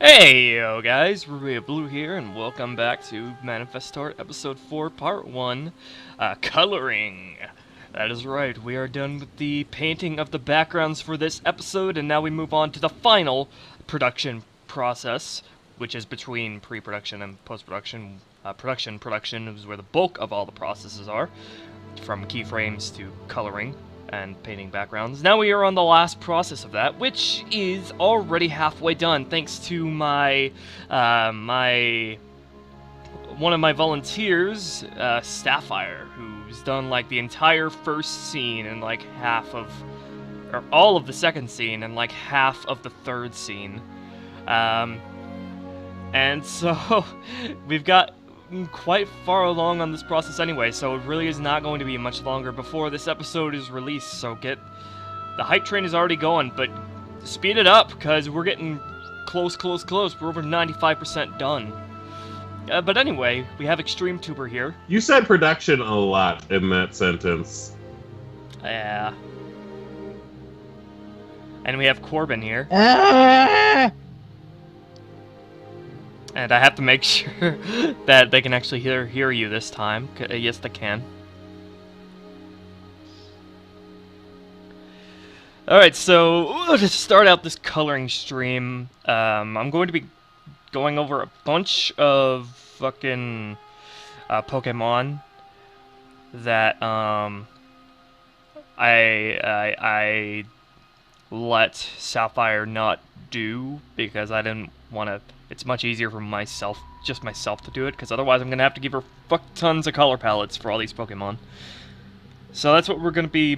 Hey yo guys, Ruby of Blue here, and welcome back to Manifestor Episode 4, Part 1, Coloring. That is right, we are done with the painting of the backgrounds for this episode, and now we move on to the final production process, which is between pre-production and post-production. Production is where the bulk of all the processes are, from keyframes to coloring and painting backgrounds. Now we are on the last process of that, which is already halfway done, thanks to my, one of my volunteers, Sapphire, who's done, like, the entire first scene and, like, half of, or all of the second scene and, like, half of the third scene. And so, we've got quite far along on this process anyway, so it really is not going to be much longer before this episode is released, so the hype train is already going, but speed it up, because we're getting close, we're over 95% done. But anyway, we have XtremeTuber here. You said production a lot in that sentence. Yeah. And we have Corbin here. And I have to make sure that they can actually hear you this time. Yes, they can. Alright, so to start out this coloring stream, I'm going to be going over a bunch of fucking Pokemon that I let Sapphire not do because I didn't want to. It's much easier for myself to do it, because otherwise I'm gonna have to give her fuck tons of color palettes for all these Pokemon. So that's what we're gonna be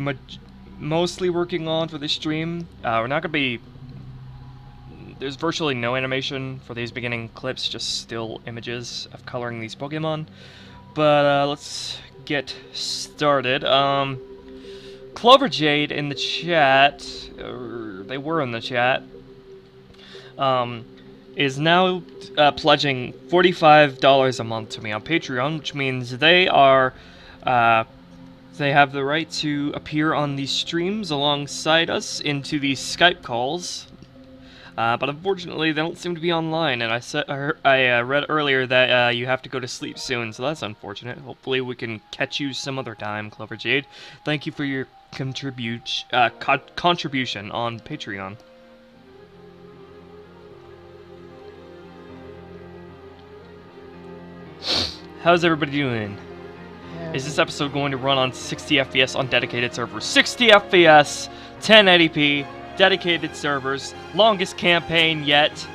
mostly working on for this stream. We're not gonna be. There's virtually no animation for these beginning clips, just still images of coloring these Pokemon. But let's get started. Clover Jade in the chat, or they were in the chat, is now pledging $45 a month to me on Patreon, which means they have the right to appear on these streams alongside us into these Skype calls. But unfortunately, they don't seem to be online, and I read earlier that you have to go to sleep soon, so that's unfortunate. Hopefully we can catch you some other time, Clover Jade. Thank you for your contribution on Patreon. How's everybody doing? Yeah. Is this episode going to run on 60 FPS on dedicated servers? 60 FPS, 1080p, dedicated servers, longest campaign yet.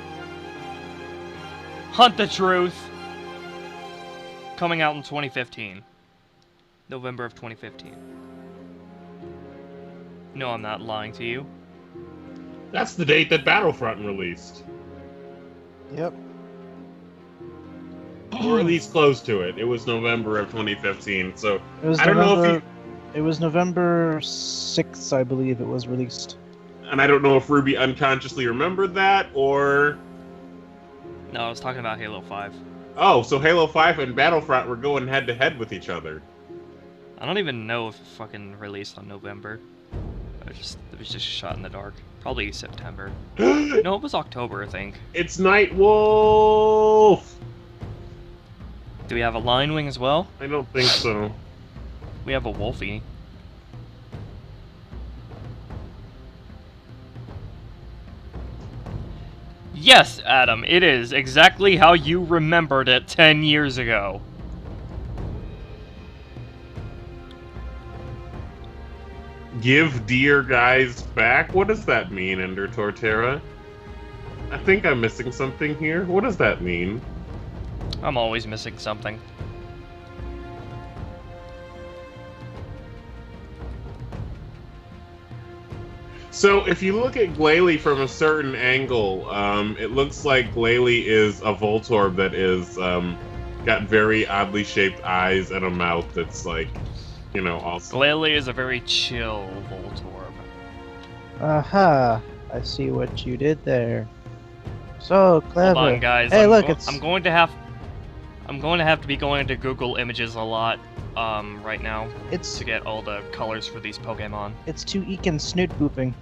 Hunt the Truth. Coming out in 2015. November of 2015. No, I'm not lying to you. That's the date that Battlefront released. Yep. Or at least close to it. It was November of 2015, so I don't know if it was November 6th, I believe it was released. And I don't know if Ruby unconsciously remembered that, or... No, I was talking about Halo 5. Oh, so Halo 5 and Battlefront were going head-to-head with each other. I don't even know if it fucking released on November. It was just a shot in the dark. Probably September. No, it was October, I think. It's Nightwolf! Do we have a Line Wing as well? I don't think so. We have a Wolfie. Yes, Adam, it is exactly how you remembered it 10 years ago. Give dear guys back? What does that mean, Ender Torterra? I think I'm missing something here. What does that mean? I'm always missing something. So, if you look at Glalie from a certain angle, it looks like Glalie is a Voltorb that is, got very oddly shaped eyes and a mouth that's like, you know, also... Glalie is a very chill Voltorb. Aha! I see what you did there. So clever. Hold on, guys. Hey, I'm going to have to be going to Google Images a lot right now to get all the colors for these Pokemon. It's too Ekin snoot booping.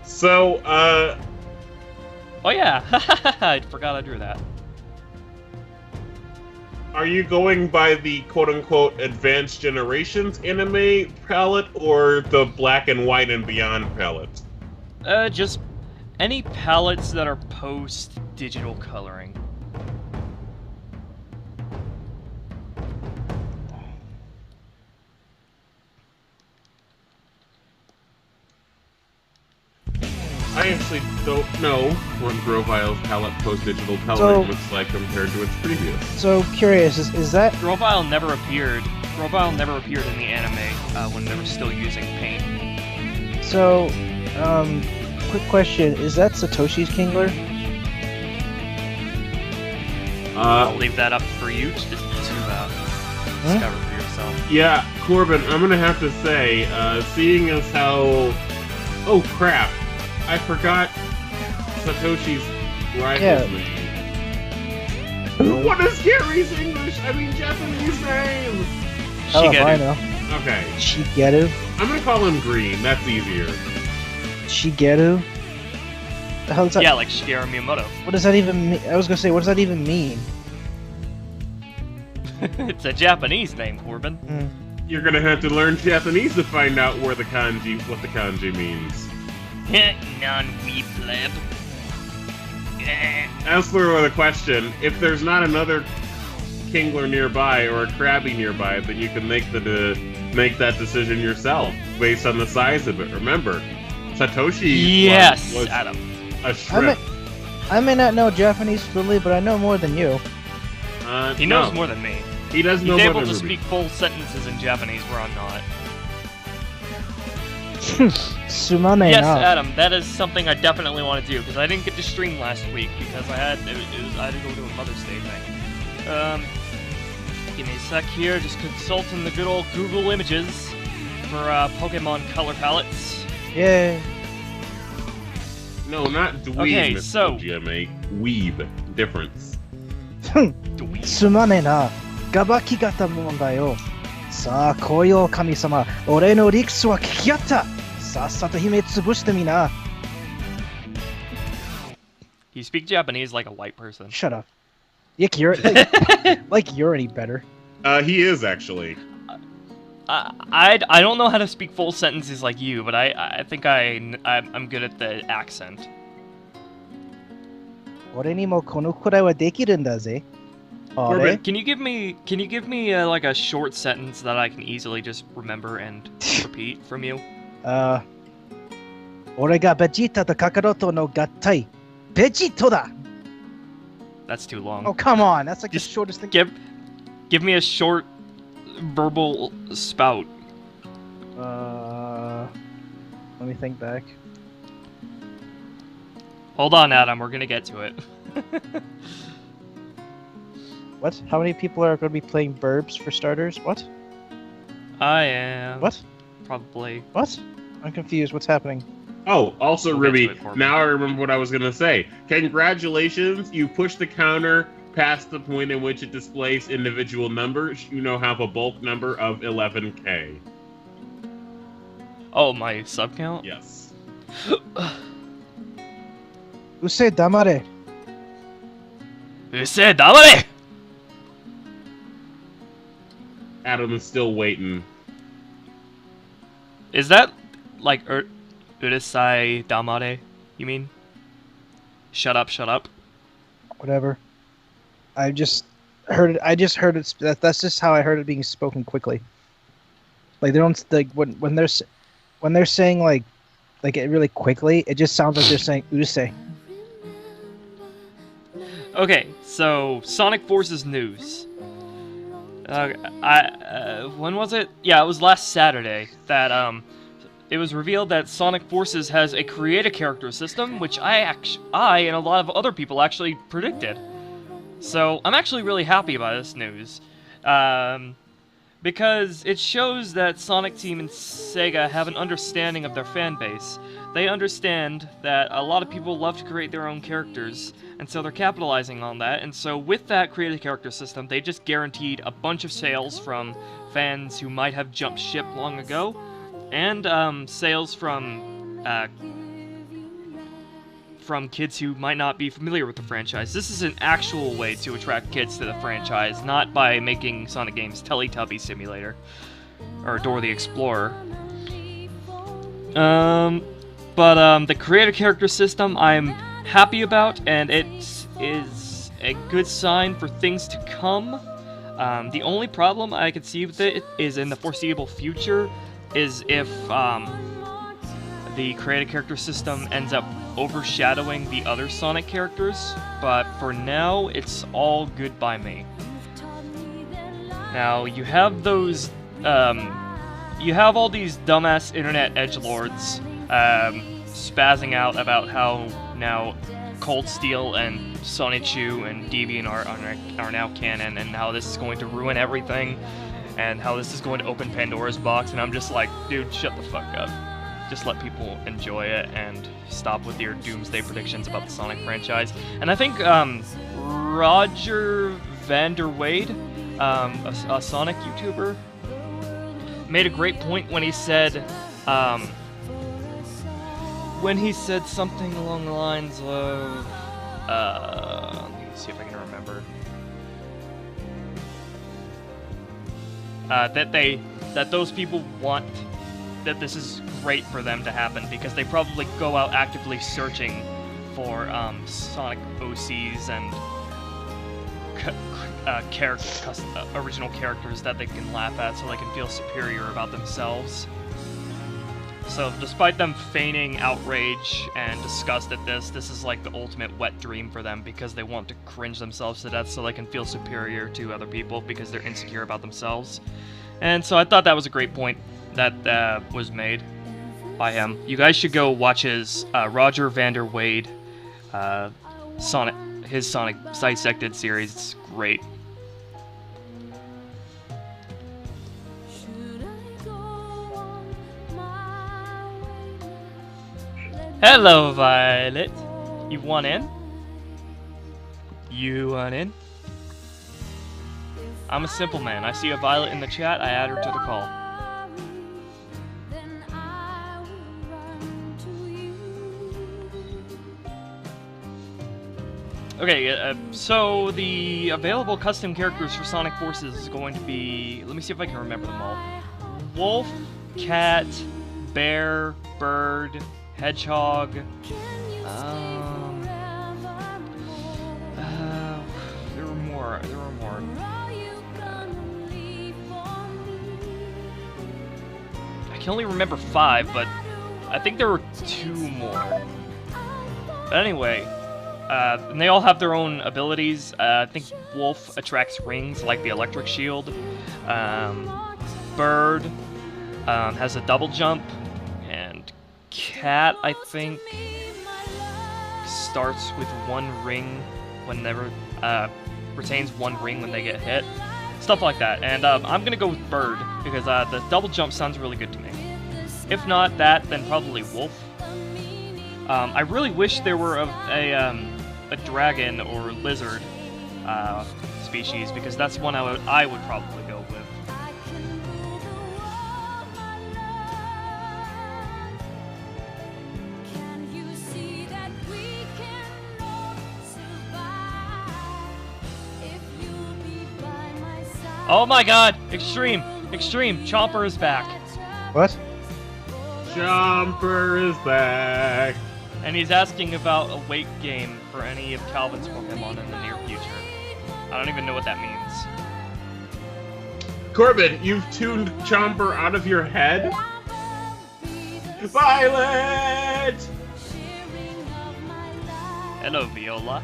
So, Oh yeah, I forgot I drew that. Are you going by the quote-unquote Advanced Generations anime palette or the Black and White and Beyond palette? Just any palettes that are post-digital coloring. I actually don't know what Grovile's palette post-digital coloring looks like compared to its previous. So curious, is that Grovile never appeared. Grovile never appeared in the anime when they were still using paint. so? Quick question: is that Satoshi's Kingler? I'll leave that up for you to discover for yourself. Yeah, Corbin, I'm gonna have to say, seeing as how... Oh crap! I forgot Satoshi's rival's name. What is Gary's English? I mean Japanese name? How if I Shigeru. know? Okay, Shigeru? I'm gonna call him Green. That's easier. Shigeru? The hell is that? Yeah, like Shigeru Miyamoto. What does that even mean? I was gonna say, what does that even mean? It's a Japanese name, Corbin. You're gonna have to learn Japanese to find out where the kanji, what the kanji means. Non-weeb pleb. As for the question, if there's not another Kingler nearby or a Krabby nearby, then you can make that decision yourself based on the size of it. Remember, Satoshi Yes, was Adam. a shrimp. I may not know Japanese fluently, but I know more than you. He knows more than me. He does know He's more able than to Ruby. speak full sentences in Japanese where I'm not. Sumane Yes, na. Adam, that is something I definitely want to do, because I didn't get to stream last week, because I had to go to a Mother's Day thing. Give me a sec here, just consulting the good old Google Images for Pokemon color palettes. Yeah. No, not dweeb, Okay, Mr. so- GMA. Weeb. Difference. Dweeb. すまねえな。ガバキ型問題よ。さあ、来いよ、神様。俺の理屈は聞き合った。さっさと姫潰してみな。You speak Japanese like a white person. Shut up. Yuck, you're like you're any better. He is actually. I don't know how to speak full sentences like you, but I think I'm good at the accent. 俺にもこのくらいはできるんだぜ。あれ Can you give me like a short sentence that I can easily just remember and repeat from you? 俺がベジータとカカロットの合体。ベジートだ That's too long. Oh, come on. That's like Just the shortest thing. Give me a short verbal spout. Let me think back. Hold on, Adam. We're gonna get to it. What? How many people are going to be playing Burbs for starters? What? I am. What? Probably. What? I'm confused. What's happening? Oh, also, We'll get to Ruby, it, Corbin. now I remember what I was going to say. Congratulations, you pushed the counter past the point in which it displays individual numbers. You now have a bulk number of 11K. Oh, my sub count? Yes. Use damare. Who said damare? Adam is still waiting. Is that like urusai damare? You mean? Shut up, shut up. Whatever. I just heard it. That's just how I heard it being spoken quickly. Like they don't like when they're saying like it really quickly. It just sounds like they're saying use. Okay, so Sonic Forces news. When was it? Yeah, it was last Saturday that it was revealed that Sonic Forces has a create a character system, which I and a lot of other people actually predicted. So I'm actually really happy about this news, because it shows that Sonic Team and Sega have an understanding of their fan base. They understand that a lot of people love to create their own characters, and so they're capitalizing on that. And so with that create a character system, they just guaranteed a bunch of sales from fans who might have jumped ship long ago, and sales from from kids who might not be familiar with the franchise. This is an actual way to attract kids to the franchise, not by making Sonic games Teletubby Simulator or Dora the Explorer. But the creator character system I'm happy about, and it is a good sign for things to come. The only problem I could see with it is in the foreseeable future is if the creator character system ends up overshadowing the other Sonic characters, but for now, it's all good by me. Now, you have those, you have all these dumbass internet edgelords spazzing out about how now Cold Steel and Sonichu and Deviant are now canon, and how this is going to ruin everything, and how this is going to open Pandora's box, and I'm just like, dude, shut the fuck up. Just let people enjoy it and stop with your doomsday predictions about the Sonic franchise. And I think Roger Vanderwade, a Sonic YouTuber, made a great point when he said something along the lines of let me see if I can remember. That those people want that this is great for them to happen because they probably go out actively searching for Sonic OCs and original characters that they can laugh at so they can feel superior about themselves. So despite them feigning outrage and disgust at this is like the ultimate wet dream for them because they want to cringe themselves to death so they can feel superior to other people because they're insecure about themselves. And so I thought that was a great point that was made by him. You guys should go watch his Roger Vanderwade his Sonic Dissected series. It's great. Hello, Violet. You want in? You want in? I'm a simple man. I see a Violet in the chat, I add her to the call. Okay, so the available custom characters for Sonic Forces is going to be... Let me see if I can remember them all. Wolf, Cat, Bear, Bird, Hedgehog... there were more. I can only remember 5, but I think there were 2 more. But anyway... and they all have their own abilities. I think Wolf attracts rings, like the electric shield. Bird has a double jump. And Cat, I think, starts with 1 ring whenever... retains 1 ring when they get hit. Stuff like that. And I'm gonna go with Bird, because the double jump sounds really good to me. If not that, then probably Wolf. I really wish there were a dragon or lizard species, because that's one I would probably go with. Oh my god! Extreme! Chomper is back! What? Chomper is back! And he's asking about a weight game for any of Calvin's Pokemon in the near future. I don't even know what that means. Corbin, you've tuned Chomper out of your head? Violet! Hello, Viola.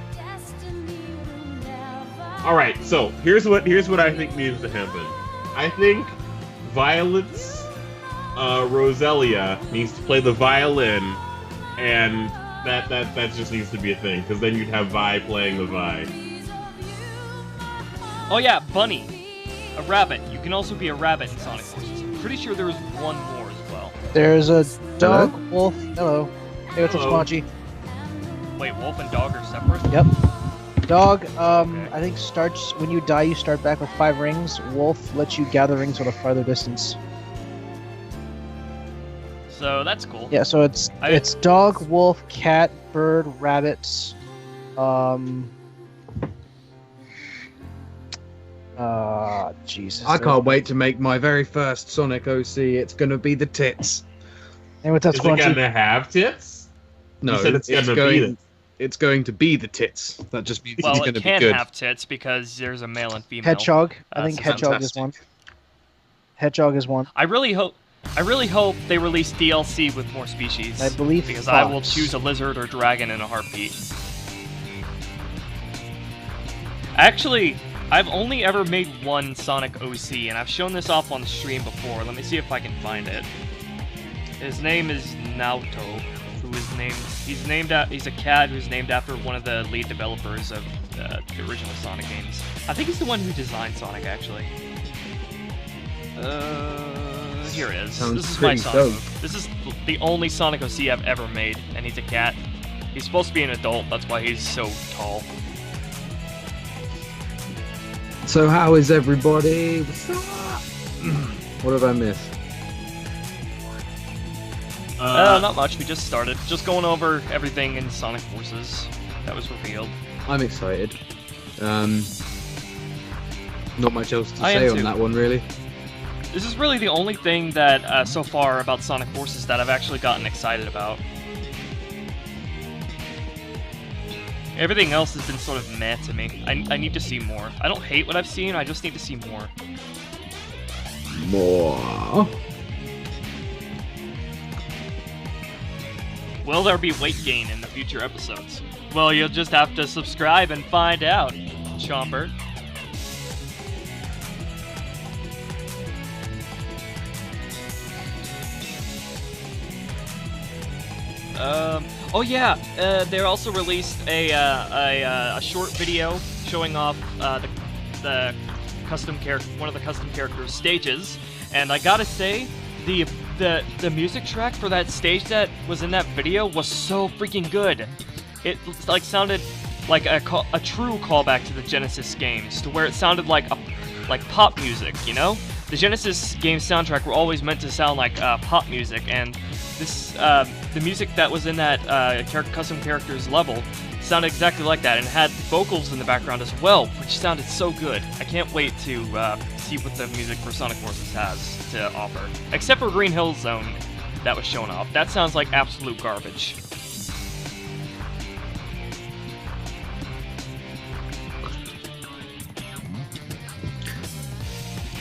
Alright, so here's what I think needs to happen. I think Violet's Roselia needs to play the violin, and that just needs to be a thing, because then you'd have Vi playing the Vi. Oh yeah, Bunny. A rabbit. You can also be a rabbit in Sonic Forces. I'm pretty sure there was 1 more as well. There's a dog, wolf. Hello. Hey, what's up, Squanchy? Wait, wolf and dog are separate? Yep. Dog, Okay. I think starts when you die. You start back with 5 rings. Wolf lets you gather rings from a farther distance. So that's cool. Yeah, so it's dog, wolf, cat, bird, rabbits, Jesus. I can't wait to make my very first Sonic OC. It's gonna be the tits. And what's that Is it gonna have tits? No, You said it's gonna be the... It's going to be the tits. That just means Well, it's it going to be can good. have tits because there's a male and female. Hedgehog. I think so Hedgehog is one. Hedgehog is one. I really hope they release DLC with more species. I believe because fox. I will choose a lizard or dragon in a heartbeat. Actually, I've only ever made one Sonic OC, and I've shown this off on stream before. Let me see if I can find it. His name is Naoto, he's a cat who's named after one of the lead developers of the original Sonic games. I think he's the one who designed Sonic, actually. Here it is. Sounds This is my pretty Sonic. dope. This is the only Sonic OC I've ever made, and he's a cat. He's supposed to be an adult, that's why he's so tall. So how is everybody? What's up? What have I missed? Not much, we just started. Just going over everything in Sonic Forces that was revealed. I'm excited. Not much else to I am say on too. that one, really. This is really the only thing that, so far, about Sonic Forces that I've actually gotten excited about. Everything else has been sort of meh to me. I need to see more. I don't hate what I've seen, I just need to see more. More. Will there be weight gain in the future episodes? Well, you'll just have to subscribe and find out, Chomper. Oh yeah, they also released a short video showing off the custom one of the custom characters' stages, and I gotta say, the music track for that stage that was in that video was so freaking good. It like sounded like a true callback to the Genesis games, to where it sounded like pop music, you know? The Genesis game soundtrack were always meant to sound like pop music, and this the music that was in that custom character's level sounded exactly like that, and had vocals in the background as well, which sounded so good. I can't wait to see what the music for Sonic Forces has to offer. Except for Green Hill Zone that was shown off. That sounds like absolute garbage.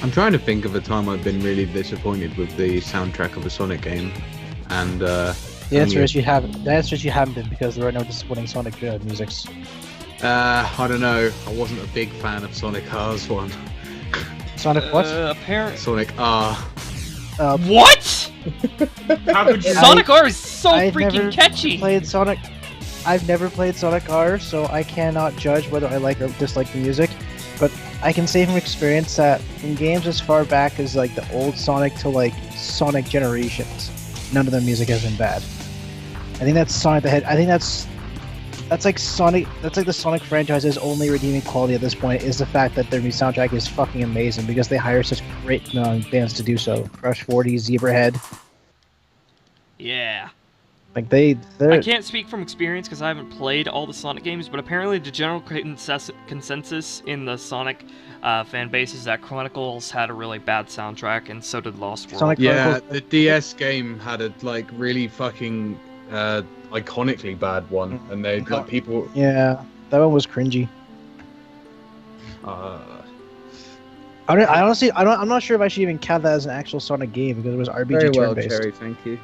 I'm trying to think of a time I've been really disappointed with the soundtrack of a Sonic game, and The answer is you haven't. The answer is you haven't been, because there are no disappointing Sonic musics. I don't know. I wasn't a big fan of Sonic R's one. Sonic what? Apparently. Sonic R. What? How could you? Sonic R is so I've freaking never catchy. Played Sonic. I've never played Sonic R, so I cannot judge whether I like or dislike the music. But I can say from experience that in games as far back as like the old Sonic to like Sonic Generations, none of their music has been bad. I think that's Sonic the Hedgehog. I think that's like Sonic. That's like the Sonic franchise's only redeeming quality at this point is the fact that their new soundtrack is fucking amazing, because they hire such great bands to do so. Crush 40, Zebrahead. Yeah. Like they're. I can't speak from experience because I haven't played all the Sonic games, but apparently the general consensus in the Sonic fan base is that Chronicles had a really bad soundtrack, and so did Lost World. Sonic Yeah, Chronicles- the DS game had a like really fucking iconically bad one, and they like people. Yeah, that one was cringy. I'm not sure if I should even count that as an actual Sonic game, because it was RPG Very well, turn-based. Cherry. Thank you.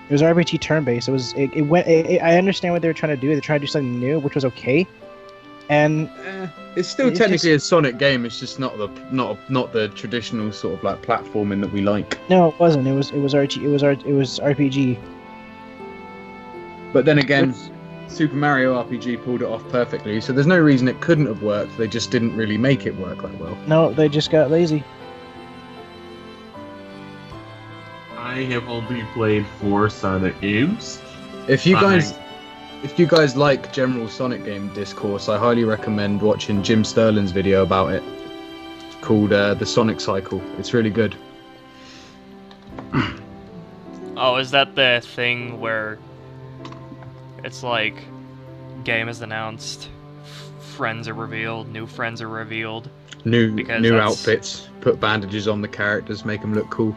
It was RPG turn-based. I understand what they were trying to do. They're trying to do something new, which was okay. And It's still It's technically a Sonic game. It's just not the traditional sort of like platforming that we like. no, it wasn't. It was RPG. But then again, Super Mario RPG pulled it off perfectly. So there's no reason it couldn't have worked. They just didn't really make it work that well. No, they just got lazy. I have only played 4 Sonic games. If you guys like general Sonic game discourse, I highly recommend watching Jim Sterling's video about it, called The Sonic Cycle. It's really good. Oh, Oh, is that the thing where it's like game is announced, friends are revealed, new friends are revealed, New that's- outfits, put bandages on the characters, make them look cool.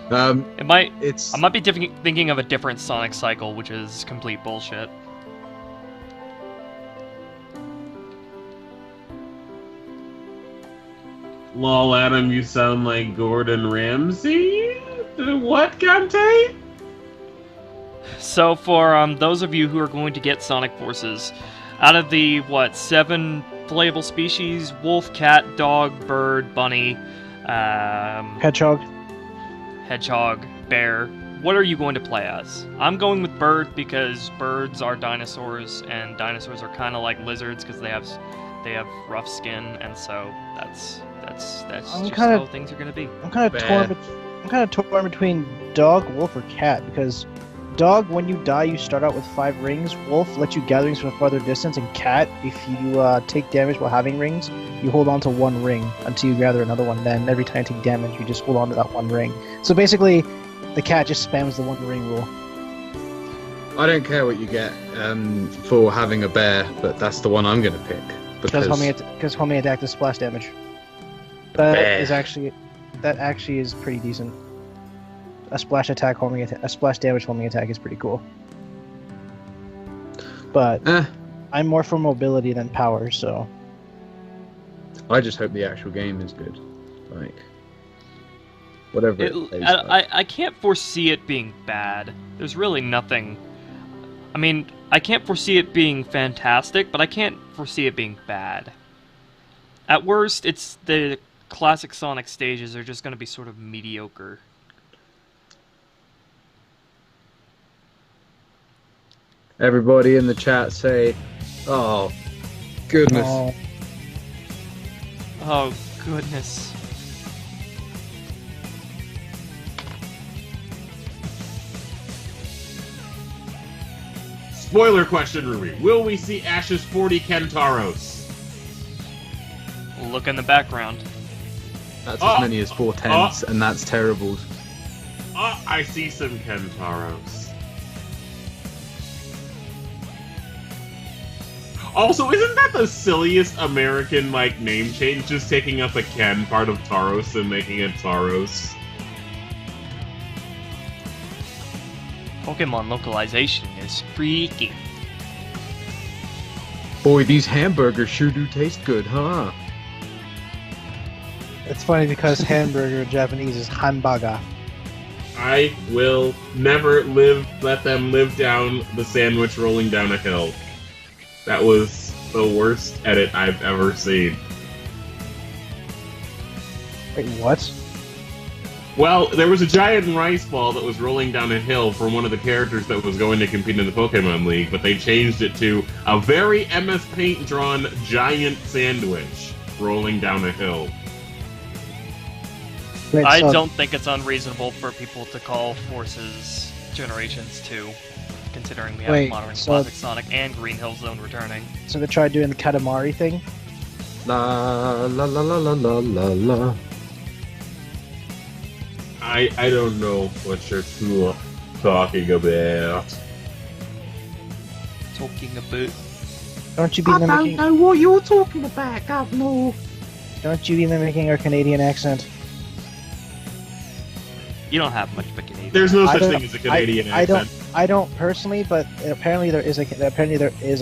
It might. It's I might be thinking of a different Sonic cycle, which is complete bullshit. Lol, Adam, you sound like Gordon Ramsay? What, Gante? So for those of you who are going to get Sonic Forces, out of the 7 playable species: wolf, cat, dog, bird, bunny, Hedgehog. hedgehog, bear, what are you going to play as? I'm going with bird because birds are dinosaurs, and dinosaurs are kind of like lizards because they have rough skin, and so that's just how things are going to be. I'm kind of torn between dog, wolf, or cat, because dog, when you die, you start out with 5 rings. Wolf lets you gather rings from a farther distance, and cat, if you take damage while having rings, you hold on to 1 ring until you gather another one. Then every time you take damage, you just hold on to that 1 ring. So basically, the cat just spams the 1 ring rule. I don't care what you get for having a bear, but that's the one I'm going to pick. Because homing attack does splash damage. That actually is pretty decent. A splash damage homing attack is pretty cool. But I'm more for mobility than power, so I just hope the actual game is good. Like, whatever it plays like. I can't foresee it being bad. There's really nothing. I mean, I can't foresee it being fantastic, but I can't foresee it being bad. At worst, it's the classic Sonic stages are just going to be sort of mediocre. Everybody in the chat say, "Oh, goodness." Oh, goodness. Spoiler question, Ruby. Will we see Ash's 40 Kentaros? Look in the background. That's as many as 4 tenths, and that's terrible. I see some Kentaros. Also, isn't that the silliest American, name change? Just taking up a Ken part of Taros and making it Taros. Pokemon localization is freaky. Boy, these hamburgers sure do taste good, huh? it's funny because hamburger in Japanese is hanbaga. I will never let them live down the sandwich rolling down a hill. That was the worst edit I've ever seen. Wait, what? Well, there was a giant rice ball that was rolling down a hill from one of the characters that was going to compete in the Pokemon League, but they changed it to a very MS Paint drawn giant sandwich rolling down a hill. Wait, I so- don't think it's unreasonable for people to call Forces Generations 2, considering we have Modern Classic Sonic and Green Hill Zone returning. So they tried doing the Katamari thing? La la la la la la la la. I don't know what you're talking about. Talking about... Don't you be mimicking? know what you're talking about, Governor. Don't you be mimicking our Canadian accent? You don't have much of a Canadian. There's no such I thing as a Canadian accent. I don't personally, but apparently there is a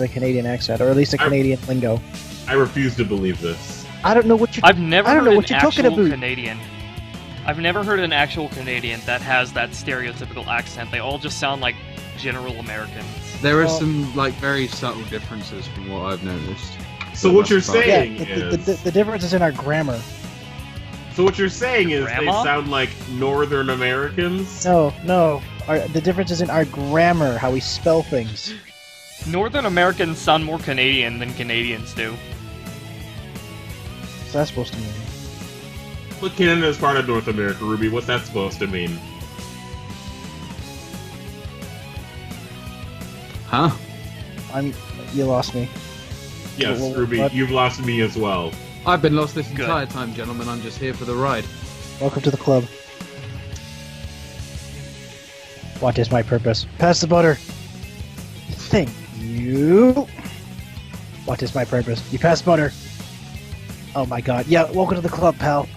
Canadian accent, or at least a Canadian lingo. I refuse to believe this. I don't know what you're. I've never I don't heard know an what you're talking actual about. Canadian. I've never heard an actual Canadian that has that stereotypical accent. They all just sound like general Americans. There are Well- some very subtle differences from what I've noticed. So what you're that's fine. saying Yeah, is... the difference is in our grammar. So what you're saying is Grandma? they sound like Northern Americans? No. The difference is in our grammar, how we spell things. Northern Americans sound more Canadian than Canadians do. What's that supposed to mean? But Canada is part of North America, Ruby. What's that supposed to mean? Huh? You lost me. Yes, Well, Ruby, what? you've lost me as well. I've been lost this Good. entire time, gentlemen. I'm just here for the ride. Welcome to the club. What is my purpose? Pass the butter. Thank you. What is my purpose? You pass butter. Oh my god. Yeah, welcome to the club, pal.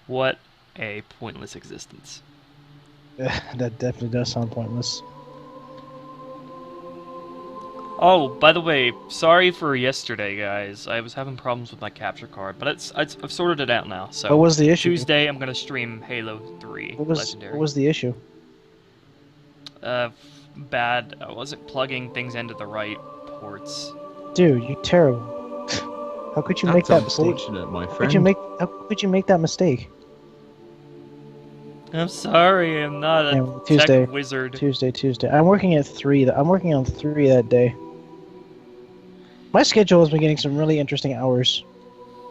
What a pointless existence. That definitely does sound pointless. Oh, by the way, sorry for yesterday, guys. I was having problems with my capture card, but I've sorted it out now. So What was the issue? Tuesday, I'm gonna stream Halo 3 Legendary. What was the issue? Bad. I wasn't plugging things into the right ports. Dude, you terrible. How could you make that mistake? Unfortunate, my How friend. could you make that mistake? I'm sorry, I'm not a Yeah, Tuesday. tech wizard. Tuesday. I'm working at 3. I'm working on 3 that day. My schedule has been getting some really interesting hours.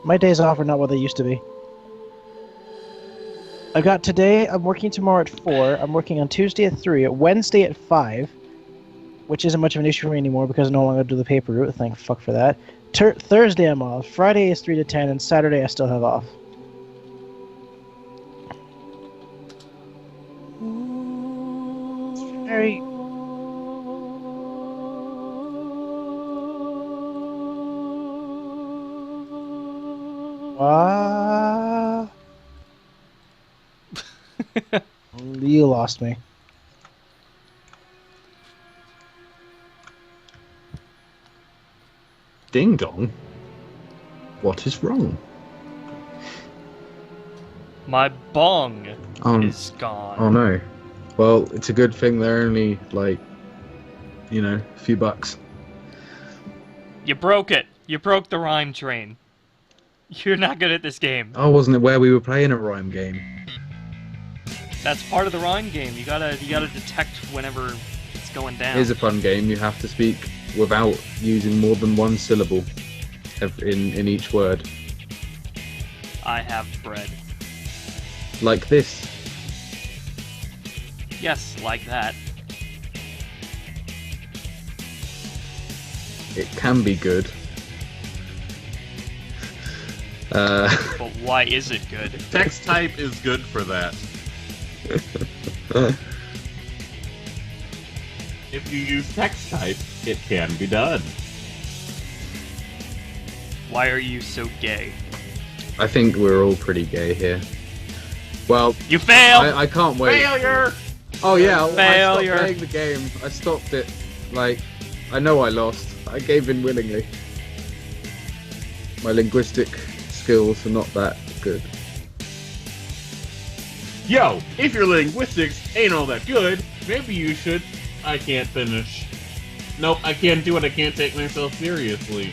My days off are not what they used to be. I got today, I'm working tomorrow at 4, I'm working on Tuesday at 3, Wednesday at 5, which isn't much of an issue for me anymore because I no longer do the paper route, thank fuck for that. Thursday I'm off, Friday is 3 to 10, and Saturday I still have off. It's very... What? You lost me. Ding dong. What is wrong? My bong Oh, is gone. oh no. Well, it's a good thing they're only like, a few bucks. You broke it. You broke the rhyme train. You're not good at this game. Oh, wasn't it where we were playing a rhyme game? That's part of the rhyme game. You gotta detect whenever it's going down. Here's a fun game. You have to speak without using more than one syllable in each word. I have bread. Like this. Yes, like that. It can be good. But why is it good? Text type is good for that. If you use text type, it can be done. Why are you so gay? I think we're all pretty gay here. Well, You failed! I can't wait. Failure! Oh yeah, I Failure. stopped playing the game. I stopped it. Like, I know I lost. I gave in willingly. My linguistic skills are not that good. Yo, if your linguistics ain't all that good, maybe you should... I can't finish. Nope, I can't do it. I can't take myself seriously.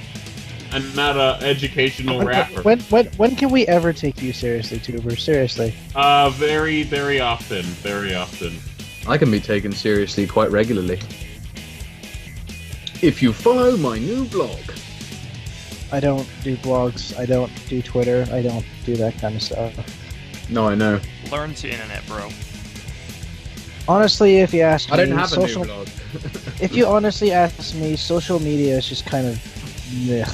I'm not a educational rapper. When can we ever take you seriously, Tuber? Seriously. Very, very often. Very often. I can be taken seriously quite regularly. If you follow my new blog. I don't do blogs. I don't do Twitter. I don't do that kind of stuff. No, I know. Learn to internet, bro. Honestly, if you ask me, I don't have social... a new blog. If you honestly ask me, social media is just kind of... Meh.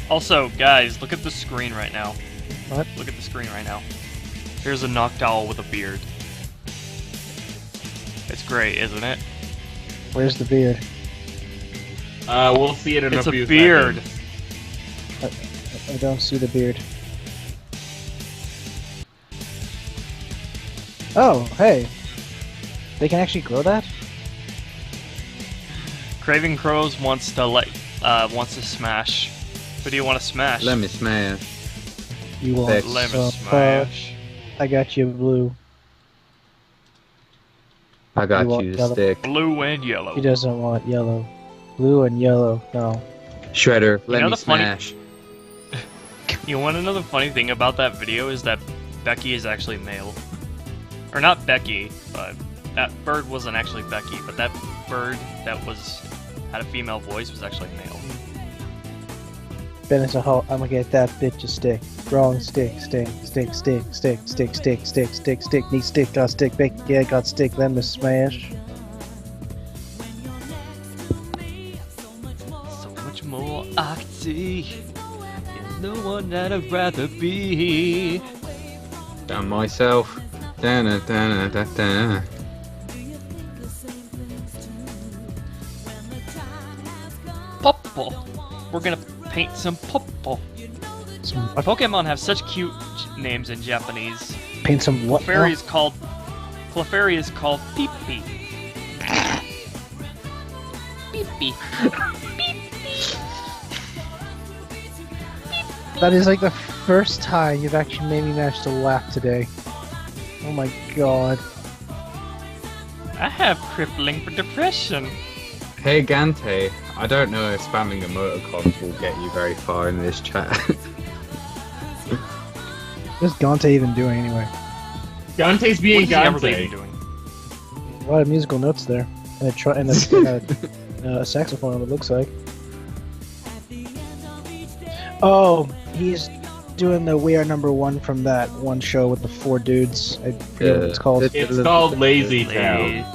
Also, guys, look at the screen right now. What? Look at the screen right now. Here's a Noctowl with a beard. It's great, isn't it? Where's the beard? We'll see it in It's a a few beard. seconds. I don't see the beard. Oh, hey. They can actually grow that? Craving Crows wants to smash. Who do you want to smash? Let me smash. You want Let Let me some smash. I got you, blue. I got You want you the yellow? stick. Blue and yellow. He doesn't want yellow. Blue and yellow, no. Shredder, let know me the funny- smash. You want to know the funny thing about that video is that Becky is actually male. Or not Becky, but that bird wasn't actually Becky, but that bird that had a female voice was actually male. Ben is a hoe. I'ma get that bitch a stick. Wrong stick, stick, stick, stick, stick, stick, stick, stick, stick, stick, need stick, got stick, Becky, yeah, got stick, let me smash. So much more I can see. You're no one that I'd rather be. Down myself. Da-na-da-na-da-da. Popple. We're gonna paint some popple. Some, Pokemon have such cute names in Japanese. paint some what? Clefairy is called Pee-Pee. Pee-Pee. That is like the first time you've actually made me manage to laugh today. Oh my god. I have crippling depression. Hey Gante, I don't know if spamming emoticons will get you very far in this chat. What's Gante even doing anyway? Dante's being What is he ever Dante. doing? A lot of musical notes there. And a saxophone, it looks like. Oh, he's doing the We Are Number One from that one show with the 4 dudes. I forget what it's called. It's called Lazy Town.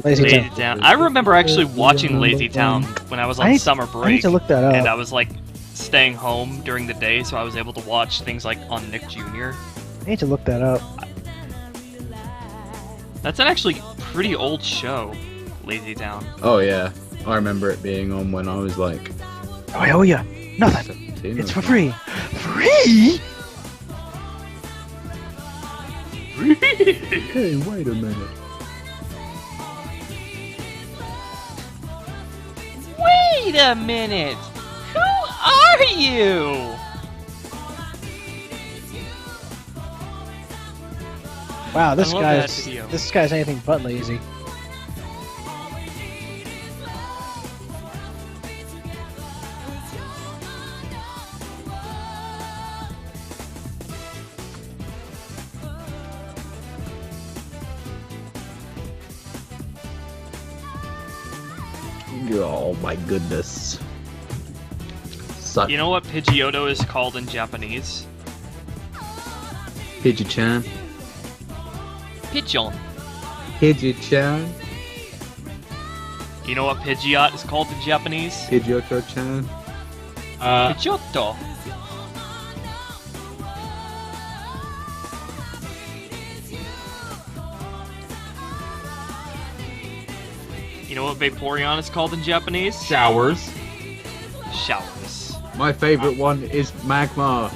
Lazy Town. I remember actually watching Lazy Town when I was on summer break. I need to look that up. And I was like staying home during the day, so I was able to watch things like on Nick Jr. I need to look that up. That's an actually pretty old show, Lazy Town. Oh yeah, I remember it being on when I was like Oh, hell yeah. Nothing. 17 It's or for free. Free? Hey, wait a minute. Wait a minute! Who are you? Wow, this I love that guy's video. anything but lazy. Oh my goodness. Suck. You know what Pidgeotto is called in Japanese? Pidgey-chan. Pigeon. Pidgey-chan. You know what Pidgeot is called in Japanese? Pidgeotto-chan. Pidgeotto. You know what Vaporeon is called in Japanese? Showers. Showers. My favorite one is Magma.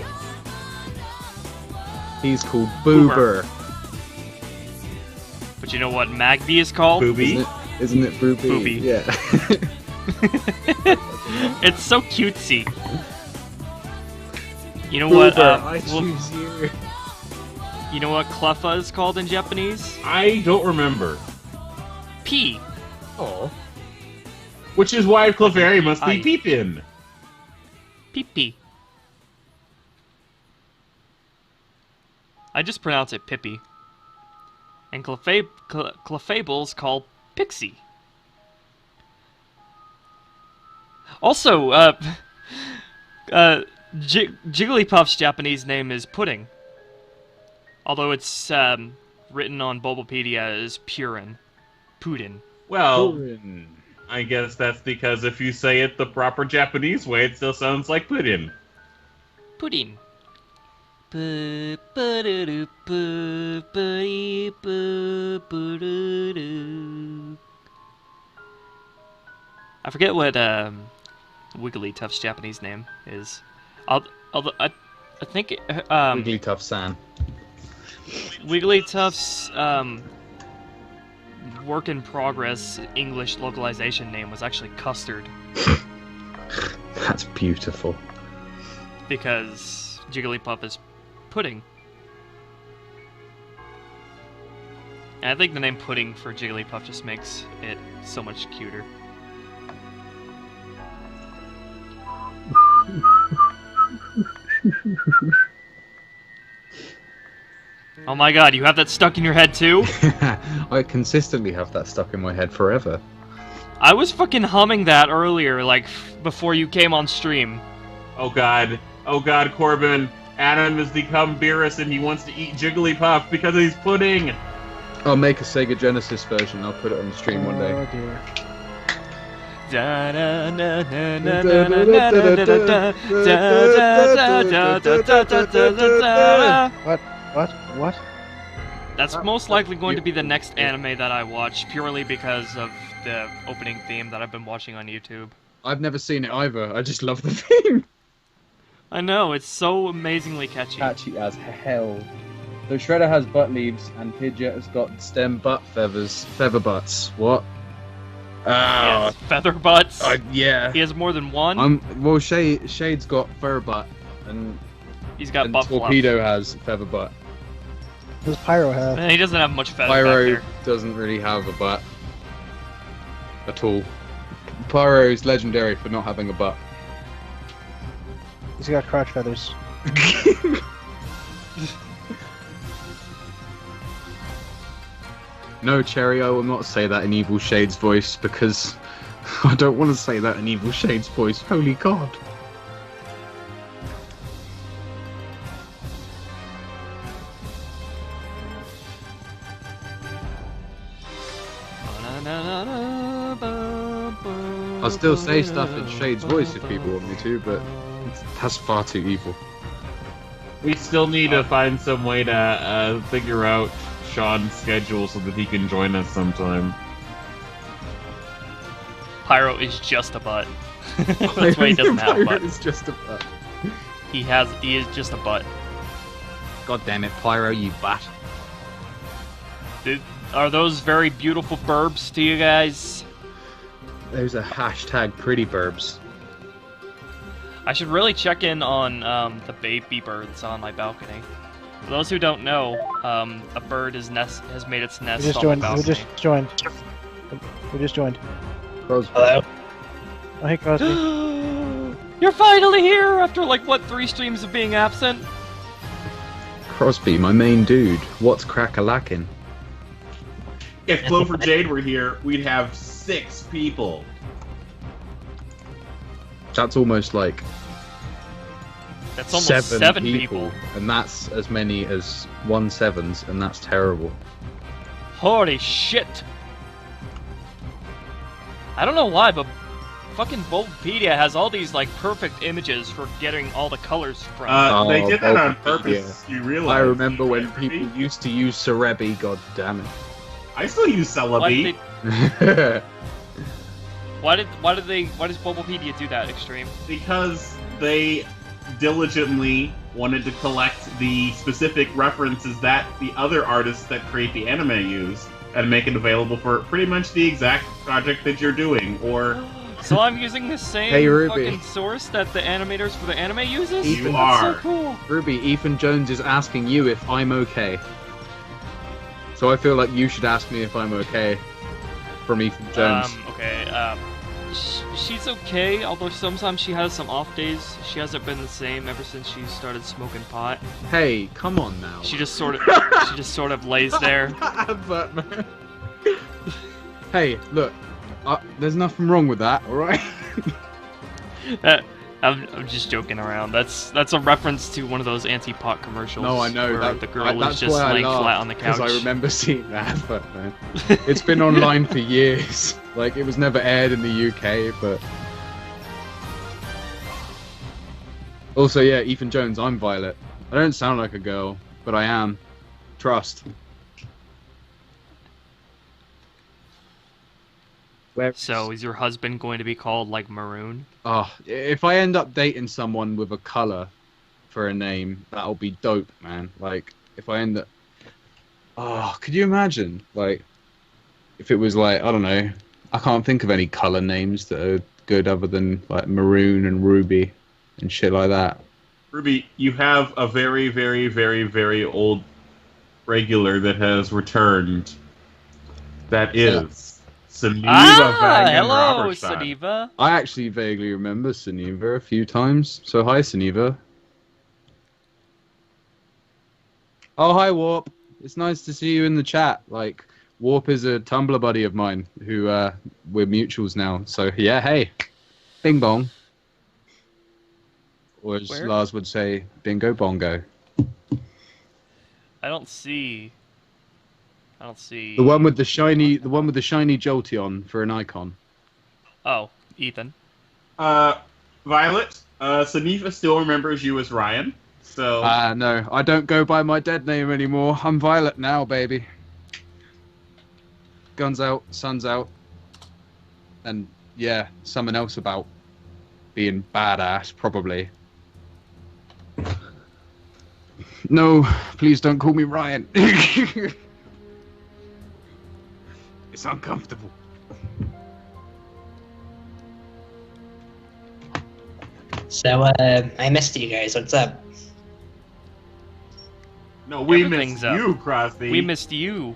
He's called Boober. But you know what Magby is called? Booby. Isn't it Booby? Booby. Yeah. It's so cutesy. You know what? I choose you. You know what Cleffa is called in Japanese? I don't remember. P. Oh. Which is why Clefairy must be Aye. Peepin. Pee-pee. I just pronounce it Pippi. And Clefable's called Pixie. Also, Jigglypuff's Japanese name is Pudding. Although it's written on Bulbapedia as Purin. Pudin. Well, I guess that's because if you say it the proper Japanese way, it still sounds like pudding. Pudding. I forget what Wigglytuff's Japanese name is. Although I think Wigglytuff-san. Wigglytuff's work in progress English localization name was actually Custard, That's beautiful. because Jigglypuff is pudding. And I think the name Pudding for Jigglypuff just makes it so much cuter. Oh my god, you have that stuck in your head too? I consistently have that stuck in my head forever. I was fucking humming that earlier, like, before you came on stream. Oh god, Corbin. Adam has become Beerus and he wants to eat Jigglypuff because he's pudding. I'll make a Sega Genesis version. I'll put it on the stream one day. Oh dear. What? That's most likely going to be the next anime that I watch, purely because of the opening theme that I've been watching on YouTube. I've never seen it either. I just love the theme. I know, it's so amazingly catchy. Catchy as hell. So Shredder has butt leaves, and Pidgeot has got stem butt feathers. Feather butts. What? Yes, feather butts. Yeah. He has more than one. Well, Shade's got fur butt, and He's got and butt fluff. Torpedo has feather butt. What does Pyro have? Man, he doesn't have much feather Pyro back doesn't really have a butt at all. Pyro is legendary for not having a butt. He's got crotch feathers. No, Cherry, I will not say that in Evil Shade's voice, because I don't want to say that in Evil Shade's voice. Holy God. I'll still say stuff in Shade's voice if people want me to, but that's far too evil. We still need to find some way to figure out Sean's schedule so that he can join us sometime. Pyro is just a butt. That's why he doesn't have a butt. It's just a butt. He is just a butt. God damn it, Pyro, you butt. Are those very beautiful burbs to you guys? Those are hashtag pretty burbs. I should really check in on the baby birds on my balcony. For those who don't know, a bird has made its nest on my balcony. We just joined. Crosby. Hello. Oh, hey, Crosby. You're finally here after like what 3 streams of being absent? Crosby, my main dude. What's crack-a-lackin'? If Clover Jade were here, we'd have 6 people. That's almost like That's almost 7 people. And that's as many as 1/7s, and that's terrible. Holy shit! I don't know why, but fucking Bulbapedia has all these like perfect images for getting all the colors from. They did that on Bulbapedia. purpose. You realize? I remember when people used to use Cerebi, god damn it. I still use Why Celebi. does Bulbapedia do that, Extreme? Because they diligently wanted to collect the specific references that the other artists that create the anime use and make it available for pretty much the exact project that you're doing, or... So I'm using the same Hey, Ruby. fucking source that the animators for the anime uses? You That's are. so cool. Ruby, Ethan Jones is asking you if I'm okay. So I feel like you should ask me if I'm okay. From Ethan Jones. Okay, she's okay, although sometimes she has some off days. She hasn't been the same ever since she started smoking pot. Hey, come on now. She just sort of lays there. Advert, man. Hey, look. There's nothing wrong with that, alright? I'm just joking around. That's a reference to one of those anti-pot commercials. No, I know. Where the girl is that's just why laying flat on the couch. Because I remember seeing that advert, man. It's been online for years. Like, it was never aired in the UK, but... Also, yeah, Ethan Jones, I'm Violet. I don't sound like a girl, but I am. Trust. So, is your husband going to be called, like, Maroon? Oh, if I end up dating someone with a colour for a name, that'll be dope, man. Like, if I end up... Oh, could you imagine? Like, if it was like, I don't know, I can't think of any colour names that are good other than, like, Maroon and Ruby and shit like that. Ruby, you have a very, very, very, very old regular that has returned. That is... Suniva hello, Suniva. I actually vaguely remember Suniva a few times. So hi, Suniva. Oh, hi, Warp. It's nice to see you in the chat. Like, Warp is a Tumblr buddy of mine who we're mutuals now. So yeah, hey, bing bong. Or as Lars would say, bingo bongo. I don't see. The one with the shiny Jolteon for an icon. Oh, Ethan. Violet, Sunifa still remembers you as Ryan. So No, I don't go by my dead name anymore. I'm Violet now, baby. Guns out, sun's out. And yeah, someone else about being badass, probably. No, please don't call me Ryan. It's uncomfortable. So, I missed you guys. What's up? no, we Everything's missed up. you, Crosby. We missed you.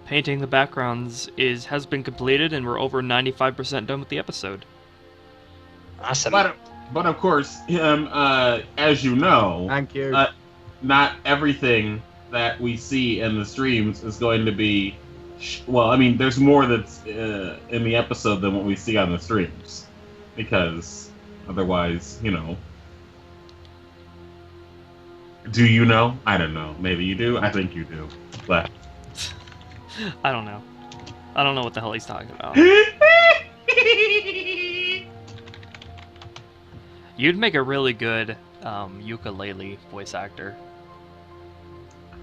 Painting the backgrounds has been completed, and we're over 95% done with the episode. Awesome. But of course, as you know, Thank you. Not everything that we see in the streams is going to be. Well, I mean, there's more that's in the episode than what we see on the streams, because otherwise, you know. Do you know? I don't know. Maybe you do. I think you do. But I don't know. I don't know what the hell he's talking about. You'd make a really good ukulele voice actor.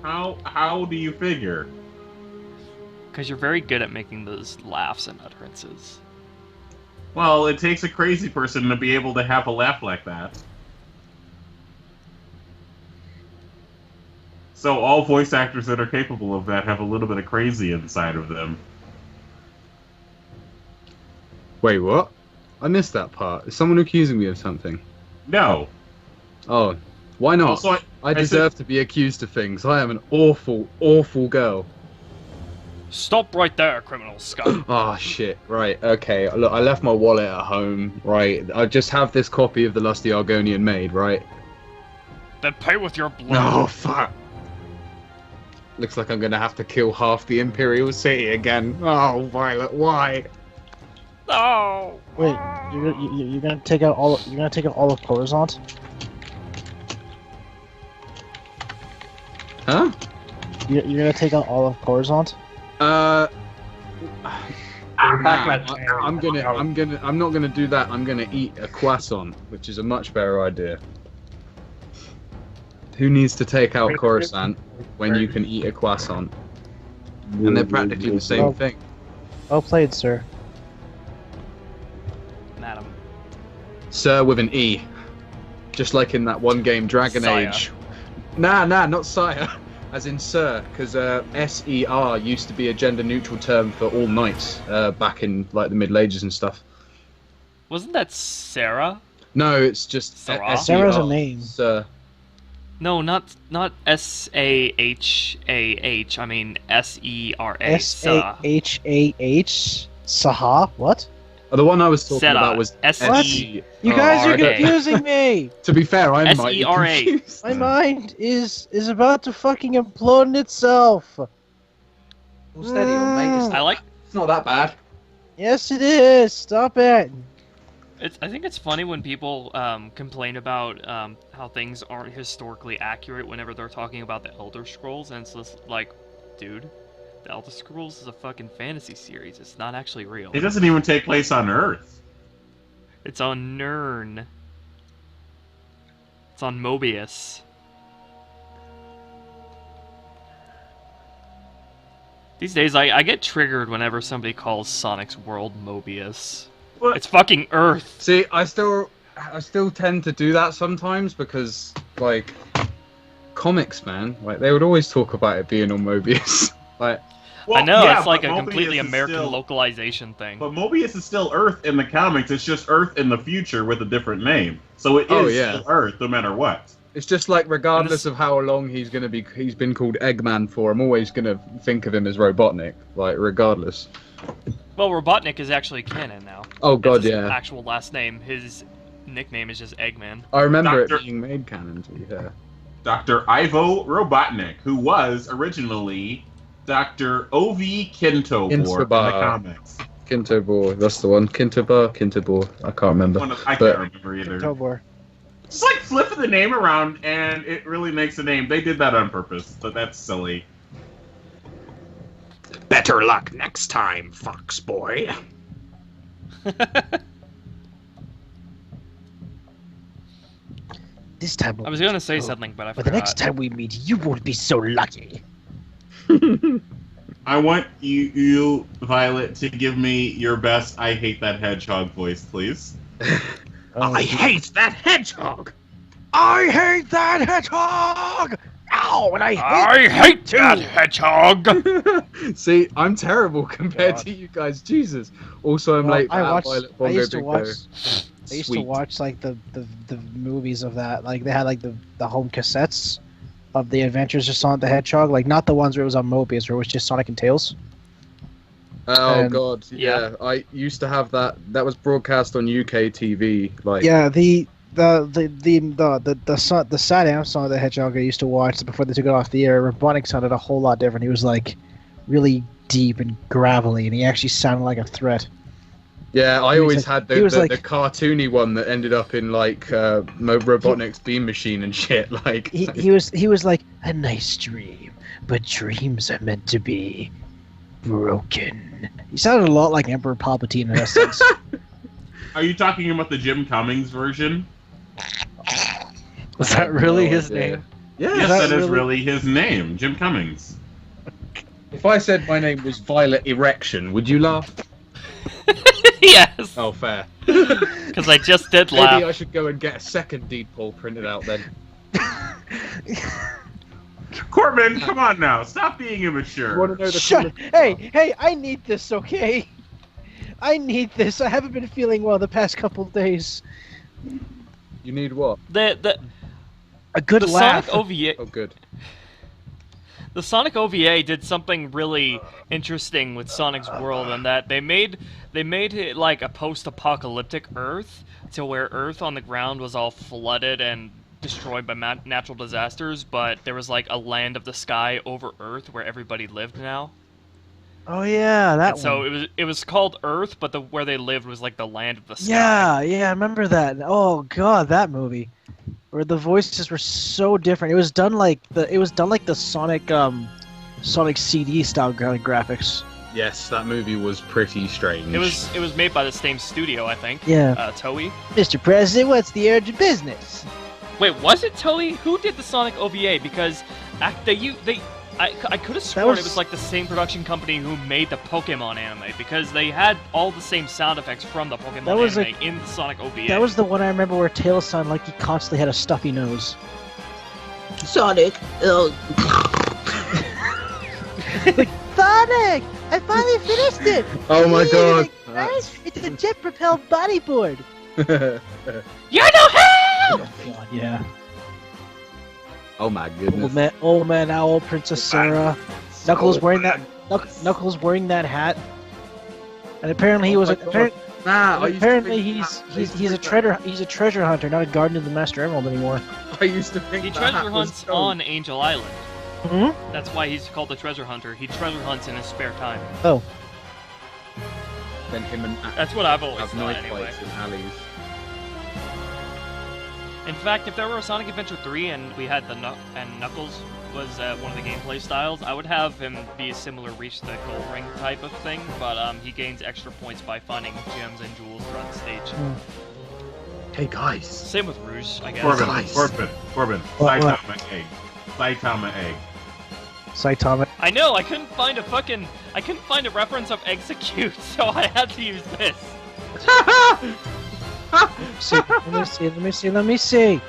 how do you figure? Because you're very good at making those laughs and utterances. Well, it takes a crazy person to be able to have a laugh like that. So all voice actors that are capable of that have a little bit of crazy inside of them. Wait, what? I missed that part. Is someone accusing me of something? No. Oh, why not? Also, I deserve to be accused of things. I am an awful, awful girl. Stop right there, criminal scum. Oh, shit. Right, okay. Look, I left my wallet at home, right? I just have this copy of The Lusty Argonian Maid, right? Then pay with your blood. Oh, fuck. Looks like I'm gonna have to kill half the Imperial City again. Oh, Violet, why? No. Wait, you're gonna take out all of Coruscant? Huh? You're gonna take out all of Coruscant? Nah, I'm not I'm gonna do that. I'm gonna eat a croissant, which is a much better idea. Who needs to take out Coruscant when you can eat a croissant? And they're practically the same Oh. thing. Well played, sir. Madam. Sir with an E. Just like in that one game, Dragon Sire. Age. Nah, not sire. As in sir, because S-E-R used to be a gender-neutral term for all knights back in like the Middle Ages and stuff. Wasn't that Sarah? No, it's just Sarah? S-E-R. Sarah's a name. Sir. No, not S-A-H-A-H. I mean S-E-R-A. S-A-H-A-H? Saha? What? Oh, the one I was talking Sera. about was S-E- You guys are R-A. confusing me! To be fair, I might be S-E-R-A. confused. My mind is about to fucking implode in itself! Steady on, mate. I like. It's not that bad. Yes, it is! Stop it! I think it's funny when people complain about how things aren't historically accurate whenever they're talking about the Elder Scrolls, and it's just like, dude, the Elder Scrolls is a fucking fantasy series. It's not actually real. It doesn't even take place on Earth. It's on Nern. It's on Mobius. These days, I get triggered whenever somebody calls Sonic's world Mobius. What? It's fucking Earth. See, I still tend to do that sometimes because, like, comics, man, like they would always talk about it being on Mobius. Like, Well, I know, yeah, it's like but a Mobius completely is American still- localization thing. But Mobius is still Earth in the comics. It's just Earth in the future with a different name. So it is Oh, yeah. still Earth no matter what. it's just like regardless this- of how long he's been called Eggman for, I'm always gonna think of him as Robotnik, like regardless. Well, Robotnik is actually canon now. Oh god, It's his yeah. actual last name. His nickname is just Eggman. I remember Doctor- it being made canon. To be fair. Dr. Ivo Robotnik, who was originally Dr. Ovi Kintobor in the Kintobar. comics. Kintobor, that's the one. Kintobor. I can't remember. I But- can't remember either. Tobor. Just like flipping the name around, and it really makes a name. They did that on purpose, but that's silly. Better luck next time, Fox Boy. This time I was gonna say something, but I But the forgot. next time we meet, you won't be so lucky. I want you, Violet, to give me your best I hate that hedgehog voice, please. I hate that hedgehog! I hate that hedgehog! Ow, and I hate that hedgehog! See, I'm terrible compared to you guys. Jesus. Also, I'm late for Violet Bongo I used to Bingo. watch. I used to Sweet. watch like the movies of that. Like they had like the home cassettes of the Adventures of Sonic the Hedgehog. Like not the ones where it was on Mobius, where it was just Sonic and Tails. Oh And- god, yeah. I used to have that. That was broadcast on UK TV. Like, Yeah, the Sat-Am Sonic the Hedgehog I used to watch before they took it off the air. Robotnik sounded a whole lot different. He was like really deep and gravelly, and he actually sounded like a threat. yeah. I He was always like- had he the was like- cartoony one that ended up in like Robotnik's Beam Machine and shit. Like, He was like a nice dream, but dreams are meant to be broken. He sounded a lot like Emperor Palpatine in a sense. Are you talking about the Jim Cummings version? Was that really his idea. name? Yeah. Yes, that that is really- really his name, Jim Cummings. If I said my name was Violet Erection, would you laugh? Yes, Oh, fair. because I just did Maybe laugh. I should go and get a second deed poll printed out then. Corbin, come on now. Stop being immature. You want to know the Shut! coolest- Hey! I need this, okay? I need this. I haven't been feeling well the past couple of days. You need what? The A good the laugh. Sonic OVA. Oh, good. The Sonic OVA did something really interesting with Sonic's world, in that they made it like a post-apocalyptic Earth, to where Earth on the ground was all flooded and destroyed by natural disasters, but there was like a land of the sky over Earth where everybody lived now. Oh yeah, that And so one. it was called Earth, but where they lived was like the land of the sky. Yeah, I remember that. Oh god, that movie, where the voices were so different. It was done like the Sonic CD style graphics. Yes, that movie was pretty strange. It was made by the same studio, I think. Yeah. Toei. Mr. President, what's the urgent business? Wait, was it Toei? Who did the Sonic OVA? Because I could have sworn it was like the same production company who made the Pokemon anime, because they had all the same sound effects from the Pokemon That was anime in the Sonic OVA. That was the one I remember where Tails sounded like he constantly had a stuffy nose. Sonic, Sonic! I finally finished it! Oh my god. Guys, it's a jet-propelled bodyboard! You're no help! Oh god, yeah. Oh my goodness. Old man Owl, Princess Sarah. Knuckles wearing that Knuckles wearing that hat. And apparently he was Oh my God. apparently he's a treasure hunter, not a guardian of the Master Emerald anymore. I used to think He that treasure hat was hunts dope. on Angel Island. Hmm? That's why he's called the treasure hunter. He treasure hunts in his spare time. Oh. Then him and That's what I've always have thought, knife anyway. fights in alleys. In fact, if there were a Sonic Adventure 3 and we had and Knuckles was one of the gameplay styles, I would have him be a similar Reach the Gold Ring type of thing, but he gains extra points by finding gems and jewels throughout the stage. Hey guys. Same with Rouge, I guess. Corbin, Nice. Corbin. What? Saitama egg. Saitama egg. Saitama. I know, I couldn't find a reference of Execute, so I had to use this. Let me see.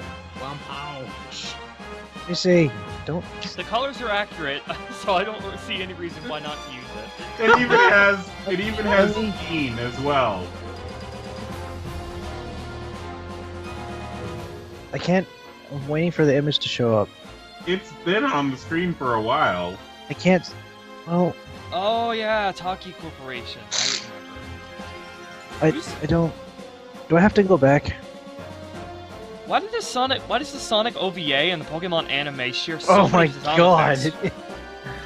Don't The colors are accurate, so I don't see any reason why not to use it. It even has Keen as well. I can't. I'm waiting for the image to show up. It's been on the screen for a while. I can't. Well, Oh yeah, Taki Corporation. I remember. I don't. Do I have to go back? Why does the Sonic OVA and the Pokemon anime share so Oh my many sound god! effects?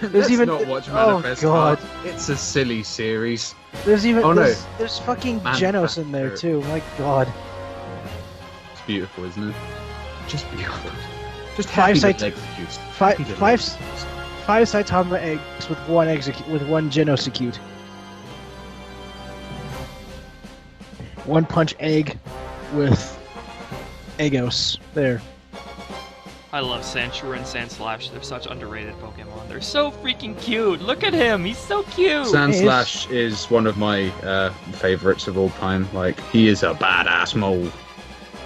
There's Let's even. not watch Oh Manifest god! Art. It's a silly series. There's even. Oh, no. There's fucking Man, Genos in there that's too. My god! beautiful, isn't it? Just beautiful. Just Five happy side- with execute. Five, Happy to five, execute. 5 Saitama eggs with one Genosecute. One punch egg with Eggos. There. I love Sandshrew and Sandslash. They're such underrated Pokemon. They're so freaking cute. Look at him. He's so cute. Sandslash is one of my favorites of all time. Like, he is a badass mole.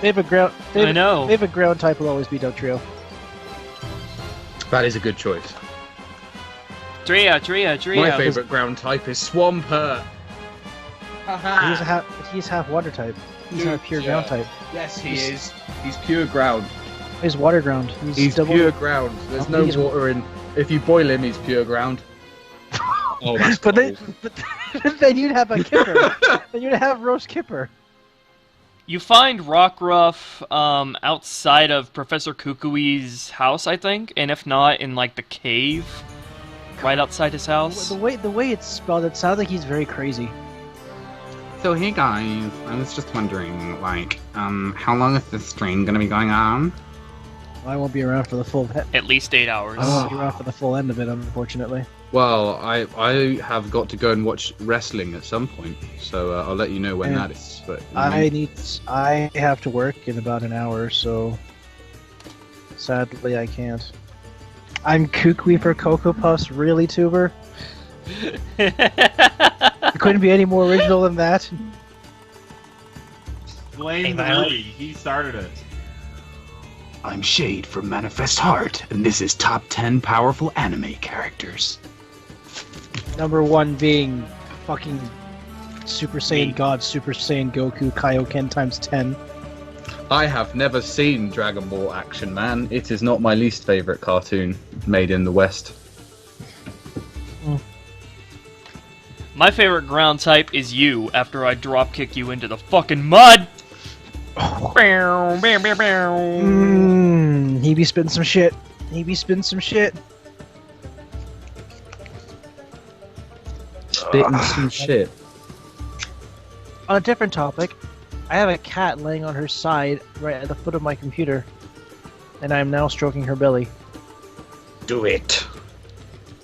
They have a ground. I know. They have a ground type. Will always be Dugtrio. That is a good choice. Drea. My favorite ground type is Swampert. He's half water type. He's Dude, not a pure yeah. ground type. Yes, he is. He's pure ground. He's water ground. He's double. pure ground. There's no He's- water in. If you boil him, he's pure ground. Oh, that's But cold. then you'd have a Kipper. Then you'd have Roast Kipper. You find Rockruff outside of Professor Kukui's house, I think, and if not, in like the cave right outside his house. The way it's spelled, it sounds like he's very crazy. So hey guys, I was just wondering, like, how long is this stream gonna be going on? I won't be around for the full. At least 8 hours. I won't be around for the full end of it, unfortunately. Well, I have got to go and watch wrestling at some point, so I'll let you know when Yeah. that is. But I have to work in about an hour, so sadly I can't. I'm Kukui for Cocoa Puffs, really, Tuber? It couldn't be any more original than that. Blame the Violet. movie. He started it. I'm Shade from Manifest Heart, and this is Top 10 Powerful Anime Characters. Number 1 being fucking Super Saiyan God, Super Saiyan Goku, Kaioken times 10. I have never seen Dragon Ball Action Man. It is not my least favorite cartoon made in the West. My favorite ground type is you after I drop kick you into the fucking mud. Bow, bow, bow, bow. He be spitting some shit. He be spitting some shit. Spitting some shit. On a different topic, I have a cat laying on her side right at the foot of my computer, and I am now stroking her belly. Do it.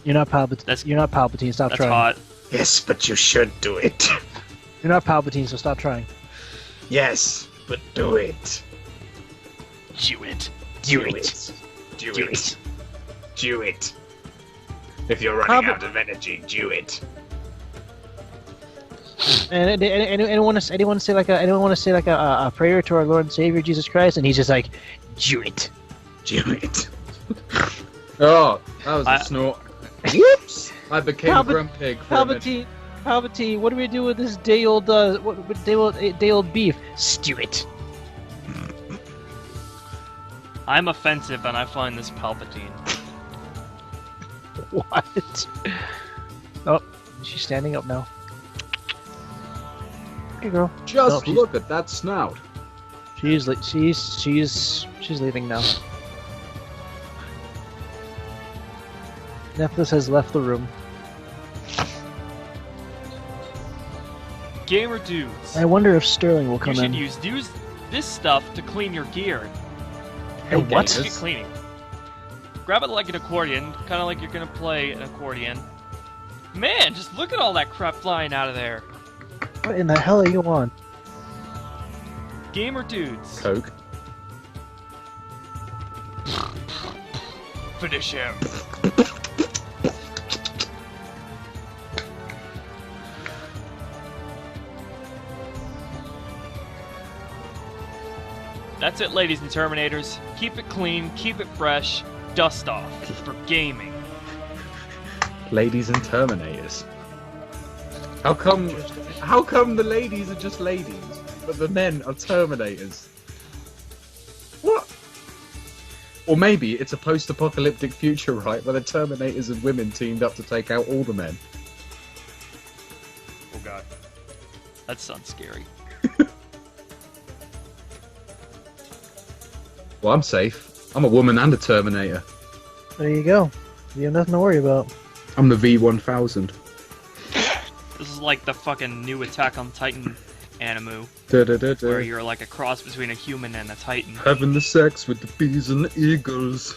You're not Palpatine. That's- You're not Palpatine. Stop That's trying. hot. Yes, but you should do it. You're not Palpatine, so stop trying. Yes, but do it. Do it. Do it. Do it. Do it. If you're running out of energy, do it. And anyone want to say like a prayer to our Lord and Savior Jesus Christ, and he's just like, do it. Do it. Oh, that was I- a snort. Whoops! I became Palpat- Grumpig for a minute. Palpatine, what do we do with this day old beef? Stew it. I'm offensive and I find this Palpatine. What? Oh, she's standing up now. Hey, girl. Just No, she's- look at that snout. She's leaving now. Nephthys has left the room. Gamer dudes, I wonder if Starling will you come should in. use this stuff to clean your gear. Hey, what? Just get cleaning. Grab it like an accordion, kind of like you're gonna play an accordion. Man, just look at all that crap flying out of there. What in the hell are you on? Gamer dudes, Coke. finish him. That's it, ladies and Terminators. Keep it clean, keep it fresh, dust off for gaming. Ladies and Terminators. How come the ladies are just ladies, but the men are Terminators? What? Or maybe it's a post-apocalyptic future, right, where the Terminators and women teamed up to take out all the men. Oh god. That sounds scary. Well, I'm safe. I'm a woman and a Terminator. There you go. You have nothing to worry about. I'm the V1000. This is like the fucking new Attack on Titan anime Da-da-da-da. where you're like a cross between a human and a titan. Having the sex with the bees and the eagles.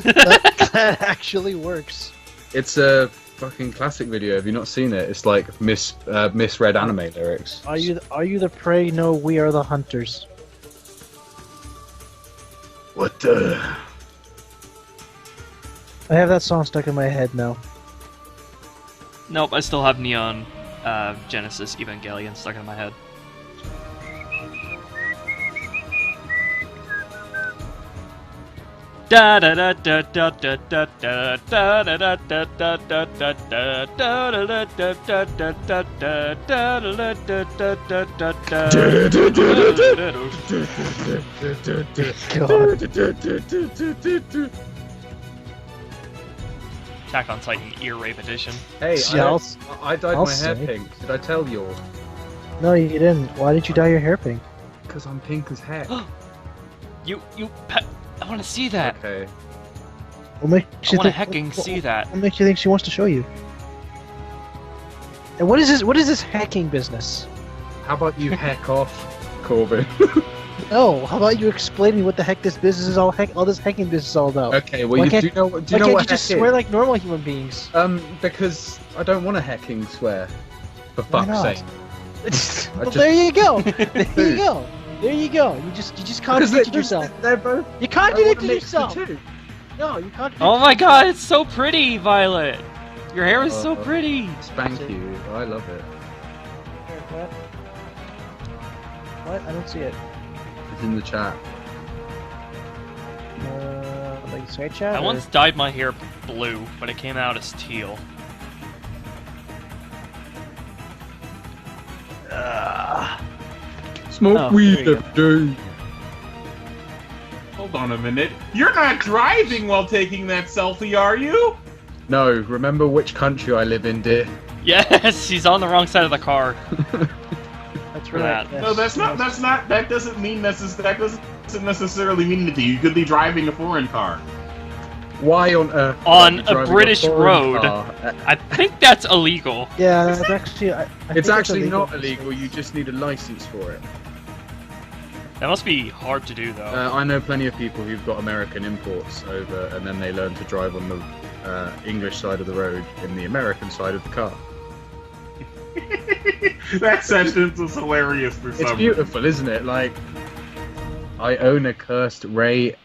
That actually works. It's a fucking classic video. Have you not seen it? It's like misread anime lyrics. Are you the prey? No, we are the hunters. What the? I have that song stuck in my head now. Nope, I still have Neon Genesis Evangelion stuck in my head. Da da da da da da da da da da da da da da da da da God. Attack on Titan Ear Rape Edition. Hey, Yeah, I dyed I'll my hair say. pink. Did I tell you all? No, you didn't. Why did you dye your hair pink? Because I'm pink as heck. I want to see that. Okay. What makes I you want to think? hecking see that. What makes you think she wants to show you? And what is this? What is this hacking business? How about you heck off, Corbin? No. How about you explain to me what the heck this business is all this hacking business is all about? Okay. Well, Why do can't- you know what? Do Why you know can't what you just heck swear is? like normal human beings? Because I don't want to hecking swear. For Why fuck's not? sake. Well, there you go. There you go. There you go. You just contradicted yourself. They're both. You I contradicted wanna mix the yourself. two. No, you contradicted. Oh my god, it's so pretty, Violet. Your hair is so Uh-oh. pretty. Spank you. I love it. What? What? I don't see it. It's in the chat. Like side chat. I or- once dyed my hair blue, but it came out as teal. Smoke Oh, weed there you every day. Hold on a minute. You're not driving while taking that selfie, are you? No, remember which country I live in, dear. Yes, he's on the wrong side of the car. That's for right. that. yes, No, that's not. yes. That doesn't mean that doesn't necessarily mean anything. You could be driving a foreign car. Why on earth? On would I be a driving British foreign road. car? I think that's illegal. Yeah, that's actually. I think It's actually illegal not in the illegal. You States. just need a license for it. That must be hard to do, though. I know plenty of people who've got American imports over, and then they learn to drive on the English side of the road in the American side of the car. That sentence is hilarious for some It's reason. beautiful, isn't it? Like, I own a cursed Ray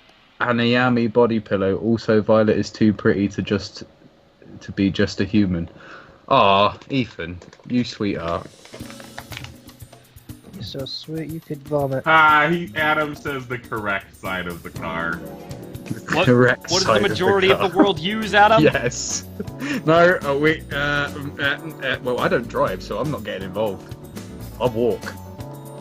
Anayami body pillow. Also, Violet is too pretty to be just a human. Ah, Ethan, you sweetheart. You're so sweet, you could vomit. Adam says the correct side of the car. What, Correct what does side the majority of the, of the world use, Adam? Yes. No, wait. Well, I don't drive, so I'm not getting involved. I walk.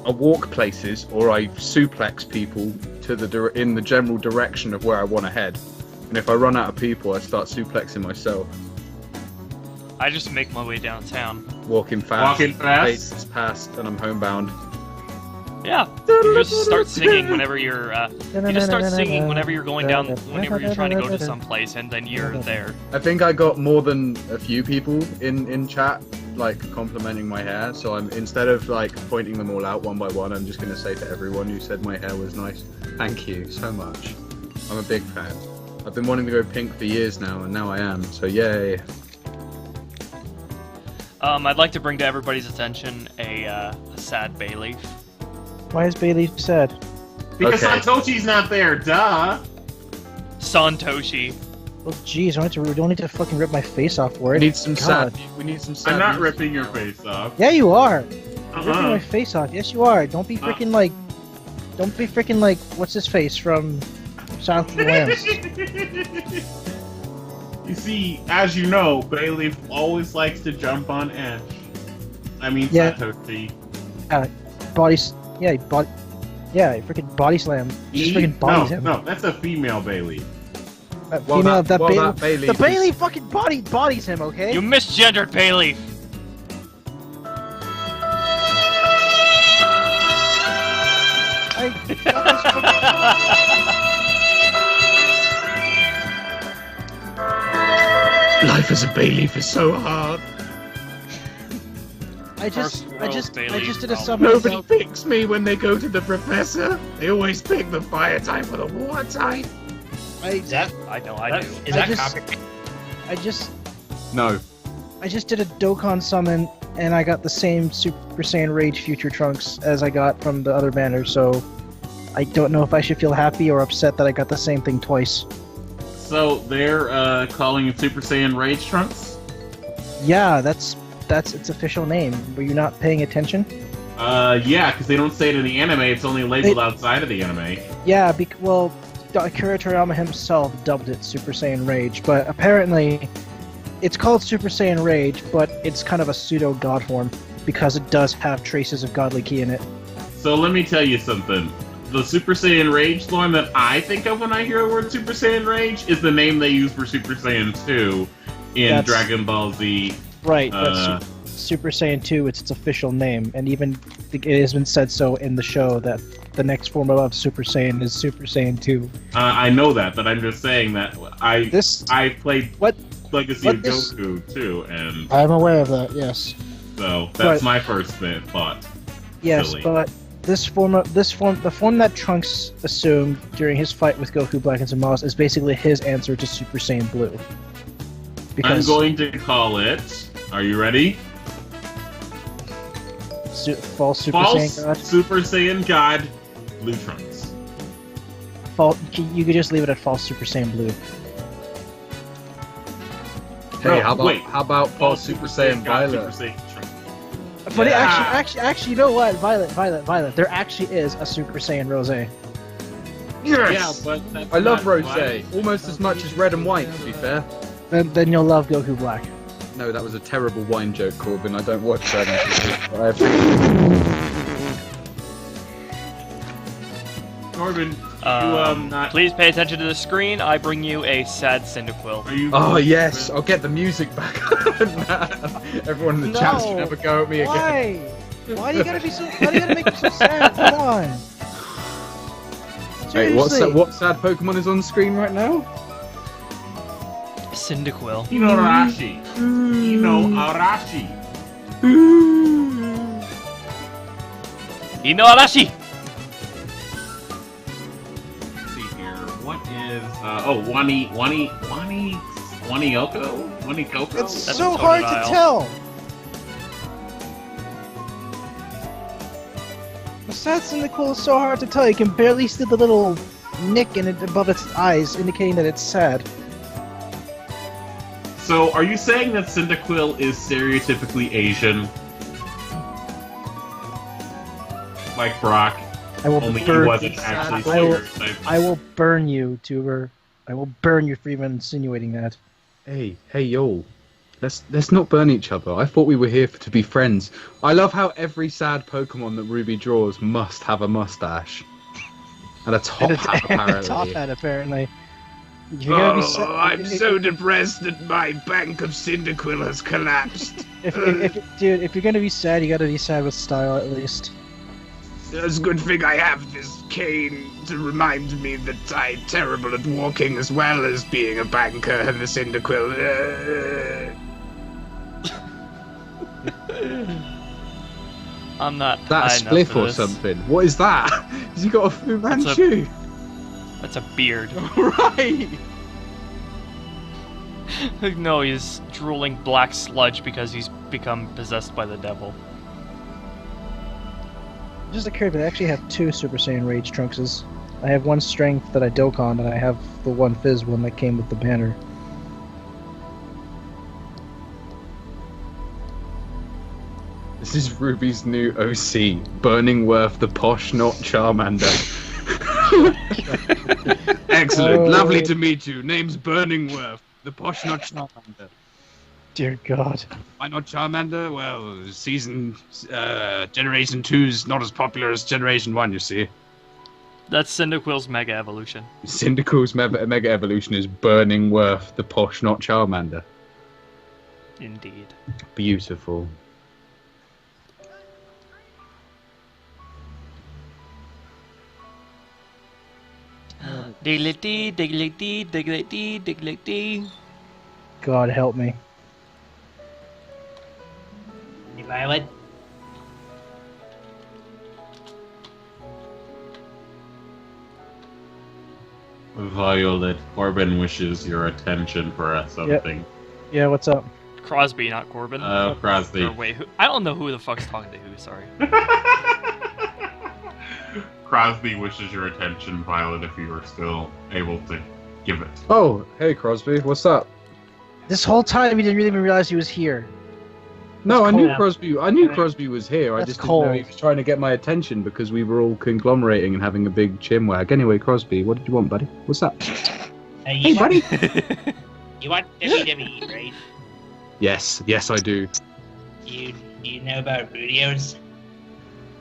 I walk places, or I suplex people to in the general direction of where I want to head. And if I run out of people, I start suplexing myself. I just make my way downtown. Walking fast. Walking fast? Pace is past, and I'm homebound. Yeah. You just start singing whenever you're. You just start singing whenever you're going down, whenever you're trying to go to some place, and then you're there. I think I got more than a few people in chat like complimenting my hair. So I'm instead of like pointing them all out one by one, I'm just gonna say to everyone who said my hair was nice, thank you so much. I'm a big fan. I've been wanting to go pink for years now, and now I am. So yay! I'd like to bring to everybody's attention a sad bay leaf. Why is Bailey sad? Because Okay. Santoshi's not there, duh! Santoshi. Well, jeez, we don't need to fucking rip my face off for We it. need some God. sad. We need some sad. I'm not music. ripping your face off. Yeah, you are. You're ripping my Uh-huh. face off. Yes, you are. Don't be freaking like. Don't be freaking like. What's his face from Silence of the Lambs? You see, as you know, Bayleaf always likes to jump on Ash. I mean, Yeah. Satoshi. Bodies. Yeah, body. Yeah, freaking body slam. Just freaking bodies him. No, that's a female Bayleaf. That Well, female, that Bailey, Bailey the is- Bailey fucking bodies him. Okay. You misgendered bay leaf. Life as a bay leaf is so hard. I just. First just did a summon. Nobody picks me when they go to the professor. They always pick the fire type or the water type. I know, I do. Is that copy? No. I just did a Dokkan summon, and I got the same Super Saiyan Rage Future Trunks as I got from the other banner, so I don't know if I should feel happy or upset that I got the same thing twice. So they're calling it Super Saiyan Rage Trunks? Yeah, that's its official name. Were you not paying attention? Yeah, because they don't say it in the anime, it's only labeled outside of the anime. Yeah, well, Akira Toriyama himself dubbed it Super Saiyan Rage, but apparently it's called Super Saiyan Rage, but it's kind of a pseudo-god form, because it does have traces of godly ki in it. So let me tell you something. The Super Saiyan Rage form that I think of when I hear the word Super Saiyan Rage is the name they use for Super Saiyan 2 in Dragon Ball Z. Right, but Super Saiyan 2, it's its official name, and even it has been said so in the show that the next form of Super Saiyan is Super Saiyan 2. I know that, but I'm just saying that I played Legacy of Goku too, and I'm aware of that. Yes. So that's my first thought. Yes, Silly. but the form that Trunks assumed during his fight with Goku Black and Zamasu is basically his answer to Super Saiyan Blue. I'm going to call it. Are you ready? False Super Saiyan God. Super Saiyan God, Blue Trunks. You could just leave it at false Super Saiyan Blue. Hey, how about false Super Saiyan Violet? Super Saiyan but actually, you know what? Violet. There actually is a Super Saiyan Rose. Yes. Yeah, but I love Rose, almost as much as Red and White. To be fair. Then you'll love Goku Black. No, that was a terrible wine joke, Corbin. I don't watch that. Corbin, please pay attention to the screen. I bring you a sad Cyndaquil. Oh yes, I'll get the music back. Everyone in the chat should never go at me again. Why do you gotta be so? Why do you gotta make me so sad? Come on. Seriously. Wait, what sad Pokemon is on the screen right now? Cyndaquil. Arashi. Arashi. Arashi. Let's see here. What is Wanioko? It's so hard to tell. The sad Cyndaquil is so hard to tell. You can barely see the little nick in it above its eyes, indicating that it's sad. So, are you saying that Cyndaquil is stereotypically Asian? Like Brock? Only he wasn't actually stereotyped. I will burn you, Tuber. I will burn you for even insinuating that. Hey, yo. Let's not burn each other. I thought we were here to be friends. I love how every sad Pokemon that Ruby draws must have a mustache. And a top hat, apparently. A top hat, apparently. I'm so depressed that my bank of Cyndaquil has collapsed. Dude, if you're gonna be sad, you gotta be sad with style, at least. It's a good thing I have this cane to remind me that I'm terrible at walking as well as being a banker and the Cyndaquil. I'm not. That a spliff or something? What is that? Has he got a Fu Manchu? That's a beard. Right! No, he's drooling black sludge because he's become possessed by the devil. Just occurred that I actually have two Super Saiyan Rage Trunkses. I have one Strength that I Dokkan, and I have the one Fizz one that came with the banner. This is Ruby's new OC, Burning Worth the Posh Not Charmander. Excellent, lovely to meet you. Name's Burning Worth, the Posh Not Charmander. Dear God. Why not Charmander? Well, Generation 2's not as popular as Generation 1, you see. That's Cyndaquil's Mega Evolution. Cyndaquil's Mega Evolution is Burning Worth, the Posh Not Charmander. Indeed. Beautiful. Diggly-dee, diggly-dee, diggly-dee, diggly-dee. God help me. Violet? Violet, Corbin wishes your attention for something. Yeah, what's up? Crosby, not Corbin. Crosby. Or wait, I don't know who the fuck's talking to who. Sorry. Crosby wishes your attention, Violet, if you are still able to give it. Oh, hey Crosby, what's up? This whole time he didn't really even realize he was here. No, That's I knew cold. Crosby. I knew Crosby was here. I That's just didn't know he cold. was trying to get my attention because we were all conglomerating and having a big chinwag. Anyway, Crosby, what did you want, buddy? What's up? Hey, buddy. You want WWE, right? Yes, I do. Do you know about Rudios?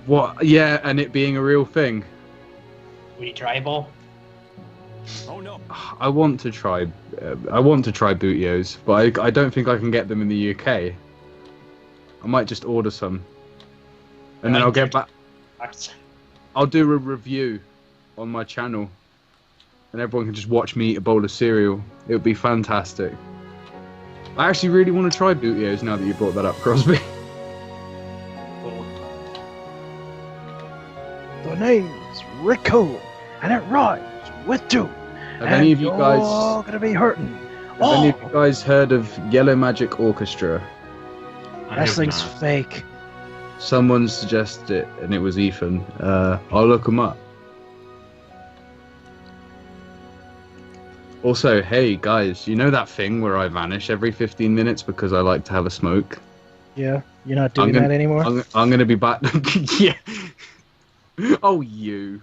What? Yeah, and it being a real thing. Rudy Tribal? Oh no. I want to try. I want to try Bootios, but I don't think I can get them in the UK. I might just order some, and then I'll get back. I'll do a review on my channel, and everyone can just watch me eat a bowl of cereal. It would be fantastic. I actually really want to try Bootios now that you brought that up, Crosby. The name's Rico, and it rhymes with two. Have any of you guys? All gonna be hurting. Have any of you guys heard of Yellow Magic Orchestra? Wrestling's fake. Someone suggested it, and it was Ethan. I'll look them up. Also, hey guys, you know that thing where I vanish every 15 minutes because I like to have a smoke? Yeah, you're not doing that anymore. I'm gonna be back. Yeah. Oh, you.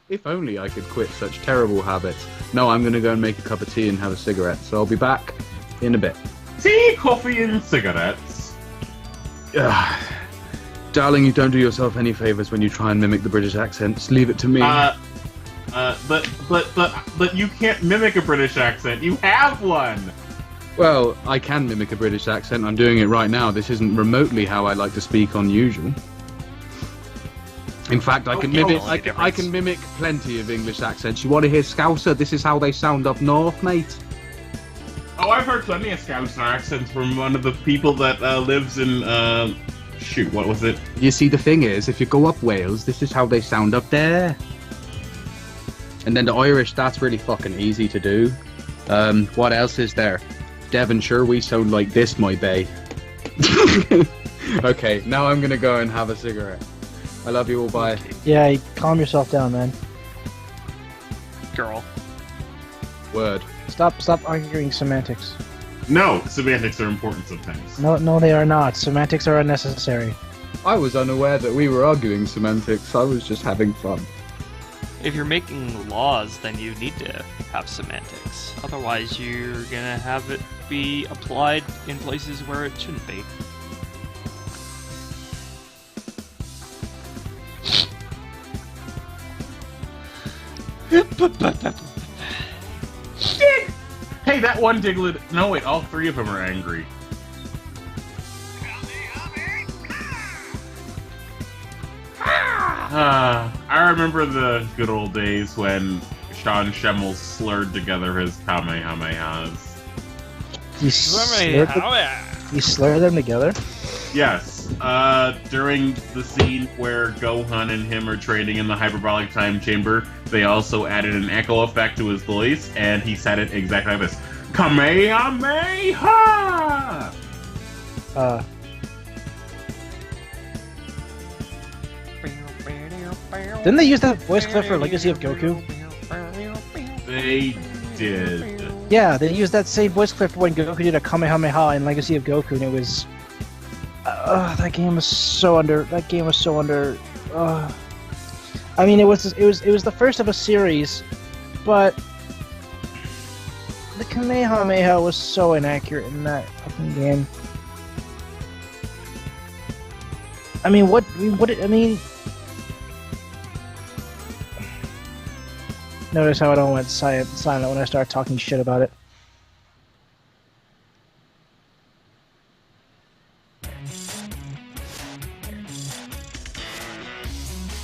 If only I could quit such terrible habits. No, I'm gonna go and make a cup of tea and have a cigarette. So I'll be back in a bit. Tea, coffee, and cigarettes. Darling, you don't do yourself any favors when you try and mimic the British accent. Just leave it to me. But you can't mimic a British accent. You have one. Well, I can mimic a British accent. I'm doing it right now. This isn't remotely how I like to speak on usual. In fact, I can mimic plenty of English accents. You want to hear Scouser? This is how they sound up north, mate. Oh, I've heard plenty of Scouser accents from one of the people that lives in shoot, what was it? You see, the thing is, if you go up Wales, this is how they sound up there. And then the Irish, that's really fucking easy to do. What else is there? Devonshire, we sound like this, my bay. Okay, now I'm gonna go and have a cigarette. I love you all, bye. Yeah, calm yourself down, man. Girl. Word. Stop arguing semantics. No, semantics are important sometimes. No, they are not. Semantics are unnecessary. I was unaware that we were arguing semantics. I was just having fun. If you're making laws, then you need to have semantics. Otherwise, you're gonna have it be applied in places where it shouldn't be. Hey, that one Diglett. No, wait, all three of them are angry. I remember the good old days when Sean Schemmel slurred together his Kamehamehas. You slur them together? Yes. During the scene where Gohan and him are training in the hyperbolic time chamber, they also added an echo effect to his voice, and he said it exactly like this. Kamehameha! Didn't they use that voice clip for Legacy of Goku? They did. Yeah, they used that same voice clip when Goku did a Kamehameha in Legacy of Goku, and it was... that game was so under... I mean, it was the first of a series, but... The Kamehameha was so inaccurate in that fucking game. I mean, Notice how I don't went silent when I start talking shit about it.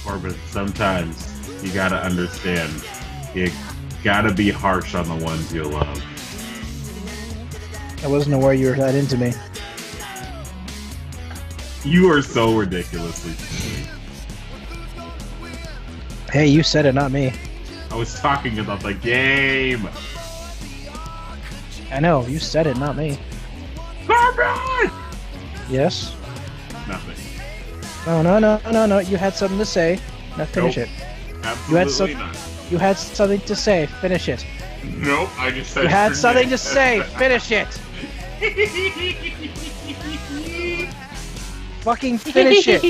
Corbin, sometimes you gotta understand. You gotta be harsh on the ones you love. I wasn't aware you were that into me. You are so ridiculously silly. Hey, you said it, not me. was talking about the game. I know, you said it, not me. Corbin! Yes? Nothing. No, you had something to say. Now finish Nope. it. Absolutely not. You had something to say, finish it. Nope, I just said You had your something name. to say, finish it! Fucking finish it!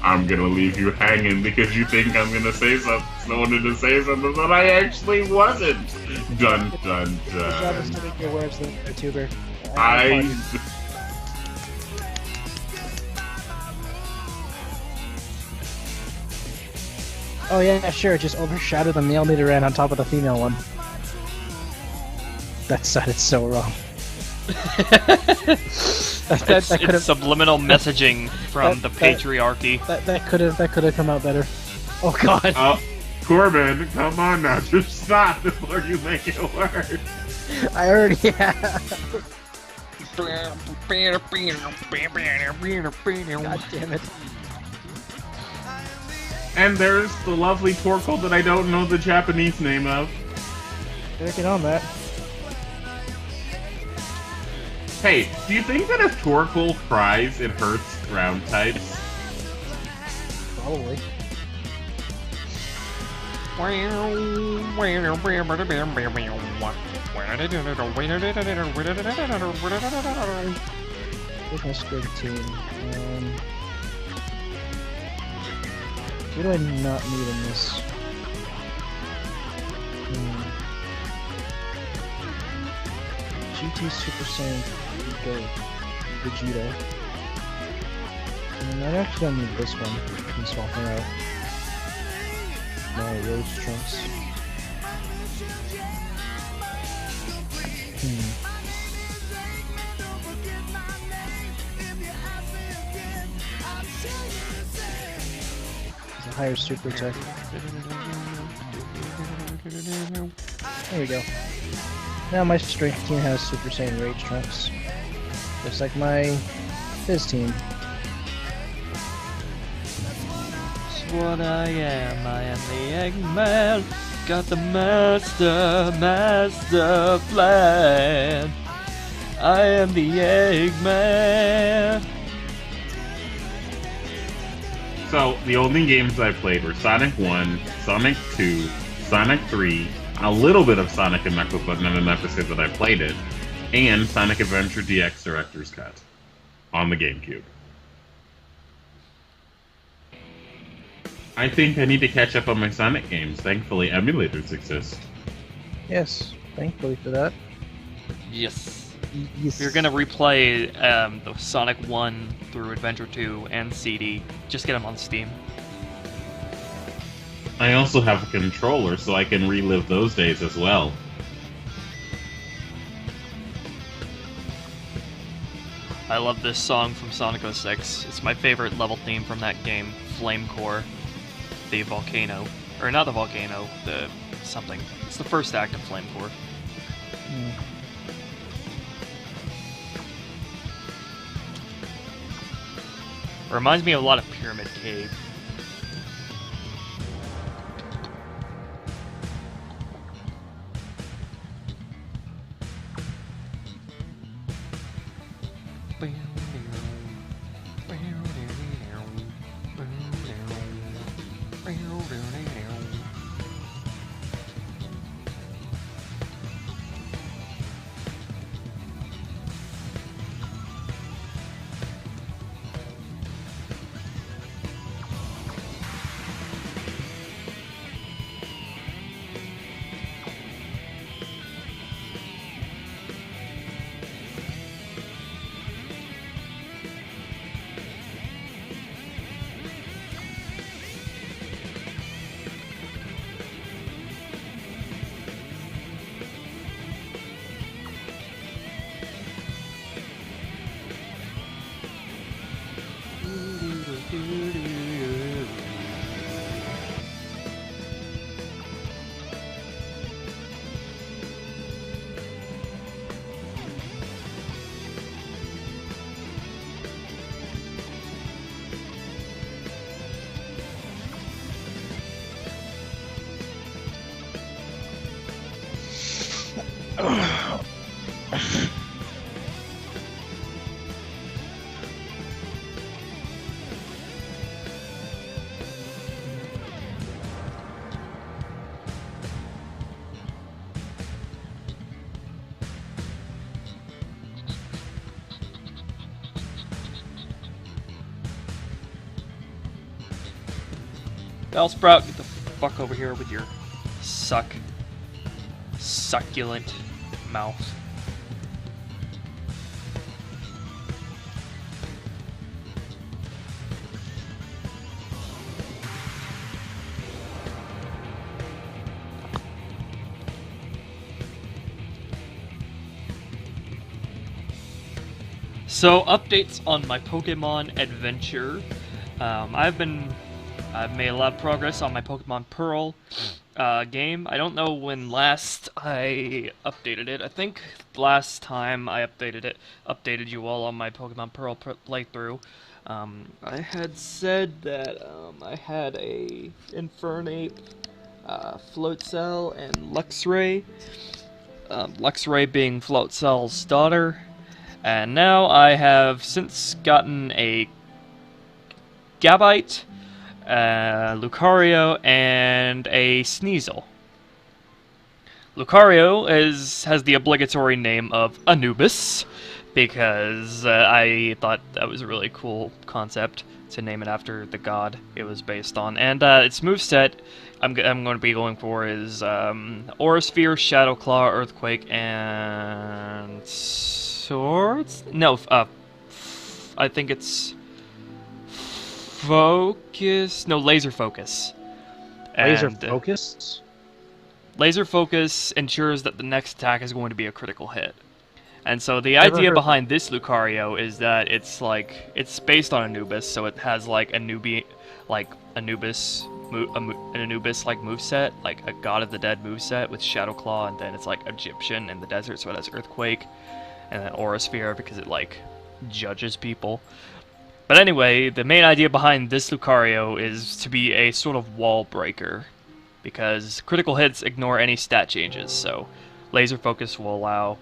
I'm gonna leave you hanging because you think I'm gonna say something. I wanted to say something that I actually wasn't. Dun dun Good job dun. listening your words, the tuber. Oh yeah, sure, just overshadow the male meter ran on top of the female one. That sounded so wrong. It's subliminal messaging from the patriarchy. That could have come out better. Oh god. Oh, Corbin, come on now, just stop before you make it worse. I already have. God damn it. And there's the lovely Torkoal that I don't know the Japanese name of. Working on that. Hey, do you think that if Torkoal cries, it hurts ground types? Probably. Where's my squid team? Who do I not need in this? GT Super Saiyan Vegeta. I actually don't need this one. I can swap her out. No, Rage Trunks. It's a higher super attack. There we go. Now my strength team has Super Saiyan Rage Trunks. Just like his team. That's what I am the Eggman. Got the master plan. I am the Eggman. So, the only games I played were Sonic 1, Sonic 2, Sonic 3, a little bit of Sonic and Knuckles, but not enough to say that I played it, and Sonic Adventure DX Director's Cut on the GameCube. I think I need to catch up on my Sonic games. Thankfully, emulators exist. Yes, thankfully for that. Yes. Yes. If you're gonna replay the Sonic 1 through Adventure 2 and CD, just get them on Steam. I also have a controller, so I can relive those days as well. I love this song from Sonic 06. It's my favorite level theme from that game, Flame Core. The volcano. Or not the volcano, the something. It's the first act of Flame Core. It reminds me a lot of Pyramid Cave. Bellsprout, get the fuck over here with your succulent mouth. So, updates on my Pokemon adventure. I've made a lot of progress on my Pokemon Pearl game. I don't know when last I updated it. I think last time I updated you all on my Pokemon Pearl playthrough. I had said that I had a Infernape, Floatzel, and Luxray. Luxray being Floatzel's daughter. And now I have since gotten a Gabite, Lucario, and a Sneasel. Lucario has the obligatory name of Anubis, because I thought that was a really cool concept to name it after the god it was based on. And its moveset I'm going to be going for is Aura Sphere, Shadow Claw, Earthquake, and Swords? No, I think it's Focus. No, Laser Focus. Laser Focus? Laser Focus ensures that the next attack is going to be a critical hit. And so the idea behind this Lucario is that it's based on Anubis, so it has like an Anubis like moveset, like a God of the Dead moveset with Shadow Claw, and then it's like Egyptian in the desert, so it has Earthquake, and then Aura Sphere because it like judges people. But anyway, the main idea behind this Lucario is to be a sort of wall breaker, because critical hits ignore any stat changes, so Laser Focus will allow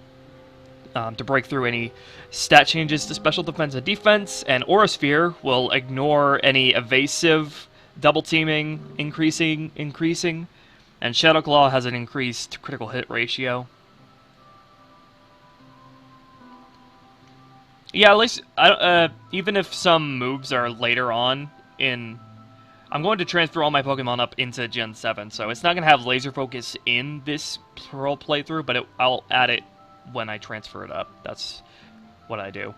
to break through any stat changes to special defense and defense, and Aura Sphere will ignore any evasive, double teaming, increasing, and Shadow Claw has an increased critical hit ratio. Yeah, at least even if some moves are later on in, I'm going to transfer all my Pokemon up into Gen 7, so it's not going to have Laser Focus in this Pearl playthrough, but I'll add it when I transfer it up. That's what I do.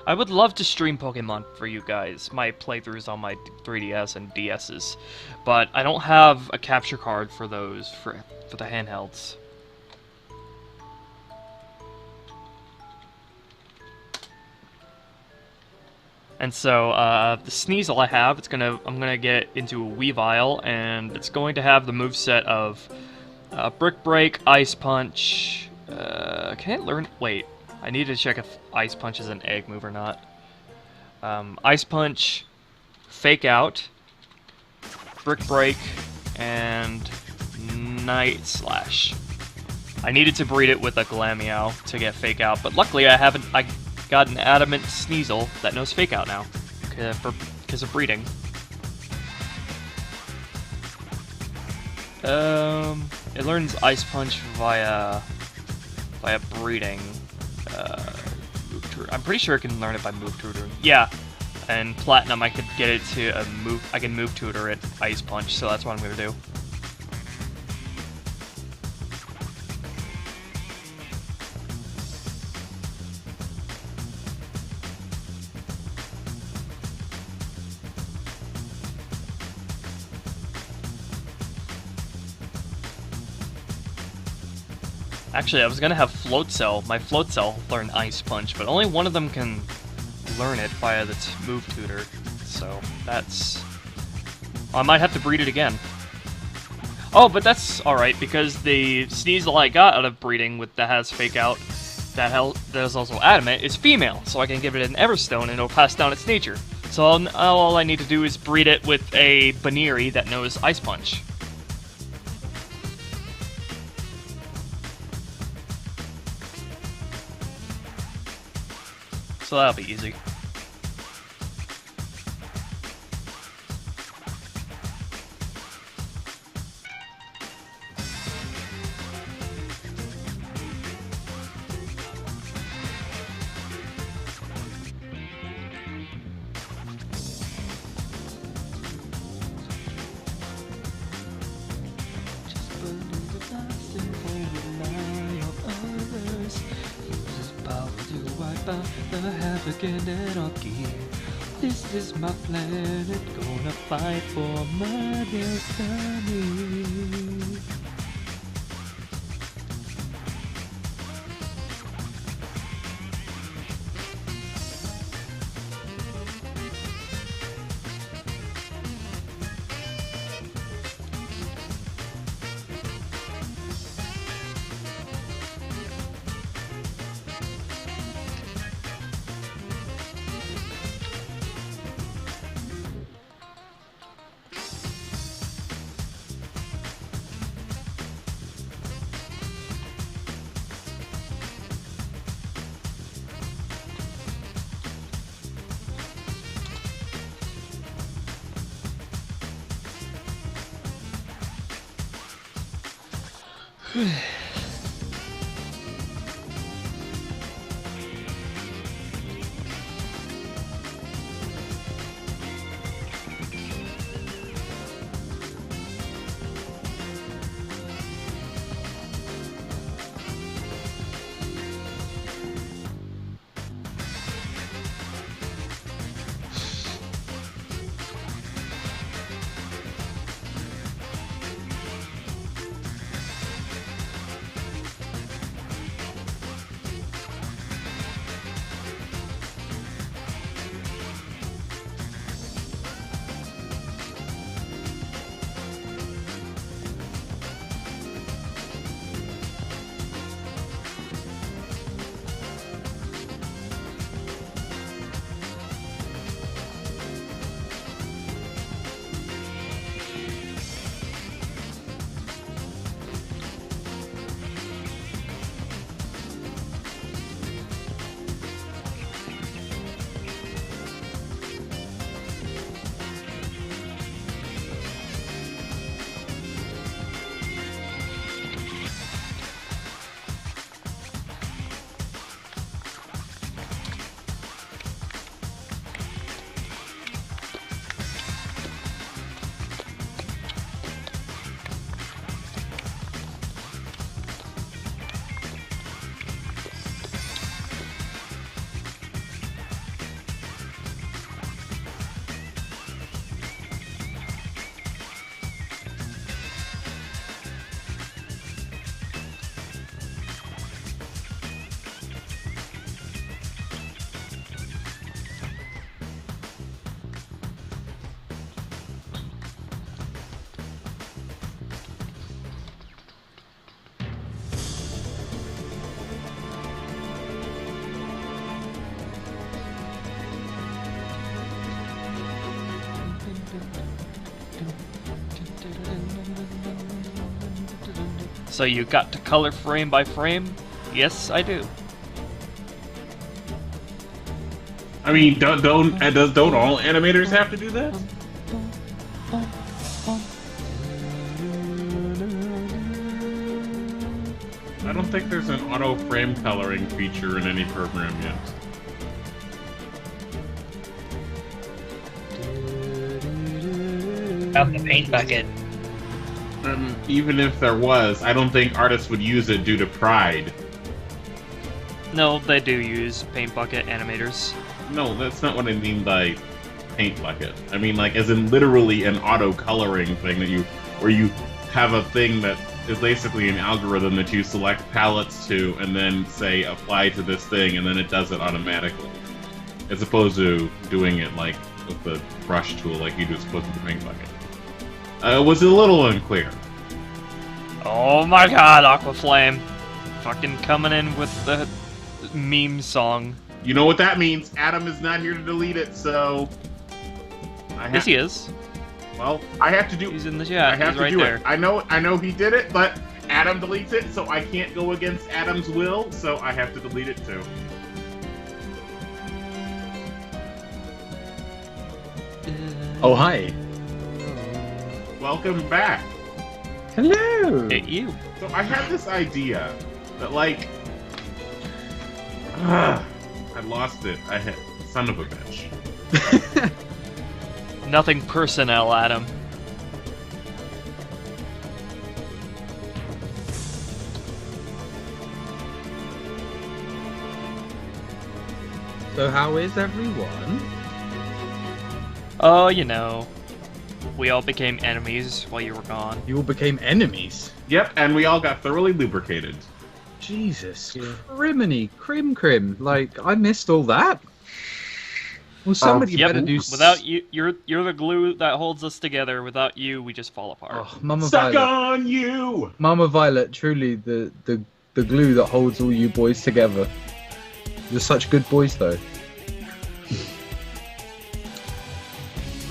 I would love to stream Pokemon for you guys, my playthroughs on my 3DS and DS's, but I don't have a capture card for those, for the handhelds. And so, the Sneasel I have, I'm gonna get into a Weavile, and it's going to have the moveset of Brick Break, Ice Punch, can it learn? Wait. I need to check if Ice Punch is an egg move or not. Ice Punch, Fake Out, Brick Break, and Night Slash. I needed to breed it with a Glameow to get Fake Out, but luckily I got an Adamant Sneasel that knows Fake Out now, because of breeding. It learns Ice Punch via breeding. I'm pretty sure I can learn it by move tutoring. Yeah, and Platinum I could get it to move. I can move tutor it Ice Punch, so that's what I'm gonna do. Actually, I was gonna have Floatzel, my Floatzel learn Ice Punch, but only one of them can learn it via the move tutor, so that's... Well, I might have to breed it again. Oh, but that's alright, because the Sneasel I got out of breeding that has Fake Out, that is also Adamant, is female, so I can give it an Everstone and it'll pass down its nature. So all I need to do is breed it with a Baniri that knows Ice Punch. So that'll be easy. This is my planet, gonna fight for my destiny. So you got to color frame by frame? Yes, I do. I mean, don't all animators have to do that? I don't think there's an auto frame coloring feature in any program yet. Out the paint bucket. Even if there was, I don't think artists would use it due to pride. No, they do use paint bucket animators. No, that's not what I mean by paint bucket. I mean, like, as in literally an auto coloring thing where you have a thing that is basically an algorithm that you select palettes to and then say apply to this thing and then it does it automatically. As opposed to doing it like with the brush tool like you do supposed with the paint bucket. It was a little unclear. Oh my god, Aquaflame. Fucking coming in with the meme song. You know what that means. Adam is not here to delete it, so... Yes, he is. Well, I have to do. He's in the chat. I have He's to right do there. it. I know he did it, but Adam deletes it, so I can't go against Adam's will, so I have to delete it too. Oh, hi. Welcome back. Hello. Hey, you. So I had this idea that, like, I lost it. I had son of a bitch. Nothing personnel, Adam. So how is everyone? Oh, you know. We all became enemies while you were gone. You all became enemies. Yep, and we all got thoroughly lubricated. Jesus, criminy, crim. Like, I missed all that. Well, somebody Yep. better do. Without you, you're the glue that holds us together. Without you, we just fall apart. Oh, Mama Stuck Violet. on you! Mama Violet, truly the glue that holds all you boys together. You're such good boys, though.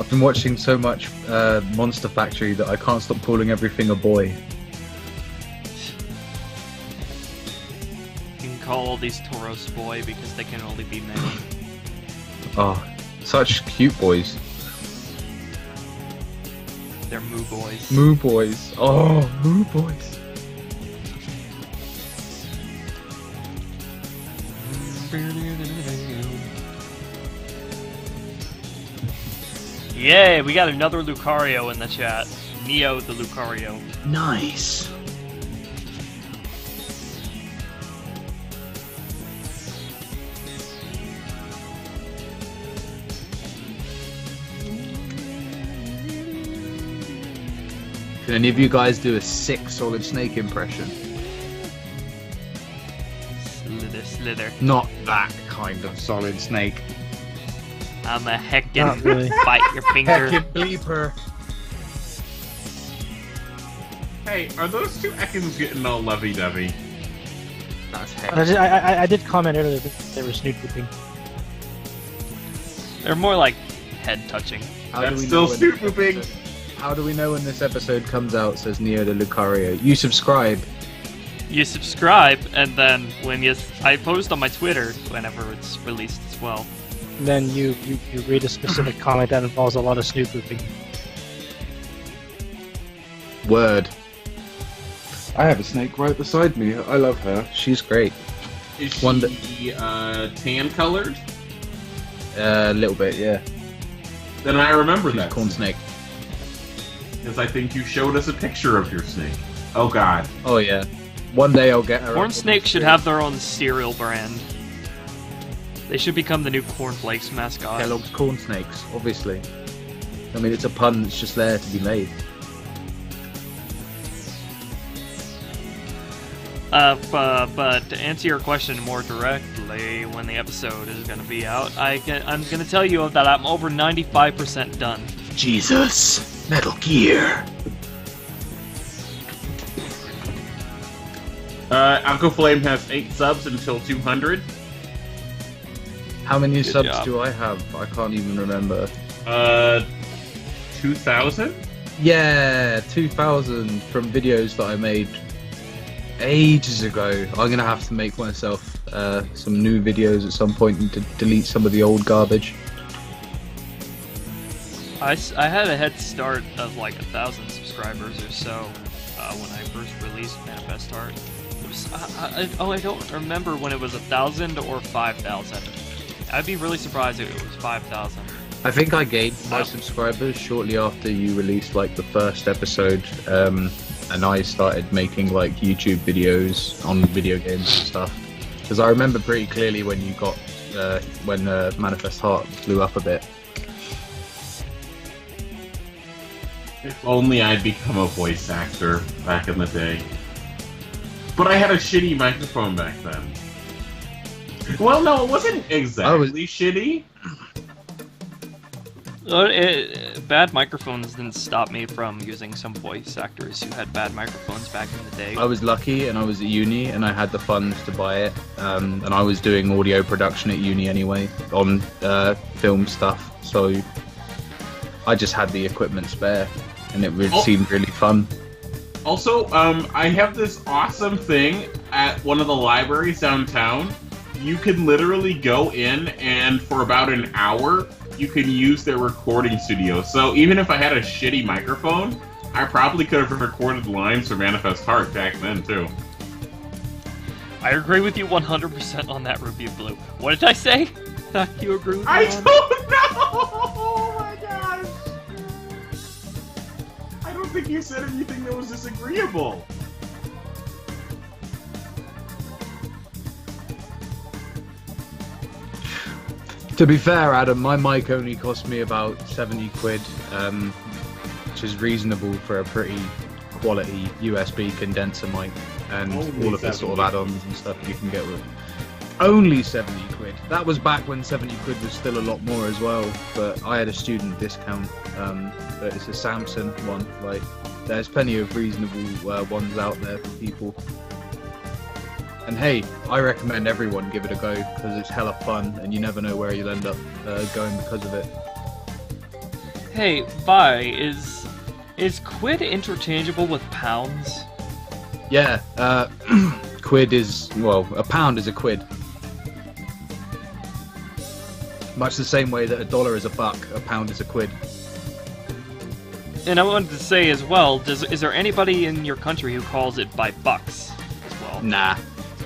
I've been watching so much Monster Factory that I can't stop calling everything a boy. You can call all these Tauros boy because they can only be men. Oh, such cute boys. They're moo boys. Moo boys. Oh, moo boys. Yay, we got another Lucario in the chat. Neo the Lucario. Nice. Can any of you guys do a sick Solid Snake impression? Slither. Not that kind of Solid Snake. I'm a Not heckin' really. bite your finger. Heckin' bleeper. Hey, are those two Ekans getting all lovey-dovey? That's I did comment earlier that they were snoot pooping. They're more like head touching. That's still snoot-pooping. How do we know when this episode comes out, says Neo the Lucario? You subscribe. You subscribe, and then when I post on my Twitter whenever it's released as well. And then you read a specific comment that involves a lot of snoot pooping. Word. I have a snake right beside me. I love her. She's great. Is she tan-colored? A little bit, yeah. Then I remember She's that. corn snake. Because I think you showed us a picture of your snake. Oh god. Oh yeah. One day I'll get her. Corn Snakes should have their own cereal brand. They should become the new Cornflakes mascot. Kellogg's corn snakes, obviously. I mean, it's a pun that's just there to be made. But to answer your question more directly, when the episode is going to be out, I'm going to tell you that I'm over 95% done. Jesus, Metal Gear. Alcoflame has 8 subs until 200. How many Good subs job. do I have? I can't even remember. 2,000? Yeah, 2,000 from videos that I made ages ago. I'm gonna have to make myself some new videos at some point and delete some of the old garbage. I had a head start of like 1,000 subscribers or so when I first released Manifest Art. It was, I don't remember when it was 1,000 or 5,000. I'd be really surprised if it was 5,000. I think I gained my Wow. subscribers shortly after you released like the first episode, and I started making like YouTube videos on video games and stuff. Because I remember pretty clearly when you got when Manifest Heart blew up a bit. If only I'd become a voice actor back in the day. But I had a shitty microphone back then. Well, no, it wasn't exactly shitty. Bad microphones didn't stop me from using some voice actors who had bad microphones back in the day. I was lucky, and I was at uni, and I had the funds to buy it, and I was doing audio production at uni anyway, on film stuff, so I just had the equipment spare, and it seemed really fun. Also, I have this awesome thing at one of the libraries downtown. You can literally go in, and for about an hour, you can use their recording studio. So even if I had a shitty microphone, I probably could have recorded lines for Manifest Heart back then, too. I agree with you 100% on that, Ruby and Blue. What did I say? You agree with me I on? don't know! Oh my gosh! I don't think you said anything that was disagreeable. To be fair, Adam, my mic only cost me about 70 quid, which is reasonable for a pretty quality USB condenser mic, and Only all of the sort of 70 add-ons and stuff you can get with it. Only 70 quid. That was back when 70 quid was still a lot more as well, but I had a student discount, but it's a Samsung one. Like, there's plenty of reasonable ones out there for people. And hey, I recommend everyone give it a go, because it's hella fun, and you never know where you'll end up going because of it. Hey, Vi, is quid interchangeable with pounds? Yeah, quid is, well, a pound is a quid. Much the same way that a dollar is a buck, a pound is a quid. And I wanted to say as well, is there anybody in your country who calls it by bucks as well? Nah.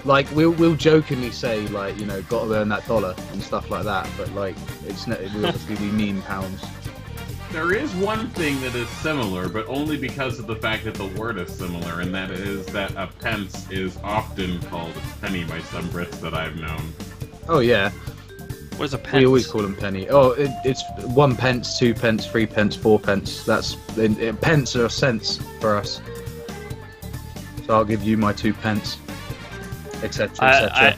Like, we'll jokingly say, like, you know, gotta earn that dollar and stuff like that, but, like, we mean pounds. There is one thing that is similar, but only because of the fact that the word is similar, and that is that a pence is often called a penny by some Brits that I've known. Oh, yeah. What is a pence? We always call them penny. Oh, it's 1 pence, 2 pence, 3 pence, 4 pence. Pence are cents for us. So I'll give you my 2 pence, etc., etc.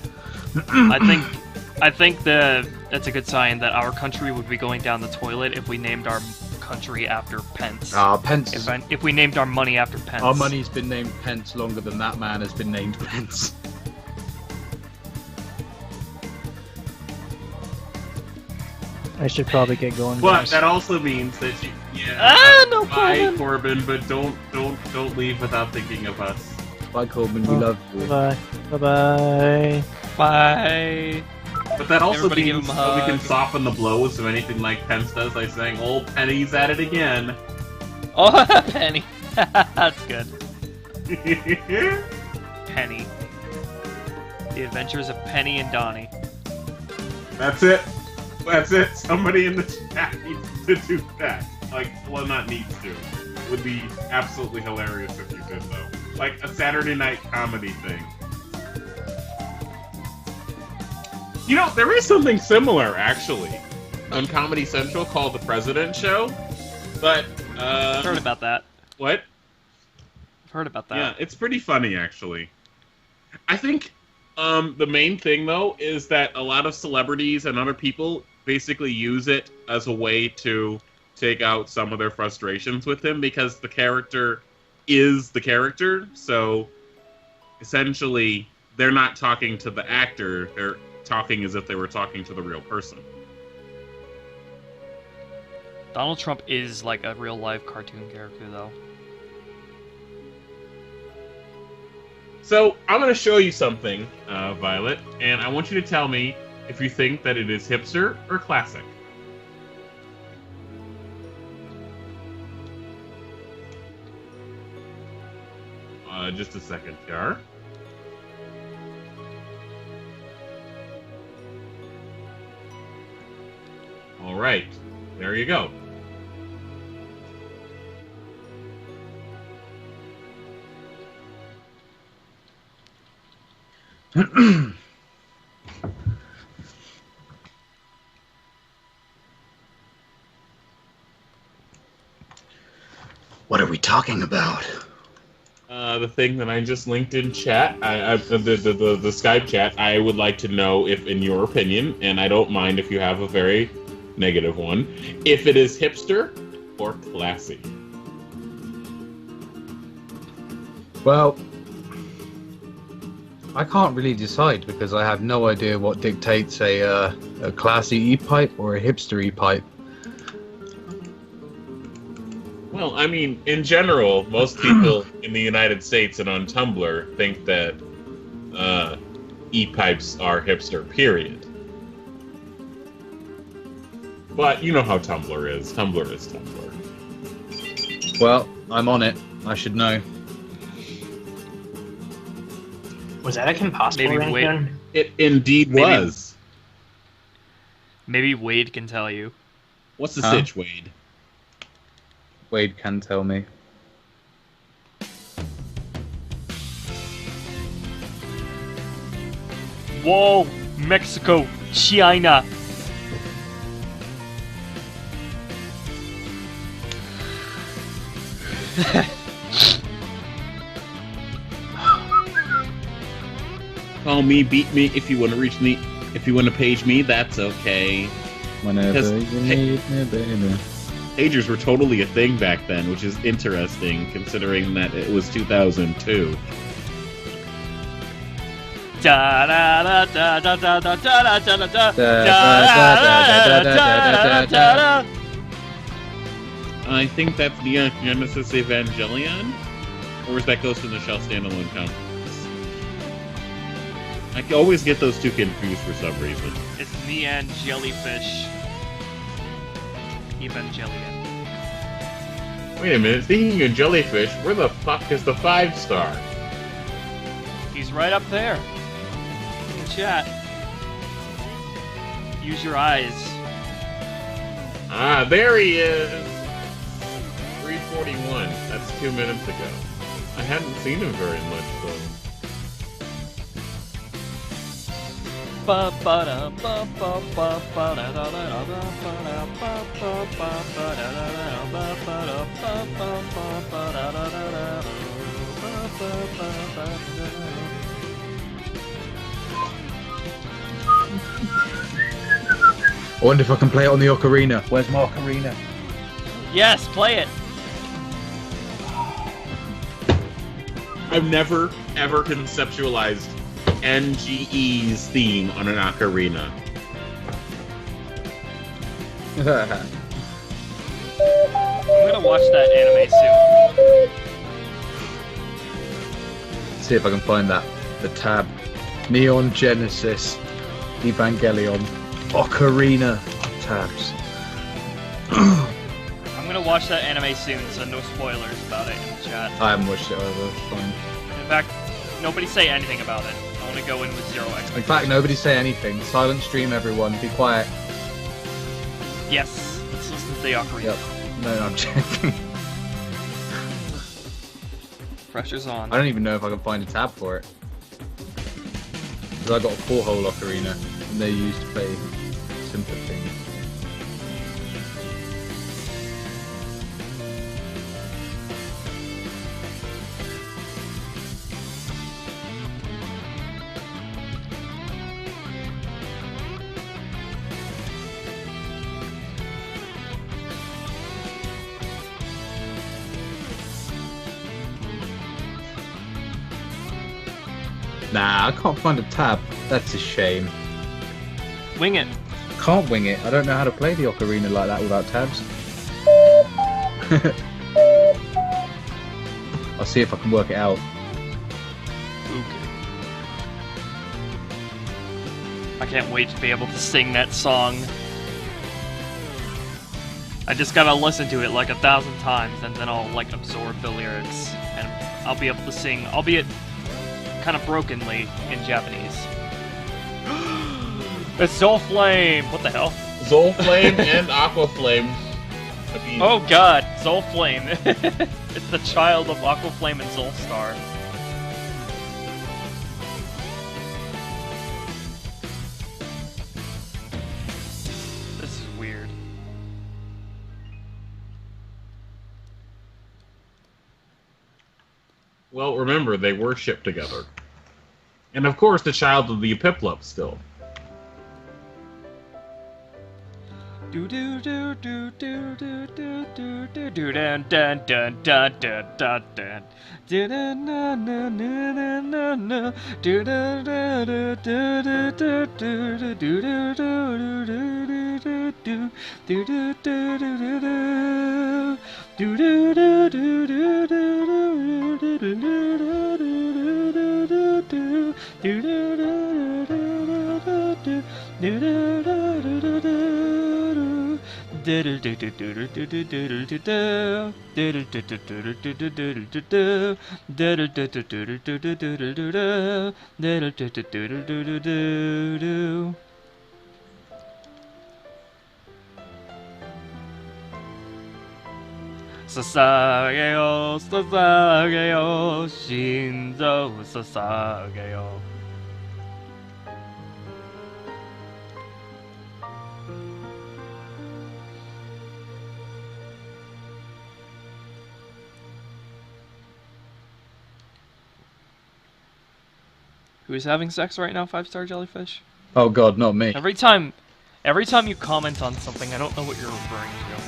I think that's a good sign that our country would be going down the toilet if we named our country after pence. Pence. If we named our money after pence. Our money's been named pence longer than that man has been named pence. I should probably get going. But guys. that also means that you, no bye, Corbin. Corbin, but don't leave without thinking of us. Bye, Corbin. We love you. Bye. Bye. Bye. But that also Everybody give means him a that we hug. can soften the blows of anything like Pence does by saying, "Old Penny's at it again." Oh, Penny. That's good. Penny. The Adventures of Penny and Donnie. That's it. That's it. Somebody in the chat needs to do that. Like, well, not needs to. It would be absolutely hilarious if you did, though. Like a Saturday night comedy thing. You know, there is something similar, actually, on Comedy Central called The President Show. But, I've heard about that. What? I've heard about that. Yeah, it's pretty funny, actually. I think the main thing, though, is that a lot of celebrities and other people basically use it as a way to take out some of their frustrations with him, because the character is the character, so essentially they're not talking to the actor, they're talking as if they were talking to the real person. Donald Trump is like a real life cartoon character, though. So, I'm going to show you something, Violet, and I want you to tell me if you think that it is hipster or classic. Just a second, Jar. Alright, there you go. What are we talking about? The thing that I just linked in chat, the Skype chat, I would like to know if, in your opinion, and I don't mind if you have a very negative one, if it is hipster or classy. Well, I can't really decide because I have no idea what dictates a classy e-pipe or a hipster e-pipe. Well, I mean, in general, most people in the United States and on Tumblr think that e-pipes are hipster, period. But you know how Tumblr is. Tumblr is Tumblr. Well, I'm on it. I should know. Was that a Kim Possible Maybe wait. ringtone? It indeed was. Maybe Wade can tell you. What's the Huh? sitch, Wade? Wade can tell me. Whoa, Mexico, China. Call me, beat me, if you want to reach me. If you want to page me, that's okay. Whenever Because- you need me, baby. Pagers were totally a thing back then, which is interesting considering that it was 2002. Da da da da da da da da da da da da da, da, da. I think that's Neon Genesis Evangelion? Or is that Ghost in the Shell standalone count? I always get those two confused for some reason. It's Neon Jellyfish Evangelion. Wait a minute, speaking of jellyfish, where the fuck is the 5-star? He's right up there. In chat. Use your eyes. Ah, there he is! 341. That's 2 minutes ago. I hadn't seen him very much, though. I wonder if I can play it on the ocarina. Where's my ocarina? Yes, play it. I've never, ever conceptualized NGE's theme on an ocarina. I'm gonna watch that anime soon. See if I can find that. The tab. Neon Genesis Evangelion Ocarina tabs. I'm gonna watch that anime soon, so no spoilers about it in the chat. I haven't watched it either. Fine. In fact, nobody say anything about it. I want to go in with zero expectations. In fact, nobody say anything. Silent stream, everyone. Be quiet. Yes, let's listen to the ocarina. Yep. No, I'm joking. Pressure's on. I don't even know if I can find a tab for it. Because I got a 4-hole ocarina, and they used to play simpler things. Nah, I can't find a tab. That's a shame. Wing it. Can't wing it. I don't know how to play the ocarina like that without tabs. I'll see if I can work it out. Okay. I can't wait to be able to sing that song. I just gotta listen to it like 1,000 times and then I'll like absorb the lyrics and I'll be able to sing, albeit kind of brokenly, in Japanese. It's Soul Flame! What the hell? Zol Flame and Aqua Flame. I mean, Oh god, Soul Flame. It's the child of Aqua Flame and Zolstar. This is weird. well, remember, they were shipped together. And of course, the child of the Epiplup still. Do do do do do do do do do do dun dun dun dun dun dun dun do na na na na na na do da da da da da da do do do do do do do do do do do do do do Do do do do do do do do do. Sasageyo, sasageyo, shinzo sasageyo. Who's having sex right now, 5-star jellyfish? Oh god, not me. Every time you comment on something, I don't know what you're referring to.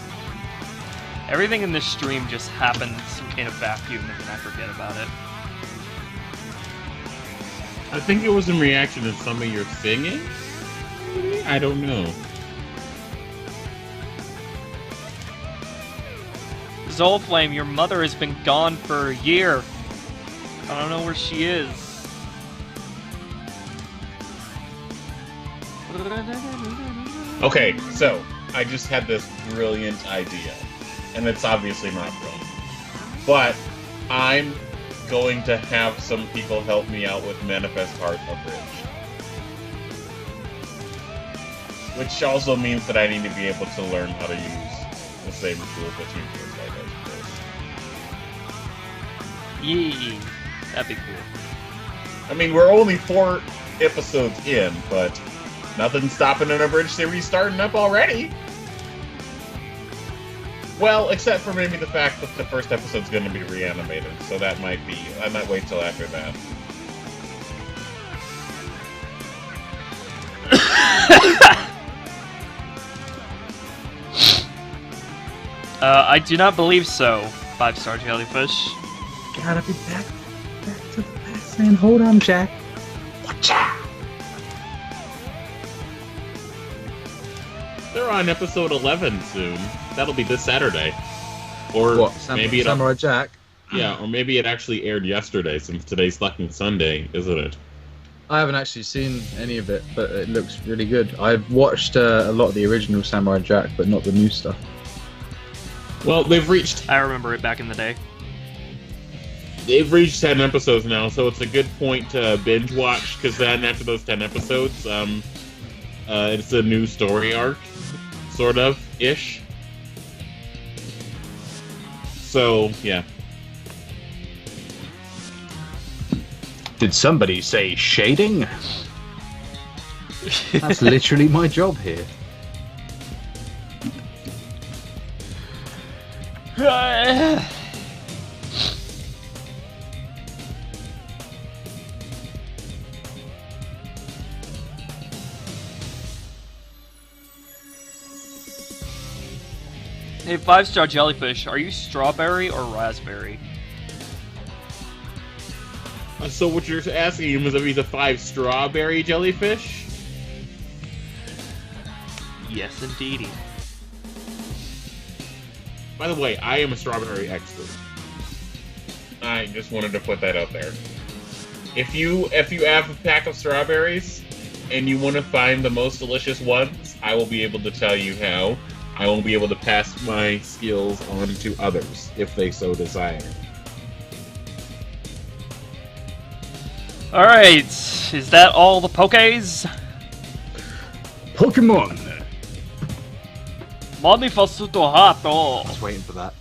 Everything in this stream just happens in a vacuum and then I forget about it. I think it was in reaction to some of your singing? I don't know. Zolflame, your mother has been gone for a year. I don't know where she is. Okay, so I just had this brilliant idea, and it's obviously not brilliant, but I'm going to have some people help me out with Manifest Heart Abridged. Which also means that I need to be able to learn how to use the same tools that Team Foresight does. Yee, that'd be cool. I mean, we're only 4 episodes in, but nothing's stopping an Abridged series starting up already. Well, except for maybe the fact that the first episode's going to be reanimated, so that might be... I might wait till after that. I do not believe so, 5-star jellyfish. Gotta be back to the past, man. Hold on, Jack. They're on episode 11 soon. That'll be this Saturday. Or What, maybe Samurai Jack? Yeah, or maybe it actually aired yesterday, since today's fucking Sunday, isn't it? I haven't actually seen any of it, but it looks really good. I've watched a lot of the original Samurai Jack, but not the new stuff. Well, they've reached I remember it back in the day. 10 episodes now, so it's a good point to binge watch, because then after those 10 episodes, it's a new story arc, sort of, ish. So, yeah. Did somebody say shading? That's literally my job here. Hey, 5-star jellyfish, are you strawberry or raspberry? So what you're asking him is if he's a 5-strawberry jellyfish? Yes, indeedy. By the way, I am a strawberry expert. I just wanted to put that out there. If you have a pack of strawberries and you want to find the most delicious ones, I will be able to tell you how. I will be able to pass my skills on to others if they so desire. Alright, is that all the Pokés? Pokemon! Manifesto Hato! I was waiting for that.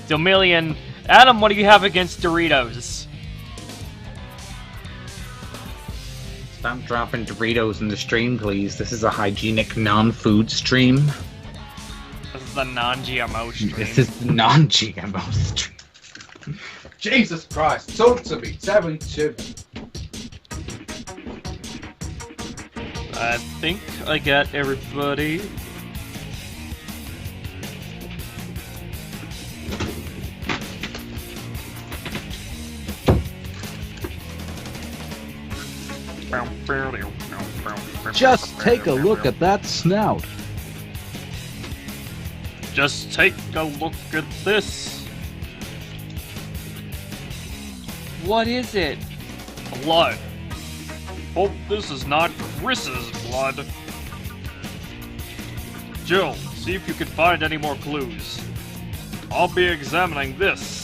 Domillion. Adam, what do you have against Doritos? Stop dropping Doritos in the stream, please. This is a hygienic, non-food stream. This is the non-GMO stream. This is the non-GMO stream. Jesus Christ, talk to me, 72. I think I got everybody. Just take a look at that snout. Just take a look at this. What is it? Blood. Hope this is not Chris's blood. Jill, see if you can find any more clues. I'll be examining this.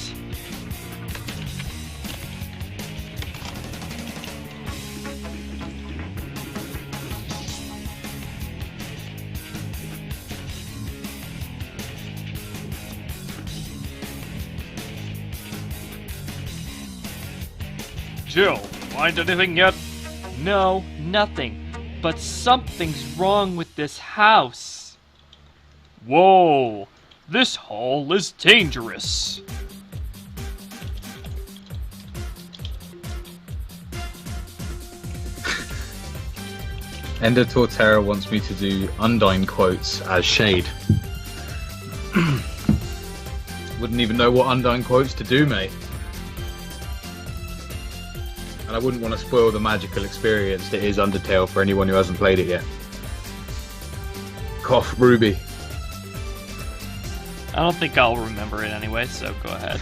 Jill, find anything yet? No, nothing. But something's wrong with this house. Whoa, this hall is dangerous. Ender Torterra wants me to do Undyne quotes as Shade. Wouldn't even know what Undyne quotes to do, mate. And I wouldn't want to spoil the magical experience that is Undertale for anyone who hasn't played it yet. Cough, Ruby. I don't think I'll remember it anyway, so go ahead.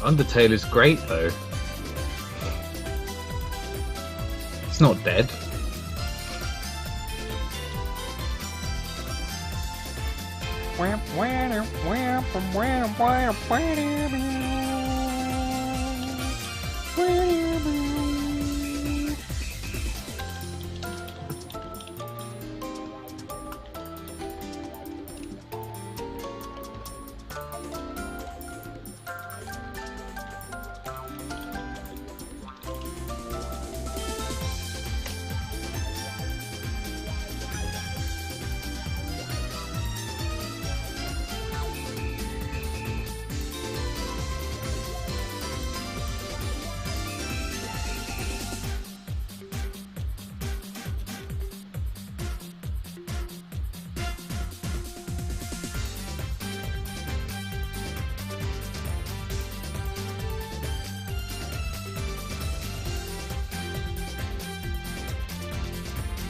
Undertale is great though. It's not dead.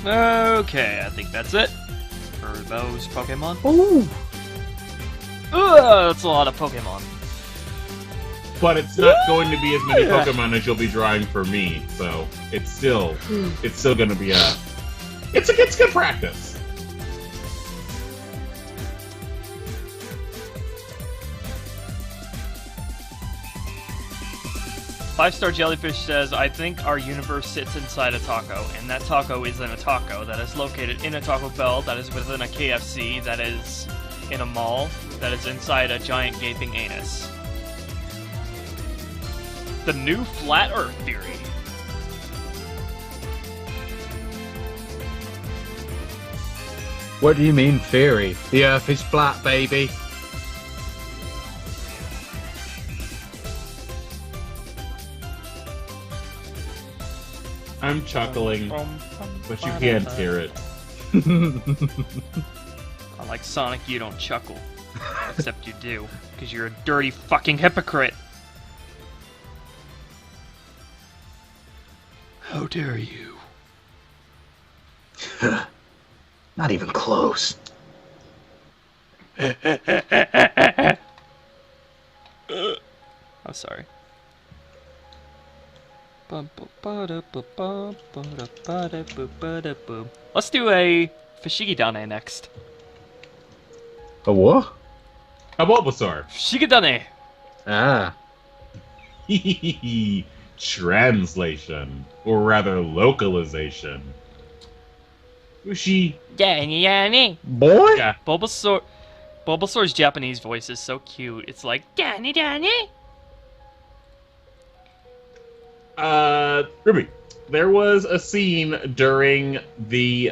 Okay, I think that's it for those Pokemon. Ooh! That's a lot of Pokemon. But it's not going to be as many Pokemon as you'll be drawing for me, so it's still gonna be it's good practice. Five-Star Jellyfish says, I think our universe sits inside a taco, and that taco is in a taco that is located in a Taco Bell, that is within a KFC, that is in a mall, that is inside a giant gaping anus. The new Flat Earth theory. What do you mean theory? The Earth is flat, baby. I'm chuckling, but you can't hear it. Unlike Sonic, you don't chuckle. Except you do, because you're a dirty fucking hypocrite. How dare you? Not even close. I'm sorry. Let's do a Fishigidane next. A what? A Bulbasaur. Fishigidane! Ah. Translation, or rather localization. Ushi. Danny. Boy? Yeah. Bulbasaur's Japanese voice is so cute. It's like, Danny. Ruby. There was a scene during the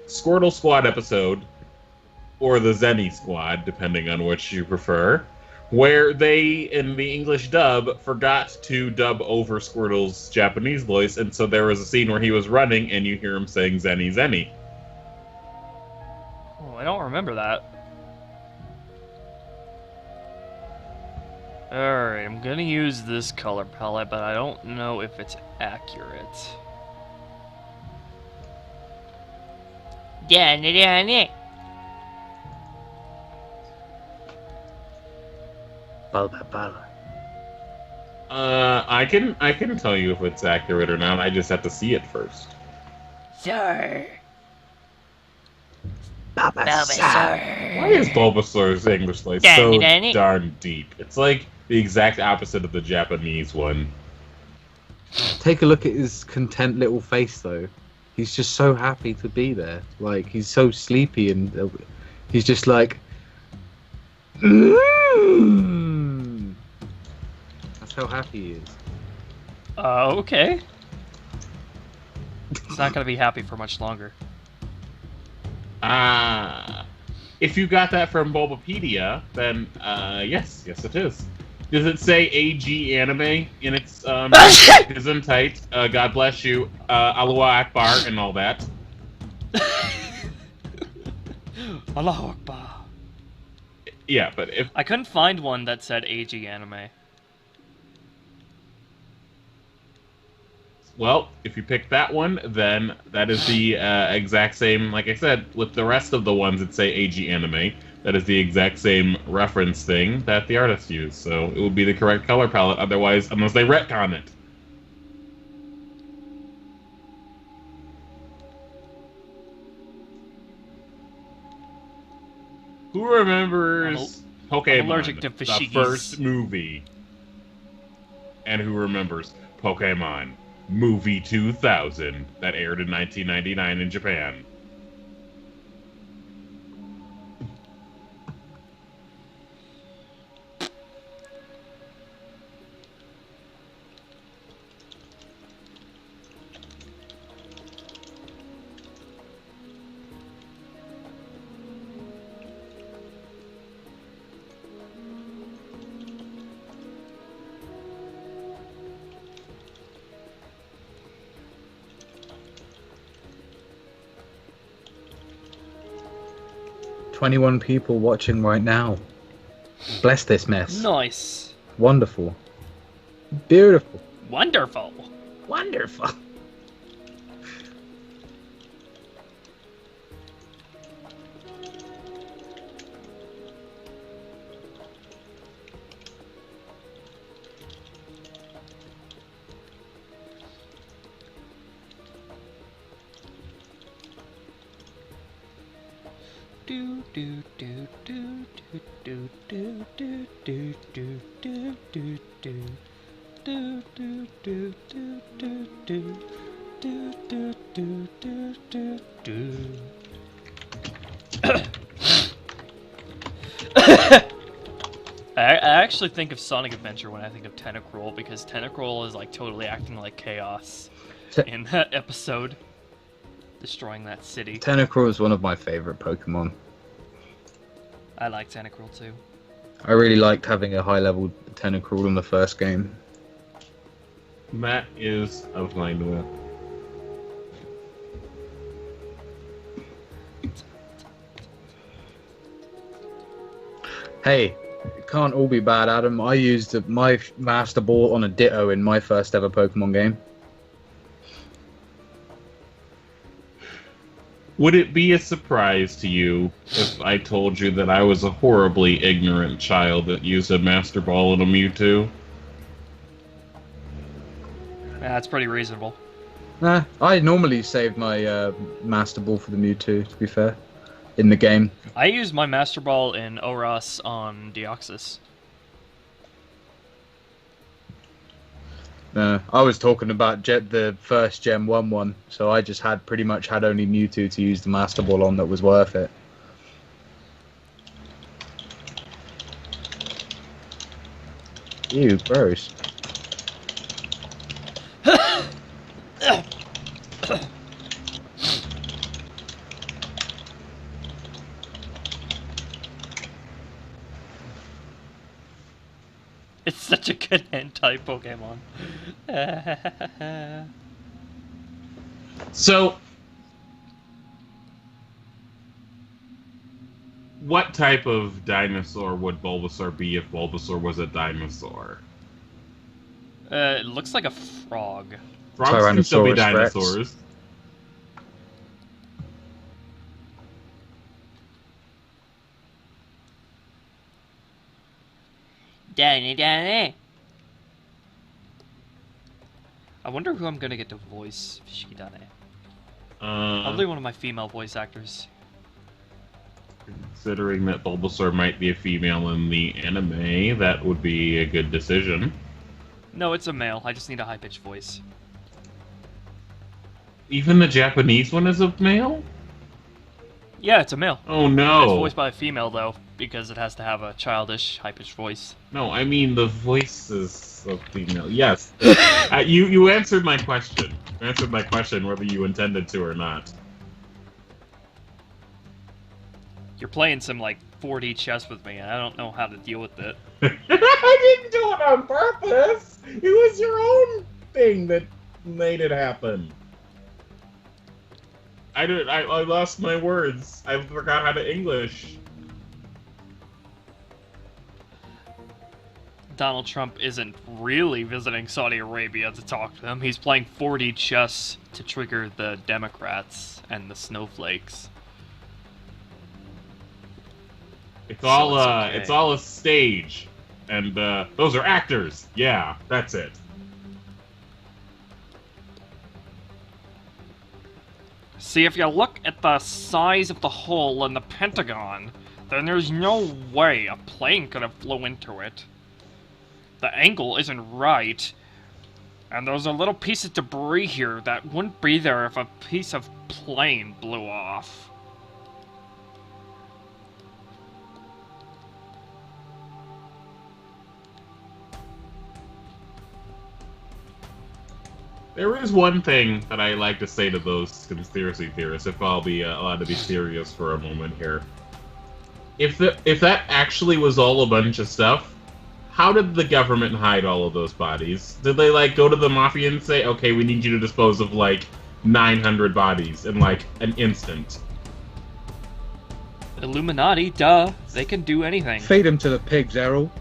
Squirtle Squad episode, or the Zenny Squad, depending on which you prefer, where they, in the English dub, forgot to dub over Squirtle's Japanese voice, and so there was a scene where he was running, and you hear him saying Zenny Zenny. Oh, I don't remember that. Alright, I'm gonna use this color palette, but I don't know if it's accurate. Danny. Bulba. I can tell you if it's accurate or not. I just have to see it first. Sir. Bulbasaur. Why is Bulbasaur's English voice so darn deep? It's like the exact opposite of the Japanese one. Take a look at his content little face, though. He's just so happy to be there. Like, he's so sleepy, and he's just like... That's how happy he is. Okay. He's not gonna be happy for much longer. If you got that from Bulbapedia, then yes it is. Does it say AG anime in its Gesundheit, God bless you, Allahu Akbar, and all that? Allahu Akbar. Yeah, but if I couldn't find one that said AG anime. well, if you pick that one, then that is the exact same. Like I said, with the rest of the ones that say AG anime, that is the exact same reference thing that the artist used. So it would be the correct color palette. Otherwise, unless they retcon it. Who remembers Pokemon, I'm allergic to the Fashigis. first movie? And who remembers Pokemon Movie 2000 that aired in 1999 in Japan? "21 people watching right now. Bless this mess. Nice. Wonderful. Beautiful. Wonderful. Wonderful. I actually think of Sonic Adventure when I think of Tentacruel, because Tentacruel is like totally acting like chaos in that episode, destroying that city. Tentacruel is one of my favorite Pokemon. I like Tentacruel too. I really liked having a high-level Tentacruel in the first game. Matt is of line with. Hey, it can't all be bad, Adam. I used my Master Ball on a Ditto in my first ever Pokemon game. Would it be a surprise to you if I told you that I was a horribly ignorant child that used a Master Ball and a Mewtwo? Yeah, that's pretty reasonable. Nah, I normally saved my Master Ball for the Mewtwo, to be fair, in the game. I used my Master Ball in Oras on Deoxys. No, I was talking about the first Gen 1 one, so I just had pretty much had only Mewtwo to use the Master Ball on that was worth it. Ew, gross. It's such a good hentai Pokemon. So, what type of dinosaur would Bulbasaur be if Bulbasaur was a dinosaur? It looks like a frog. Frogs can still be Tyrannosaurus Rex. dinosaurs. Danny. I wonder who I'm gonna get to voice Shidane. Probably one of my female voice actors. Considering that Bulbasaur might be a female in the anime, that would be a good decision. No, it's a male. I just need a high-pitched voice. Even the Japanese one is a male? Yeah, it's a male. Oh no! It's voiced by a female, though, because it has to have a childish, high-pitched voice. No, I mean the voice is a female. Yes. You answered my question. You answered my question whether you intended to or not. You're playing some, like, 4D chess with me, and I don't know how to deal with it. I didn't do it on purpose! It was your own thing that made it happen. I lost my words. I forgot how to English. Donald Trump isn't really visiting Saudi Arabia to talk to them. He's playing 4D chess to trigger the Democrats and the snowflakes. It's all okay. It's all a stage, and those are actors. Yeah, that's it. See, if you look at the size of the hole in the Pentagon, then there's no way a plane could have flew into it. The angle isn't right, and there's a little piece of debris here that wouldn't be there if a piece of plane blew off. There is one thing that I like to say to those conspiracy theorists, if I'll be allowed to be serious for a moment here. If that actually was all a bunch of stuff, how did the government hide all of those bodies? Did they, like, go to the Mafia and say, okay, we need you to dispose of, like, 900 bodies in, like, an instant? Illuminati, duh. They can do anything. Feed them to the pigs, Errol.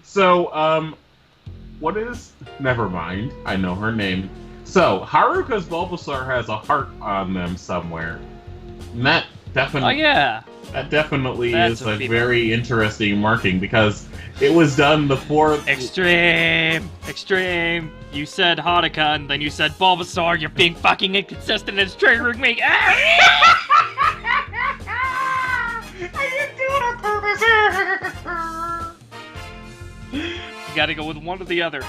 So, what is... Never mind. I know her name. So, Haruka's Bulbasaur has a heart on them somewhere. And that definitely... Oh, yeah. That definitely That's is a a female. very interesting marking, because it was done before... Extreme! You said Haruka, and then you said Bulbasaur. You're being fucking inconsistent and it's triggering me. I didn't do it on purpose! You gotta go with one or the other.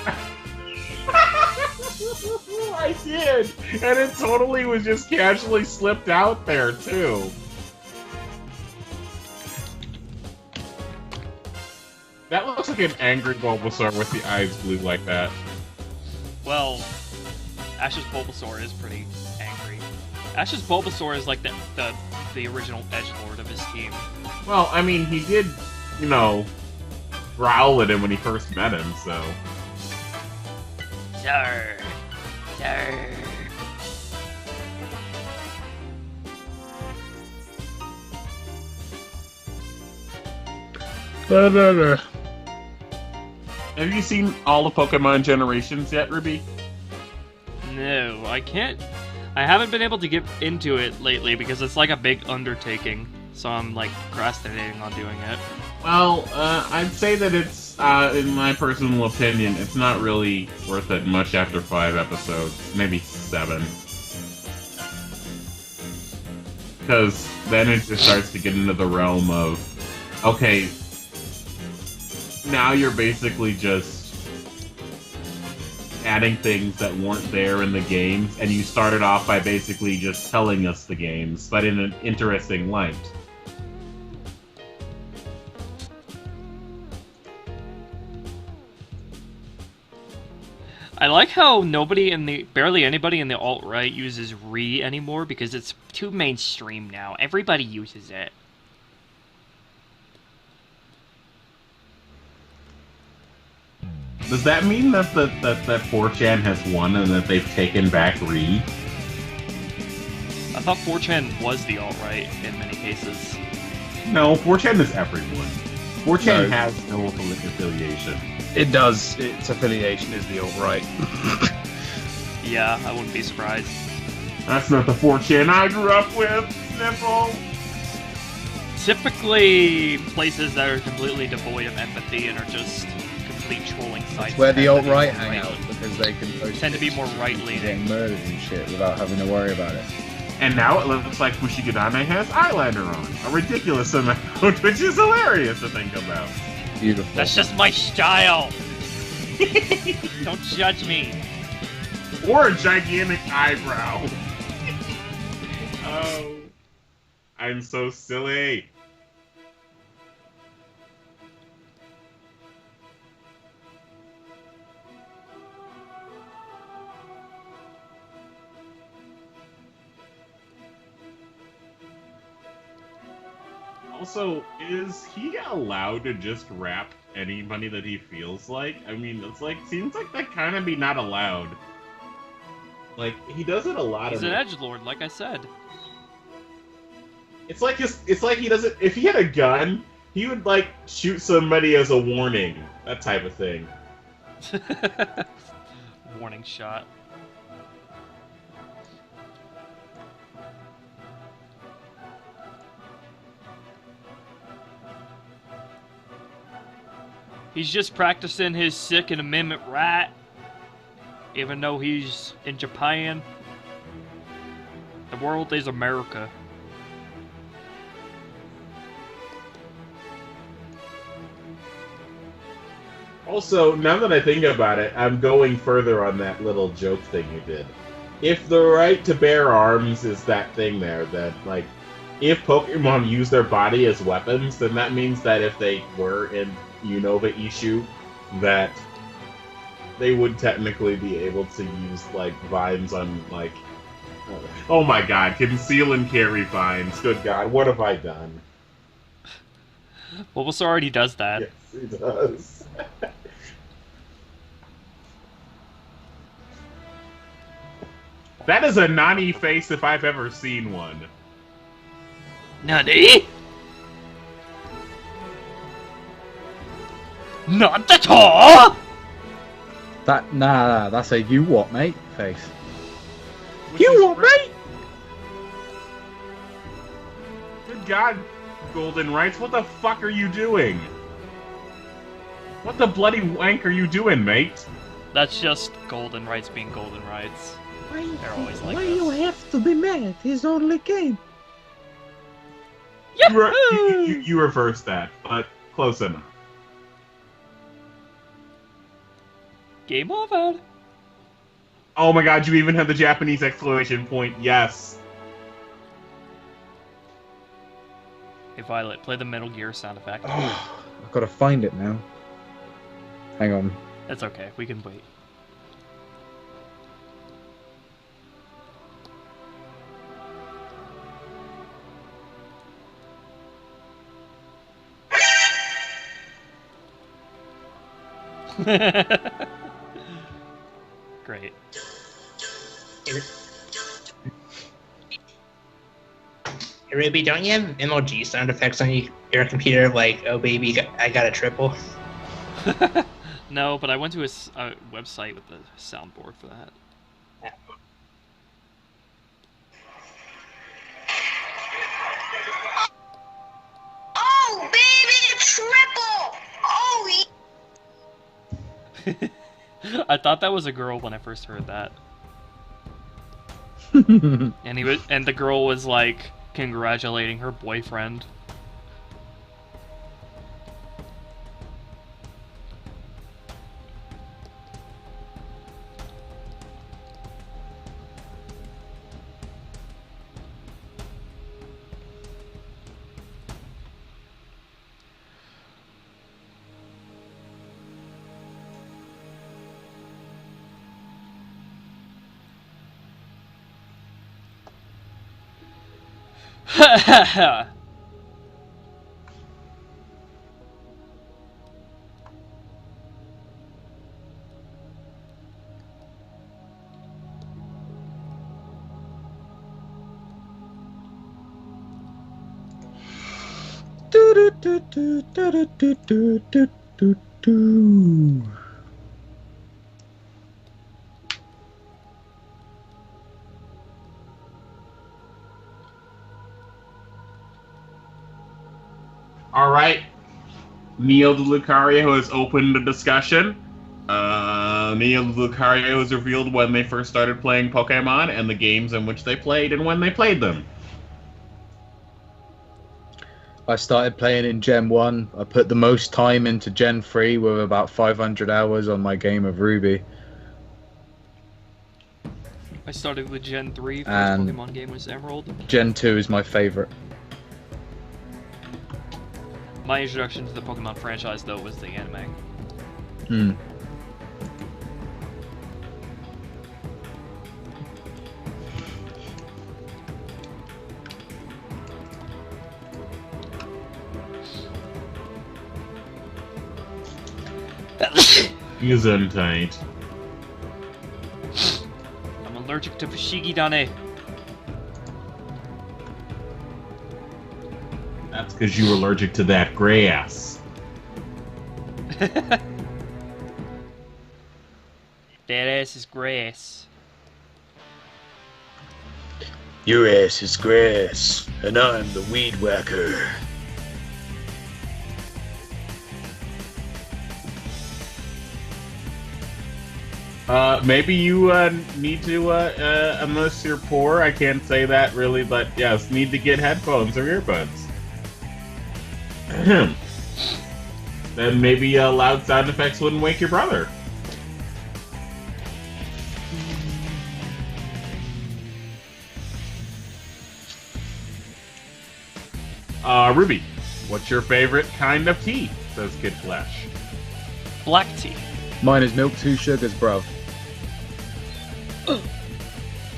I did! And it totally was just casually slipped out there, too. That looks like an angry Bulbasaur with the eyes blue like that. Well, Ash's Bulbasaur is pretty angry. Ash's Bulbasaur is like the original edgelord of his team. Well, I mean, he did, you know, growl at him when he first met him, so... Sir. Have you seen all the Pokemon generations yet, Ruby? No, I can't. I haven't been able to get into it lately because it's like a big undertaking. So I'm like procrastinating on doing it. Well, I'd say that it's, in my personal opinion, it's not really worth it much after 5 episodes. Maybe 7. Because then it just starts to get into the realm of, okay, now you're basically just adding things that weren't there in the games, and you started off by basically just telling us the games, but in an interesting light. I like how barely anybody in the alt-right uses re anymore because it's too mainstream now. Everybody uses it. Does that mean that 4chan has won and that they've taken back re? I thought 4chan was the alt-right in many cases. No, 4chan is everyone. 4chan No. has no affiliation. It does. Its affiliation is the alt-right. Yeah, I wouldn't be surprised. That's not the 4chan I grew up with, Sniffle! Typically, places that are completely devoid of empathy and are just complete trolling sites. It's where the tend to be alt-right more hang out right- because they can post Tend to be pictures more of right-leaning. getting murdered and shit without having to worry about it. And now it looks like Fushigidane has eyeliner on. A ridiculous amount, which is hilarious to think about. Beautiful. That's just my style! Don't judge me! Or a gigantic eyebrow. Oh. I'm so silly. Also, is he allowed to just rap anybody that he feels like? I mean, it's like, seems like that kind of be not allowed. Like, he does it a lot He's of an it. edgelord, like I said. It's like he doesn't, if he had a gun, he would like shoot somebody as a warning. That type of thing. Warning shot. He's just practicing his Second Amendment right, even though he's in Japan. The world is America. Also, now that I think about it, I'm going further on that little joke thing you did. If the right to bear arms is that thing there, then, like, if Pokemon use their body as weapons, then that means that if they were in Unova issue, that they would technically be able to use, like, vines on, like... Oh my god, conceal and carry vines. Good god, what have I done? Bulbasaur already does that. Yes, he does. That is a Nani face if I've ever seen one. Nani? Not at all! Nah, that's a you what, mate? Face. Which You is what, great. mate? Good god, Golden Rights, what the fuck are you doing? What the bloody wank are you doing, mate? That's just golden rights being golden rights. They're always like Why this. you have to be mad? It's only game. You reversed that, but close enough. Game over. Oh my god, you even have the Japanese exclamation point, yes. Hey Violet, play the Metal Gear sound effect. Oh, I've got to find it now. Hang on. That's okay, we can wait. Great. Hey, Ruby, don't you have MLG sound effects on your computer? Like, oh baby, I got a triple. No, but I went to a website with the soundboard for that. Oh, baby, triple! Oh, I thought that was a girl when I first heard that. And the girl was like, congratulating her boyfriend. Ha ha ha! All right. Neil de Lucario has opened a discussion. Neil de Lucario has revealed when they first started playing Pokemon and the games in which they played and when they played them. I started playing in Gen 1. I put the most time into Gen 3 with about 500 hours on my game of Ruby. I started with Gen 3, first And Pokemon game was Emerald. Gen 2 is my favorite. My introduction to the Pokemon franchise, though, was the anime. Hmm. Gesundheit. I'm allergic to Fushigi-dane. That's because you were allergic to that grass. That ass is grass. Your ass is grass, and I'm the weed whacker. Maybe you need to, unless you're poor, I can't say that really, but yes, need to get headphones or earbuds. Then maybe loud sound effects wouldn't wake your brother. Ruby, what's your favorite kind of tea? Says Kid Flash. Black tea. Mine is milk, 2 sugars, bruv.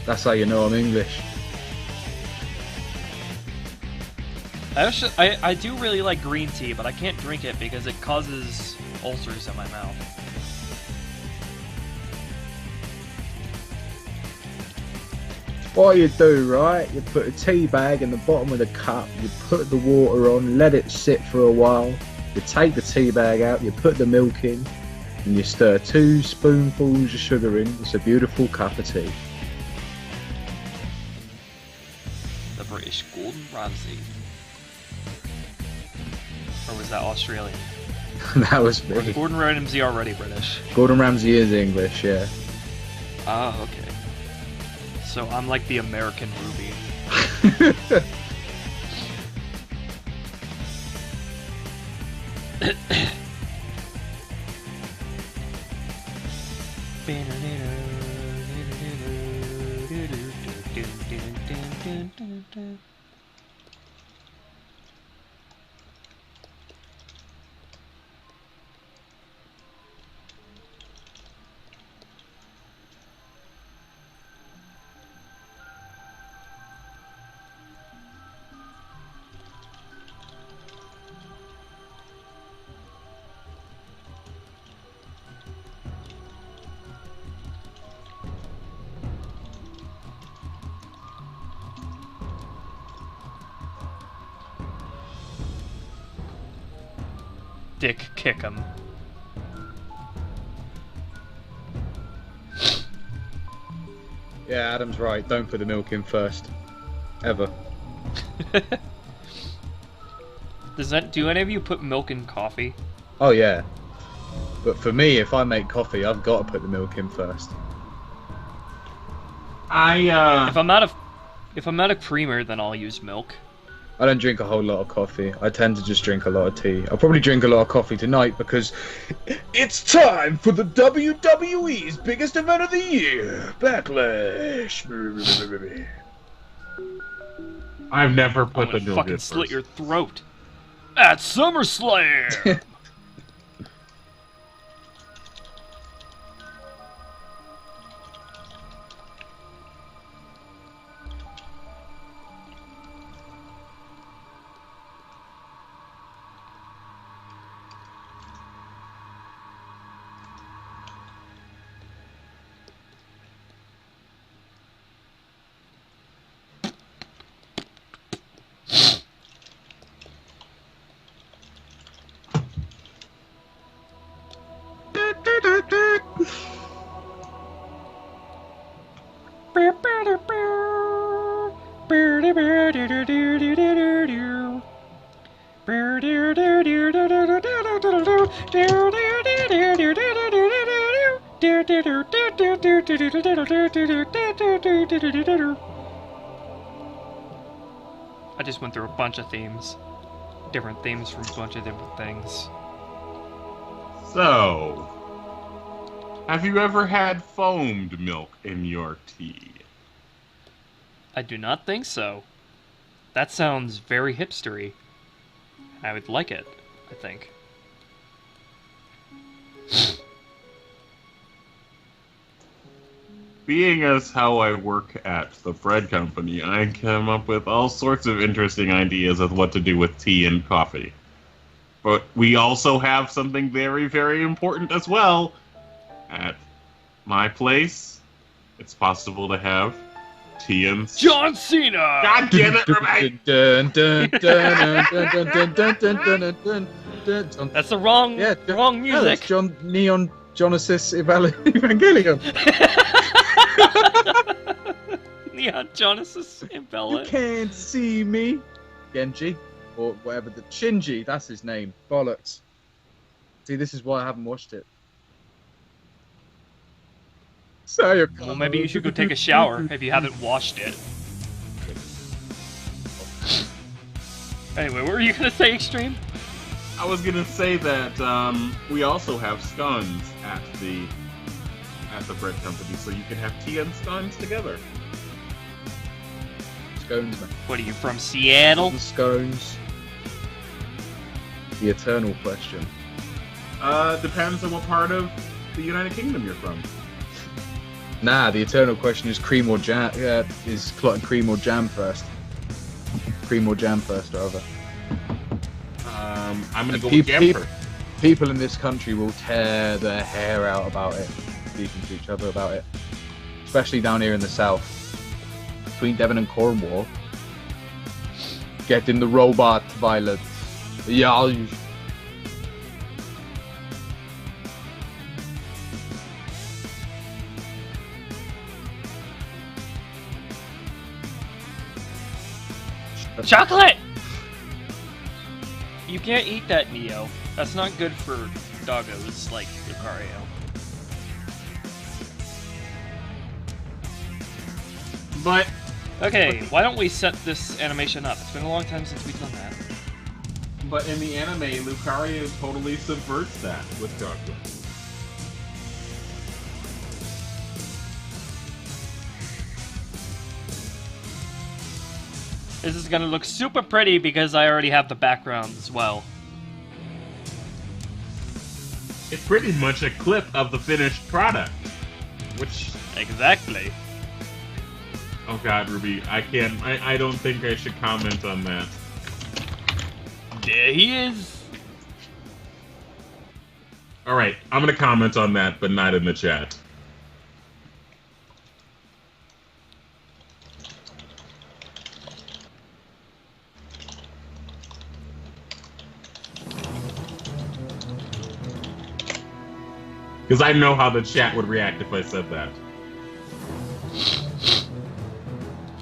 That's how you know I'm English. I do really like green tea, but I can't drink it because it causes ulcers in my mouth. What you do, right? You put a tea bag in the bottom of the cup, you put the water on, let it sit for a while, you take the tea bag out, you put the milk in, and you stir 2 spoonfuls of sugar in. It's a beautiful cup of tea. The British Gordon Ramsay. Or was that Australian? That was Or me. Gordon Ramsay already British? Gordon Ramsay is English, yeah. Oh, okay. So I'm like the American Ruby. Dick kick him. Yeah, Adam's right. Don't put the milk in first. Ever. Do any of you put milk in coffee? Oh, yeah. But for me, if I make coffee, I've got to put the milk in first. If I'm out of If I'm out of creamer, then I'll use milk. I don't drink a whole lot of coffee. I tend to just drink a lot of tea. I'll probably drink a lot of coffee tonight because it's time for the WWE's biggest event of the year, Backlash. I've never I'm put the gonna no fucking good slit first. your throat at SummerSlam. I just went through a bunch of themes. Different themes from a bunch of different things. So, have you ever had foamed milk in your tea? I do not think so. That sounds very hipstery. I would like it, I think. Being as how I work at the bread company, I come up with all sorts of interesting ideas of what to do with tea and coffee. But we also have something very, very important as well. At my place, it's possible to have tea and... John Cena! God damn it, Remy! That's the wrong, wrong music. That's John Neon Genesis Evangelion. Neon Genesis You Impella. can't see me. Genji. Or whatever. The Shinji. That's his name. Bollocks. See, this is why I haven't watched it. Well, maybe you should go take a shower if you haven't washed it. Anyway, what were you gonna say, Extreme? I was gonna say that we also have scones at the bread company, so you can have tea and scones together. Scones, man. What are you, from Seattle? The scones. The eternal question. Depends on what part of the United Kingdom you're from. Nah, the eternal question is cream or jam. Is clotted cream or jam first? Cream or jam first, rather. I'm gonna go with jam first. People in this country will tear their hair out about it, speaking to each other about it. Especially down here in the south. Between Devon and Cornwall. Getting the robot violence. Yeah. Chocolate! You can't eat that, Neo. That's not good for doggos like Lucario. But... Okay, why don't we set this animation up? It's been a long time since we've done that. But in the anime, Lucario totally subverts that with chocolate. This is gonna look super pretty because I already have the background as well. It's pretty much a clip of the finished product. Which... Exactly. Oh god, Ruby, I don't think I should comment on that. There he is! Alright, I'm gonna comment on that, but not in the chat. Because I know how the chat would react if I said that.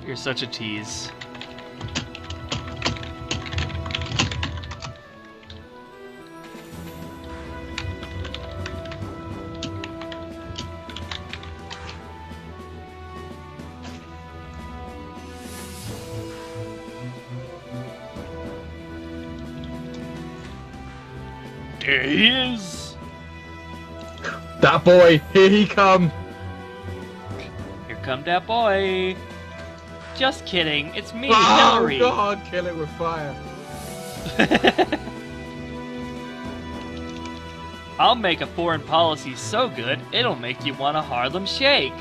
You're such a tease. There he is. That boy, here he come. Here come that boy. Just kidding. It's me, Oh Hillary. God, kill it with fire. I'll make a foreign policy so good, it'll make you want a Harlem Shake.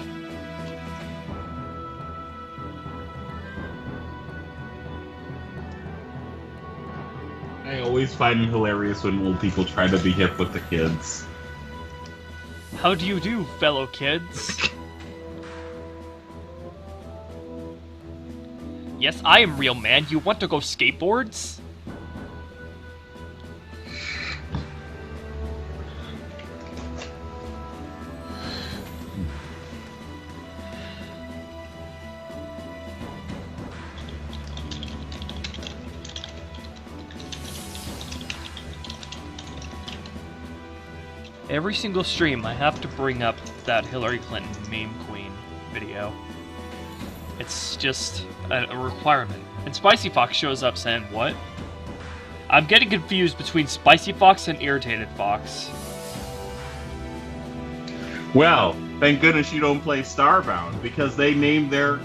I always find it hilarious when old people try to be hip with the kids. How do you do, fellow kids? Yes, I am real man. You want to go skateboards? Every single stream, I have to bring up that Hillary Clinton meme queen video. It's just a requirement. And Spicy Fox shows up saying, what? I'm getting confused between Spicy Fox and Irritated Fox. Well, thank goodness you don't play Starbound, because they named their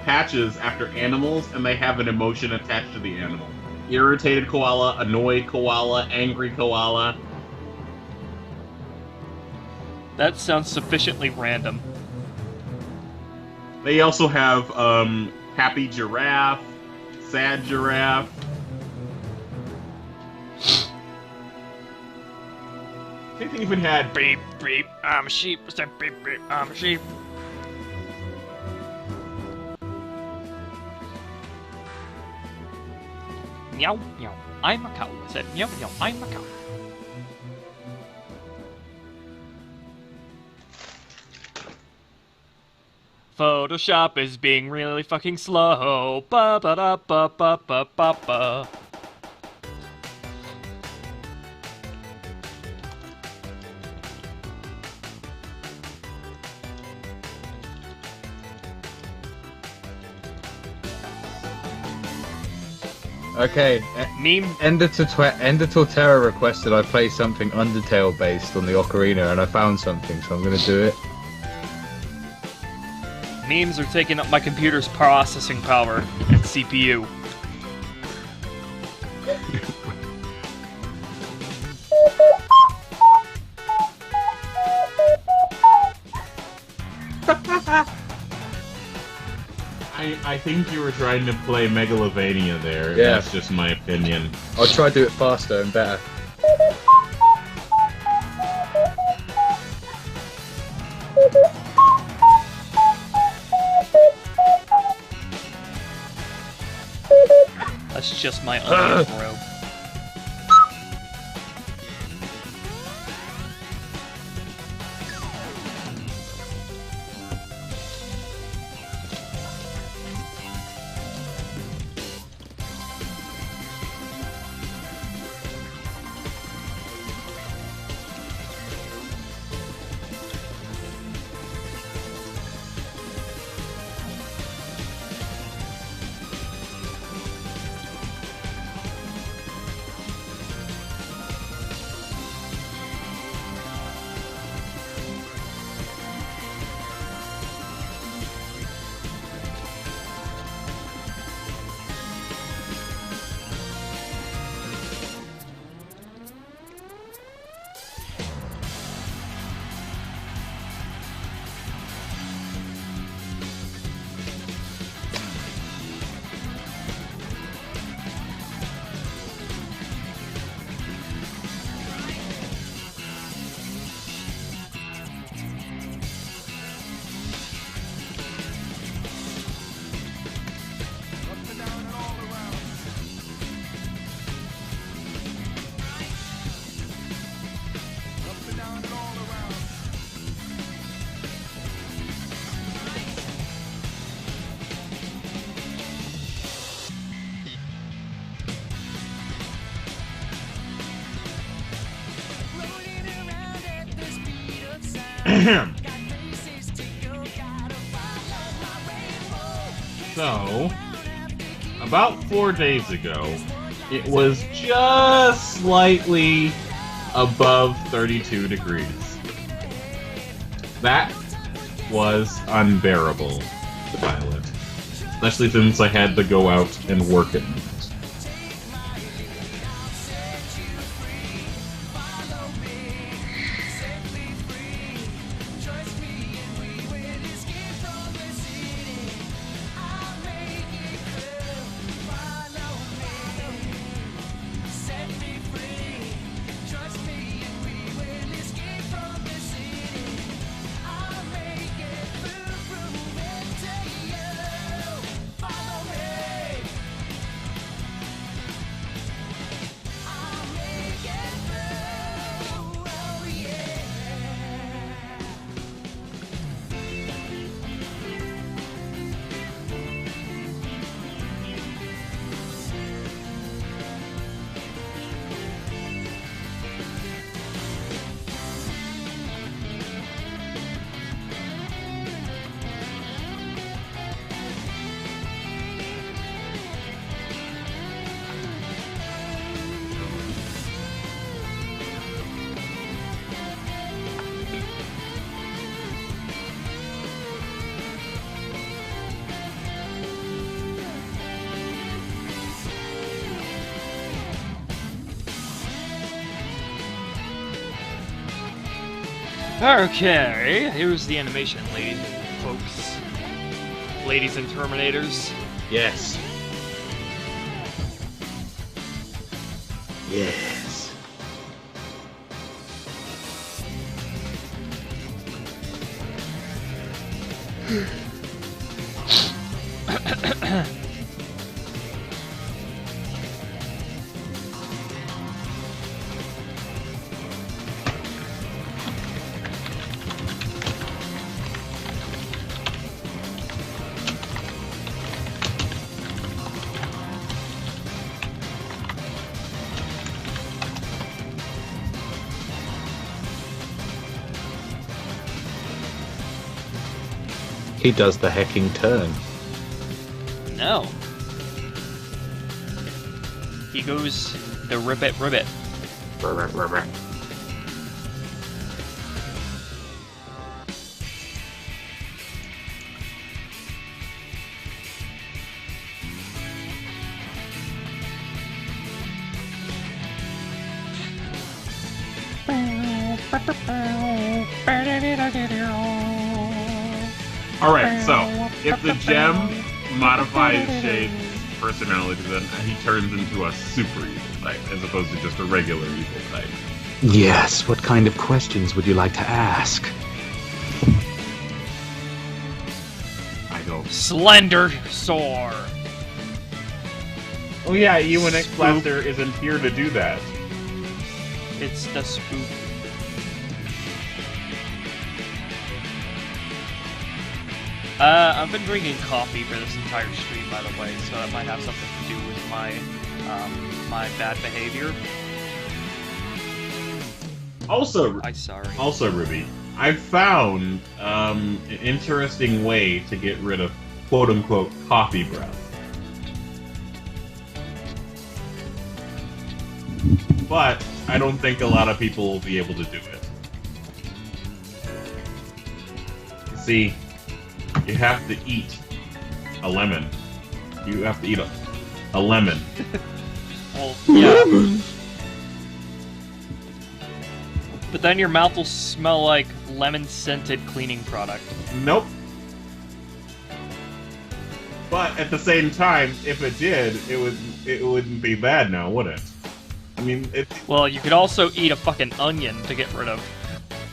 patches after animals, and they have an emotion attached to the animal. Irritated koala, annoyed koala, angry koala. That sounds sufficiently random. They also have happy giraffe, sad giraffe. I think they even had beep beep, I'm a sheep. Beep beep, I'm a sheep. Meow meow, I'm a cow. I said meow meow, I'm a cow. Photoshop is being really fucking slow. Ba ba da ba ba ba ba ba. Okay, Meme. Ender Torterra requested I play something Undertale based on the Ocarina, and I found something, so I'm gonna do it. Memes are taking up my computer's processing power and CPU. I think you were trying to play Megalovania there. Yeah. That's just my opinion. I'll try to do it faster and better. That's just my onion, bro. So, about 4 days ago, It was just slightly above 32 degrees. That was unbearable to pilot, especially since I had to go out and work at night. Okay, here's the animation, folks. Ladies and Terminators. Yes. Yes. He does the hecking turn. No. He goes the ribbit ribbit. Ribbit, ribbit. Alright, so, if the gem modifies Shade's personality, then he turns into a super evil type, as opposed to just a regular evil type. Yes, what kind of questions would you like to ask? I go, Slender Soar. oh yeah, UNX Blaster isn't here to do that. It's the spook. I've been drinking coffee for this entire stream, by the way, so that might have something to do with my, my bad behavior. Also, Ruby, I found an interesting way to get rid of quote-unquote coffee breath. But I don't think a lot of people will be able to do it. See, you have to eat a lemon. You have to eat a lemon. Well, yeah. But then your mouth will smell like lemon-scented cleaning product. Nope. But at the same time, if it did, it wouldn't be bad now, would it? I mean, well, you could also eat a fucking onion to get rid of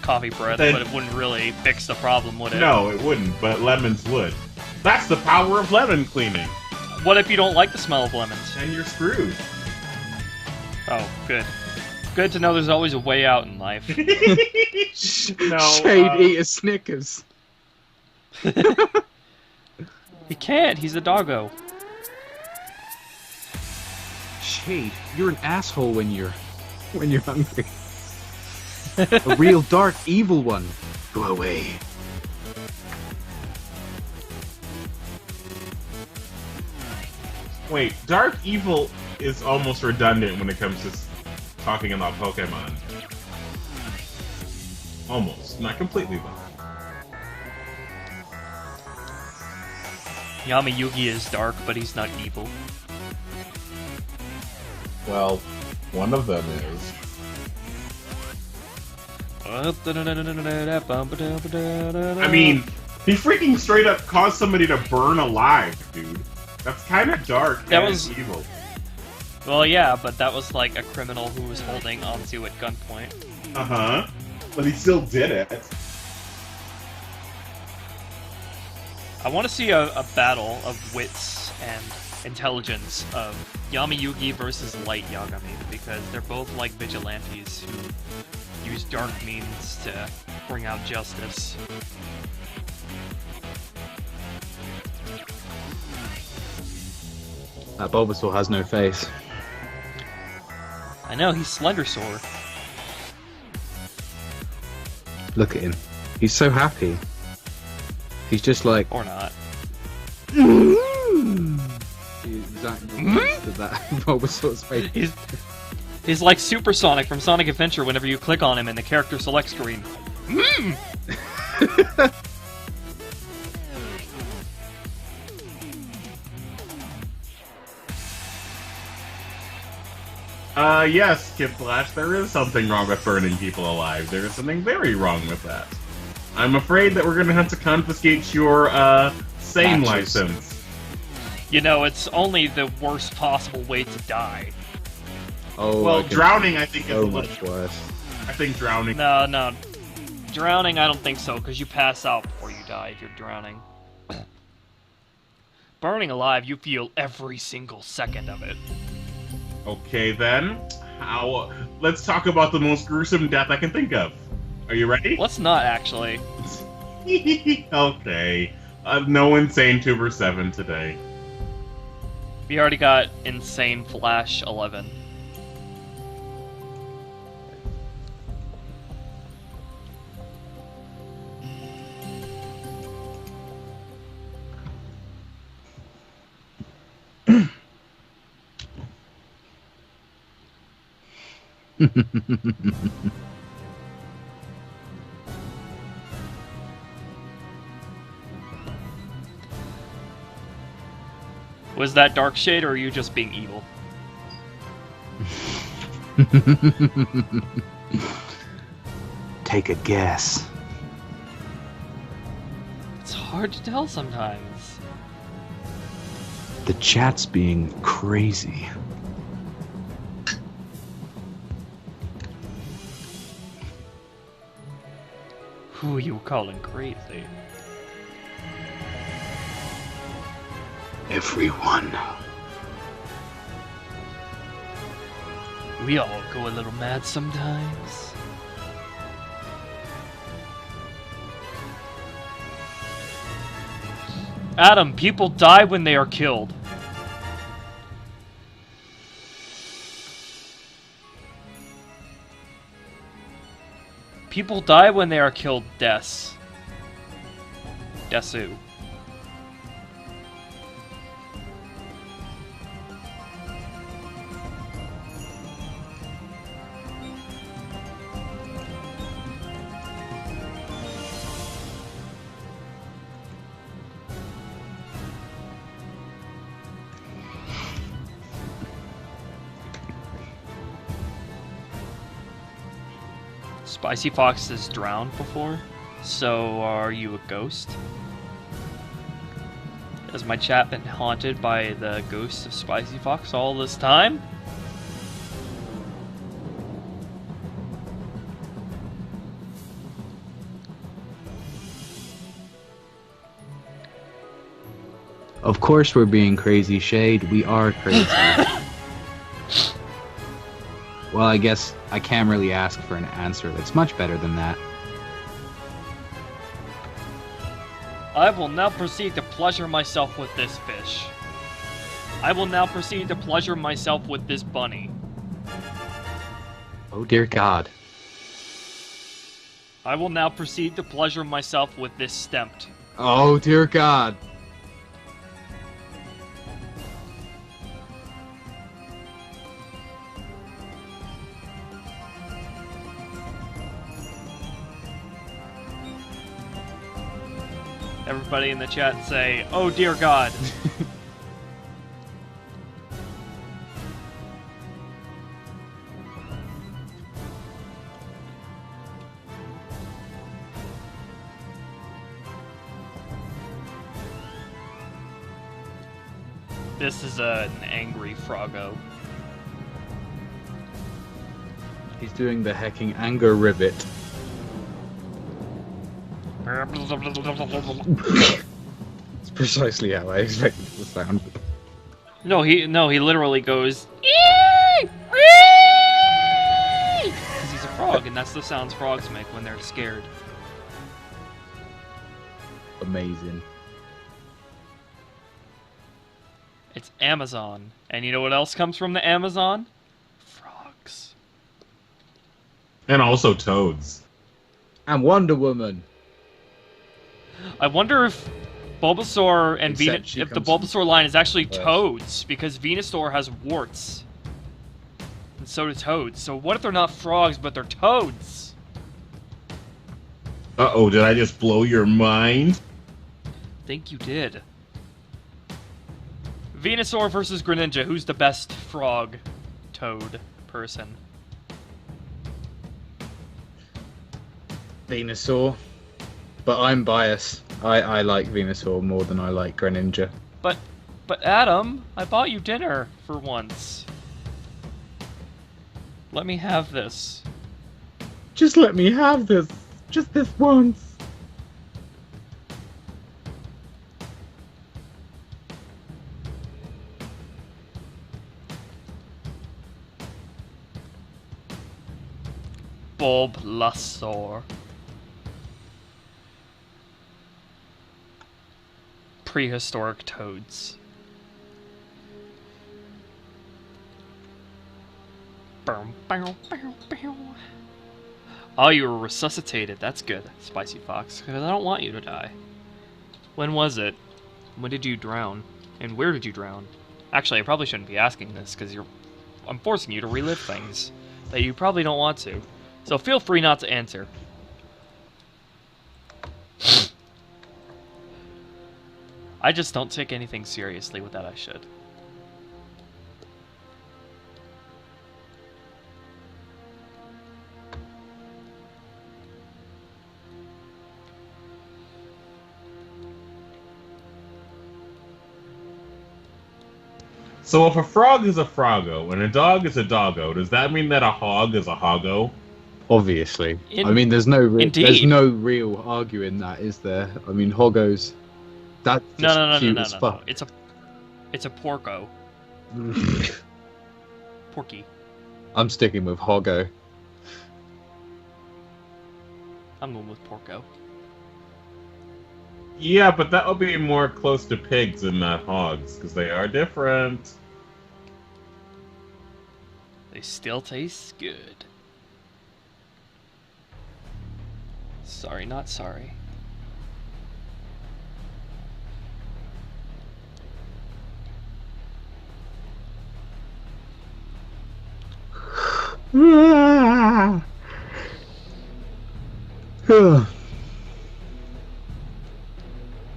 coffee breath, but it wouldn't really fix the problem, would it? No, it wouldn't, but lemons would. That's the power of lemon cleaning. What if you don't like the smell of lemons? Then you're screwed. Oh, good. Good to know there's always a way out in life. No, Shade eat a Snickers. He can't, he's a doggo. Shade, you're an asshole when you're hungry. A real dark, evil one. Go away. Wait, dark evil is almost redundant when it comes to talking about Pokemon. Almost. Not completely, though. Yamayugi is dark, but he's not evil. Well, one of them is. I mean, he freaking straight up caused somebody to burn alive, dude. That's kind of dark that and was evil. Well, yeah, but that was like a criminal who was holding Anzu at gunpoint. Uh-huh. But he still did it. I want to see a battle of wits and intelligence of Yamayugi versus Light Yagami, because they're both like vigilantes who use dark means to bring out justice. That Bulbasaur has no face. I know, he's Slendersaur. Look at him. He's so happy. He's just like... Or not. Exactly that Bulbasaur's face. He's like Supersonic from Sonic Adventure whenever you click on him in the character select screen. Yes, Kid Flash, there is something wrong with burning people alive. There is something very wrong with that. I'm afraid that we're gonna have to confiscate your, sane license. You know, it's only the worst possible way to die. Oh, well, drowning, I think, is a little much worse. I think drowning... No. Drowning, I don't think so, because you pass out before you die if you're drowning. Burning alive, you feel every single second of it. Okay, then. Let's talk about the most gruesome death I can think of. Are you ready? Let's not, actually. Okay. No Insane Tuber 7 today. We already got Insane Flash 11. Was that Dark Shade, or are you just being evil? Take a guess. It's hard to tell sometimes. The chat's being crazy. Who are you calling crazy? Everyone. We all go a little mad sometimes. Adam, people die when they are killed. People die when they are killed, Desu. Spicy Fox has drowned before, so are you a ghost? Has my chat been haunted by the ghost of Spicy Fox all this time? Of course we're being crazy, Shade. We are crazy. Well, I guess I can't really ask for an answer that's much better than that. I will now proceed to pleasure myself with this fish. I will now proceed to pleasure myself with this bunny. Oh dear God. I will now proceed to pleasure myself with this stempt. Oh dear God. Everybody in the chat say, "Oh dear God." This is an angry Froggo. He's doing the hecking anger rivet. It's precisely how I expected it to sound. No, he literally goes because he's a frog, and that's the sounds frogs make when they're scared. Amazing. It's Amazon, and you know what else comes from the Amazon? Frogs. And also toads. And Wonder Woman. I wonder if Bulbasaur and Except she if the comes Bulbasaur line is actually first. toads, because Venusaur has warts. And so do toads. So what if they're not frogs, but they're toads? Uh-oh, did I just blow your mind? Think you did. Venusaur versus Greninja, who's the best frog toad person? Venusaur. But I'm biased. I like Venusaur more than I like Greninja. But Adam, I bought you dinner for once. Let me have this. Just let me have this. Just this once. Bulbasaur. Prehistoric toads. Oh, you were resuscitated. That's good, Spicy Fox, because I don't want you to die. When was it? When did you drown? And where did you drown? Actually, I probably shouldn't be asking this, because I'm forcing you to relive things that you probably don't want to. So feel free not to answer. I just don't take anything seriously with that I should. So if a frog is a froggo and a dog is a doggo, does that mean that a hog is a hoggo? Obviously. I mean, there's no real arguing that, is there? I mean, hoggos. That's just cute as fuck. It's a porco. Porky. I'm sticking with hoggo. I'm going with porco. Yeah, but that would be more close to pigs and not hogs, because they are different. They still taste good. Sorry, not sorry.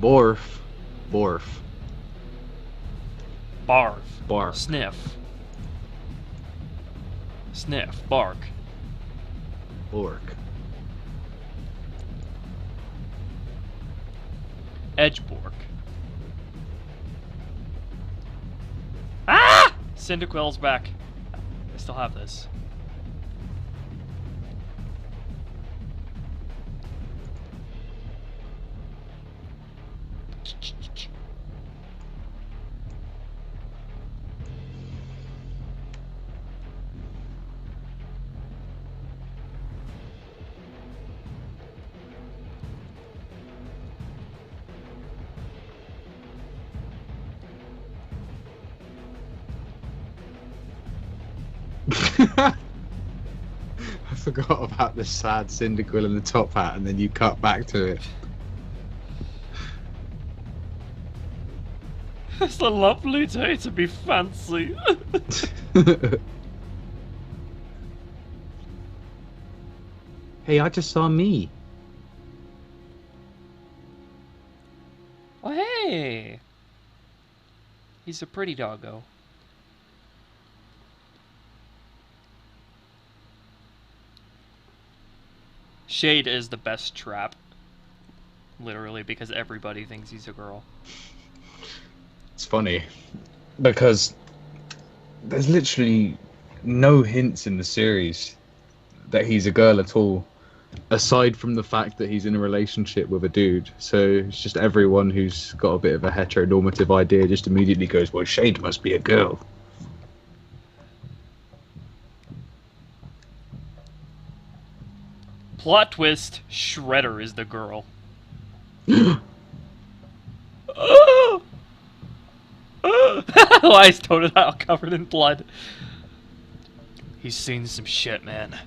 Borf. Borf. Barf. Barf. Sniff. Sniff. Bark. Bork. Edgebork. Ah! Cyndaquil's back. I still have this. I forgot about the sad Cyndaquil in the top hat, and then you cut back to it. It's a lovely day to be fancy. Hey, I just saw me. Hey! He's a pretty doggo. Shade is the best trap. Literally, because everybody thinks he's a girl. It's funny because there's literally no hints in the series that he's a girl at all, aside from the fact that he's in a relationship with a dude. So it's just everyone who's got a bit of a heteronormative idea just immediately goes, well, Shade must be a girl. Plot twist, Shredder is the girl. Why is Totodile covered in blood? He's seen some shit, man.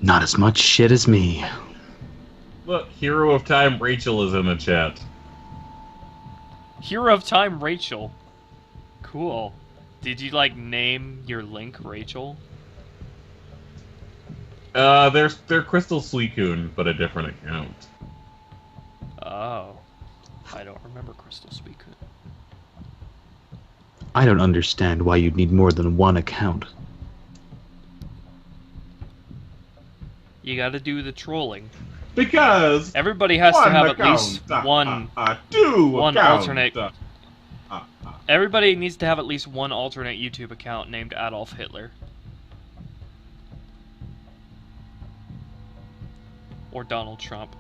Not as much shit as me. Look, Hero of Time Rachel is in the chat. Hero of Time Rachel. Cool. Did you, like, name your Link Rachel? They're Crystal Suicune, but a different account. Oh. I don't remember Crystal Suicune. I don't understand why you'd need more than one account. You gotta do the trolling. Because everybody has to have at least one alternate. Everybody needs to have at least one alternate YouTube account named Adolf Hitler. Or Donald Trump.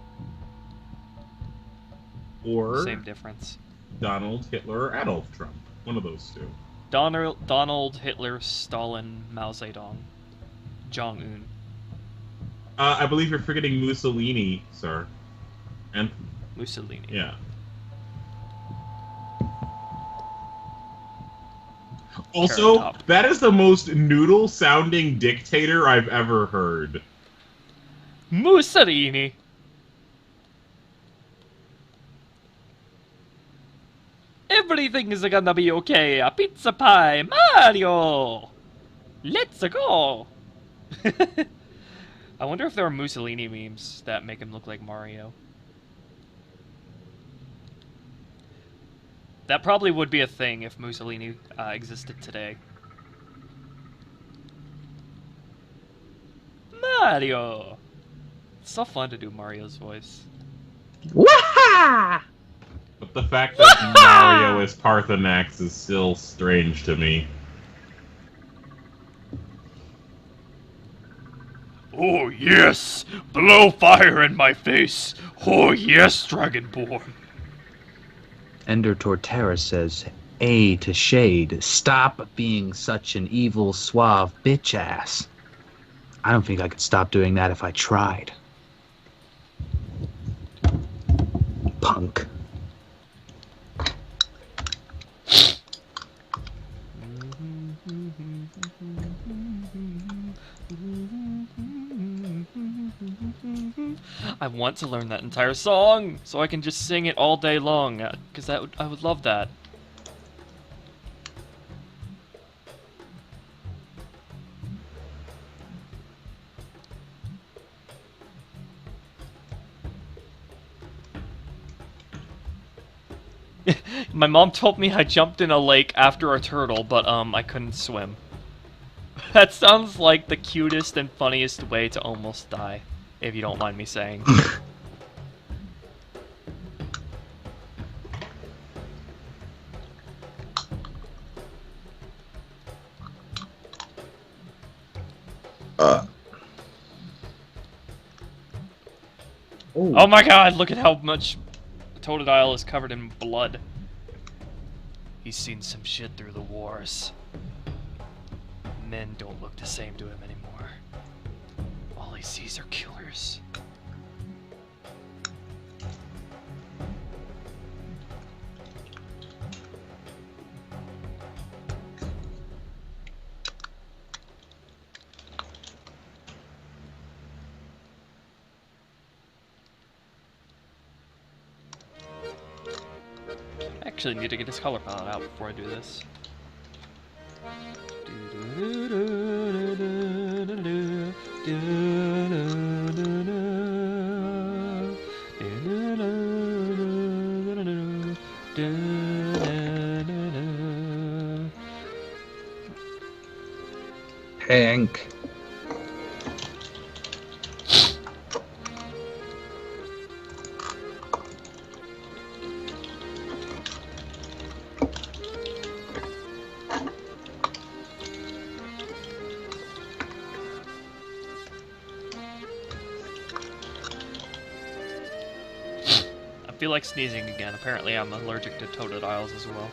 Or same difference. Donald, Hitler, or Adolf Trump. One of those two. Donald, Hitler, Stalin, Mao Zedong, Jong-un. I believe you're forgetting Mussolini, sir. And Mussolini. Yeah. Also, that is the most noodle-sounding dictator I've ever heard. Mussolini. Everything is gonna be okay. A pizza pie, Mario. Let's go. I wonder if there are Mussolini memes that make him look like Mario. That probably would be a thing if Mussolini existed today. Mario! It's so fun to do Mario's voice. Waha! But the fact that Mario is Parthenax is still strange to me. Oh yes! Blow fire in my face! Oh yes, Dragonborn! Ender Torterra says, A to Shade, stop being such an evil, suave bitch ass. I don't think I could stop doing that if I tried. Punk. I want to learn that entire song so I can just sing it all day long, because I would love that. My mom told me I jumped in a lake after a turtle, but I couldn't swim. That sounds like the cutest and funniest way to almost die, if you don't mind me saying. Oh my god, look at how much Totodile is covered in blood. He's seen some shit through the wars. Men don't look the same to him anymore. All he sees are killers. I actually need to get his color palette out before I do this. pink. I feel like sneezing again. Apparently I'm allergic to Totodiles as well.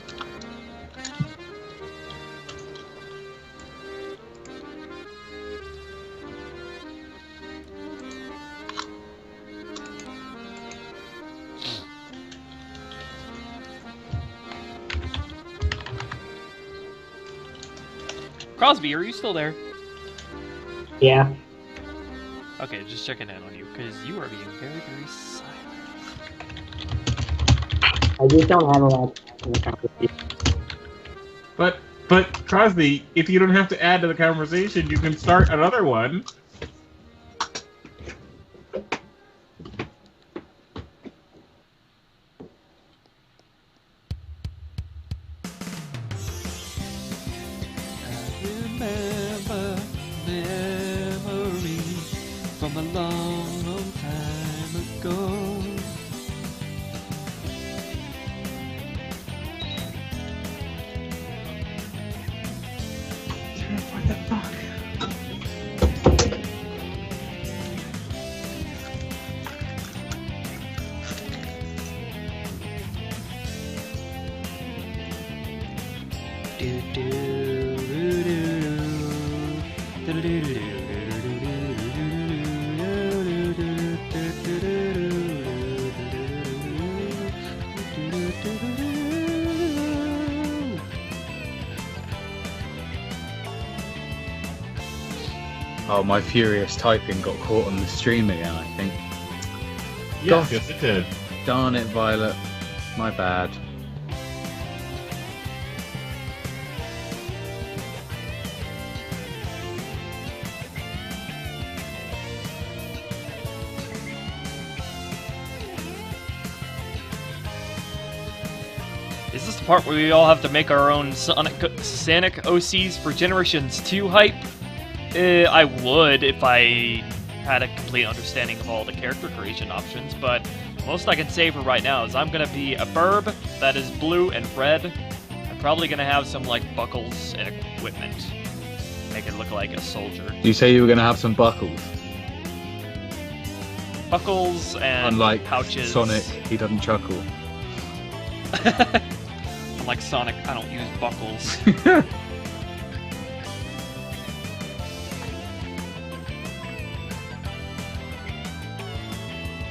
Crosby, are you still there? Yeah. Okay, just checking in on you, because you are being very, very silent. I just don't have a lot in the conversation. But Crosby, if you don't have to add to the conversation, you can start another one. Remember memory from a long, long time ago. What the fuck? Oh, my furious typing got caught on the stream again, I think. Yes, Gosh. yes it did. Darn it, Violet. My bad. Is this the part where we all have to make our own Sonic OCs for Generations 2 hype? I would if I had a complete understanding of all the character creation options, but most I can say for right now is I'm gonna be a burb that is blue and red. I'm probably gonna have some like buckles and equipment. Make it look like a soldier. You say you were going to have some buckles? Buckles and Unlike pouches. Sonic, he doesn't chuckle. Unlike Sonic, I don't use buckles.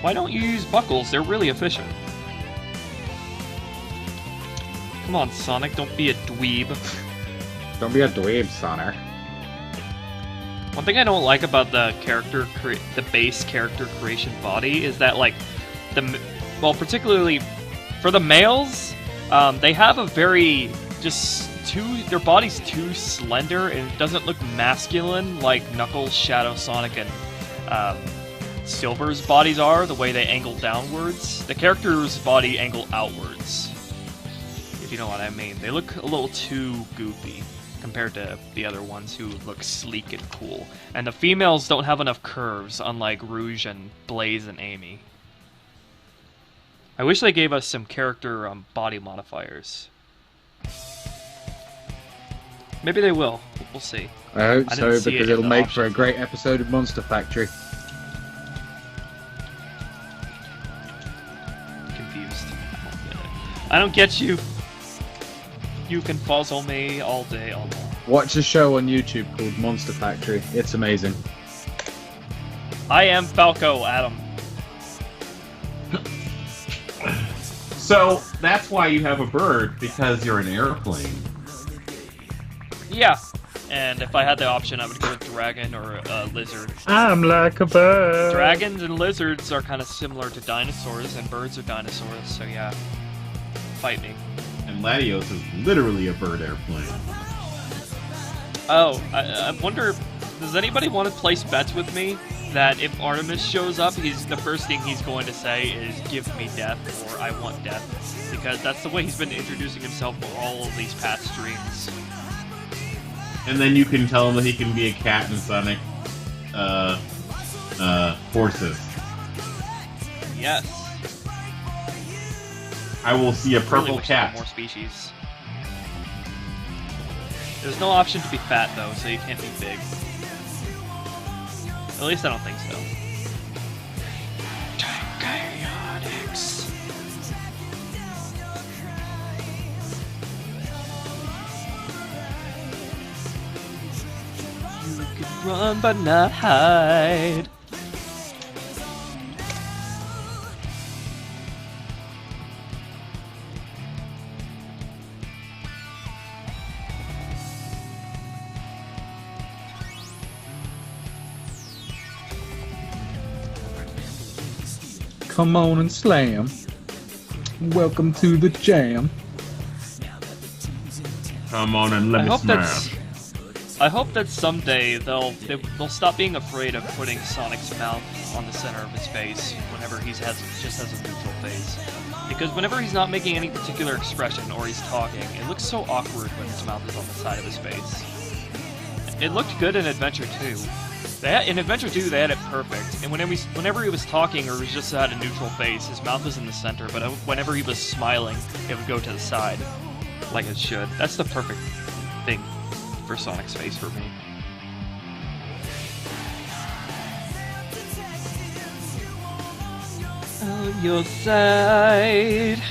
Why don't you use buckles? They're really efficient. Come on, Sonic, don't be a dweeb. Don't be a dweeb, Sonic. One thing I don't like about the the base character creation body is that, like, particularly for the males, they have a very their body's too slender and it doesn't look masculine like Knuckles, Shadow, Sonic, and Silver's bodies are, the way they angle downwards. The character's body angle outwards, if you know what I mean. They look a little too goofy compared to the other ones who look sleek and cool. And the females don't have enough curves, unlike Rouge and Blaze and Amy. I wish they gave us some character body modifiers. Maybe they will. We'll see. I hope so, didn't see because it in it'll the make for a options. great episode of Monster Factory. Confused. I don't get you. You can puzzle me all day, all night. Watch a show on YouTube called Monster Factory. It's amazing. I am Falco, Adam. So that's why you have a bird, because you're an airplane. Yeah. And if I had the option, I would go with dragon or lizard. I'm like a bird. Dragons and lizards are kind of similar to dinosaurs, and birds are dinosaurs, so yeah. Fight me. And Latios is literally a bird airplane. Oh, I wonder, does anybody want to place bets with me that if Artemis shows up, the first thing he's going to say is, "Give me death," or "I want death," because that's the way he's been introducing himself for all of these past streams. And then you can tell him that he can be a cat in Sonic Forces. Yes. I will see a purple Really wish there were cat. more species. There's no option to be fat though, so you can't be big. At least I don't think so. Chaotix. You can run but not hide. Come on and slam. Welcome to the jam. Come on and let me smash. I hope that someday they'll stop being afraid of putting Sonic's mouth on the center of his face whenever he just has a neutral face. Because whenever he's not making any particular expression or he's talking, it looks so awkward when his mouth is on the side of his face. It looked good in Adventure 2. In Adventure 2, they had it perfect, and whenever he was talking or he just had a neutral face, his mouth was in the center, but whenever he was smiling, it would go to the side, like it should. That's the perfect thing for Sonic's face for me. On your side,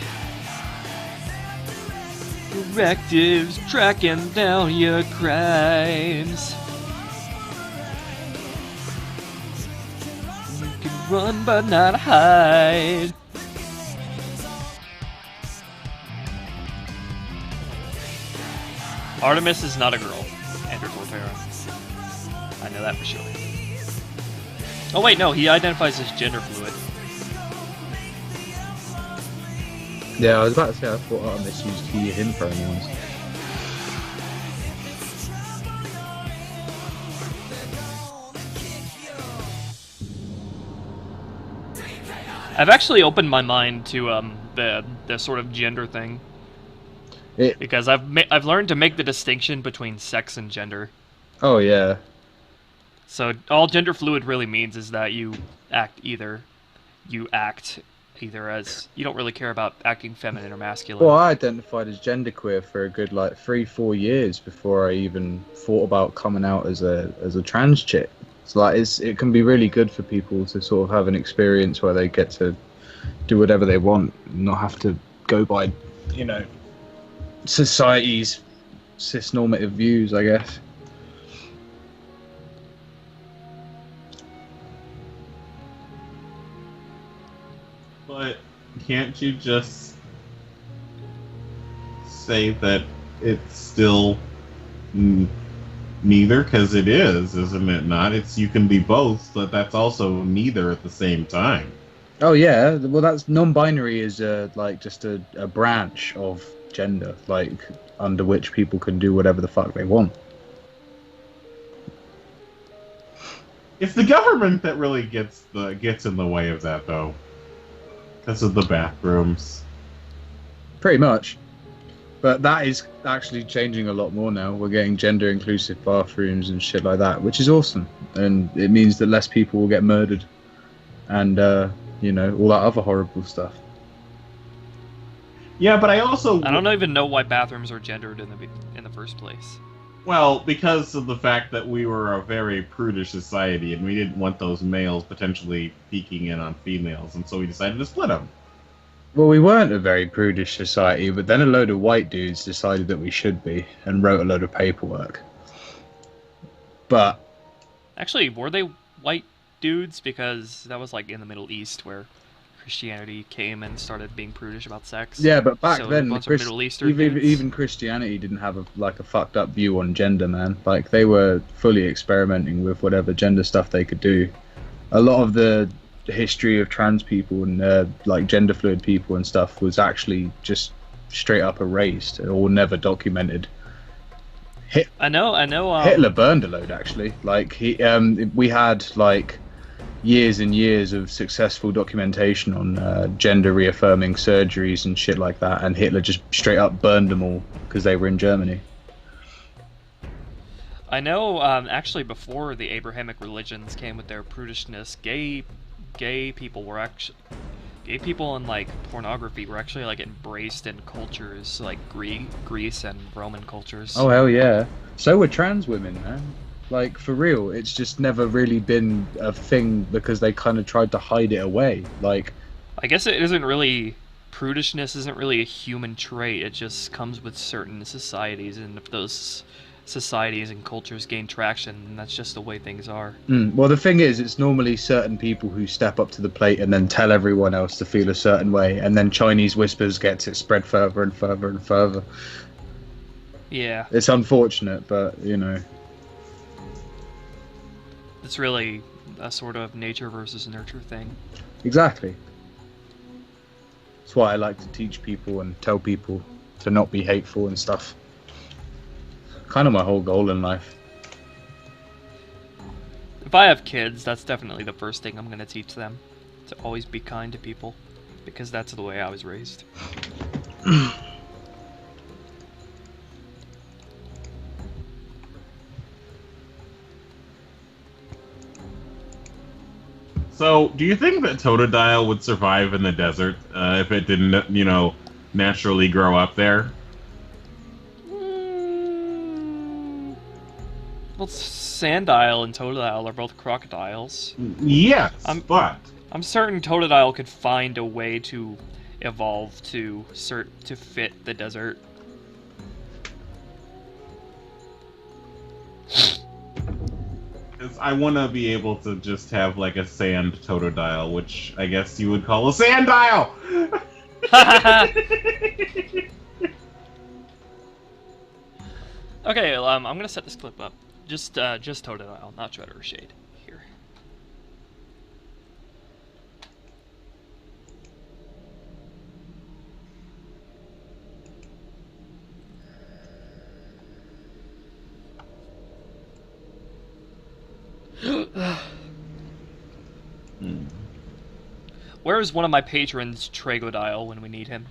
directives tracking down your crimes. Run but not hide. Artemis is not a girl. Enter Torterra. I know that for sure. Oh wait, no, he identifies as gender fluid. Yeah, I was about to say I thought Artemis used he, him pronouns. I've actually opened my mind to the sort of gender thing, because I've learned to make the distinction between sex and gender. Oh yeah. So all gender fluid really means is that you act either as you don't really care about acting feminine or masculine. Well, I identified as genderqueer for a good 3-4 years before I even thought about coming out as a trans chick. It's it can be really good for people to sort of have an experience where they get to do whatever they want, and not have to go by, society's cis-normative views, I guess. But can't you just say that it's still neither? Because it is, isn't it not? You can be both, but that's also neither at the same time. Oh yeah, well that's non-binary is just a branch of gender, under which people can do whatever the fuck they want. It's the government that really gets in the way of that, though, because of the bathrooms. Pretty much. But that is actually changing a lot more now. We're getting gender-inclusive bathrooms and shit like that, which is awesome. And it means that less people will get murdered. And, all that other horrible stuff. Yeah, but I don't even know why bathrooms are gendered in the first place. Well, because of the fact that we were a very prudish society, and we didn't want those males potentially peeking in on females, and so we decided to split them. Well, we weren't a very prudish society, but then a load of white dudes decided that we should be, and wrote a load of paperwork. But... Actually, were they white dudes? Because that was in the Middle East, where Christianity came and started being prudish about sex. Yeah, but back then, Middle Eastern dudes. even Christianity didn't have a fucked up view on gender, man. They were fully experimenting with whatever gender stuff they could do. A lot of the history of trans people and gender fluid people and stuff was actually just straight up erased or never documented. I know. Hitler burned a load, actually. We had years and years of successful documentation on gender reaffirming surgeries and shit like that, and Hitler just straight up burned them all because they were in Germany. I know, actually, before the Abrahamic religions came with their prudishness, gay people were actually, gay people and like pornography were actually like embraced in cultures like Greece and Roman cultures. Oh hell yeah! So were trans women, man. Like for real, it's just never really been a thing because they kind of tried to hide it away. Like, I guess it isn't really. Prudishness isn't really a human trait, it just comes with certain societies, and if those societies and cultures gain traction, that's just the way things are. well, the thing is, it's normally certain people who step up to the plate and then tell everyone else to feel a certain way, and then Chinese whispers gets it spread further and further and further. Yeah. It's unfortunate, but, you know. It's really a sort of nature versus nurture thing. Exactly. That's why I like to teach people and tell people to not be hateful and stuff. Kind of my whole goal in life. If I have kids, that's definitely the first thing I'm going to teach them. To always be kind to people. Because that's the way I was raised. So, do you think that Totodile would survive in the desert if it didn't, you know, naturally grow up there? Well, Sandile and Totodile are both crocodiles. Yes, but I'm certain Totodile could find a way to evolve to fit the desert. I want to be able to just have like a sand Totodile, which I guess you would call a Sandile! Okay, I'm gonna set this clip up. Just Totodile, not Shredder or Shade. Here. Where is one of my patrons, Tragodile, when we need him?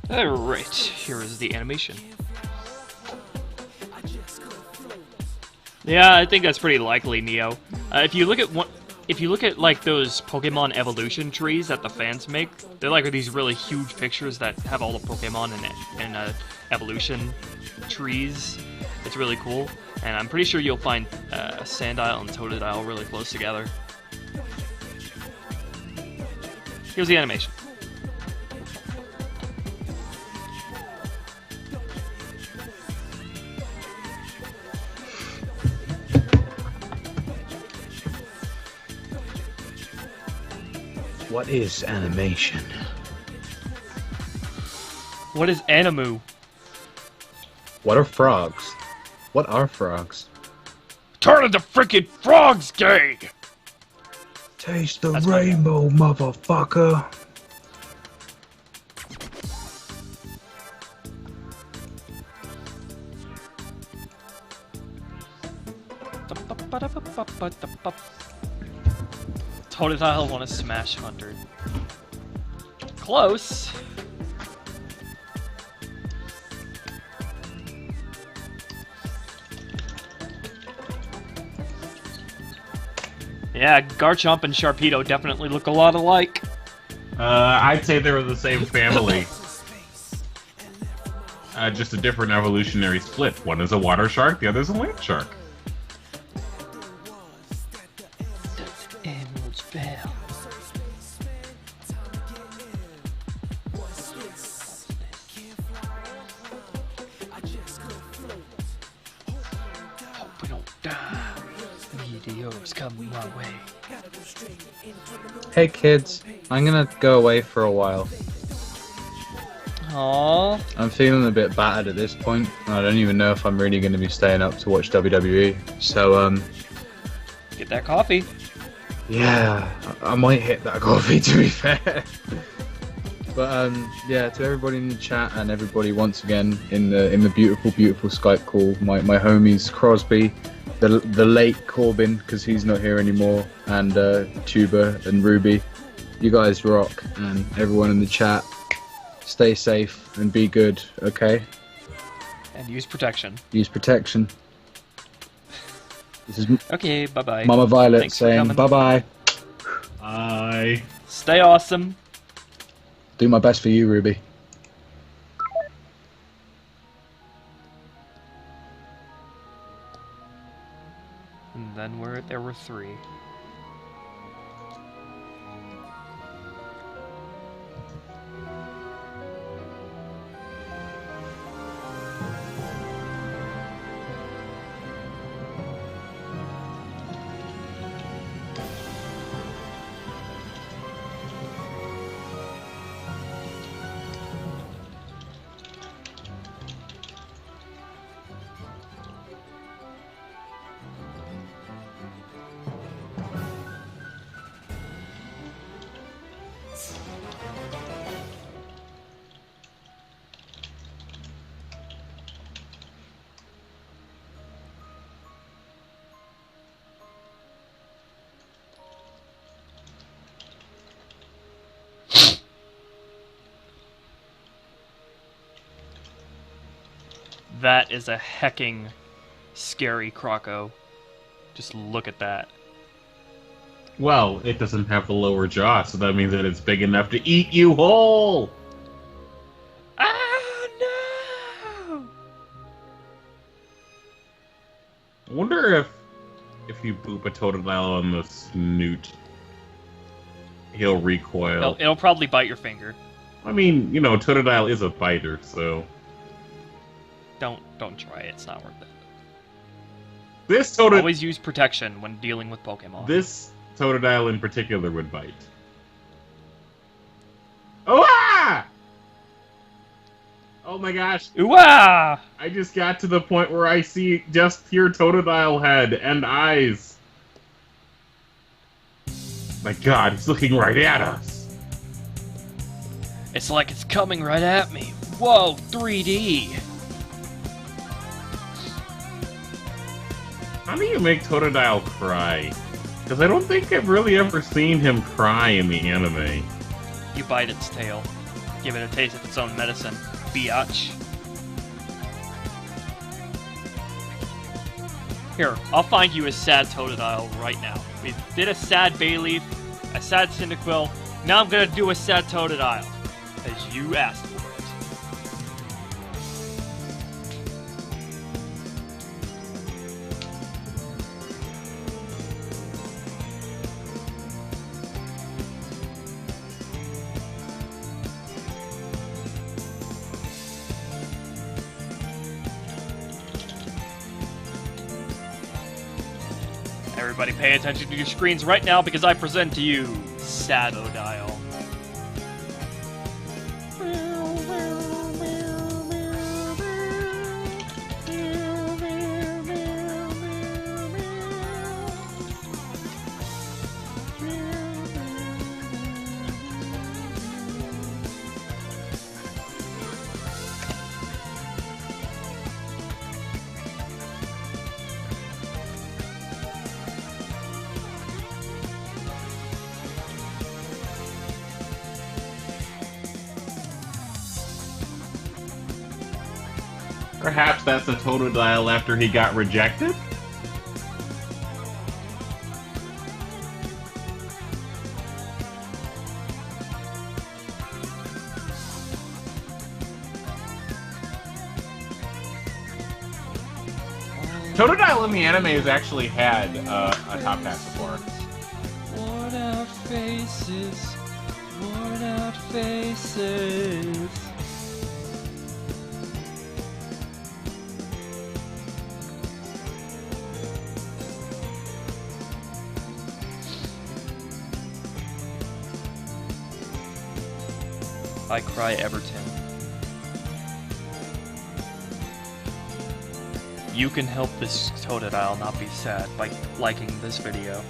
Alright, here is the animation. Yeah, I think that's pretty likely, Neo. If you look at like those Pokemon evolution trees that the fans make, they're like these really huge pictures that have all the Pokemon in evolution trees. It's really cool, and I'm pretty sure you'll find Sandile and Totodile really close together. Here's the animation. What is animation? What is animu? What are frogs? What are frogs? Turn into freaking frogs, gang! Taste the That's my rainbow, motherfucker. Totodile want to smash Hunter. Close. Yeah, Garchomp and Sharpedo definitely look a lot alike. I'd say they were the same family. Just a different evolutionary split. One is a water shark, the other is a land shark. Emerald's Veil. Hope we don't die. Meteors coming my way. Hey kids, I'm gonna go away for a while. Aww. I'm feeling a bit battered at this point, and I don't even know if I'm really gonna be staying up to watch WWE. So, Get that coffee. yeah, I might hit that coffee to be fair. But yeah, to everybody in the chat and everybody once again in the beautiful, beautiful Skype call, my homies Crosby, the late Corbin because he's not here anymore, and Tuber and Ruby, you guys rock, and everyone in the chat, stay safe and be good, okay? And use protection. Use protection. This is Okay, bye-bye. Mama Violet Thanks for saying coming. bye-bye. Bye. Stay awesome. Do my best for you, Ruby. And then there were 3. That is a hecking scary Croco. Just look at that. Well, it doesn't have the lower jaw, so that means that it's big enough to eat you whole! Ah, no! I wonder if you boop a Totodile on the snoot, he'll recoil. It'll probably bite your finger. I mean, you know, Totodile is a biter, so... Don't try it. It's not worth it. This Totodile... Always use protection when dealing with Pokemon. This Totodile in particular would bite. Oh, ah! Oh my gosh. Ooh-ah! I just got to the point where I see just pure Totodile head and eyes. My god, he's looking right at us. It's like it's coming right at me. Whoa, 3D! How do you make Totodile cry? Because I don't think I've really ever seen him cry in the anime. You bite its tail. Give it a taste of its own medicine. Biatch. Here, I'll find you a sad Totodile right now. We did a sad Bayleaf, a sad Cyndaquil. Now I'm gonna do a sad Totodile. As you asked for it. Everybody pay attention to your screens right now because I present to you Sadodile. Perhaps that's a Totodile after he got rejected? Totodile in the anime has actually had a top hat before. Worn out faces, worn out faces. I cry Everton. You can help this Totodile not be sad by liking this video.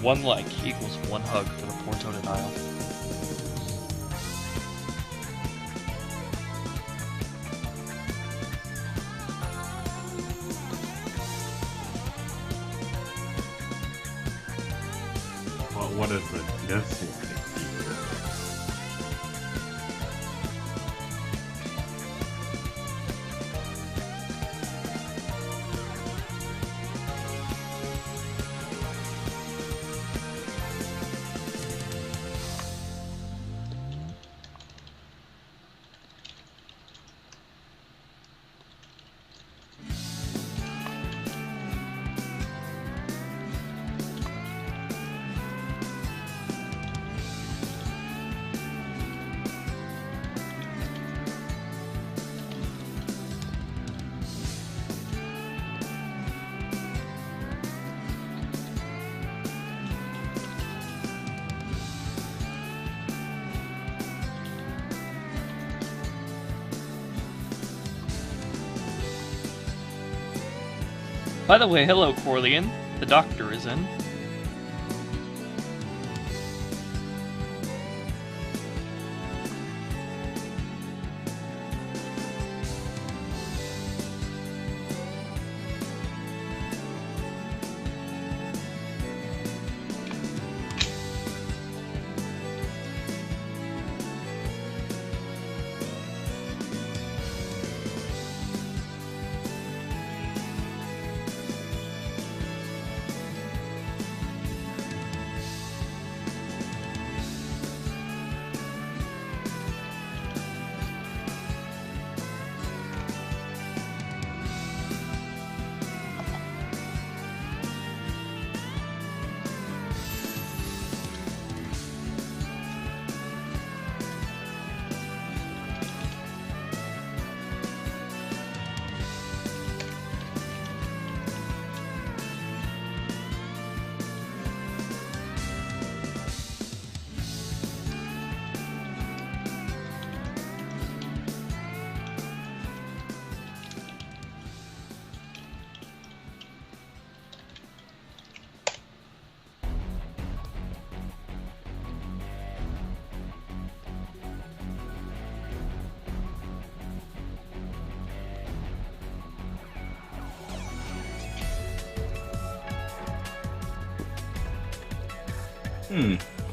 1 like equals 1 hug for the poor Totodile. Well, what is the dislike? By the way, hello Corleon. The doctor is in.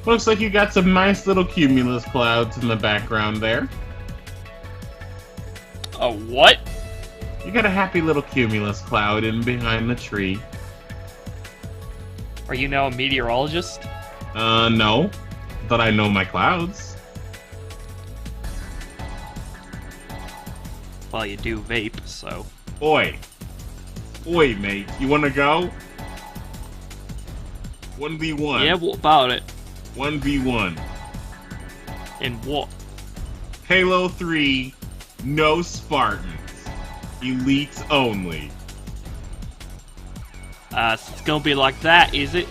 Looks like you got some nice little cumulus clouds in the background there. A what? You got a happy little cumulus cloud in behind the tree. Are you now a meteorologist? No. But I know my clouds. Well, you do vape, so... Oi. Oi, mate. You wanna go? 1v1. Yeah, what about it? 1v1. In what? Halo 3, no Spartans. Elites only. It's gonna be like that, is it?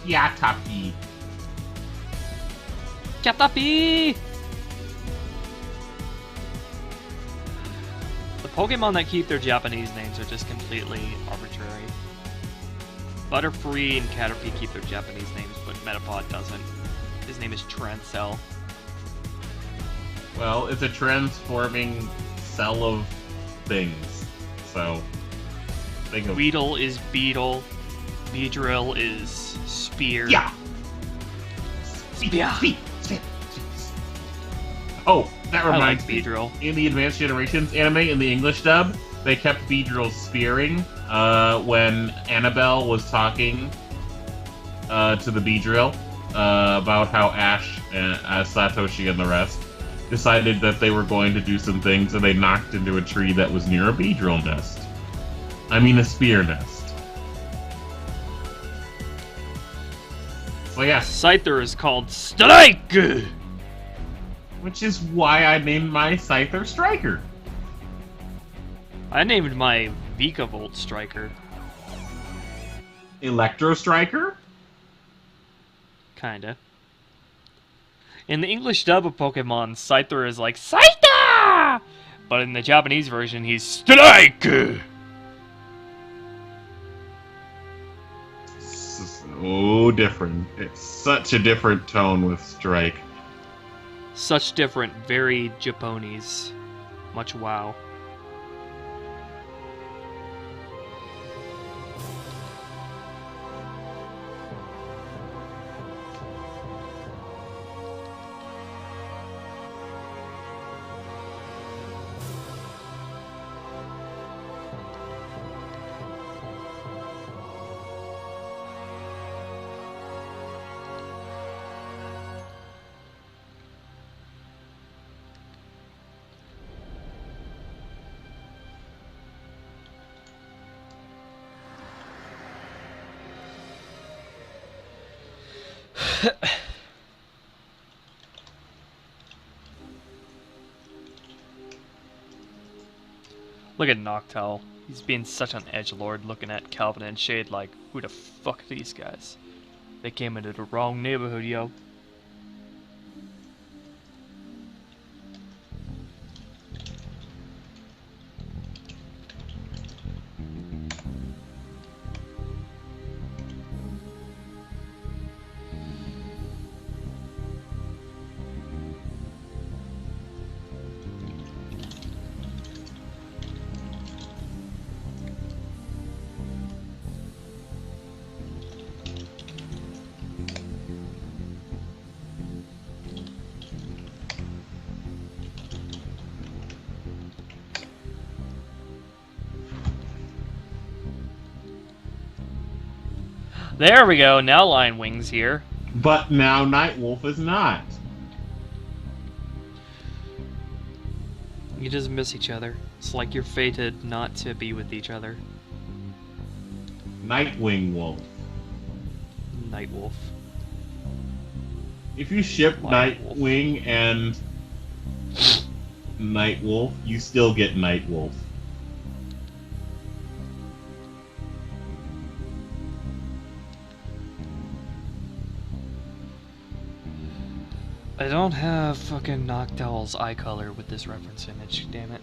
Yeah, Tapi. Chatapi! The Pokemon that keep their Japanese names are just completely arbitrary. Butterfree and Caterpie keep their Japanese names, but Metapod doesn't. His name is Transcell. Well, it's a transforming cell of things. So, think of Weedle is Beetle. Beedrill is spear. Yeah. Yeah. Oh, that I like reminds me. Beedrill. In the Advanced Generations anime, in the English dub, they kept Beedrill spearing when Annabelle was talking to the Beedrill about how Ash and Satoshi and the rest decided that they were going to do some things, and they knocked into a tree that was near a Beedrill nest. I mean, a spear nest. So yeah. Scyther is called Strike! Which is why I named my Scyther Striker. I named my Vikavolt Striker. Electro Striker? Kinda. In the English dub of Pokemon, Scyther is like Scyther! But in the Japanese version, he's Strike! So different. It's such a different tone with Strike. Such different, very Japanese. Much wow. Look at Noctowl. He's being such an edgelord looking at Calvin and Shade like, who the fuck are these guys? They came into the wrong neighborhood, yo. There we go, now Lion Wing's here. But now Nightwolf is not. You just miss each other. It's like you're fated not to be with each other. Nightwing Wolf. Nightwolf. If you ship Lion Nightwing and Nightwolf, you still get Nightwolf. I don't have fucking Noctowl's eye color with this reference image, damn it.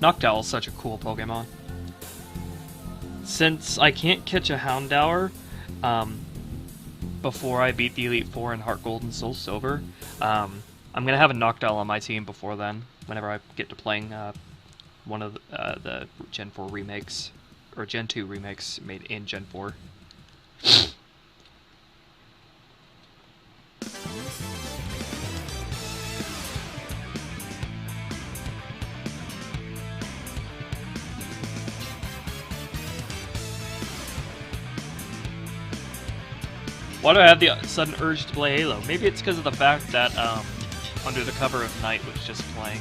Noctowl is such a cool Pokemon. Since I can't catch a Houndour before I beat the Elite Four in Heart Gold and Soul Silver, I'm gonna have a Noctowl on my team before then. Whenever I get to playing one of the Gen 4 remakes, or Gen 2 remakes made in Gen 4. Why do I have the sudden urge to play Halo? Maybe it's because of the fact that Under the Cover of Night was just playing.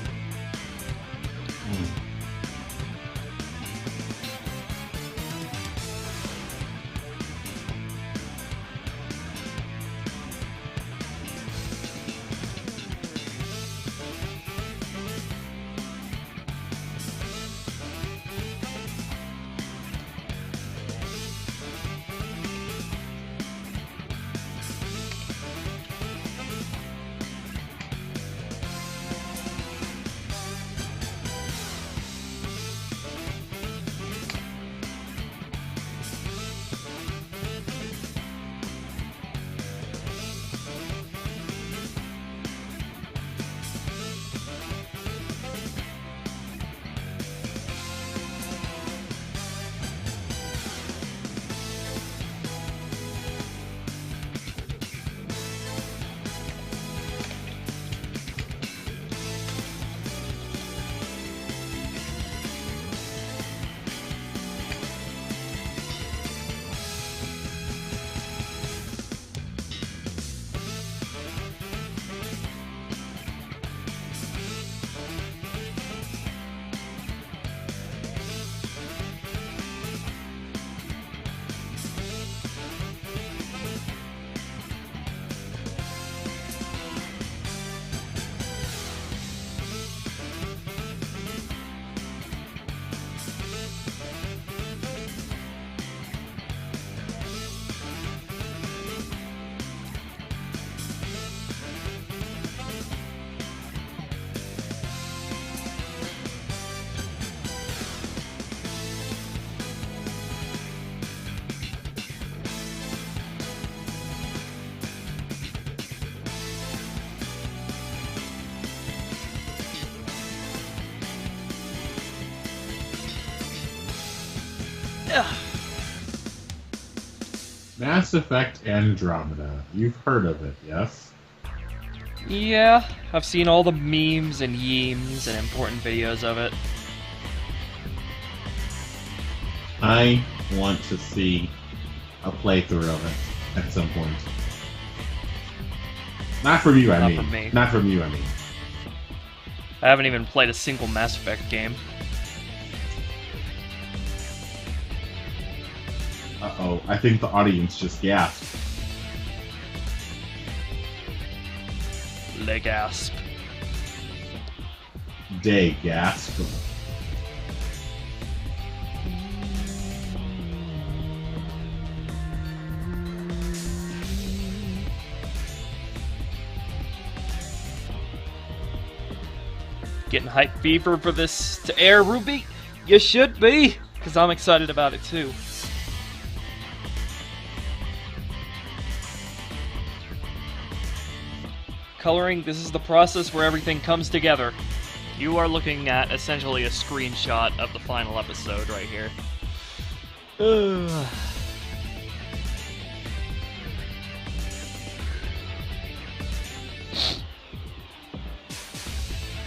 Mass Effect Andromeda. You've heard of it, yes? Yeah, I've seen all the memes and yeams and important videos of it. I want to see a playthrough of it at some point. Not from you, I mean. From me. Not from you, I mean. I haven't even played a single Mass Effect game. Uh-oh, I think the audience just gasped. Le gasp. Day gasp. Getting hype fever for this to air, Ruby? You should be, because I'm excited about it too. Coloring, this is the process where everything comes together. You are looking at essentially a screenshot of the final episode right here.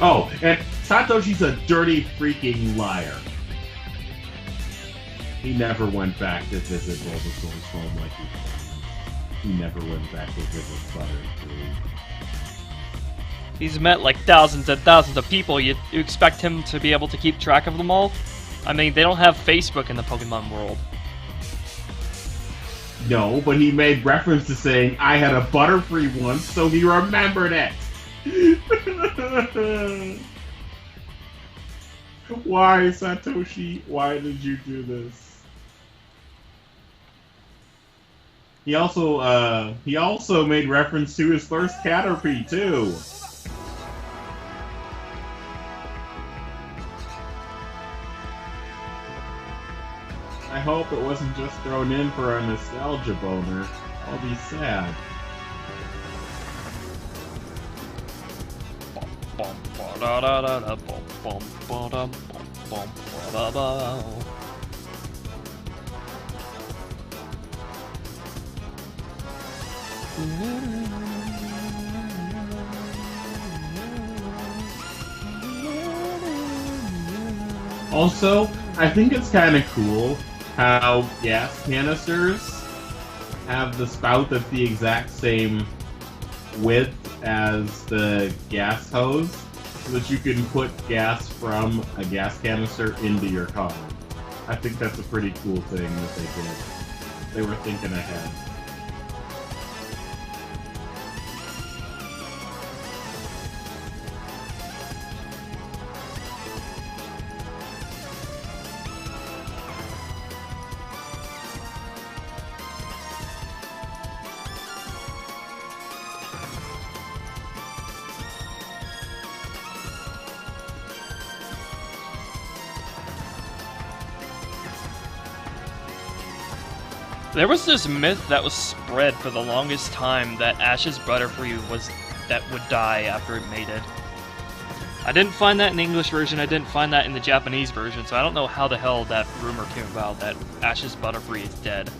Oh, and Satoshi's a dirty freaking liar. He never went back to visit Bulbasaur's home like he promised. He never went back to visit Butterfree. He's met like thousands and thousands of people. You expect him to be able to keep track of them all? I mean, they don't have Facebook in the Pokemon world. No, but he made reference to saying, I had a Butterfree once, so he remembered it. Why, Satoshi? Why did you do this? He also made reference to his first Caterpie too. hope it wasn't just thrown in for a nostalgia boner. I'll be sad. Also, I think it's kind of cool how gas canisters have the spout that's the exact same width as the gas hose, so that you can put gas from a gas canister into your car. I think that's a pretty cool thing that they did. They were thinking ahead. There was this myth that was spread for the longest time that Ash's Butterfree was that would die after it mated. I didn't find that in the English version, I didn't find that in the Japanese version, so I don't know how the hell that rumor came about that Ash's Butterfree is dead.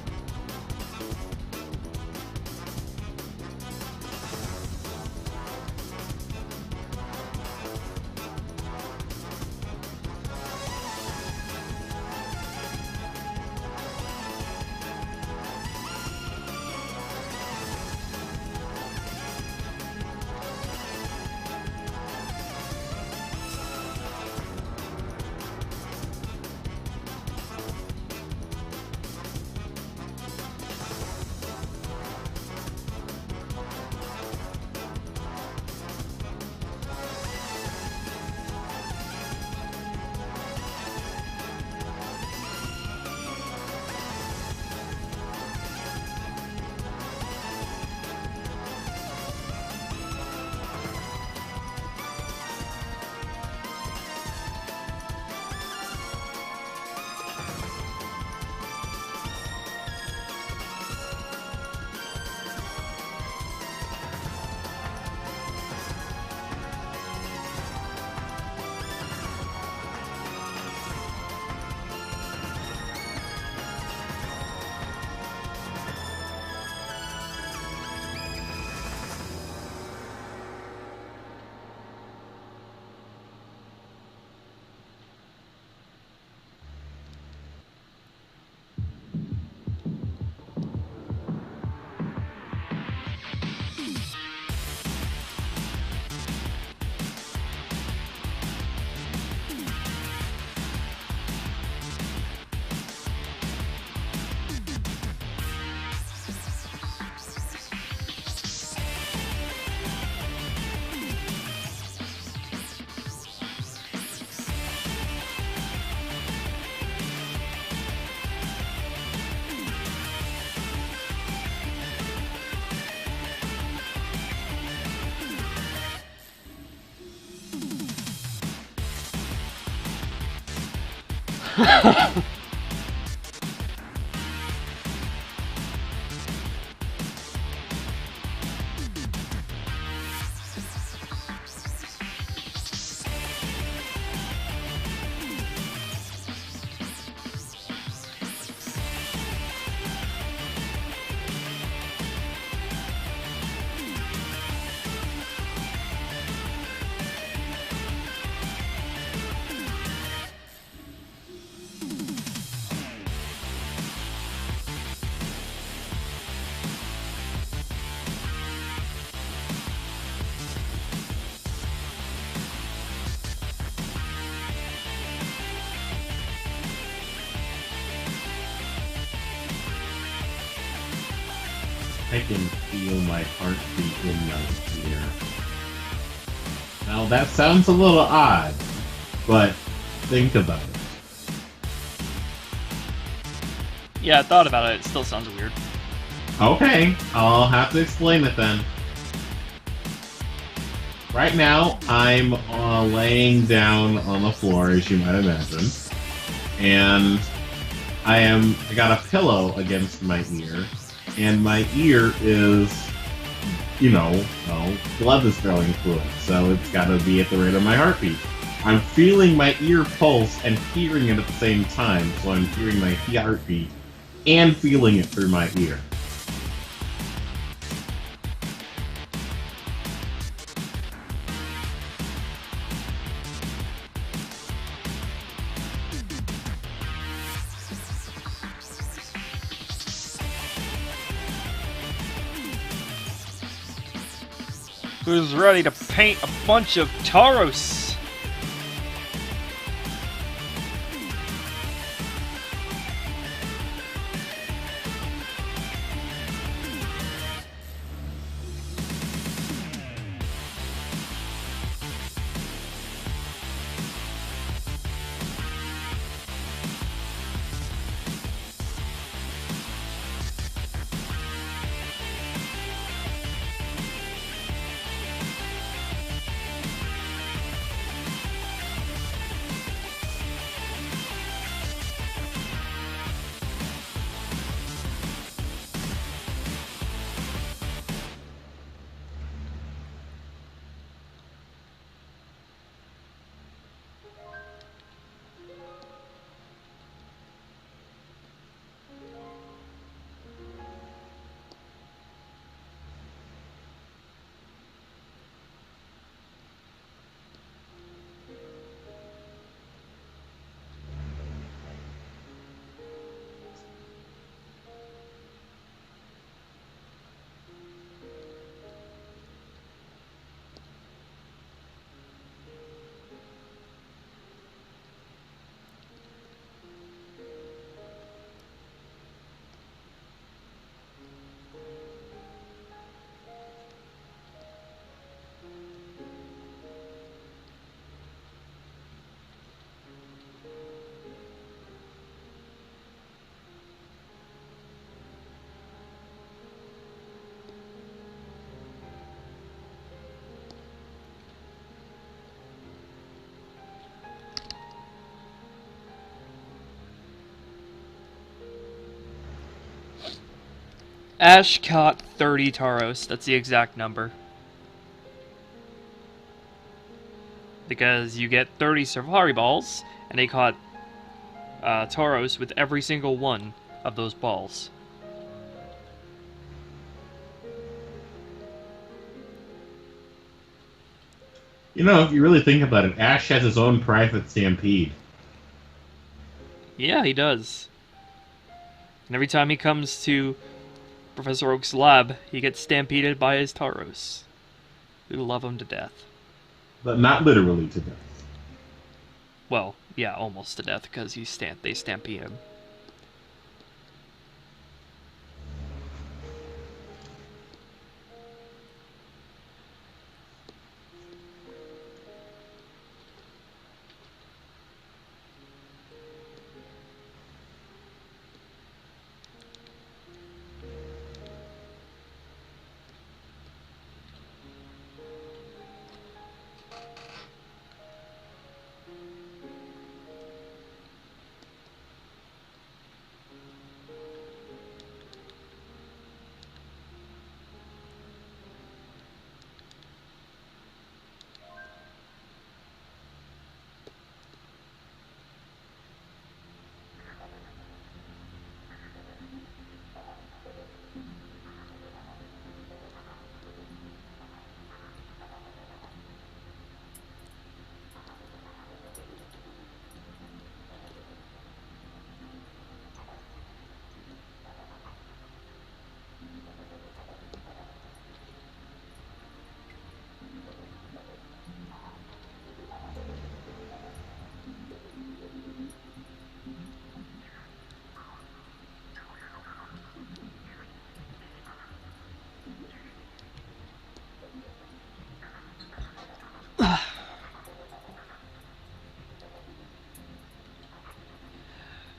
I can feel my heartbeat in my ear. Now that sounds a little odd, but think about it. Yeah, I thought about it. It still sounds weird. Okay, I'll have to explain it then. Right now, I'm laying down on the floor, as you might imagine, and I got a pillow against my ear, and my ear is, blood is flowing through it, so it's got to be at the rate of my heartbeat. I'm feeling my ear pulse and hearing it at the same time, so I'm hearing my heartbeat and feeling it through my ear. Who's ready to paint a bunch of Tauros? Ash caught 30 Tauros. That's the exact number. Because you get 30 Safari balls, and they caught Tauros with every single one of those balls. If you really think about it, Ash has his own private stampede. Yeah, he does. And every time he comes to Professor Oak's lab, he gets stampeded by his Tauros, who love him to death. But not literally to death. Well, yeah, almost to death, because they stampede him.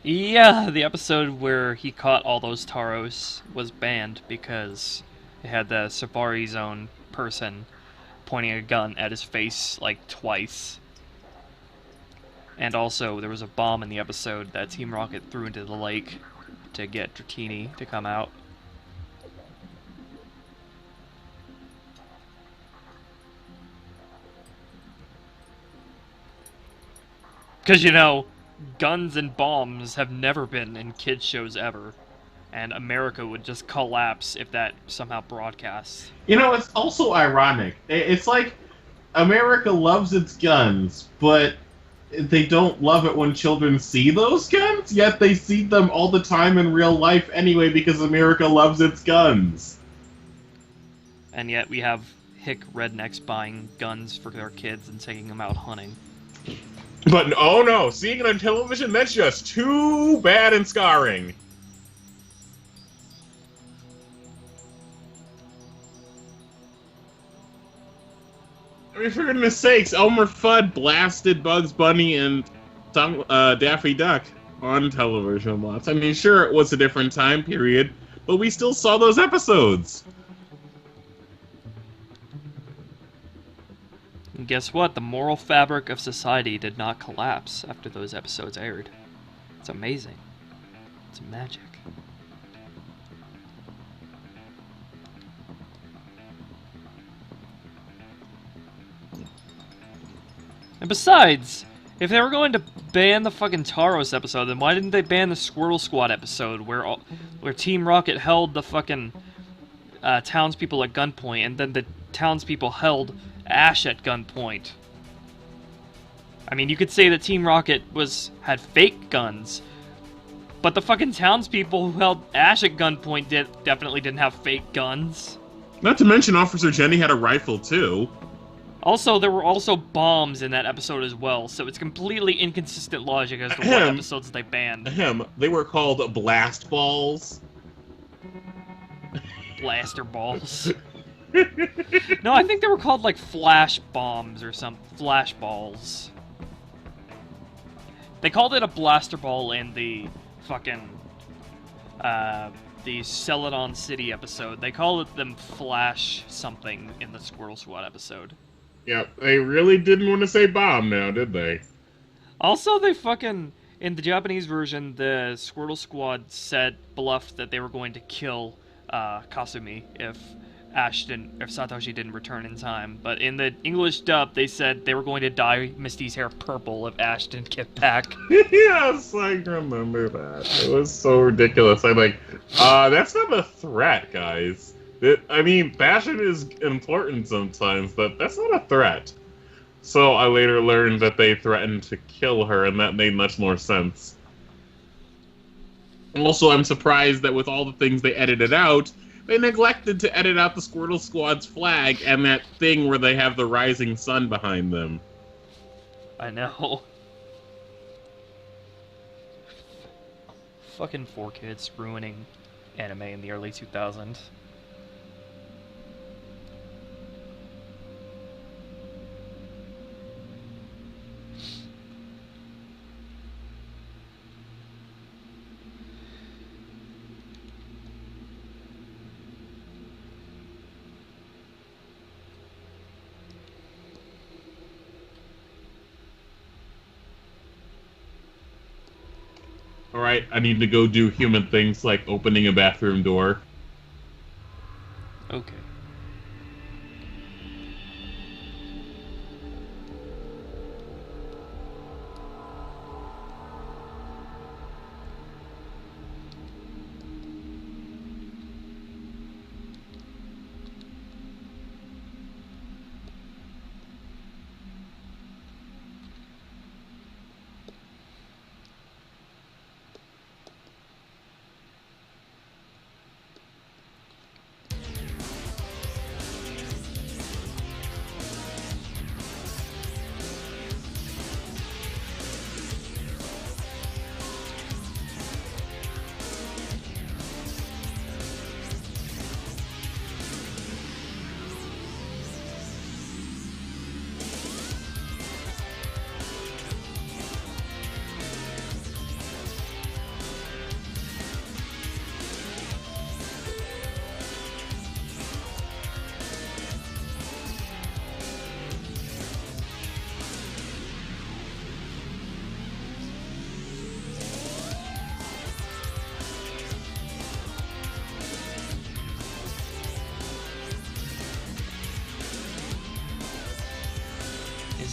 Yeah, the episode where he caught all those Tauros was banned because it had the Safari Zone person pointing a gun at his face like twice. And also, there was a bomb in the episode that Team Rocket threw into the lake to get Dratini to come out. Because, you know, guns and bombs have never been in kids' shows ever. And America would just collapse if that somehow broadcasts. You know, it's also ironic. It's like America loves its guns, but they don't love it when children see those guns, yet they see them all the time in real life anyway because America loves its guns. And yet we have hick rednecks buying guns for their kids and taking them out hunting. But, oh no, seeing it on television, that's just too bad and scarring. I mean, for goodness sakes, Elmer Fudd blasted Bugs Bunny and Daffy Duck on television lots. I mean, sure, it was a different time period, but we still saw those episodes. And guess what? The moral fabric of society did not collapse after those episodes aired. It's amazing. It's magic. And besides, if they were going to ban the fucking Taros episode, then why didn't they ban the Squirtle Squad episode where Team Rocket held the fucking townspeople at gunpoint, and then the townspeople held Ash at gunpoint? I mean, you could say that Team Rocket had fake guns, but the fucking townspeople who held Ash at gunpoint definitely didn't have fake guns. Not to mention Officer Jenny had a rifle, too. Also, there were also bombs in that episode as well, so it's completely inconsistent logic as to what episodes they banned. They were called blast balls. Blaster balls. No, I think they were called, like, flash bombs or some flash balls. They called it a blaster ball in the fucking, the Celadon City episode. They called them flash something in the Squirrel Squad episode. Yep, they really didn't want to say bomb now, did they? Also, they fucking... In the Japanese version, the Squirtle Squad bluffed that they were going to kill Kasumi if Satoshi didn't return in time. But in the English dub, they said they were going to dye Misty's hair purple if Ash didn't get back. Yes, I remember that. It was so ridiculous. I'm like, that's not a threat, guys. I mean, passion is important sometimes, but that's not a threat. So I later learned that they threatened to kill her, and that made much more sense. Also, I'm surprised that with all the things they edited out, they neglected to edit out the Squirtle Squad's flag and that thing where they have the rising sun behind them. I know. Fucking 4Kids ruining anime in the early 2000s. Alright, I need to go do human things like opening a bathroom door. Okay.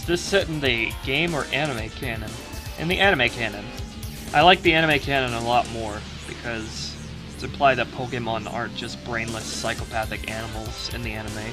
this set in the game or anime canon? In the anime canon. I like the anime canon a lot more, because it's implied that Pokemon aren't just brainless, psychopathic animals in the anime.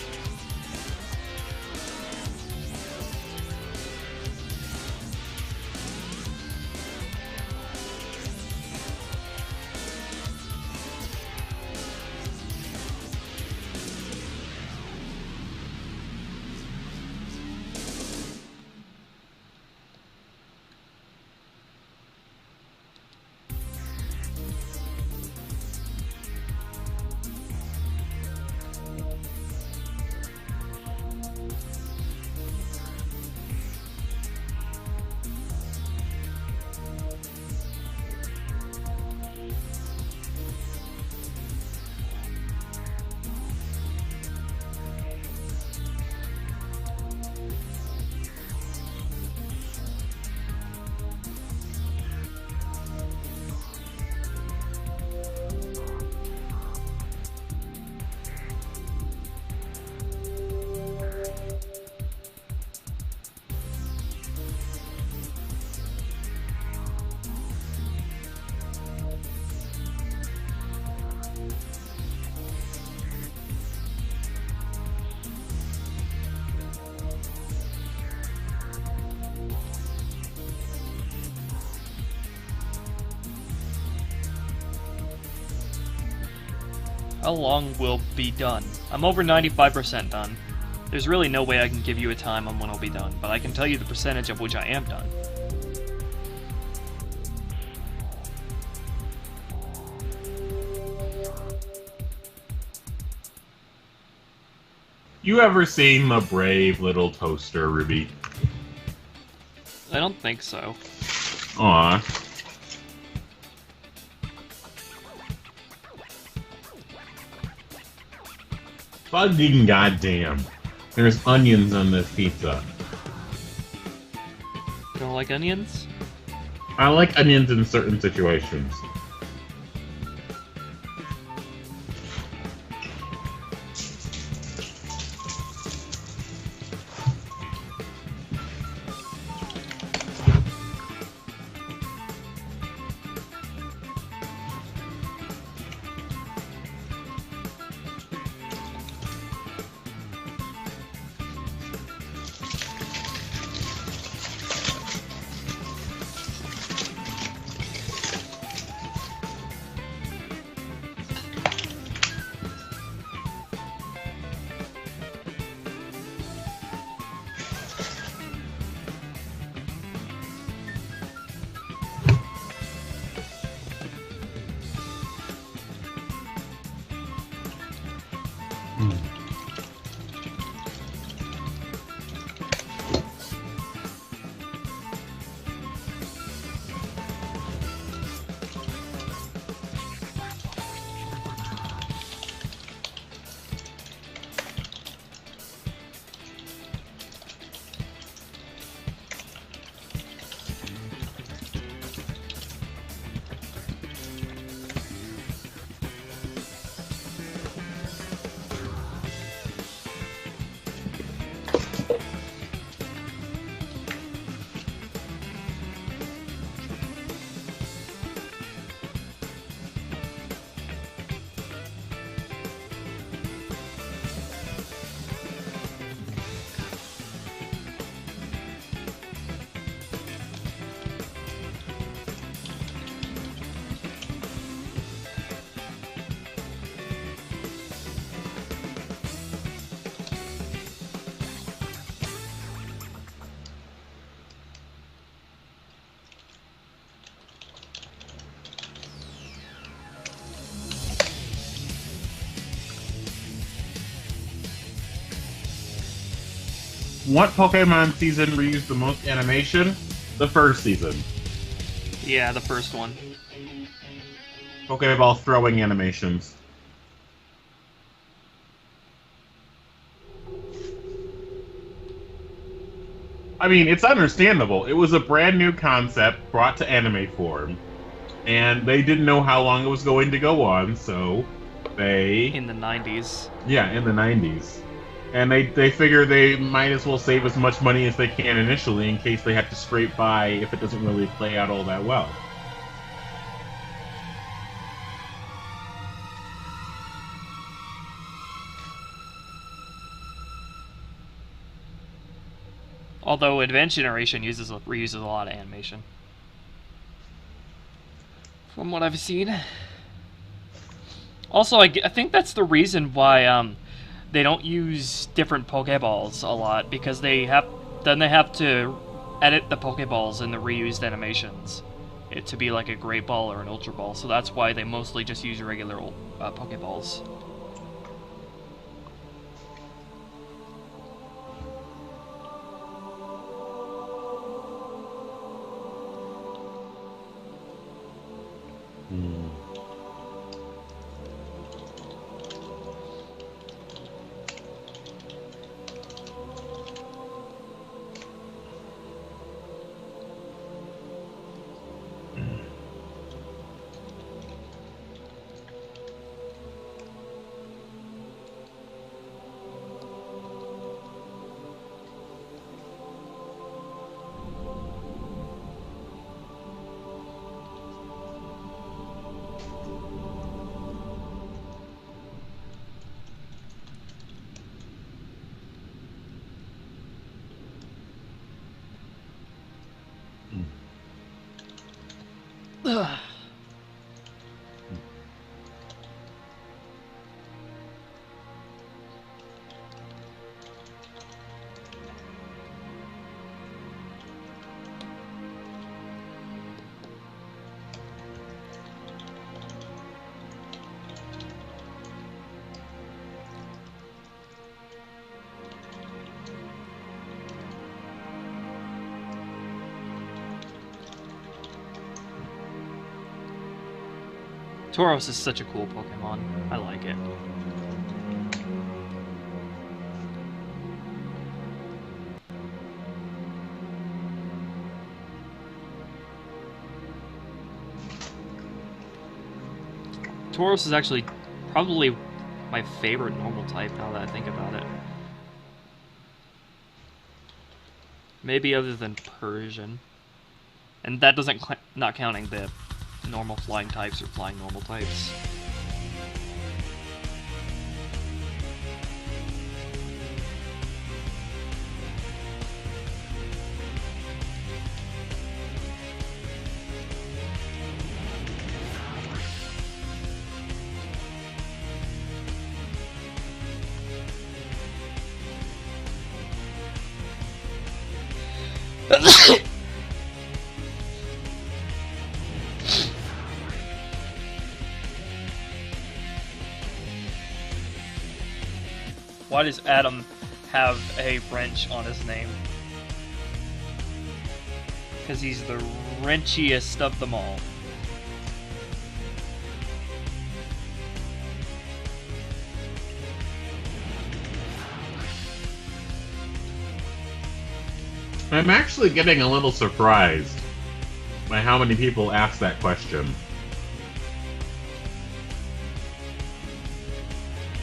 How long will be done? I'm over 95% done. There's really no way I can give you a time on when I'll be done, but I can tell you the percentage of which I am done. You ever seen the brave little toaster, Ruby? I don't think so. Aw. Fucking goddamn. There's onions on this pizza. You don't like onions? I like onions in certain situations. What Pokemon season reused the most animation? The first season. Yeah, the first one. Pokeball throwing animations. I mean, it's understandable. It was a brand new concept brought to anime form, and they didn't know how long it was going to go on, so they... In the 90s. Yeah, in the 90s. And they figure they might as well save as much money as they can initially in case they have to scrape by if it doesn't really play out all that well. Although Advanced Generation reuses a lot of animation. From what I've seen. Also, I think that's the reason why they don't use different Pokeballs a lot, because they have to edit the Pokeballs in the reused animations to be like a Great Ball or an Ultra Ball. So that's why they mostly just use regular Pokeballs. Tauros is such a cool Pokemon. I like it. Tauros is actually probably my favorite normal type now that I think about it. Maybe other than Persian. And that doesn't not counting the normal flying types or flying normal types. Why does Adam have a wrench on his name? Because he's the wrenchiest of them all. I'm actually getting a little surprised by how many people ask that question.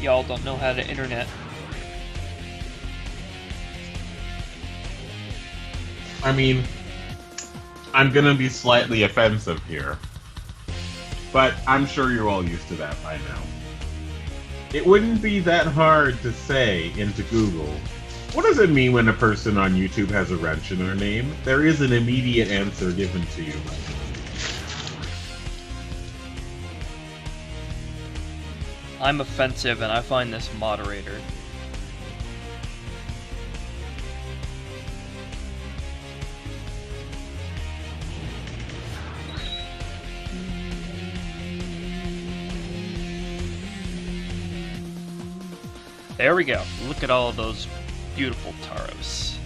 Y'all don't know how to internet. I mean, I'm gonna be slightly offensive here, but I'm sure you're all used to that by now. It wouldn't be that hard to say into Google, what does it mean when a person on YouTube has a wrench in their name? There is an immediate answer given to you. I'm offensive and I find this moderator. There we go. Look at all of those beautiful Tauros.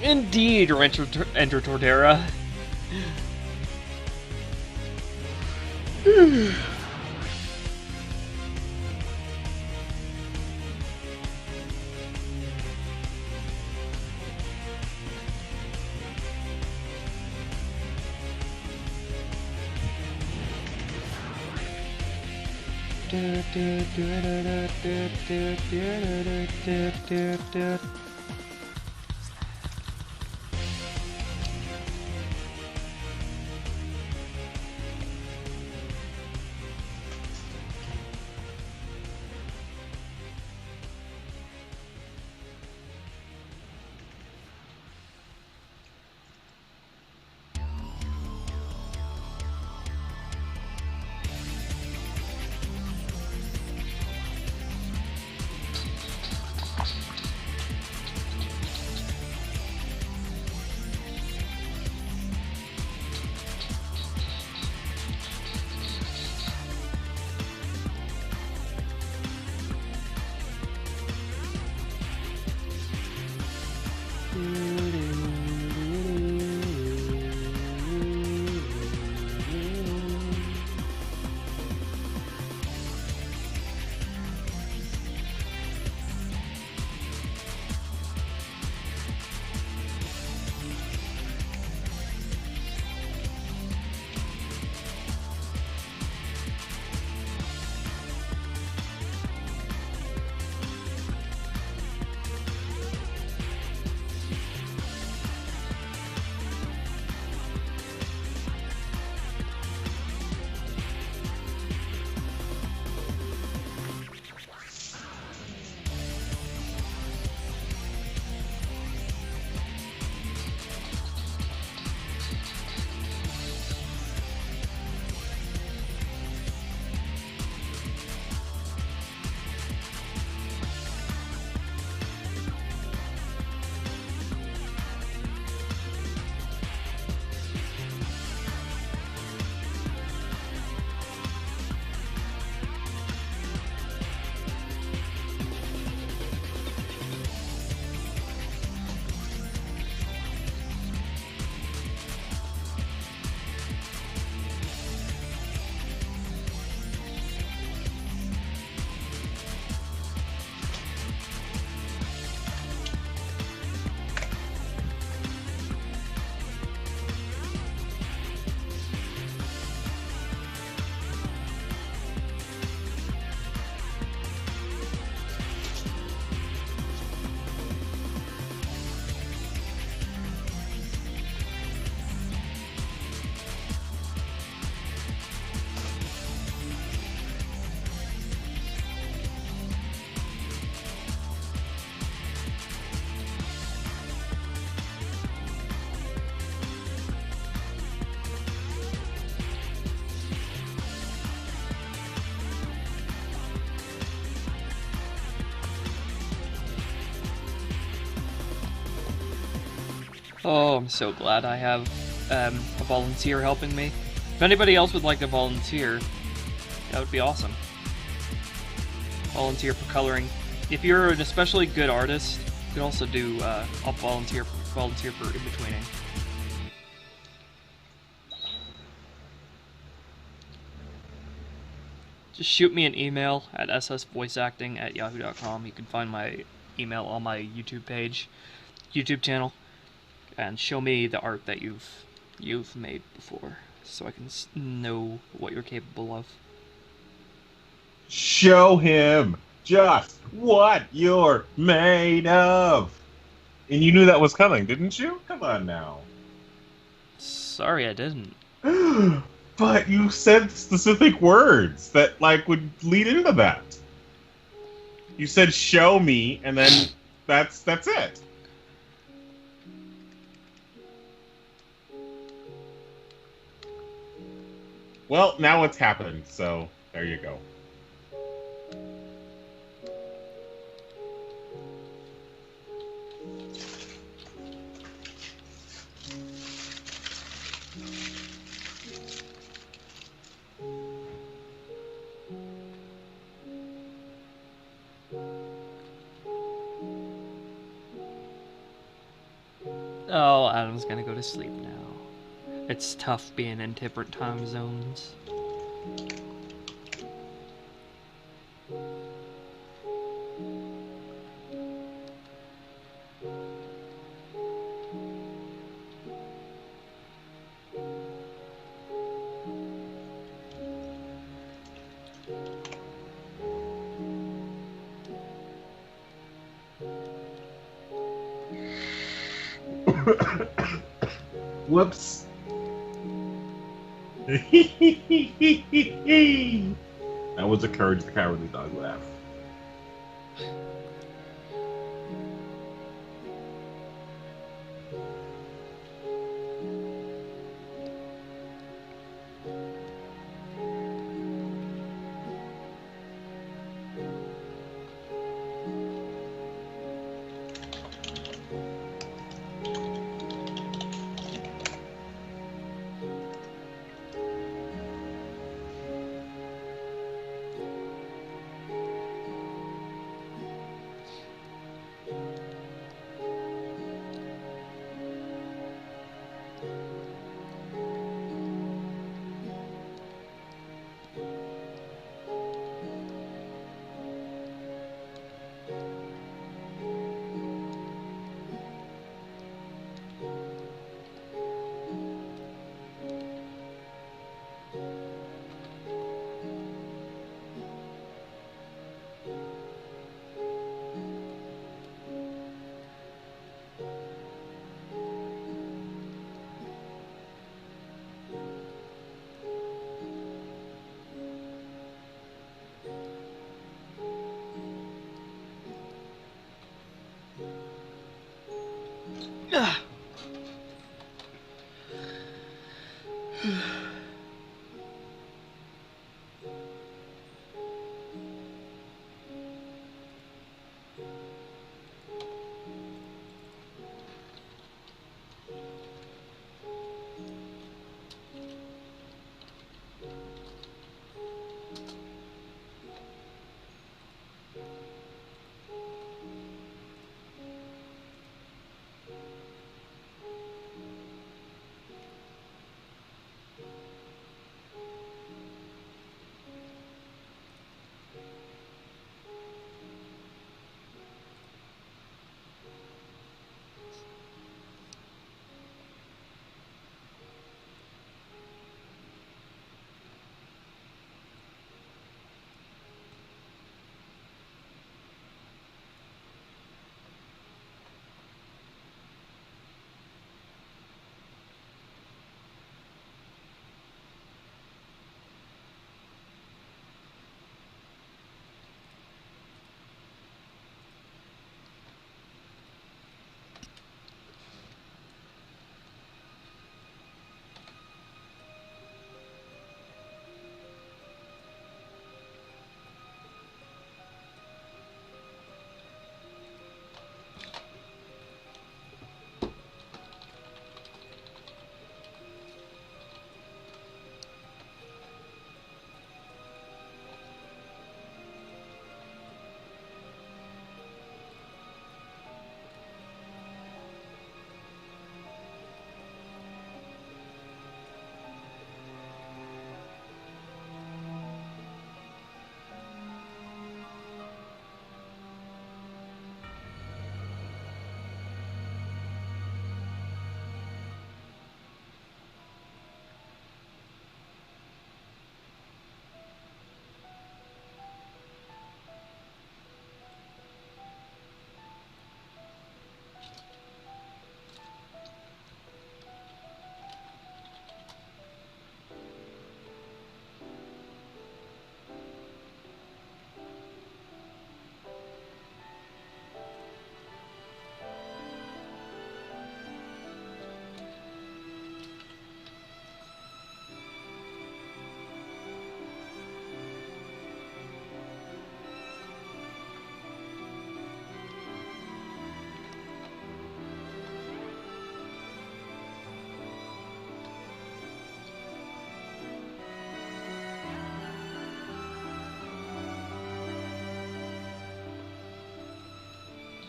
Indeed, Enter Torterra. Oh, I'm so glad I have a volunteer helping me. If anybody else would like to volunteer, that would be awesome. Volunteer for coloring. If you're an especially good artist, you can also do I'll volunteer for in-betweening. Just shoot me an email at ssvoiceacting@yahoo.com. You can find my email on my YouTube channel, and show me the art that you've made before, so I can know what you're capable of. Show him just what you're made of. And you knew that was coming, didn't you? Come on now. Sorry, I didn't. But you said specific words that would lead into that. You said show me, and then that's it. Well, now it's happened, so there you go. Oh, Adam's gonna go to sleep now. It's tough being in different time zones. Whoops. That was a Courage the Cowardly Dog laugh.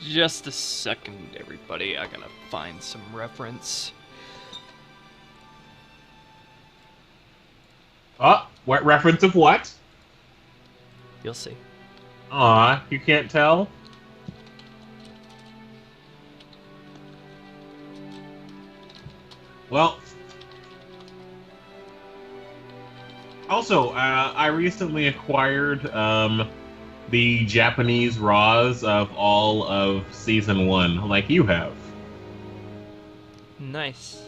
Just a second, everybody. I gotta find some reference. What reference of what? You'll see. Aw, you can't tell? Well, also, I recently acquired the Japanese RAWs of all of Season 1, like you have. Nice.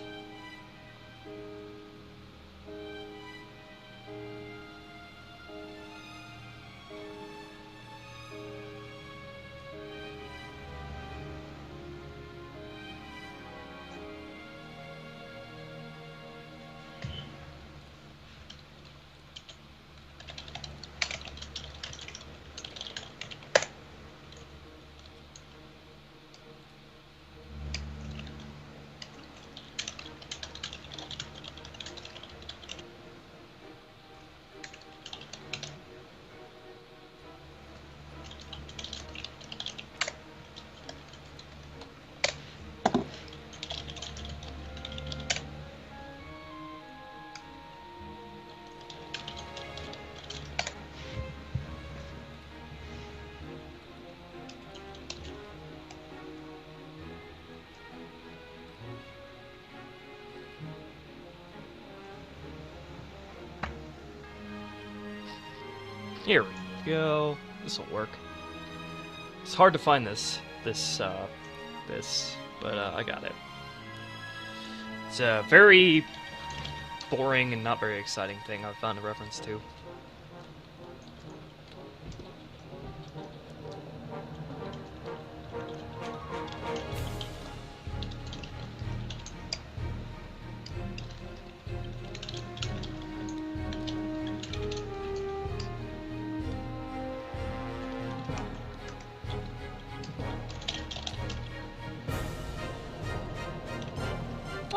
Here we go. This will work. It's hard to find this, but I got it. It's a very boring and not very exciting thing I've found a reference to.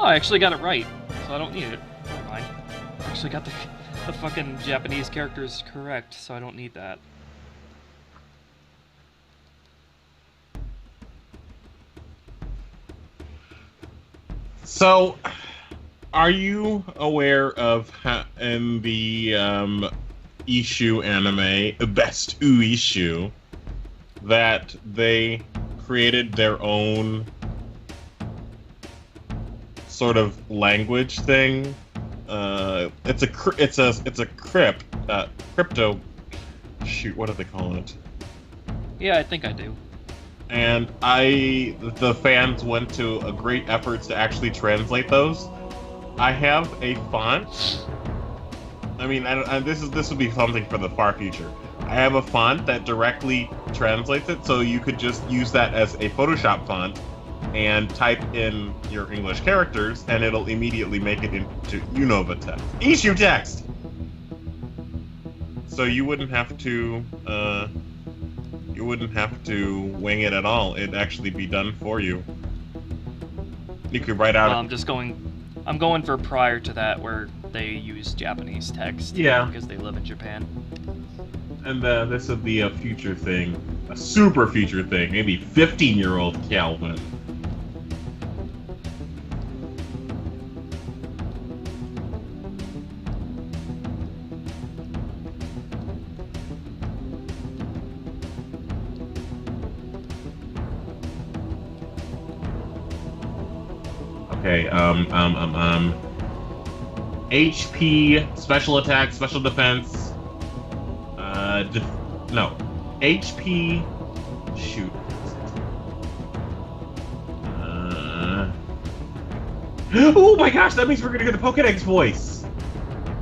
Oh, I actually got it right, so I don't need it. Never mind. I actually got the fucking Japanese characters correct, so I don't need that. So, are you aware of in the Ishu anime, Best Uishu, that they created their own sort of language thing? It's a crypto. Shoot, what do they call it? Yeah, I think I do. And the fans went to a great efforts to actually translate those. I have a font. I mean, this would be something for the far future. I have a font that directly translates it, so you could just use that as a Photoshop font and type in your English characters, and it'll immediately make it into Unova text. Ishu text! So you wouldn't have to, wing it at all. It'd actually be done for you. You could write out... I'm going for prior to that, where they use Japanese text. Yeah. Because they live in Japan. And this would be a future thing. A super future thing. Maybe 15-year-old Calvin. Okay, HP, special attack, special defense, no. HP, shoot. Oh my gosh, that means we're gonna get the Pokédex voice!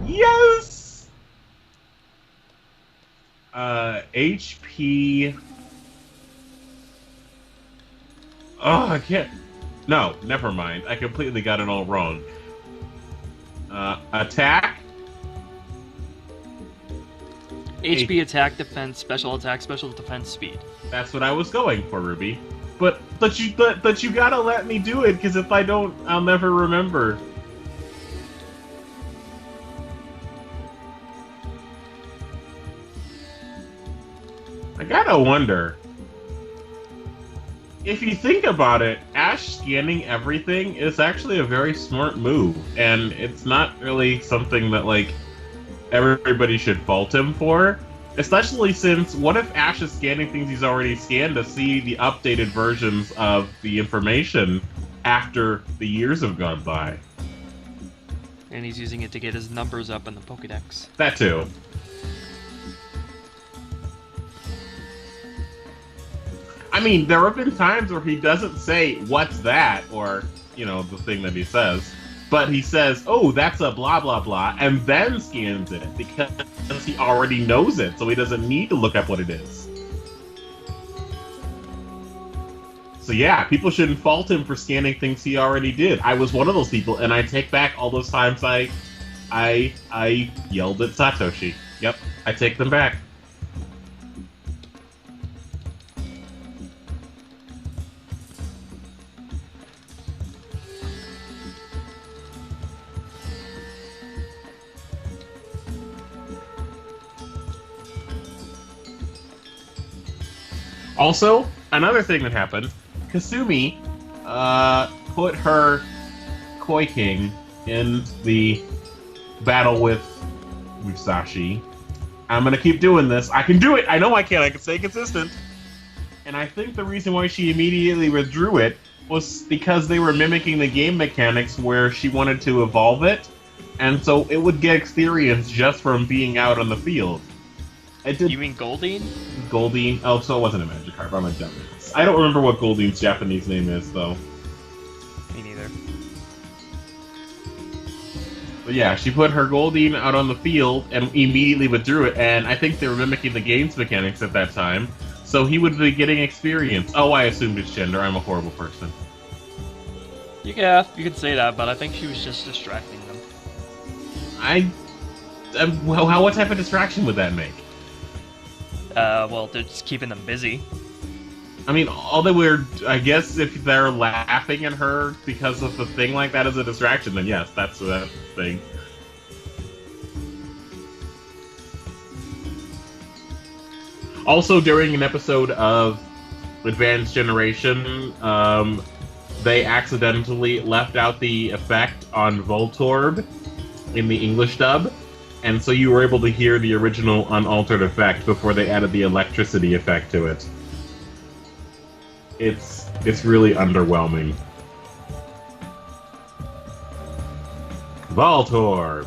Yes! HP... Oh, I can't... No, never mind. I completely got it all wrong. Attack? HP, attack, defense, special defense, speed. That's what I was going for, Ruby. But you gotta let me do it, because if I don't, I'll never remember. I gotta wonder. If you think about it, Ash scanning everything is actually a very smart move, and it's not really something that, like, everybody should fault him for. Especially since, what if Ash is scanning things he's already scanned to see the updated versions of the information after the years have gone by? And he's using it to get his numbers up in the Pokédex. That too. I mean, there have been times where he doesn't say, "What's that?" or the thing that he says. But he says, "Oh, that's a blah blah blah," and then scans it because he already knows it, so he doesn't need to look up what it is. So yeah, people shouldn't fault him for scanning things he already did. I was one of those people, and I take back all those times I yelled at Satoshi. Yep, I take them back. Also, another thing that happened, Kasumi put her Koi King in the battle with Musashi. I'm gonna keep doing this. I can do it! I know I can. I can stay consistent. And I think the reason why she immediately withdrew it was because they were mimicking the game mechanics where she wanted to evolve it, and so it would get experience just from being out on the field. You mean Goldine? Goldine. Oh, so it wasn't a Magikarp. I'm a dumbass. I don't remember what Goldine's Japanese name is, though. Me neither. But yeah, she put her Goldine out on the field and immediately withdrew it, and I think they were mimicking the game's mechanics at that time, so he would be getting experience. Oh, I assumed it's gender. I'm a horrible person. Yeah, you could say that, but I think she was just distracting them. Well, what type of distraction would that make? Well, they're just keeping them busy. I mean, all they were, I guess, if they're laughing at her because of the thing like that as a distraction, then yes, that's that thing. Also, during an episode of Advanced Generation, they accidentally left out the effect on Voltorb in the English dub. And so you were able to hear the original unaltered effect before they added the electricity effect to it. It's really underwhelming. Voltorb!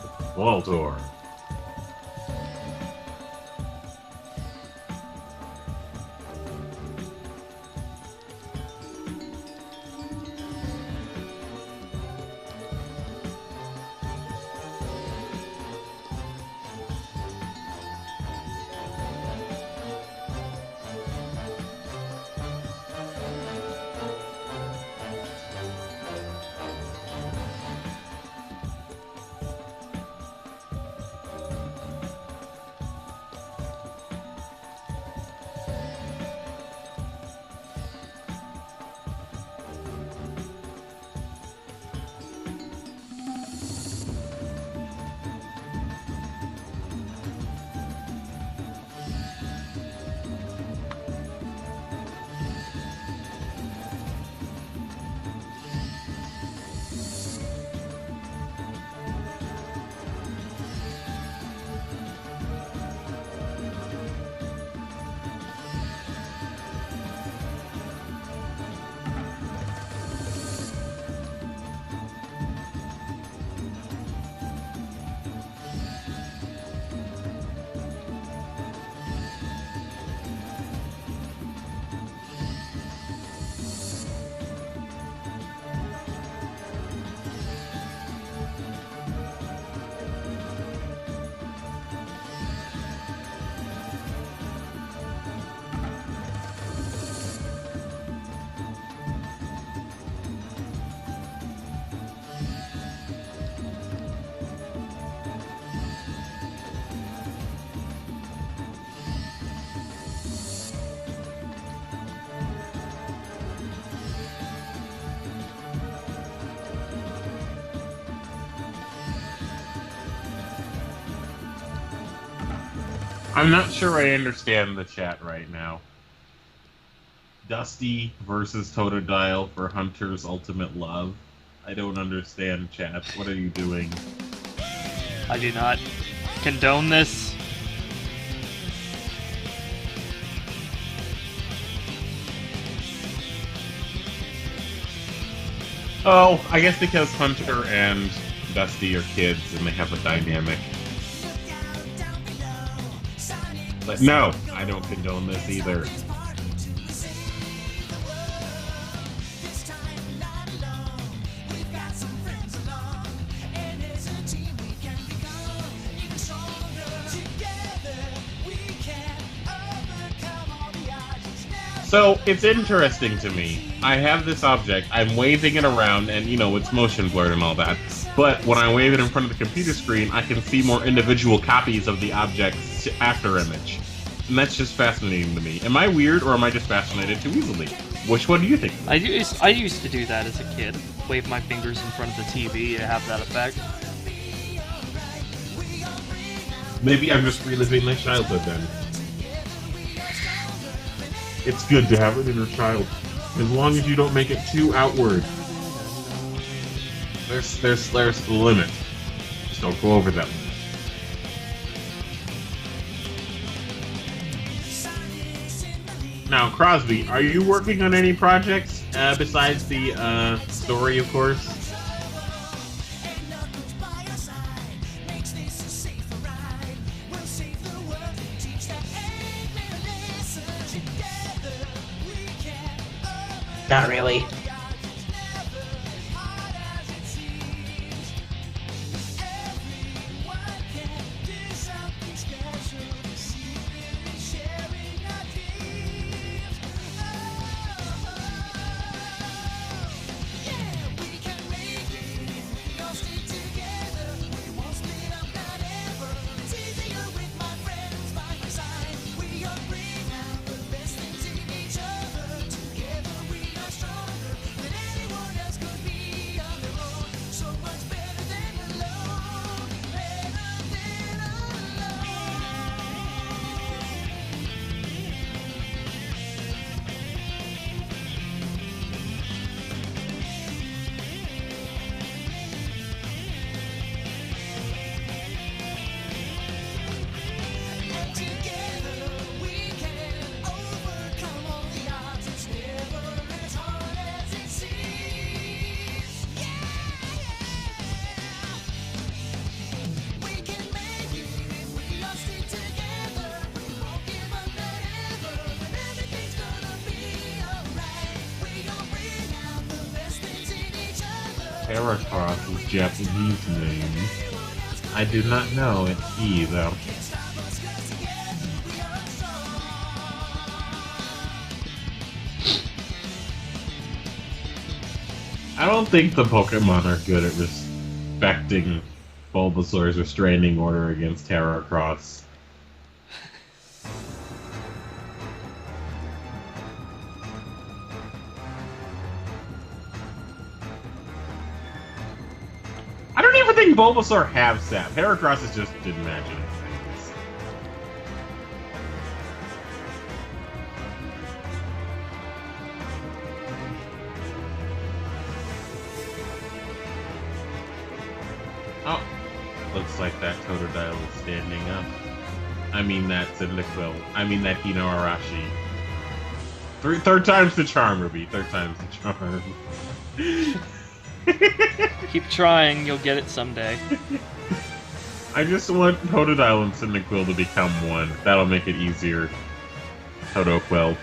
I'm not sure I understand the chat right now. Dusty versus Totodile for Hunter's ultimate love. I don't understand, chat. What are you doing? I do not condone this. Oh, I guess because Hunter and Dusty are kids and they have a dynamic. But no, I don't condone this either. So, it's interesting to me. I have this object, I'm waving it around, and, it's motion blurred and all that. But when I wave it in front of the computer screen, I can see more individual copies of the object's after image. And that's just fascinating to me. Am I weird, or am I just fascinated too easily? Which one do you think? I used to do that as a kid. Wave my fingers in front of the TV and have that effect. Maybe I'm just reliving my childhood then. It's good to have an inner child, as long as you don't make it too outward. There's a limit. Just don't go over that limit. Now, Crosby, are you working on any projects besides the story, of course? Not really. Heracross is Japanese name. I do not know it either. I don't think the Pokemon are good at respecting Bulbasaur's restraining order against Heracross. I don't even think Bulbasaur has Sap. Heracross is just imagining things. Oh, looks like that Totodile is standing up. I mean that Cyndaquil. I mean that Hinoarashi. Third time's the charm, Ruby. Third time's the charm. Keep trying, you'll get it someday. I just want Totodile and Cyndaquil to become one. That'll make it easier. Totoquil.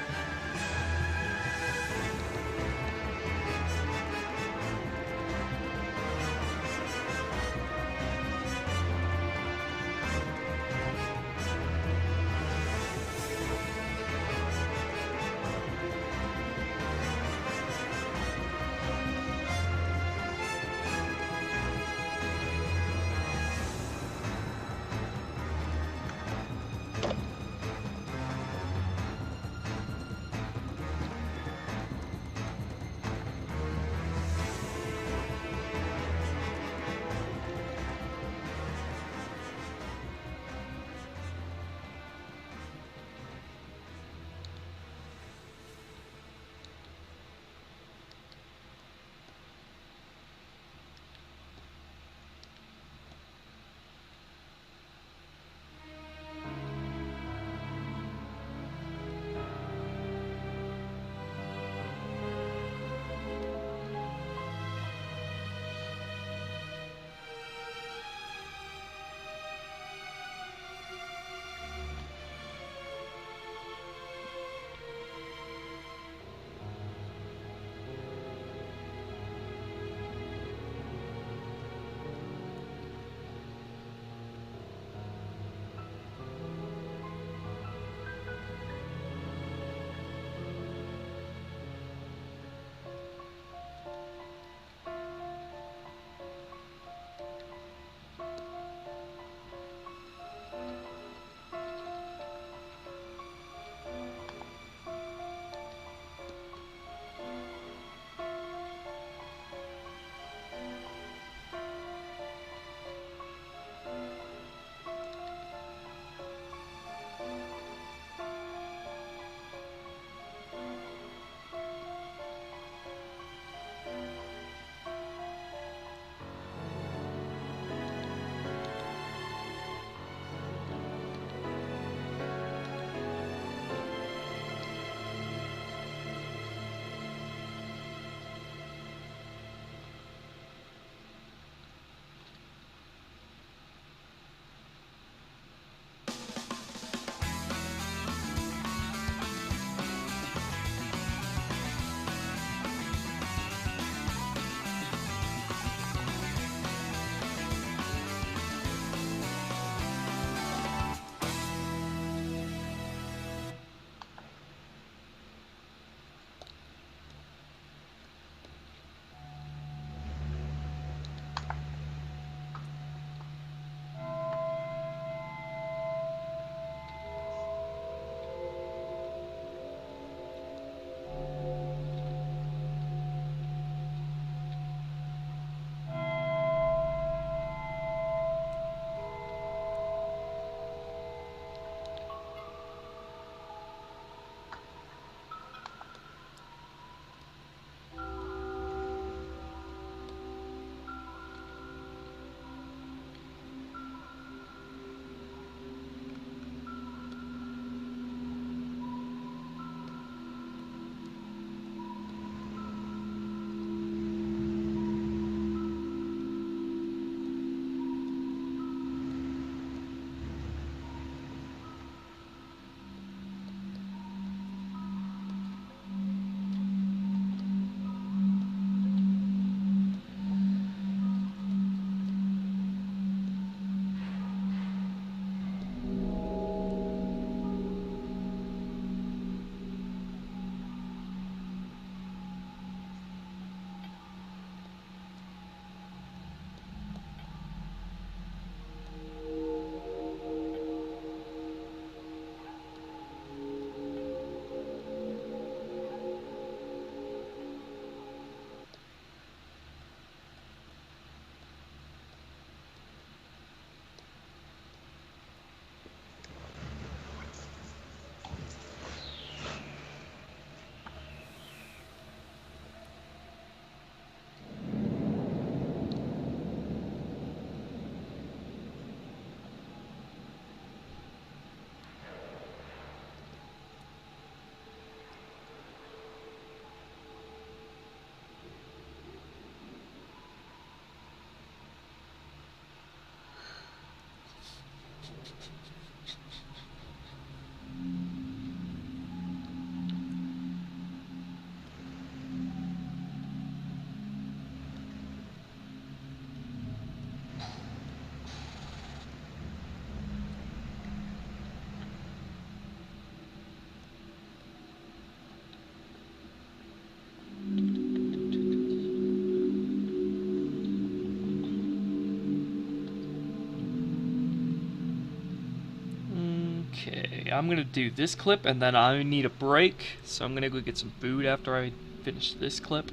Okay, I'm gonna do this clip and then I need a break, so I'm gonna go get some food after I finish this clip.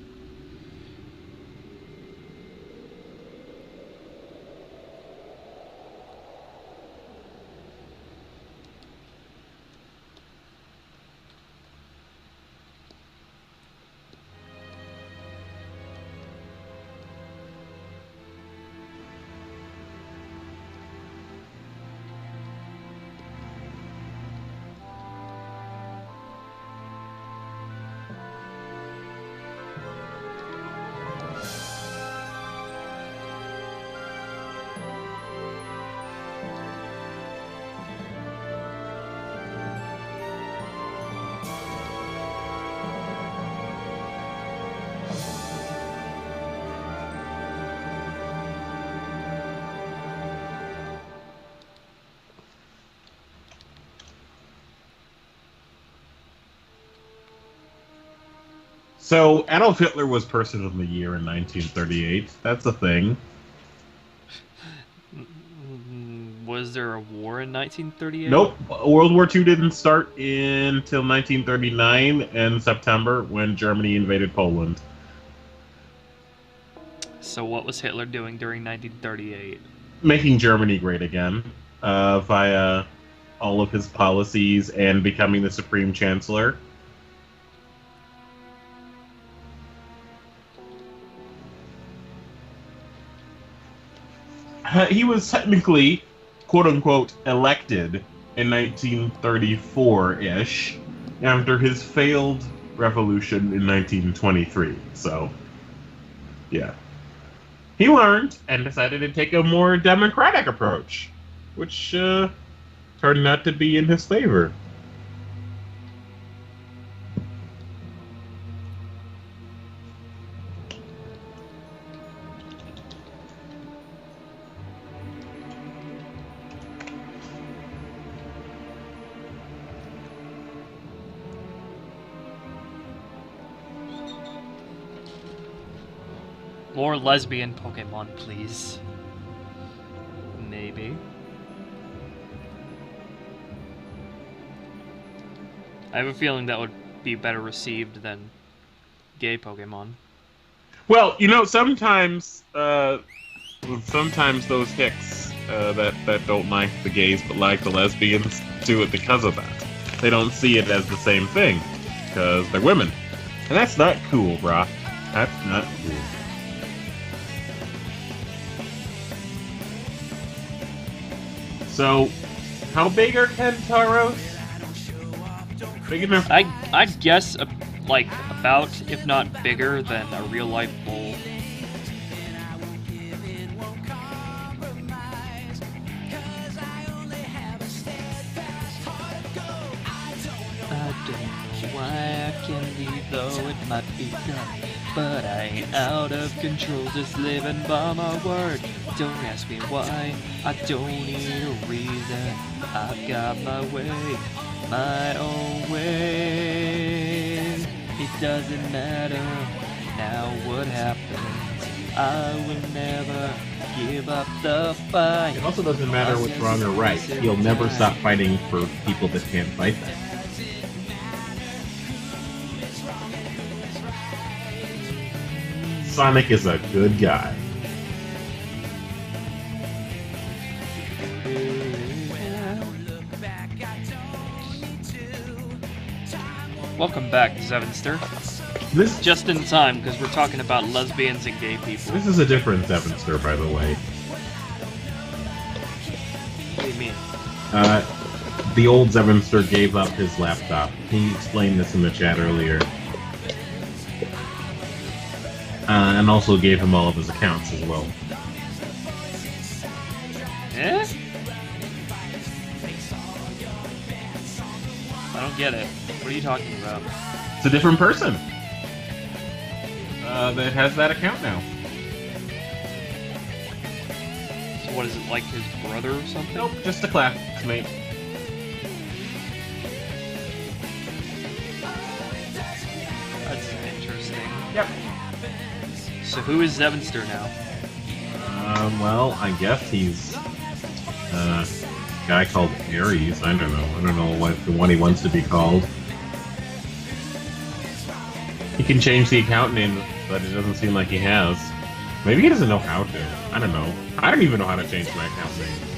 So Adolf Hitler was Person of the Year in 1938. That's a thing. Was there a war in 1938? Nope. World War II didn't start until 1939 in September when Germany invaded Poland. So what was Hitler doing during 1938? Making Germany great again via all of his policies and becoming the Supreme Chancellor. He was technically, quote-unquote, elected in 1934-ish after his failed revolution in 1923. So, yeah. He learned and decided to take a more democratic approach, which turned out to be in his favor. More lesbian Pokemon, please. Maybe. I have a feeling that would be better received than gay Pokemon. Well, you know, sometimes those hicks that don't like the gays but like the lesbians do it because of that. They don't see it as the same thing because they're women, and that's not cool, brah. That's not cool. So, how big are Kentaros? Big enough? I guess, like, about, if not bigger, than a real-life bull. I don't know why I can't leave, though it might be done. But I ain't out of control, just living by my word. Don't ask me why, I don't need a reason. I've got my way, my own way. It doesn't matter now what happens, I will never give up the fight. It also doesn't matter what's wrong or right. You'll never stop fighting for people that can't fight them. Sonic is a good guy. Welcome back, Zevenster. This just in time, because we're talking about lesbians and gay people. This is a different Zevenster, by the way. What do you mean? The old Zevenster gave up his laptop. He explained this in the chat earlier. And also gave him all of his accounts as well. Eh? I don't get it. What are you talking about? It's a different person that has that account now. So what is it, like his brother or something? Nope, just a classmate. That's interesting. Yep. So who is Zevenster now? Well, I guess he's guy called Aries. I don't know. I don't know what the one he wants to be called. He can change the account name, but it doesn't seem like he has. Maybe he doesn't know how to. I don't know. I don't even know how to change my account name.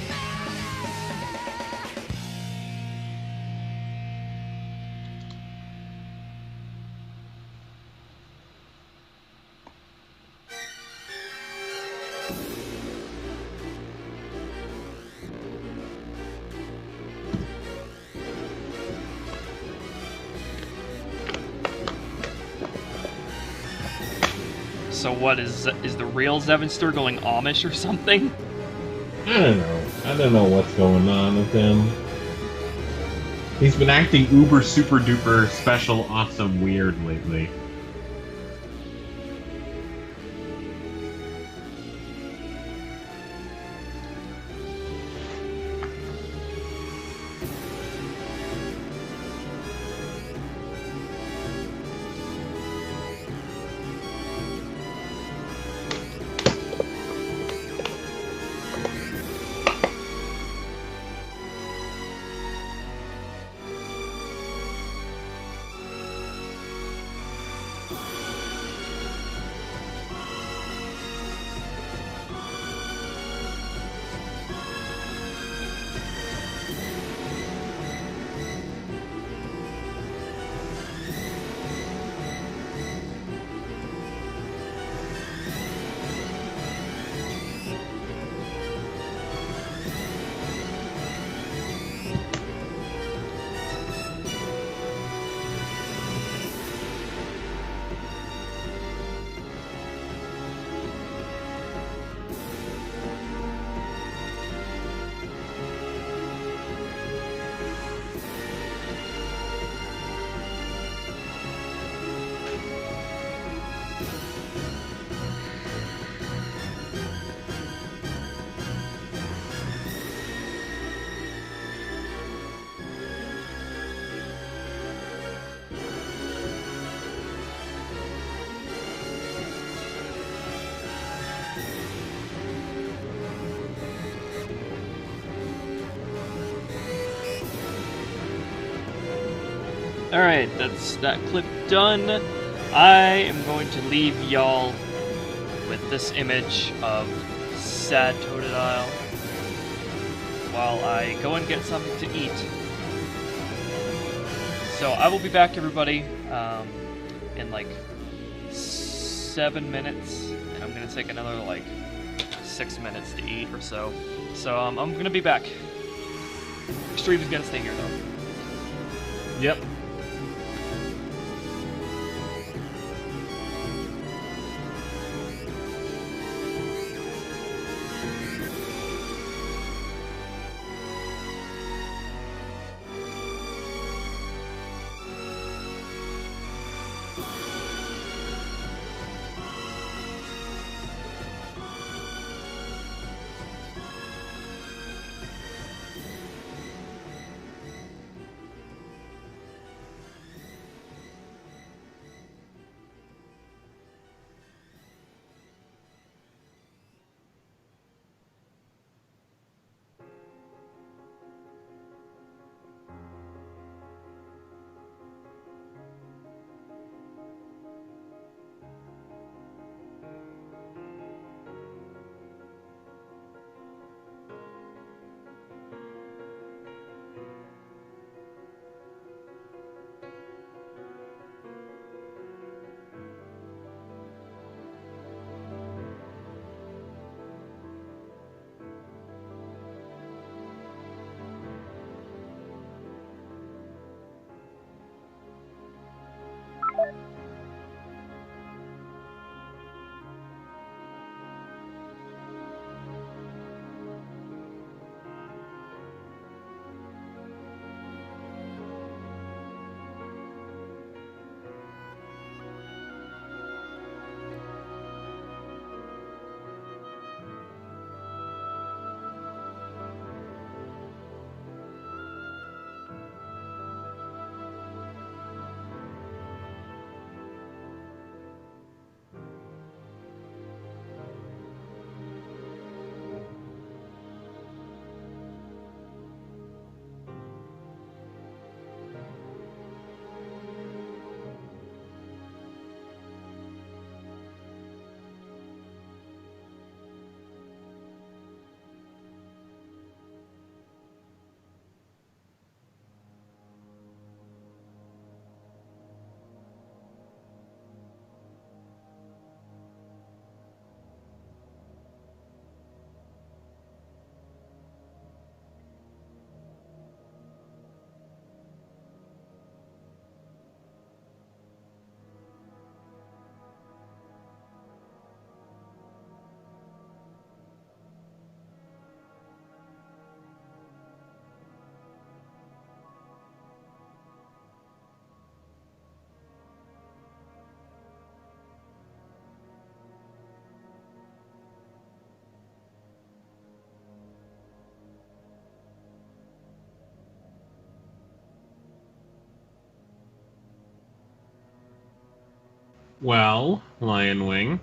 So what is the real Zevenster going Amish or something? I don't know. I don't know what's going on with him. He's been acting uber super duper special awesome weird lately. Alright, that's that clip done. I am going to leave y'all with this image of sad Tragodile while I go and get something to eat. So I will be back, everybody, in like 7 minutes, and I'm gonna take another like 6 minutes to eat or so. So I'm gonna be back. Extreme is gonna stay here though. Yep. Well, Lion Wing,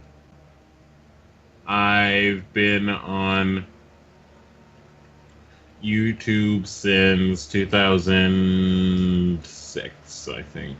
I've been on YouTube since 2006, I think.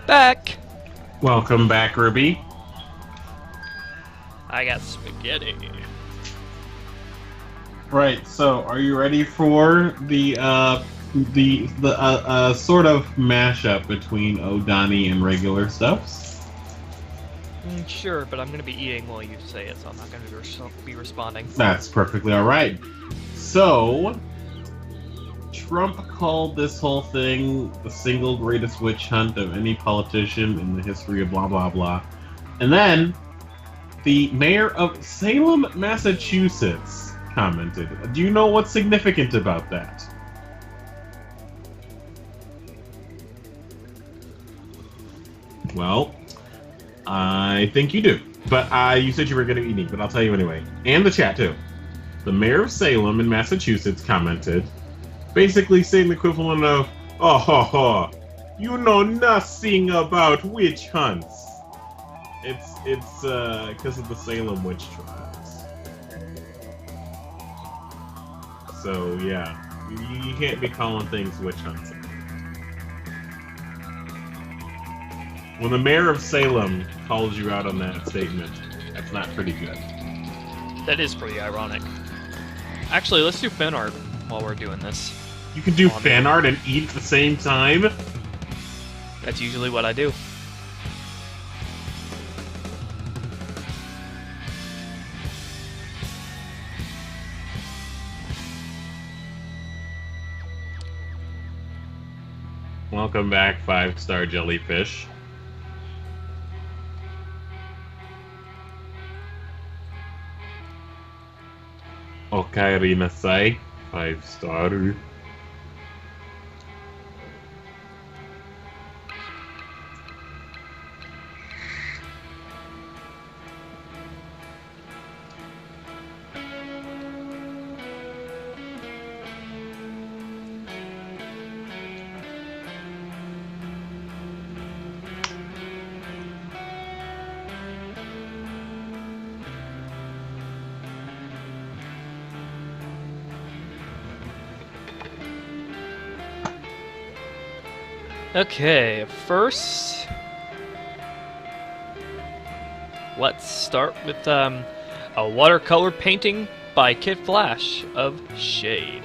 Back! Welcome back, Ruby. I got spaghetti. Right. So, are you ready for the sort of mashup between Odani and regular stuffs? Sure, but I'm gonna be eating while you say it, so I'm not gonna be responding. That's perfectly all right. So, Trump called this whole thing the single greatest witch hunt of any politician in the history of blah blah blah, and then the mayor of Salem, Massachusetts, commented. Do you know what's significant about that? Well, I think you do. But you said you were going to be eating, but I'll tell you anyway. And the chat, too. The mayor of Salem in Massachusetts commented, basically saying the equivalent of, "Oh, ho, ho, you know nothing about witch hunts." It's because of the Salem witch trials. So, yeah. You can't be calling things witch hunts. When the mayor of Salem calls you out on that statement, that's not pretty good. That is pretty ironic. Actually, let's do fan art while we're doing this. You can do fan art and eat at the same time? That's usually what I do. Welcome back, 5-star jellyfish. Okaerinasai, 5-star. Okay, first, let's start with a watercolor painting by Kid Flash of Shade.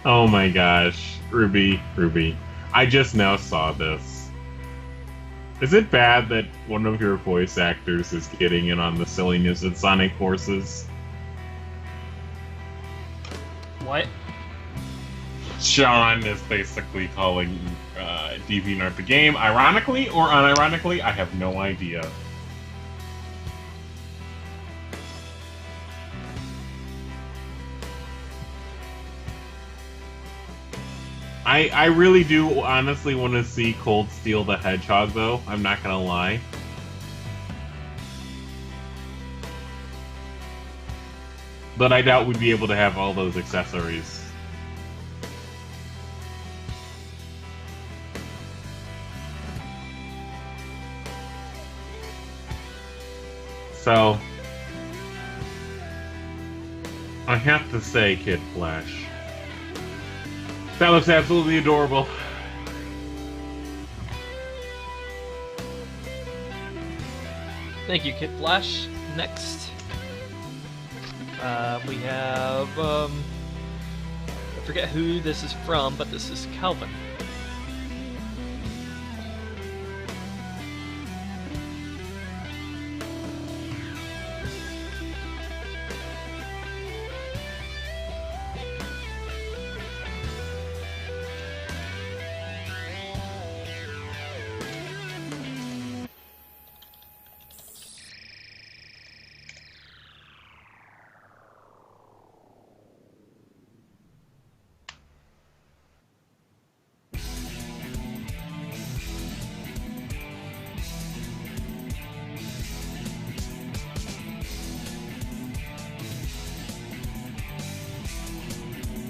Oh my gosh. Ruby. I just now saw this. Is it bad that one of your voice actors is getting in on the silliness of Sonic Forces? What? Sean is basically calling DeviantArt the game. Ironically or unironically, I have no idea. I really do honestly want to see Cold Steel the Hedgehog, though. I'm not gonna lie. But I doubt we'd be able to have all those accessories. So, I have to say, Kid Flash, that looks absolutely adorable. Thank you, Kid Flash. Next, we have, I forget who this is from, but this is Calvin.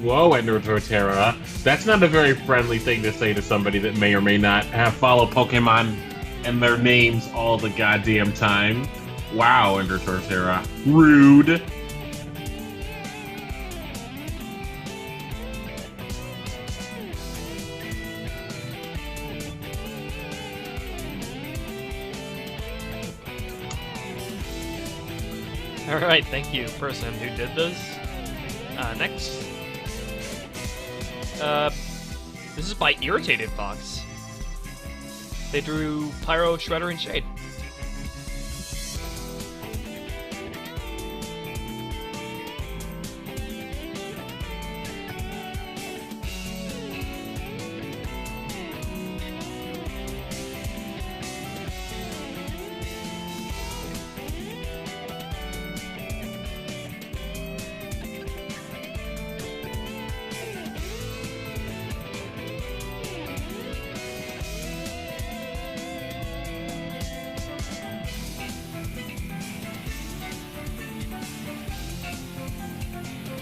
Whoa, Ender Torterra. That's not a very friendly thing to say to somebody that may or may not have followed Pokemon and their names all the goddamn time. Wow, Ender Torterra. Rude. Alright, thank you, person who did this. Next. This is by Irritated Fox. They drew Pyro, Shredder, and Shade.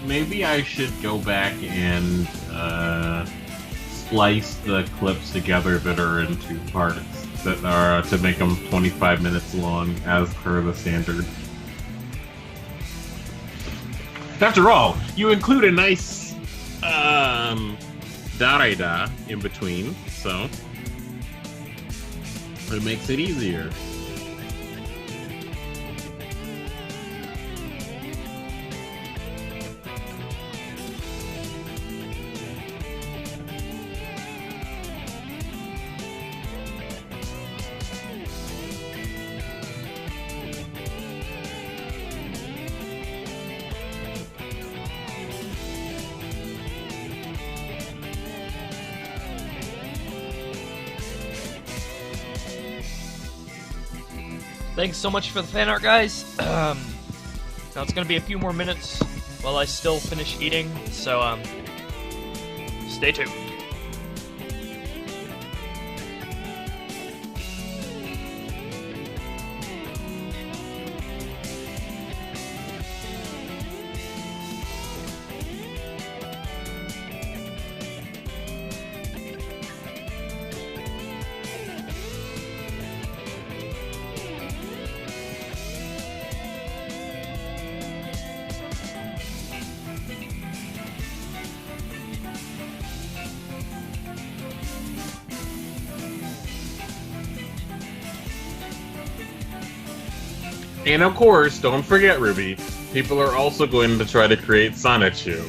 Maybe I should go back and splice the clips together that are in two parts, that are to make them 25 minutes long as per the standard. After all, you include a nice Darida in between, so it makes it easier. Thanks so much for the fan art, guys. Now it's gonna be a few more minutes while I still finish eating, so stay tuned. And of course, don't forget, Ruby, People are also going to try to create Sonichu.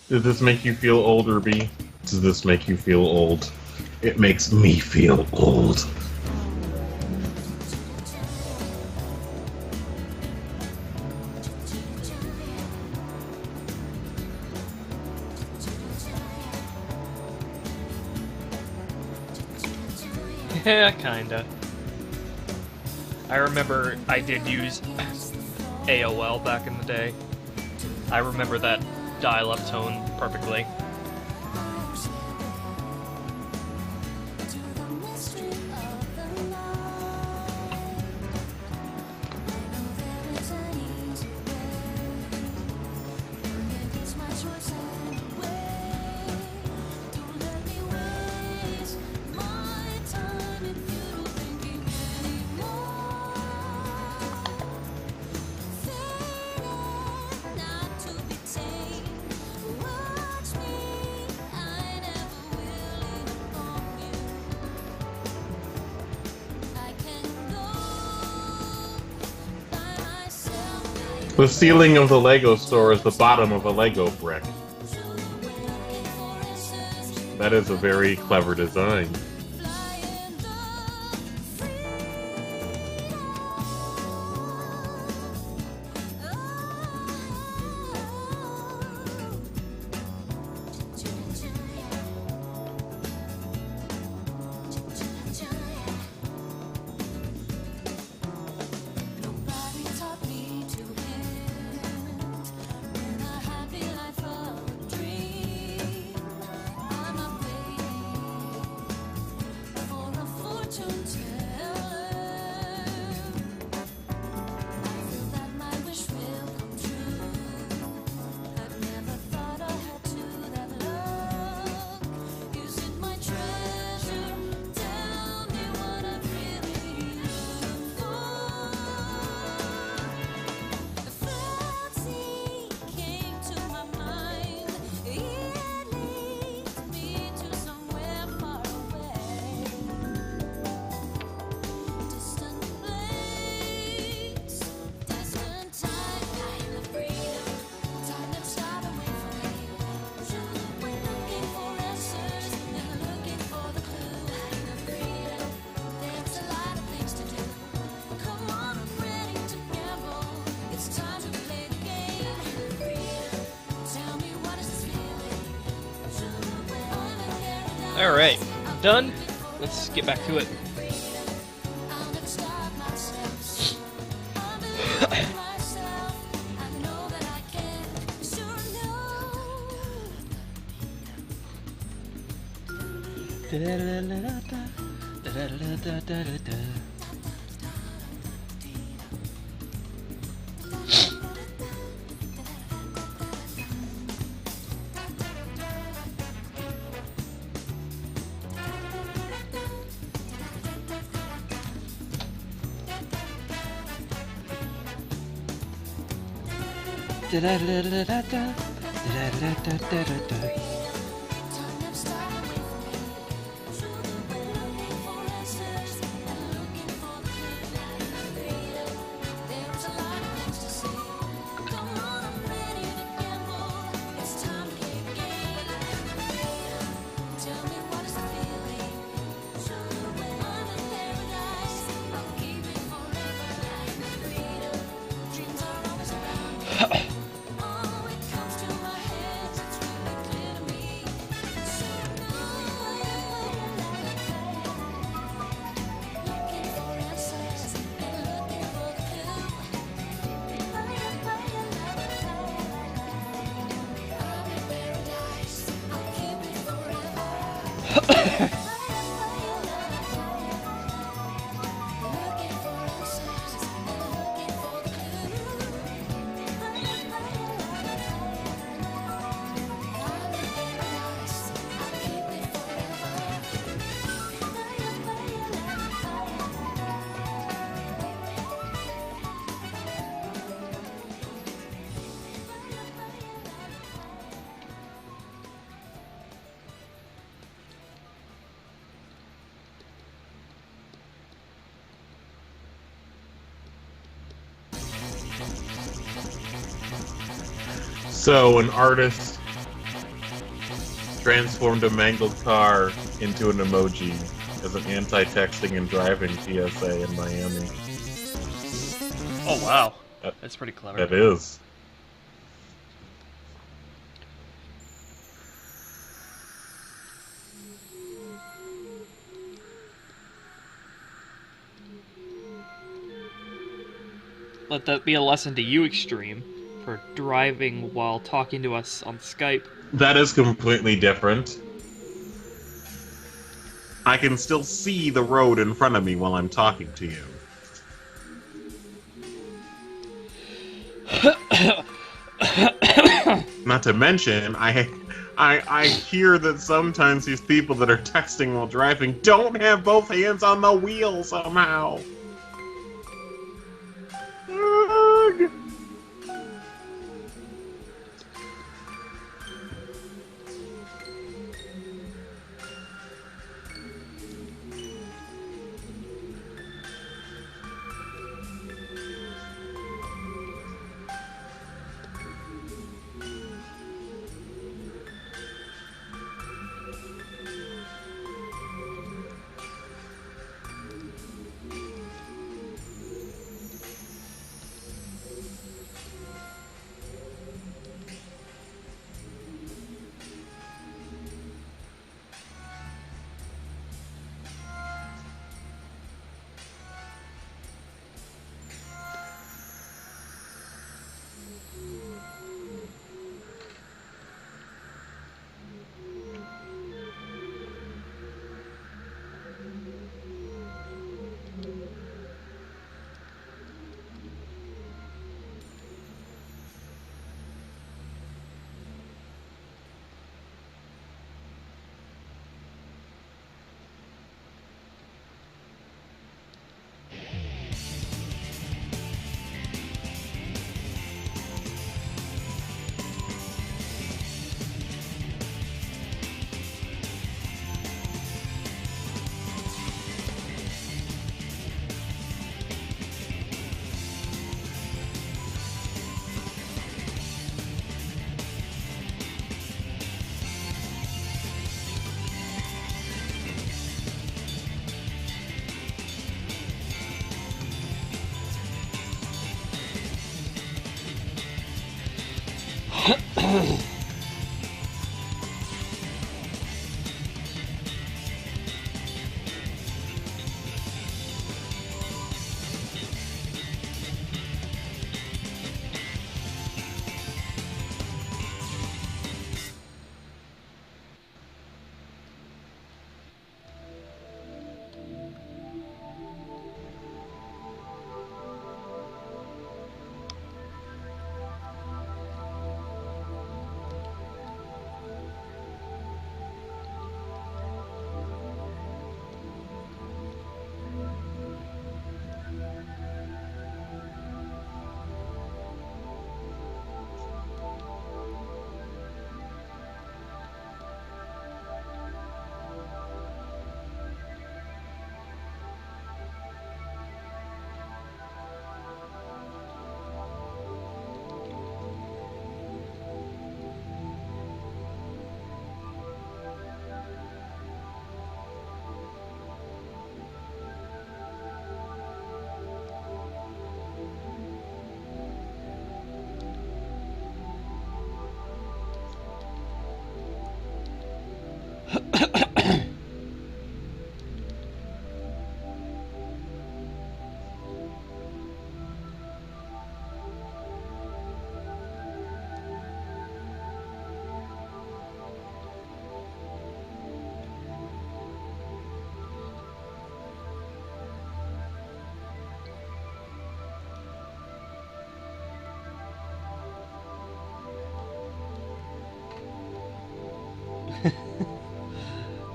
Does this make you feel old, Ruby? Does this make you feel old? It makes me feel old. Yeah, kinda. I remember I did use AOL back in the day. I remember that dial-up tone perfectly. The ceiling of the Lego store is the bottom of a Lego brick. That is a very clever design. Alright, done. Let's get back to it. So, an artist transformed a mangled car into an emoji as an anti-texting and driving PSA in Miami. Oh, wow. That's pretty clever. That is. Let that be a lesson to you, Extreme, for driving while talking to us on Skype. That is completely different. I can still see the road in front of me while I'm talking to you. Not to mention, I hear that sometimes these people that are texting while driving don't have both hands on the wheel somehow. Ugh.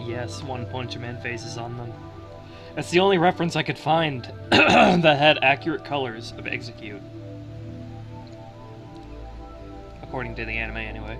Yes, One Punch Man faces on them. That's the only reference I could find that had accurate colors of Execute. According to the anime, anyway.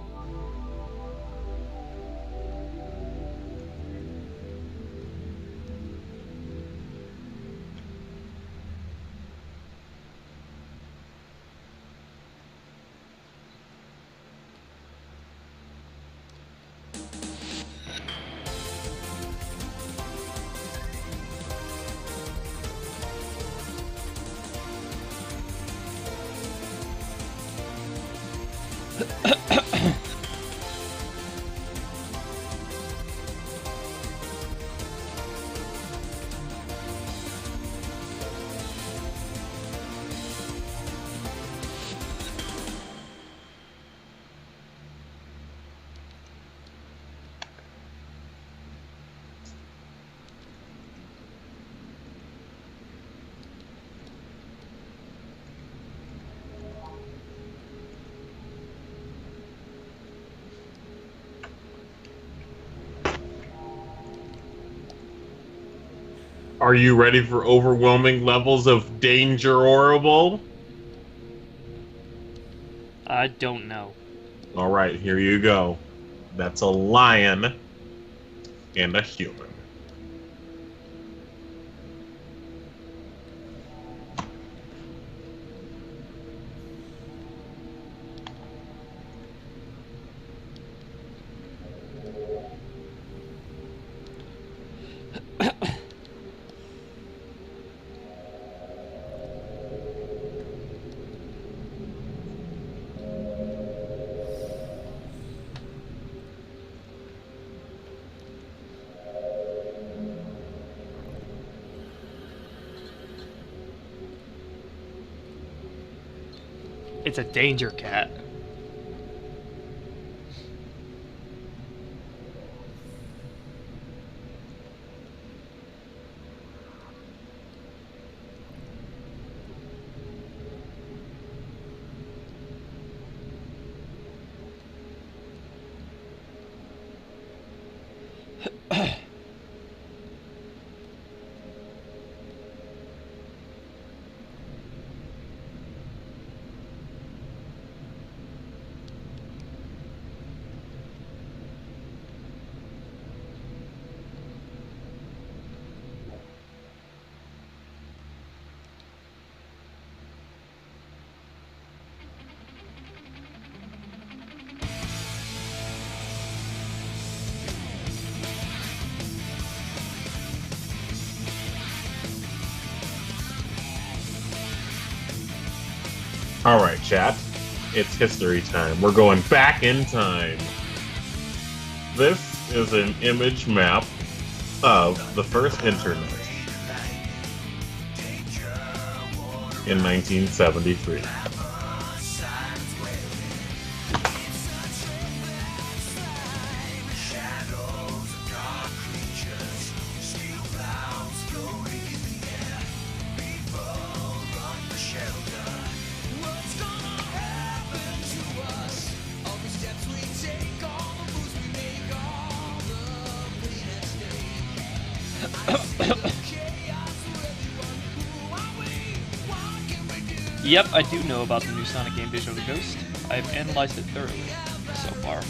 Are you ready for overwhelming levels of danger horrible? I don't know. All right, here you go. That's a lion and a human. It's a danger cat. All right, chat. It's history time. We're going back in time. This is an image map of the first internet in 1973. Yep, I do know about the new Sonic game Digital Ghost. I've analyzed it thoroughly so far.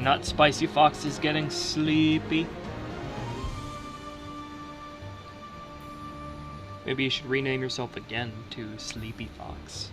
not Spicy Fox is getting sleepy. Maybe you should rename yourself again to Sleepy Fox.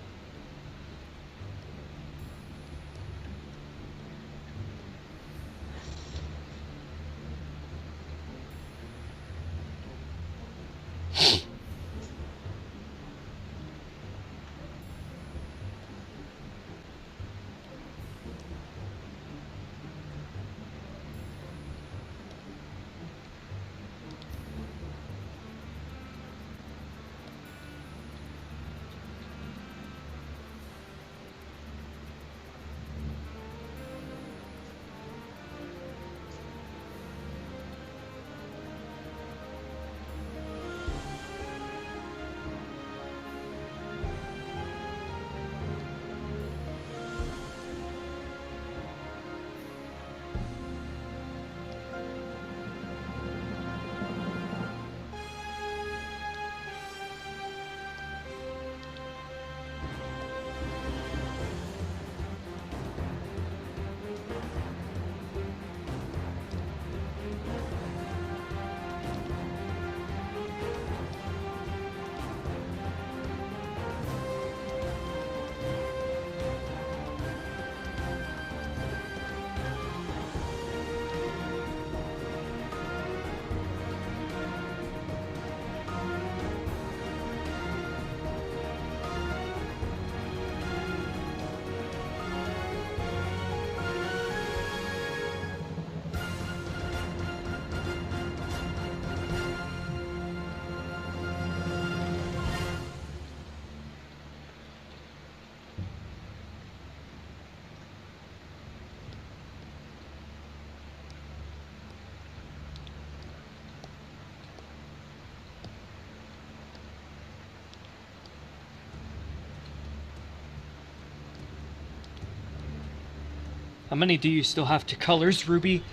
How many do you still have to colors, Ruby?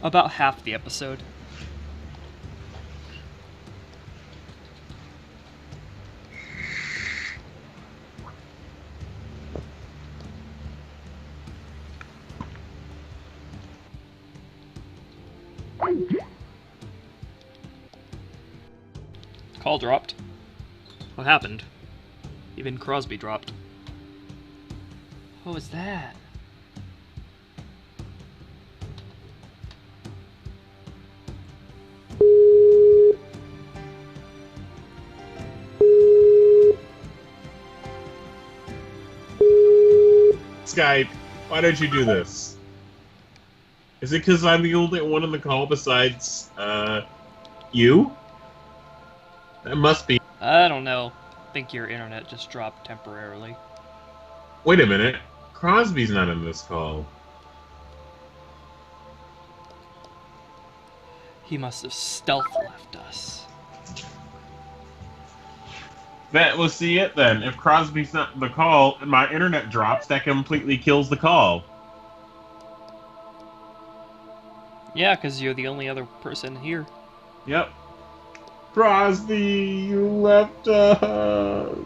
About half the episode. Call dropped. What happened? Even Crosby dropped. What was that? Skype, why don't you do this? Is it because I'm the only one on the call besides, you? That must be. I don't know. I think your internet just dropped temporarily. Wait a minute. Crosby's not in this call. He must have stealth left us. That will see it then. If Crosby's not in the call and my internet drops, that completely kills the call. Yeah, because you're the only other person here. Yep. Crosby, you left us.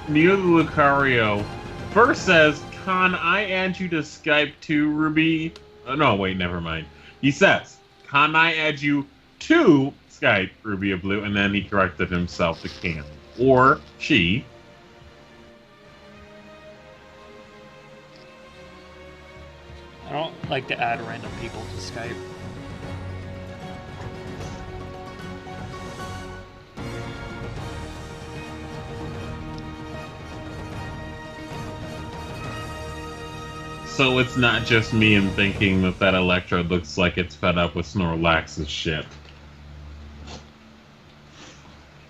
Neil Lucario first says, "Can I add you to Skype too, Ruby?" No, wait, never mind. He says, "Can I add you to Skype, Ruby of Blue?" And then he corrected himself to "can." Or she. I don't like to add random people to Skype. So it's not just me in thinking that that Electrode looks like it's fed up with Snorlax's shit.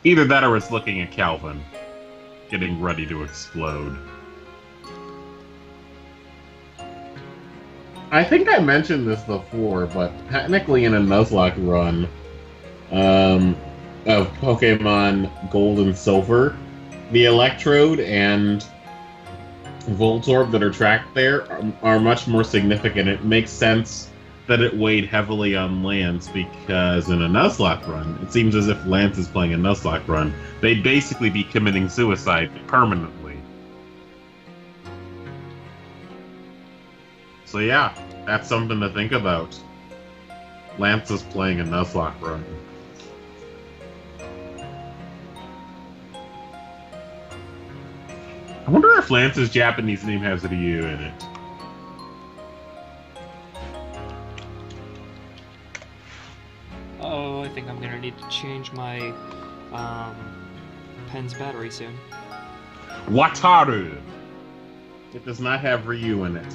Either that or it's looking at Calvin, getting ready to explode. I think I mentioned this before, but technically in a Nuzlocke run of Pokemon Gold and Silver, the Electrode and Voltorb that are tracked there are much more significant. It makes sense that it weighed heavily on Lance because in a Nuzlocke run, it seems as if Lance is playing a Nuzlocke run, they'd basically be committing suicide permanently. So yeah, that's something to think about. Lance is playing a Nuzlocke run. I wonder if Lance's Japanese name has a Ryu in it. Oh, I think I'm gonna need to change my pen's battery soon. Wataru! It does not have Ryu in it.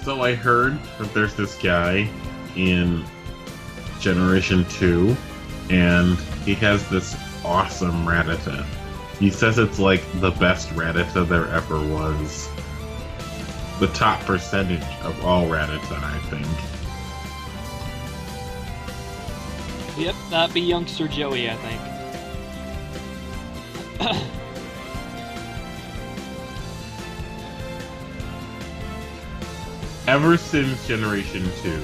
So I heard that there's this guy in Generation 2, and he has this awesome Rattata. He says it's like the best Rattata there ever was. The top percentage of all Rattata, I think. Yep, that'd be youngster Joey, I think. Ever since Generation 2,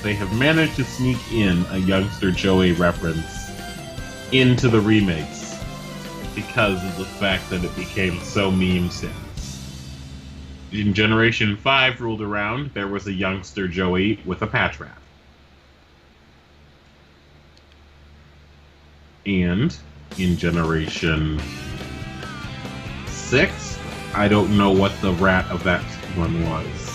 they have managed to sneak in a youngster Joey reference into the remakes because of the fact that it became so meme since. In Generation 5 ruled around, there was a youngster Joey with a patch wrap. And in Generation 6, I don't know what the rat of that one was.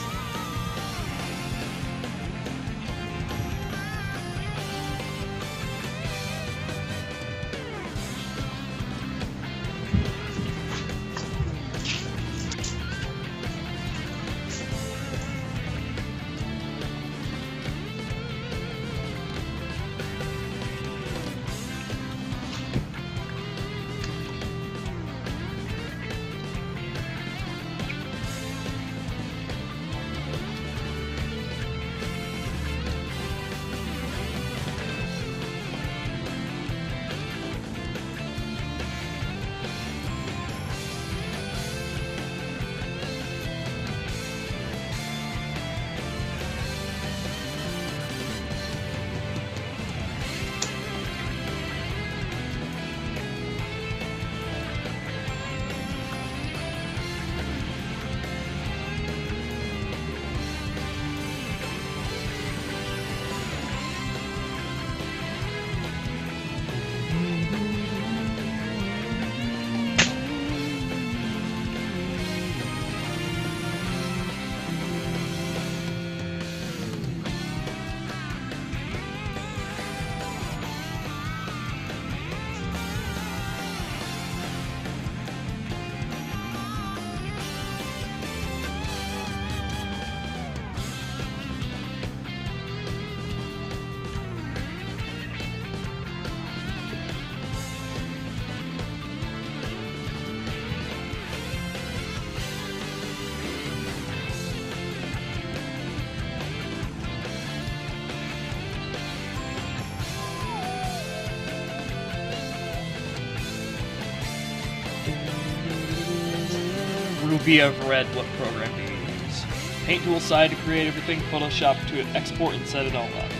Ruby, I've read. What program do you use? Paint tool side to create everything, Photoshop to export and set it all up.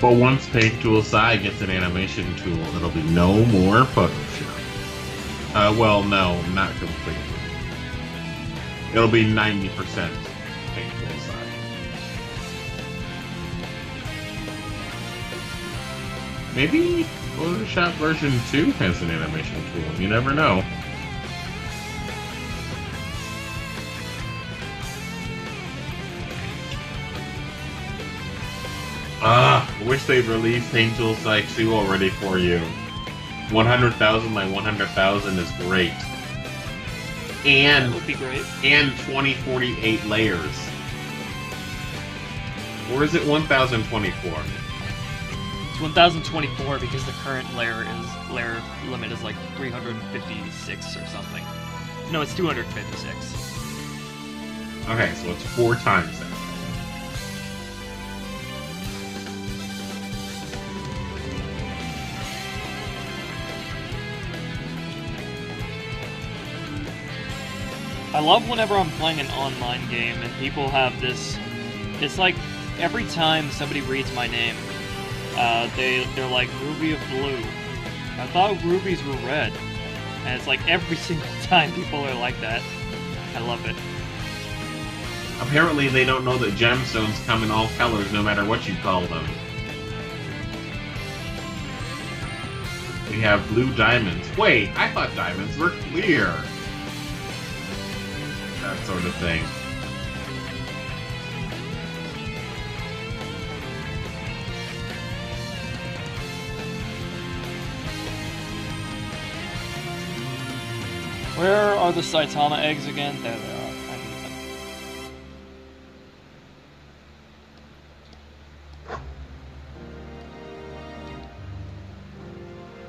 But once Paint Tool Side gets an animation tool, it'll be no more Photoshop. Well, no, not completely. It'll be 90% Paint Tool Side. Maybe Photoshop version 2 has an animation tool. You never know. I wish they'd released Paint Tool Side 2 already for you. 100,000 by 100,000 is great. And That would be great. And 2048 layers. Or is it 1024? It's 1024 because the current layer limit is like 356 or something. No, it's 256. Okay, so it's 4 times that. I love whenever I'm playing an online game and people have this. It's like every time somebody reads my name, they're like Ruby of Blue. I thought rubies were red, and it's like every single time people are like that. I love it. Apparently, they don't know that gemstones come in all colors, no matter what you call them. We have blue diamonds. Wait, I thought diamonds were clear. That sort of thing. Where are the Saitama eggs again? There they are. I need them.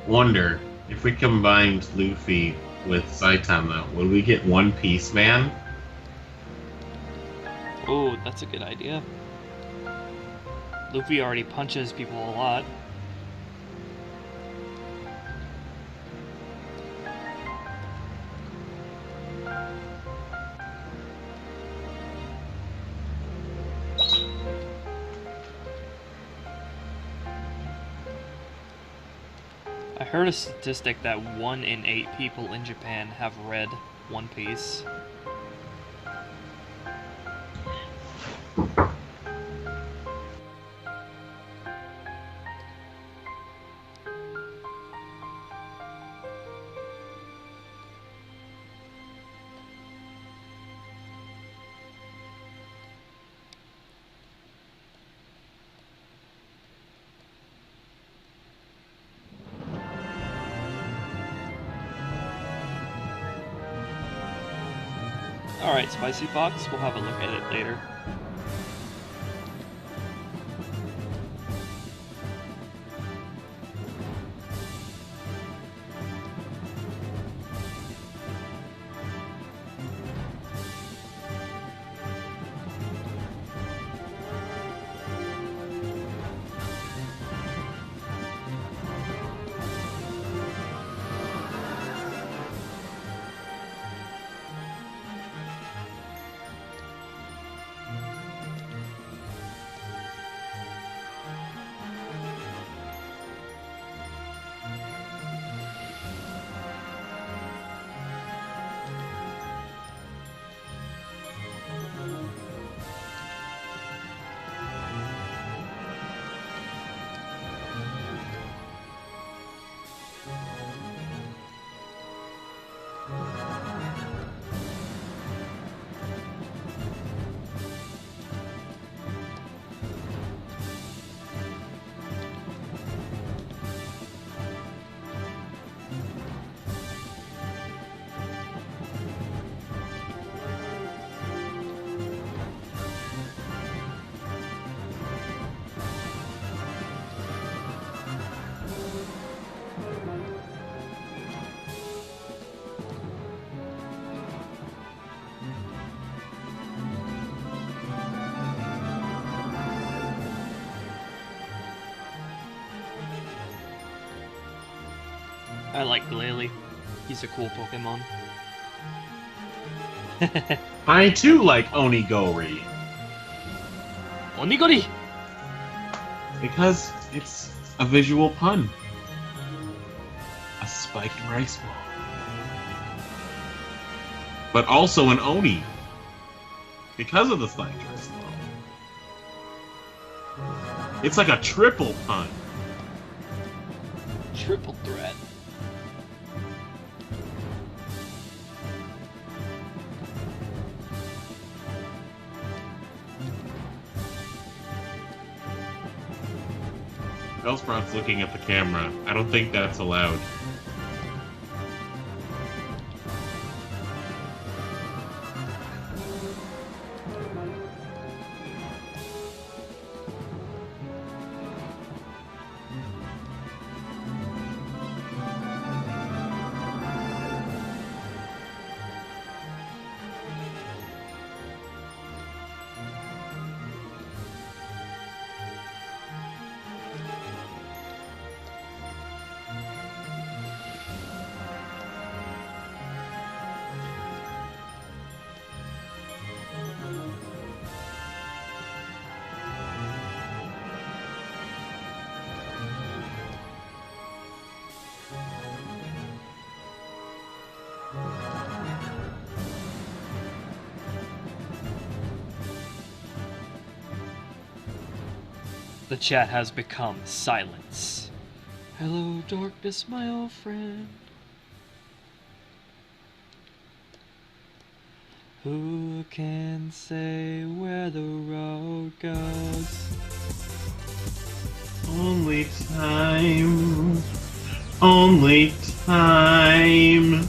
Wonder, if we combined Luffy with Saitama, would we get One Piece Man? Oh, that's a good idea. Luffy already punches people a lot. I heard a statistic that 1 in 8 people in Japan have read One Piece. Alright, Spicy Fox, we'll have a look at it later. I like Glalie. He's a cool Pokemon. I too like Onigori. Onigori! Because it's a visual pun. A spiked rice ball. But also an Oni. Because of the spiked rice ball. It's like a triple pun. Triple threat. Bellsprout's looking at the camera. I don't think that's allowed. The chat has become silence. Hello, darkness, my old friend. Who can say where the road goes? Only time. Only time.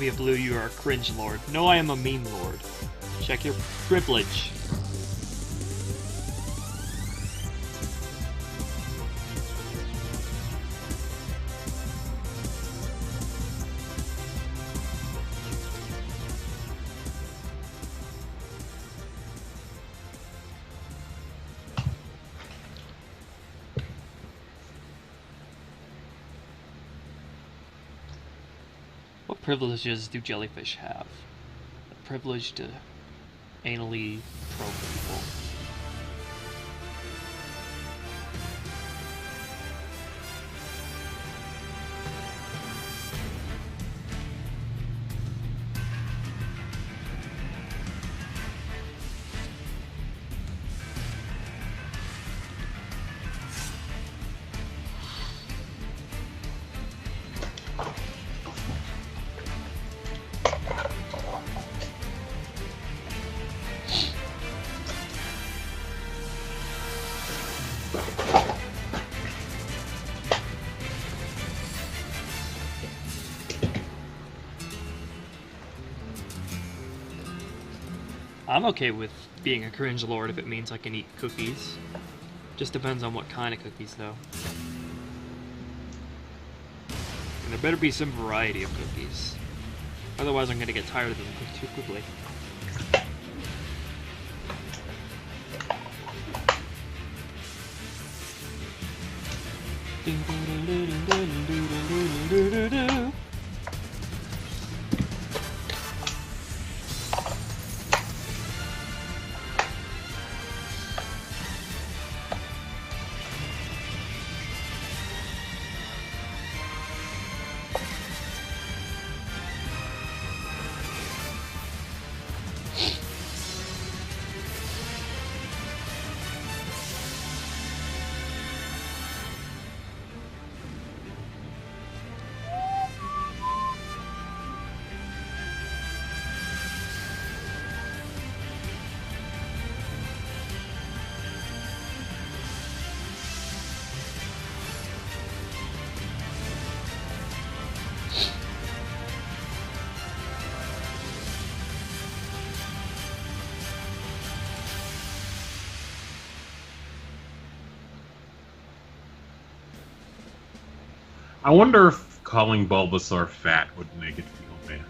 Rubia Blue, you are a cringe lord. No, I am a meme lord. Check your privilege. What privileges do jellyfish have? The privilege to anally probe people. I'm okay with being a cringe lord if it means I can eat cookies. Just depends on what kind of cookies, though. And there better be some variety of cookies. Otherwise I'm gonna get tired of them too quickly. I wonder if calling Bulbasaur fat would make it feel bad.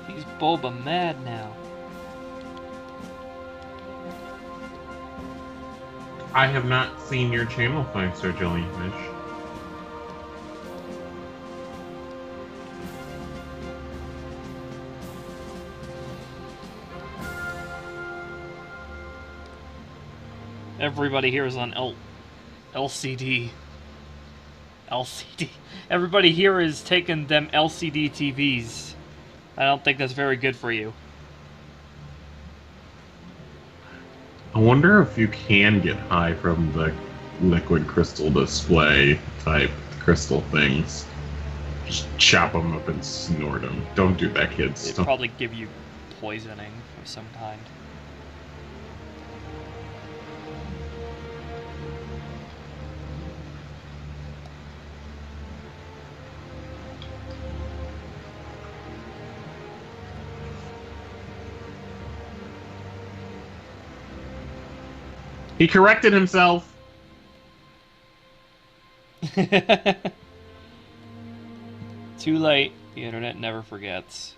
He's Bulba mad now. I have not seen your channel, 5-star Jellyfish. Everybody here is on LCD. LCD. Everybody here is taking them LCD TVs. I don't think that's very good for you. I wonder if you can get high from the liquid crystal display type crystal things. Just chop them up and snort them. Don't do that, kids. It'd probably give you poisoning of some kind. He corrected himself. Too late. The internet never forgets.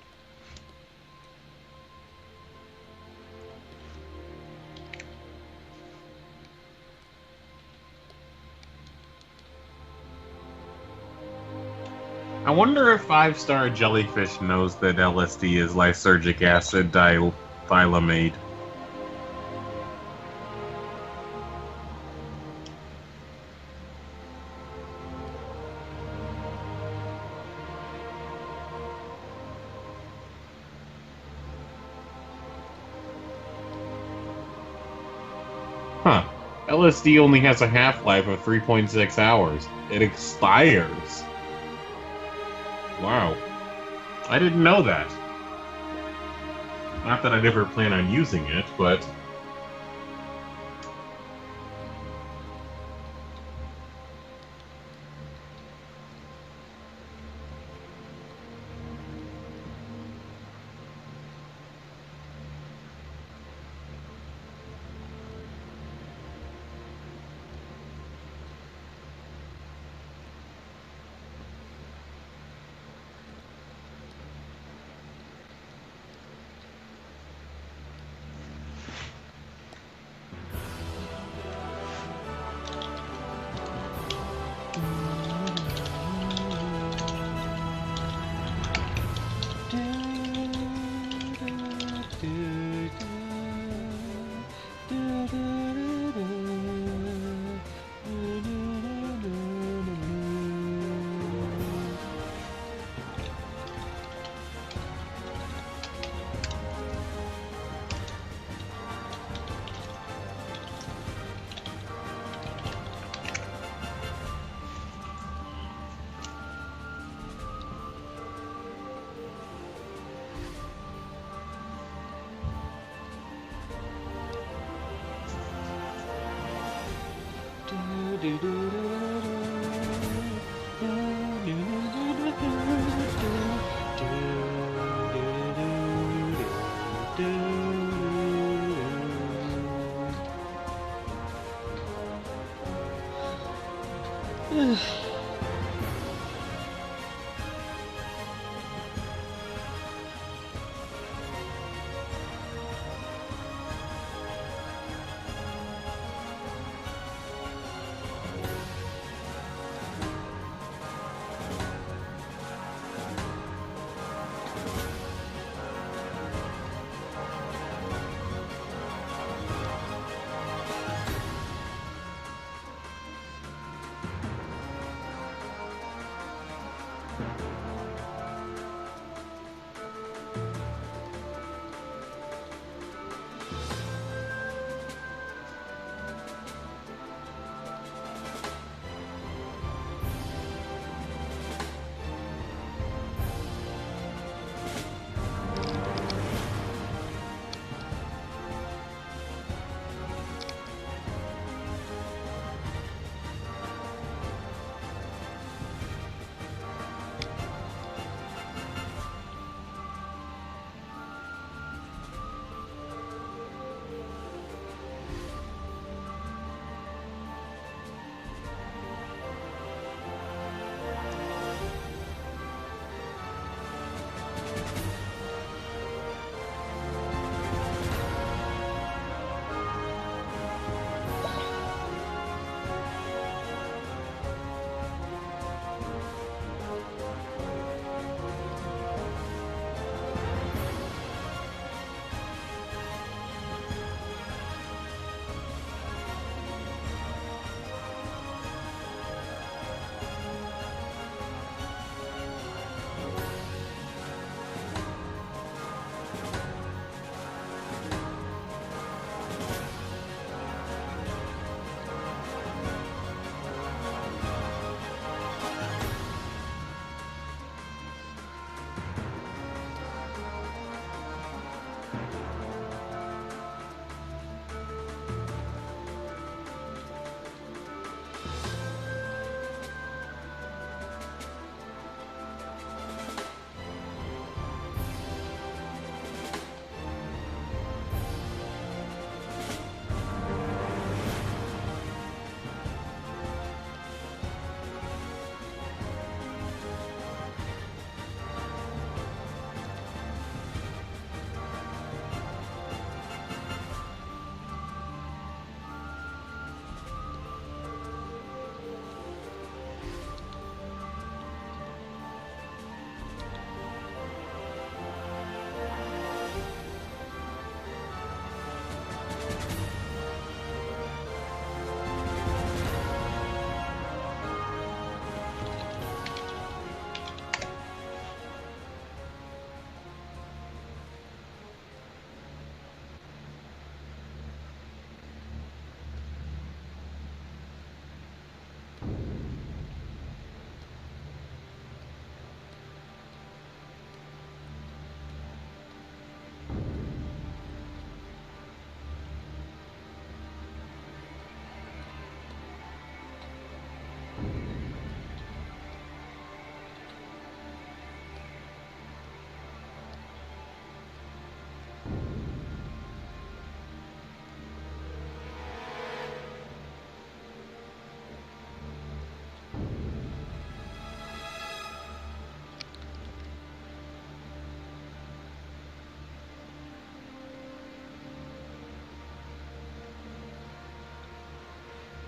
I wonder if 5-star Jellyfish knows that LSD is lysergic acid diethylamide. Huh. LSD only has a half-life of 3.6 hours. It expires. Wow. I didn't know that. Not that I'd ever plan on using it, but...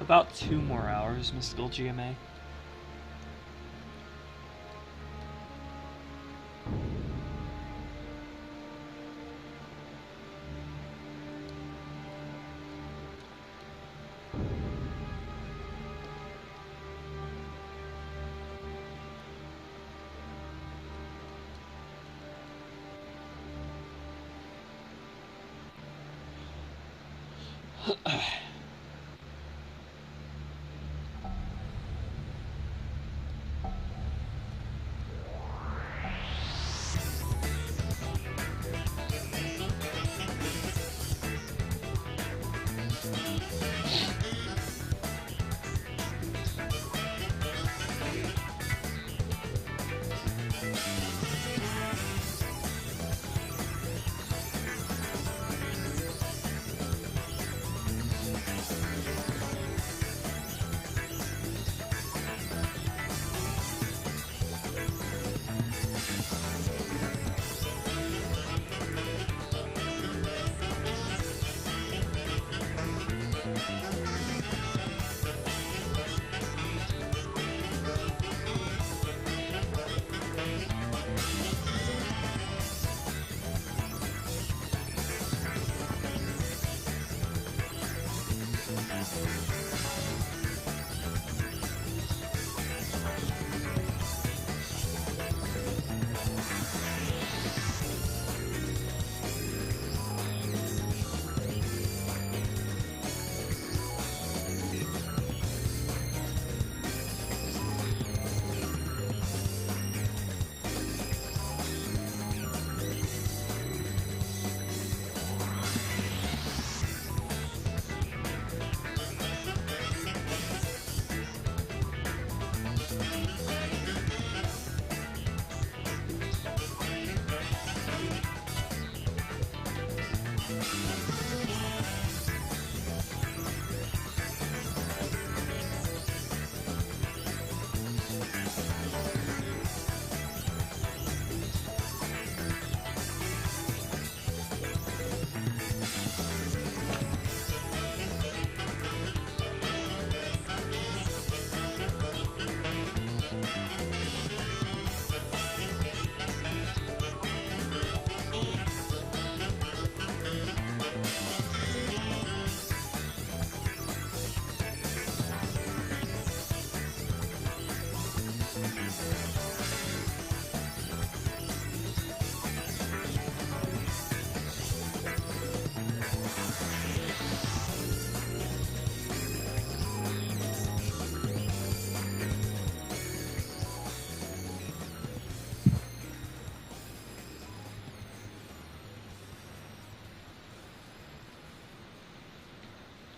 About 2 more hours, Mystical GMA.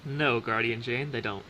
No, Guardian Jane, they don't.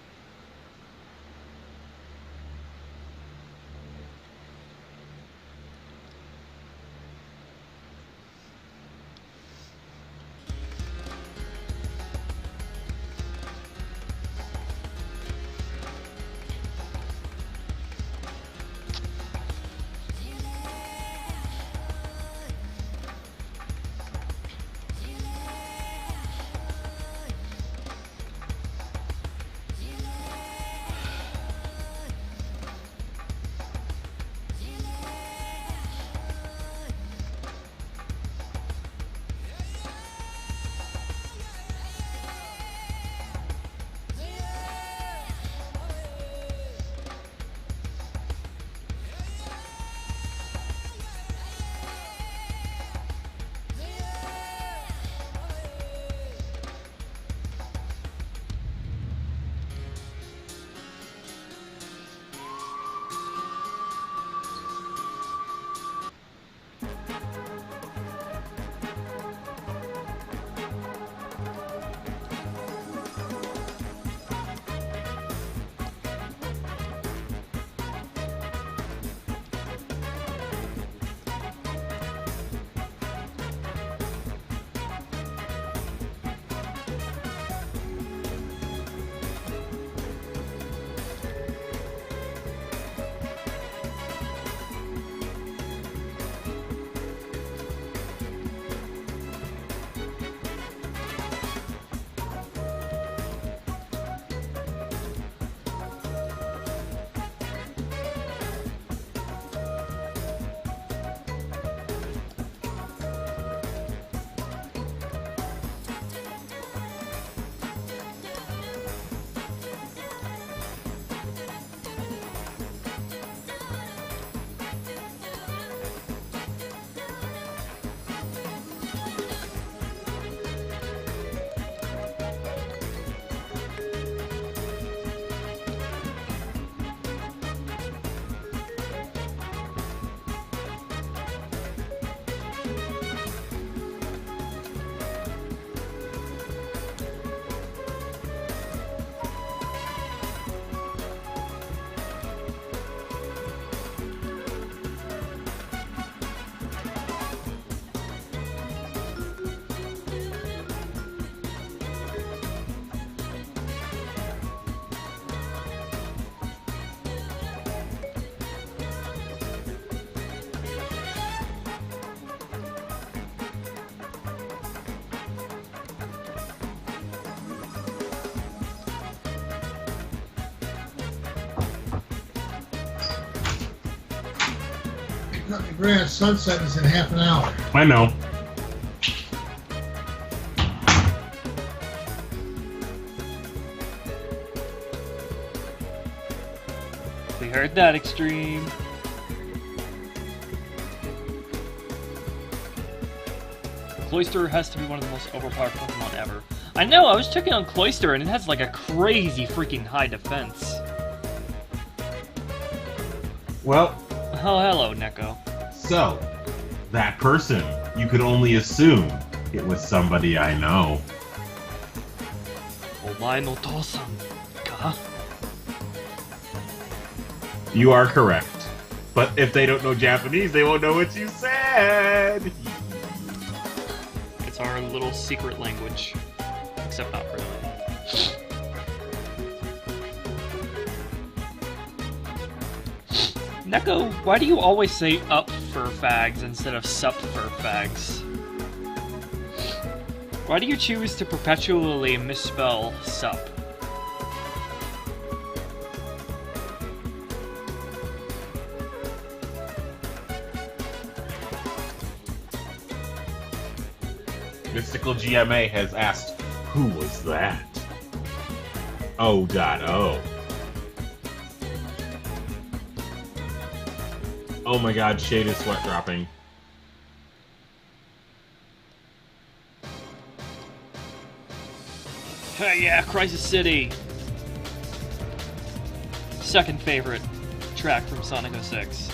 Grant, sunset is in half an hour. I know. We heard that, Extreme. Cloyster has to be one of the most overpowered Pokemon ever. I know, I was checking on Cloyster and it has like a crazy freaking high defense. Well... Oh, hello, Neko. So, that person, you could only assume it was somebody I know. Omae no tousan ka? You are correct. But if they don't know Japanese, they won't know what you said! It's our little secret language. Except not really. Neko, why do you always say up for fags instead of sup for fags? Why do you choose to perpetually misspell sup? Mystical GMA has asked, who was that? O.O. Oh my god, Shade is sweat dropping. Hey, yeah, Crisis City! Second favorite track from Sonic 06.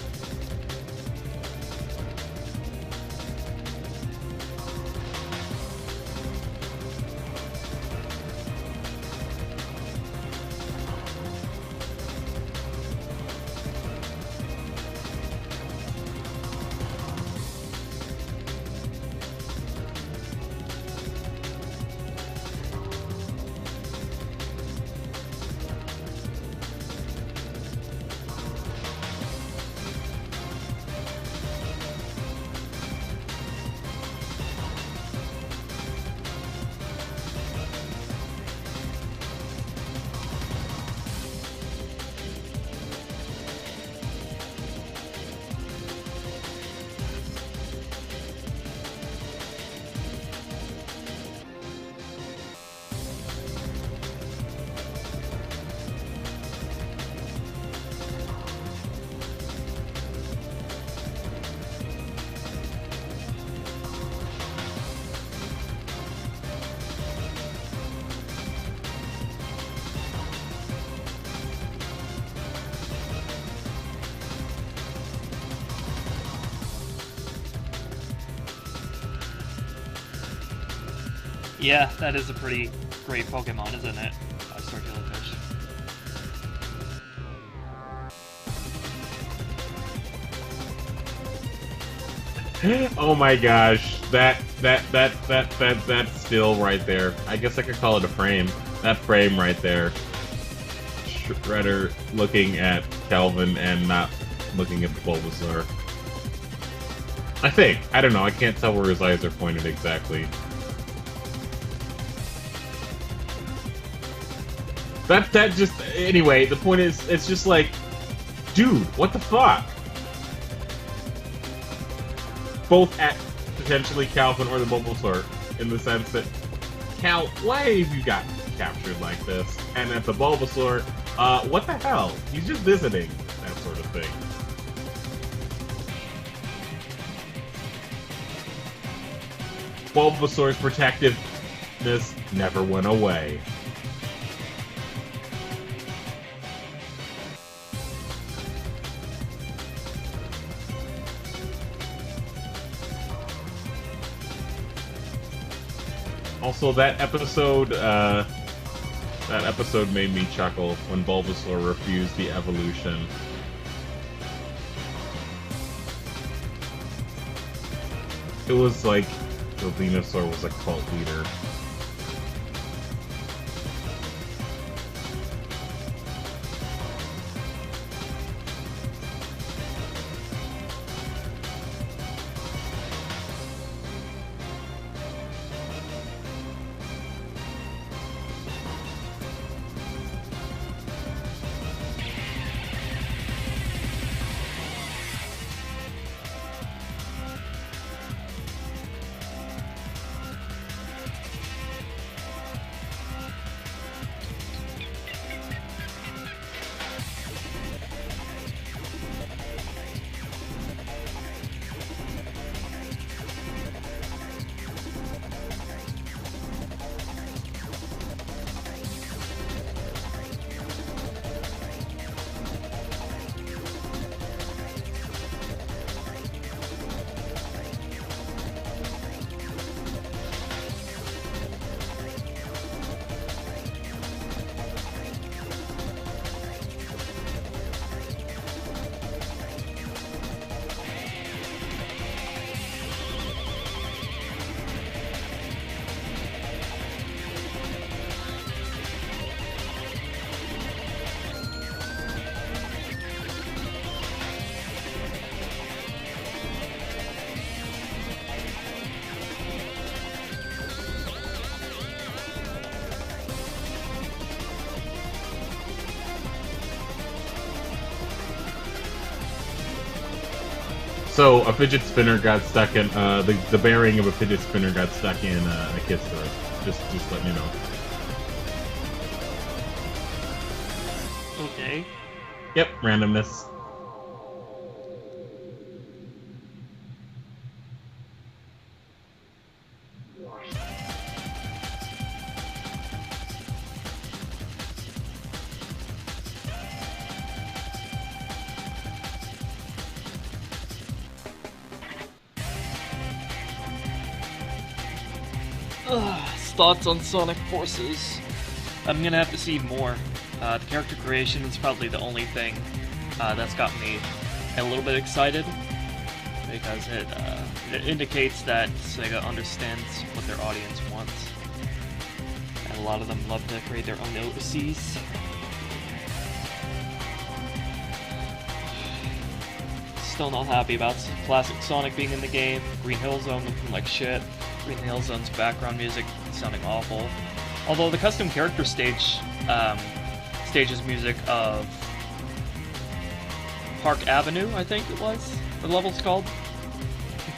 Yeah, that is a pretty great Pokemon, isn't it? Star Jellyfish. Oh my gosh, that still right there. I guess I could call it a frame. That frame right there. Shredder looking at Kelvin and not looking at the Bulbasaur. I think. I don't know. I can't tell where his eyes are pointed exactly. That just... Anyway, the point is, it's just like... Dude, what the fuck? Both at potentially Calvin or the Bulbasaur, in the sense that... Cal, why have you got captured like this? And at the Bulbasaur, what the hell? He's just visiting. That sort of thing. Bulbasaur's protectiveness never went away. Also, that episode made me chuckle when Bulbasaur refused the evolution. It was like the Venusaur was a cult leader. So, a fidget spinner got stuck in, the bearing of a fidget spinner got stuck in a kid's toy. Just let me know. Okay. Yep, randomness. Thoughts on Sonic Forces. I'm gonna have to see more. The character creation is probably the only thing that's got me a little bit excited, because it indicates that Sega understands what their audience wants, and a lot of them love to create their own OCs. Still not happy about classic Sonic being in the game. Green Hill Zone looking like shit. Green Hill Zone's background music sounding awful. Although the custom character stage's music of Park Avenue, I think it was, the level's called.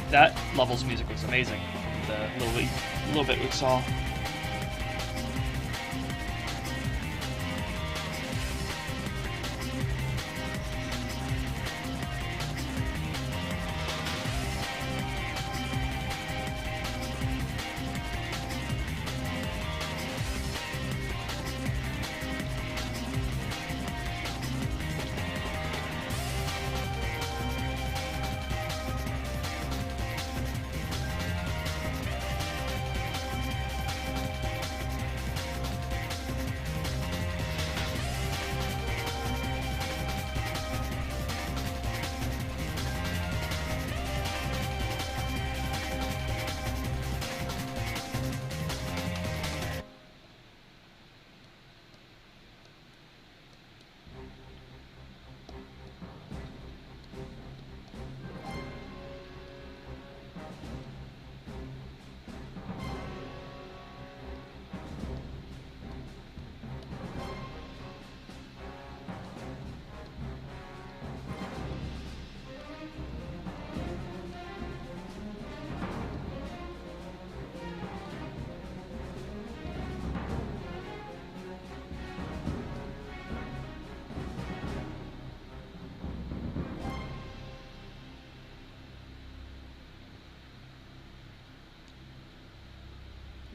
That level's music was amazing. The little bit we saw.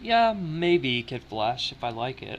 Yeah, maybe Kid Flash if I like it.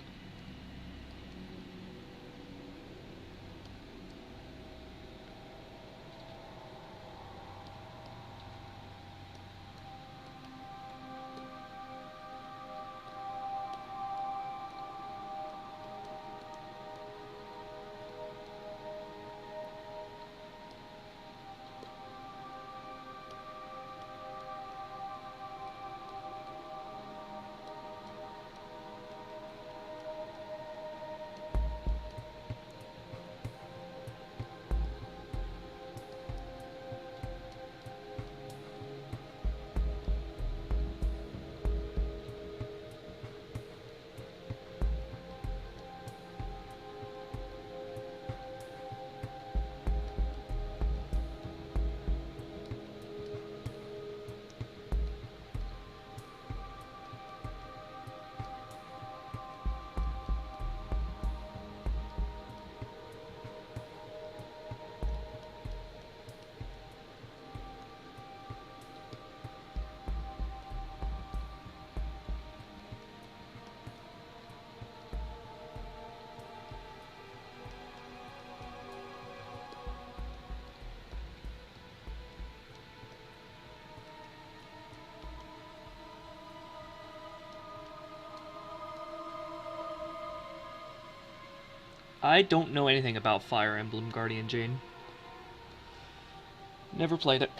I don't know anything about Fire Emblem Guardian Jane. Never played it.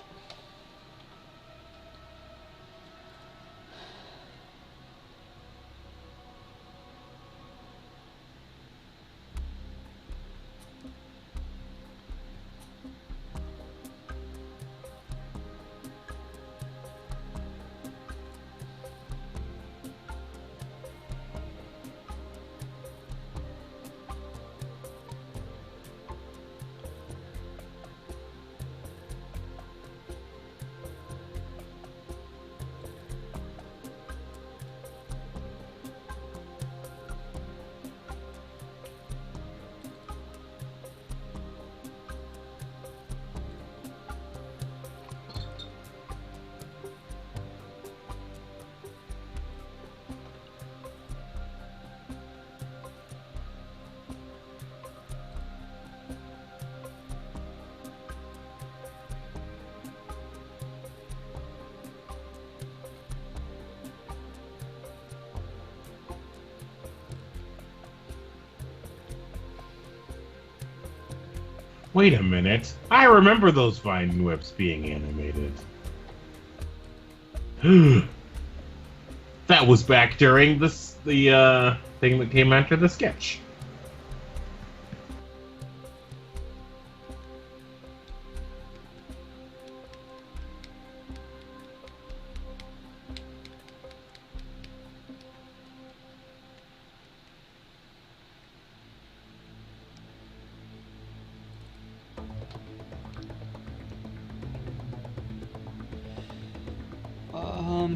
Wait a minute. I remember those Vine Whips being animated. That was back during the thing that came after the sketch.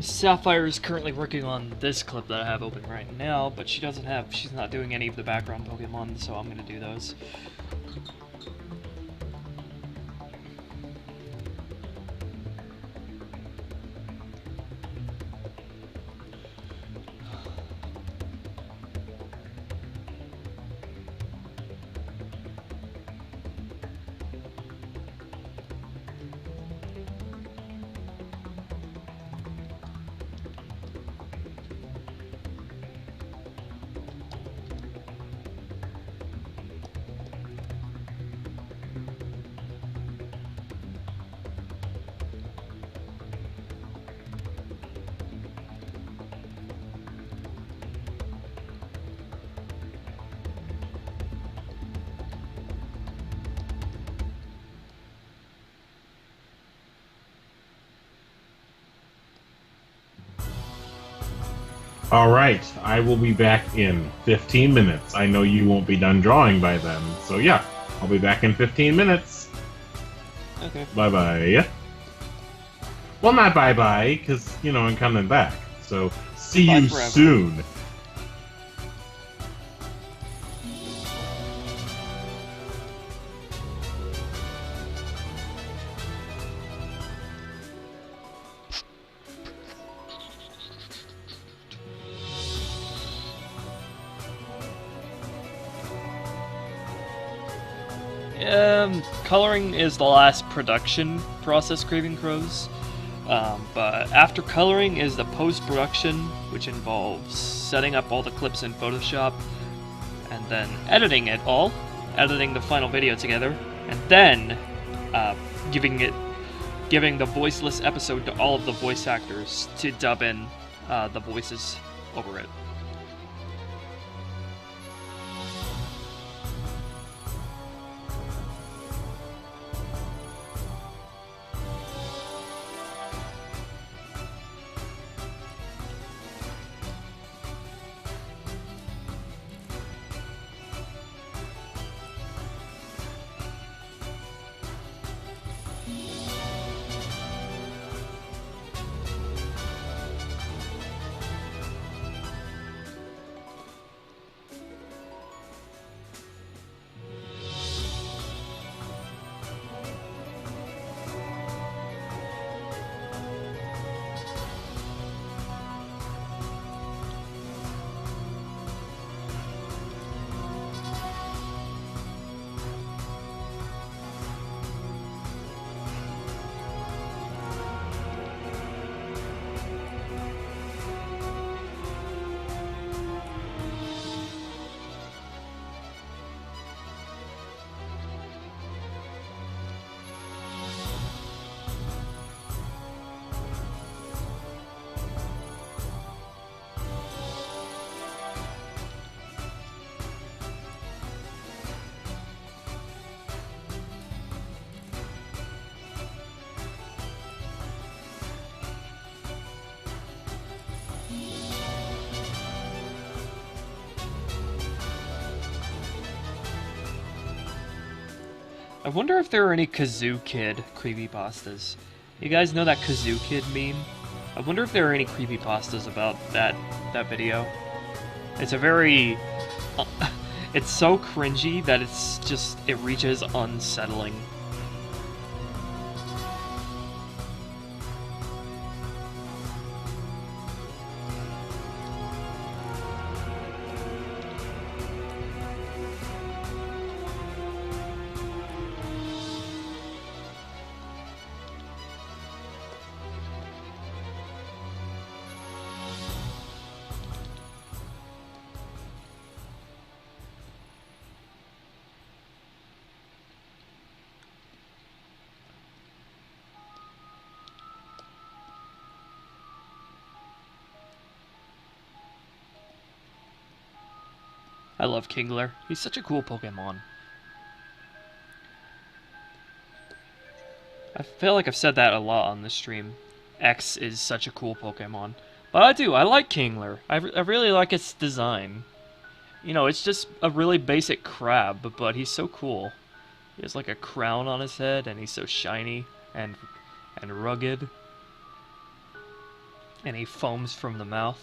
Sapphire is currently working on this clip that I have open right now, but she's not doing any of the background Pokemon, so I'm gonna do those. Alright, I will be back in 15 minutes. I know you won't be done drawing by then, so yeah, I'll be back in 15 minutes. Okay. Bye-bye. Well, not bye-bye, because, you know, I'm coming back. So, see Bye you forever. soon. Coloring is the last production process, Craven Crows. But after coloring is the post-production, which involves setting up all the clips in Photoshop, and then editing it all, editing the final video together, and then giving the voiceless episode to all of the voice actors to dub in the voices over it. I wonder if there are any Kazoo Kid creepypastas. You guys know that Kazoo Kid meme? I wonder if there are any creepypastas about that video. It's a very... it's so cringy that it reaches unsettling. I love Kingler. He's such a cool Pokemon. I feel like I've said that a lot on this stream. X is such a cool Pokemon. But I do. I like Kingler. I really like its design. You know, it's just a really basic crab, but he's so cool. He has like a crown on his head, and he's so shiny and rugged. And he foams from the mouth.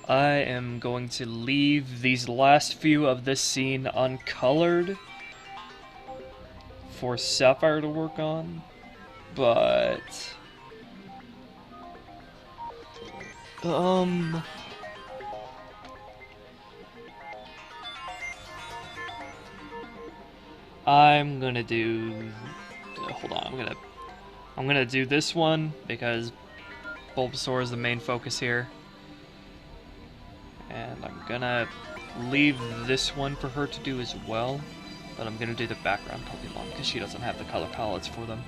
I am going to leave these last few of this scene uncolored for Sapphire to work on, but I'm gonna do, hold on, I'm gonna do this one because Bulbasaur is the main focus here. And I'm gonna leave this one for her to do as well, but I'm gonna do the background Pokemon because she doesn't have the color palettes for them.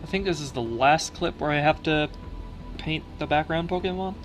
I think this is the last clip where I have to paint the background Pokemon.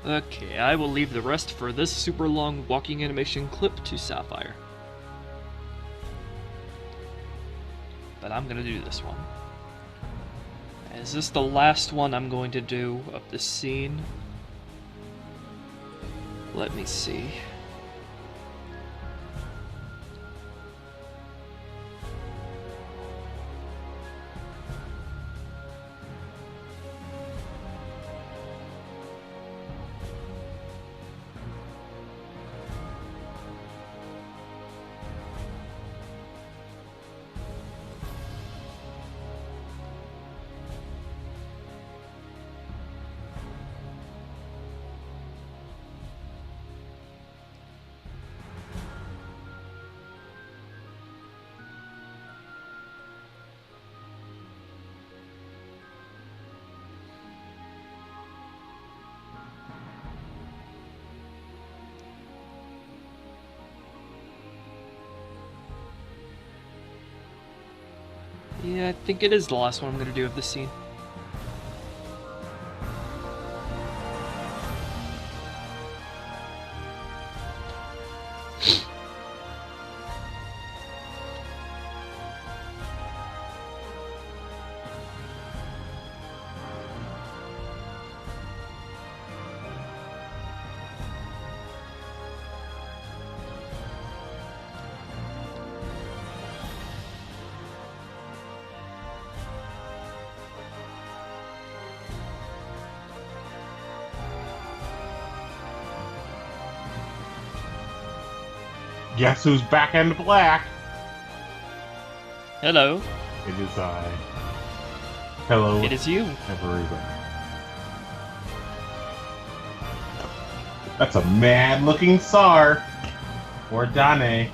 Okay, I will leave the rest for this super long walking animation clip to Sapphire. But I'm gonna do this one. Is this the last one I'm going to do of this scene? Let me see. Yeah, I think it is the last one I'm gonna do of this scene. Guess who's back in black? Hello. It is I. Hello. It is you. Everybody. That's a mad-looking Sar. Or Dane.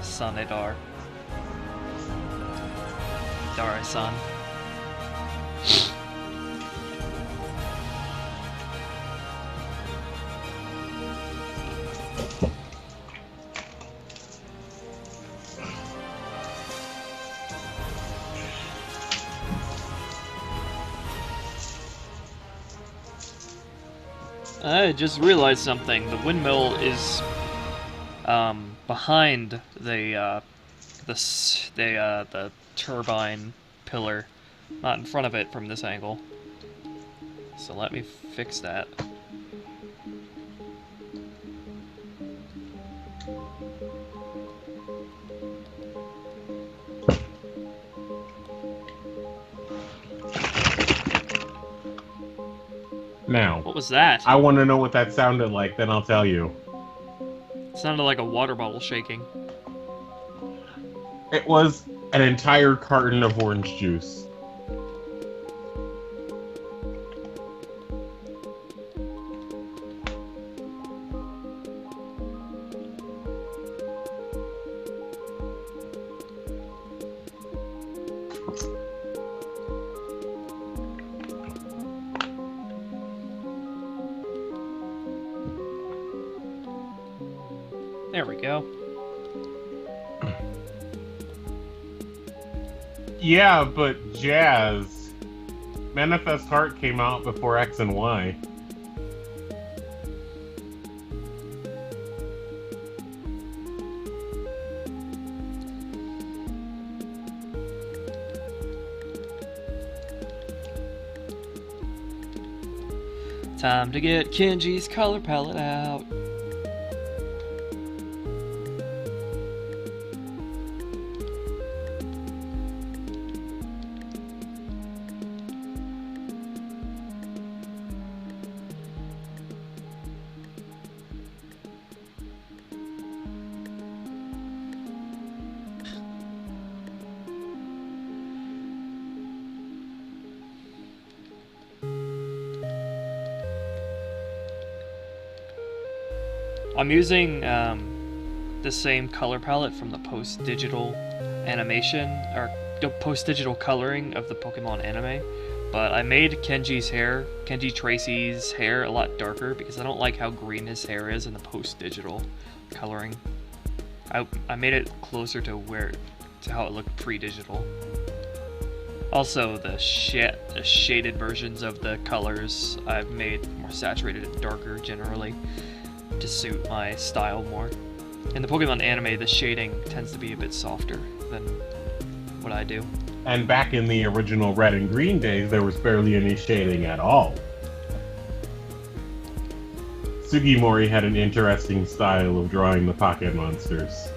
Sanedar. Dare-san. I just realized something. The windmill is behind the turbine pillar, not in front of it from this angle. So let me fix that. Now, What was that? I want to know what that sounded like, then I'll tell you. It sounded like a water bottle shaking. It was an entire carton of orange juice. There we go. Yeah, but Jazz. Manifest Heart came out before X and Y. Time to get Kenji's color palette out. I'm using the same color palette from the post-digital animation, or the post-digital coloring of the Pokemon anime, but I made Kenji Tracy's hair a lot darker because I don't like how green his hair is in the post-digital coloring. I made it closer to how it looked pre-digital. Also, the shaded versions of the colors I've made more saturated and darker generally to suit my style more. In the Pokemon anime, the shading tends to be a bit softer than what I do. And back in the original Red and Green days, there was barely any shading at all. Sugimori had an interesting style of drawing the pocket monsters.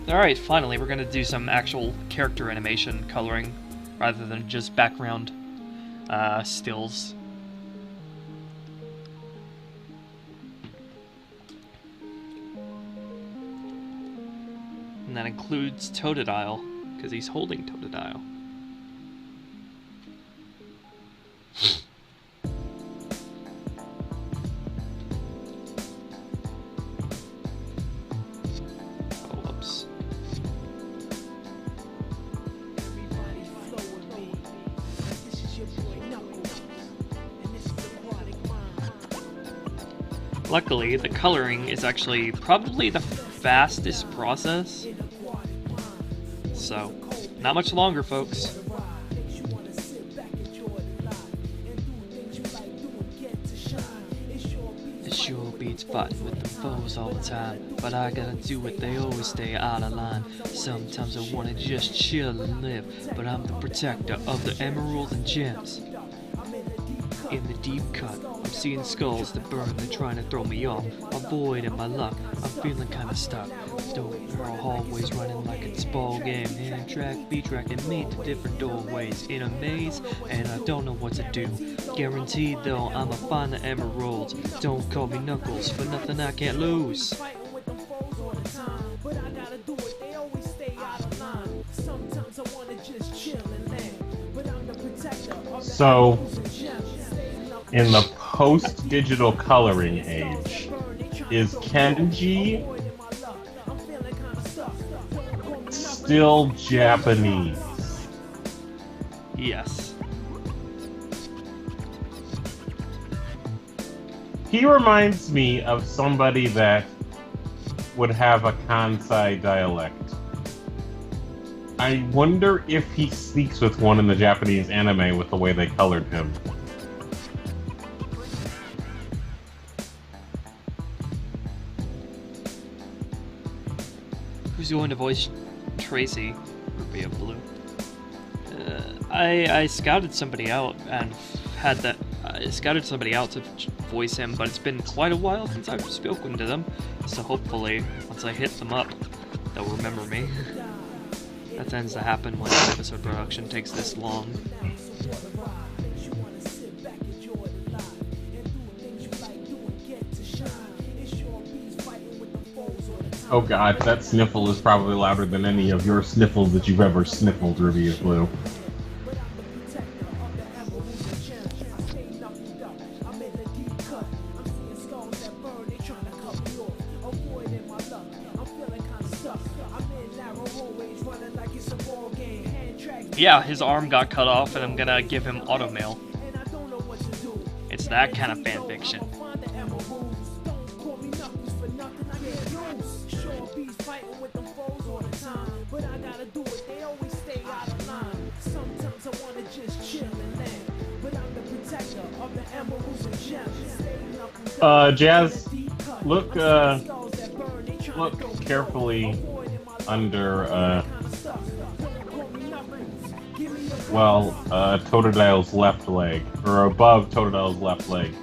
Alright, finally, we're gonna do some actual character animation coloring rather than just background stills. And that includes Totodile, because he's holding Totodile. Luckily, the coloring is actually probably the fastest process. So, not much longer, folks. It sure beats fighting with the foes all the time, but I gotta do it, they always stay out of line. Sometimes I wanna just chill and live, but I'm the protector of the emeralds and gems. In the deep cut, I'm seeing skulls that burn, they're trying to throw me off. Avoiding my luck, I'm feeling kinda stuck. Don't narrow hallways running like it's ball game. A track, B track, and me to different doorways in a maze, and I don't know what to do. Guaranteed though, I'ma find the emeralds. Don't call me Knuckles, for nothing I can't lose. So, in the post-digital coloring age, is Kenji still Japanese? Yes. He reminds me of somebody that would have a Kansai dialect. I wonder if he speaks with one in the Japanese anime with the way they colored him. Who's going to voice Tracy? Ruby of Blue. I scouted somebody out and had that. I scouted somebody out to voice him, but it's been quite a while since I've spoken to them. So hopefully, once I hit them up, they'll remember me. That tends to happen when an episode production takes this long. Oh god, that sniffle is probably louder than any of your sniffles that you've ever sniffled, Ruby of Blue. Yeah, his arm got cut off and I'm gonna give him automail. It's that kind of fanfiction. Jazz, look carefully under, Totodile's left leg, or above Totodile's left leg.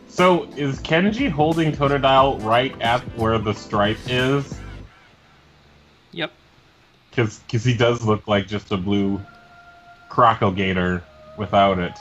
So, is Kenji holding Totodile right at where the stripe is? Yep. Because he does look like just a blue crocalgator without it.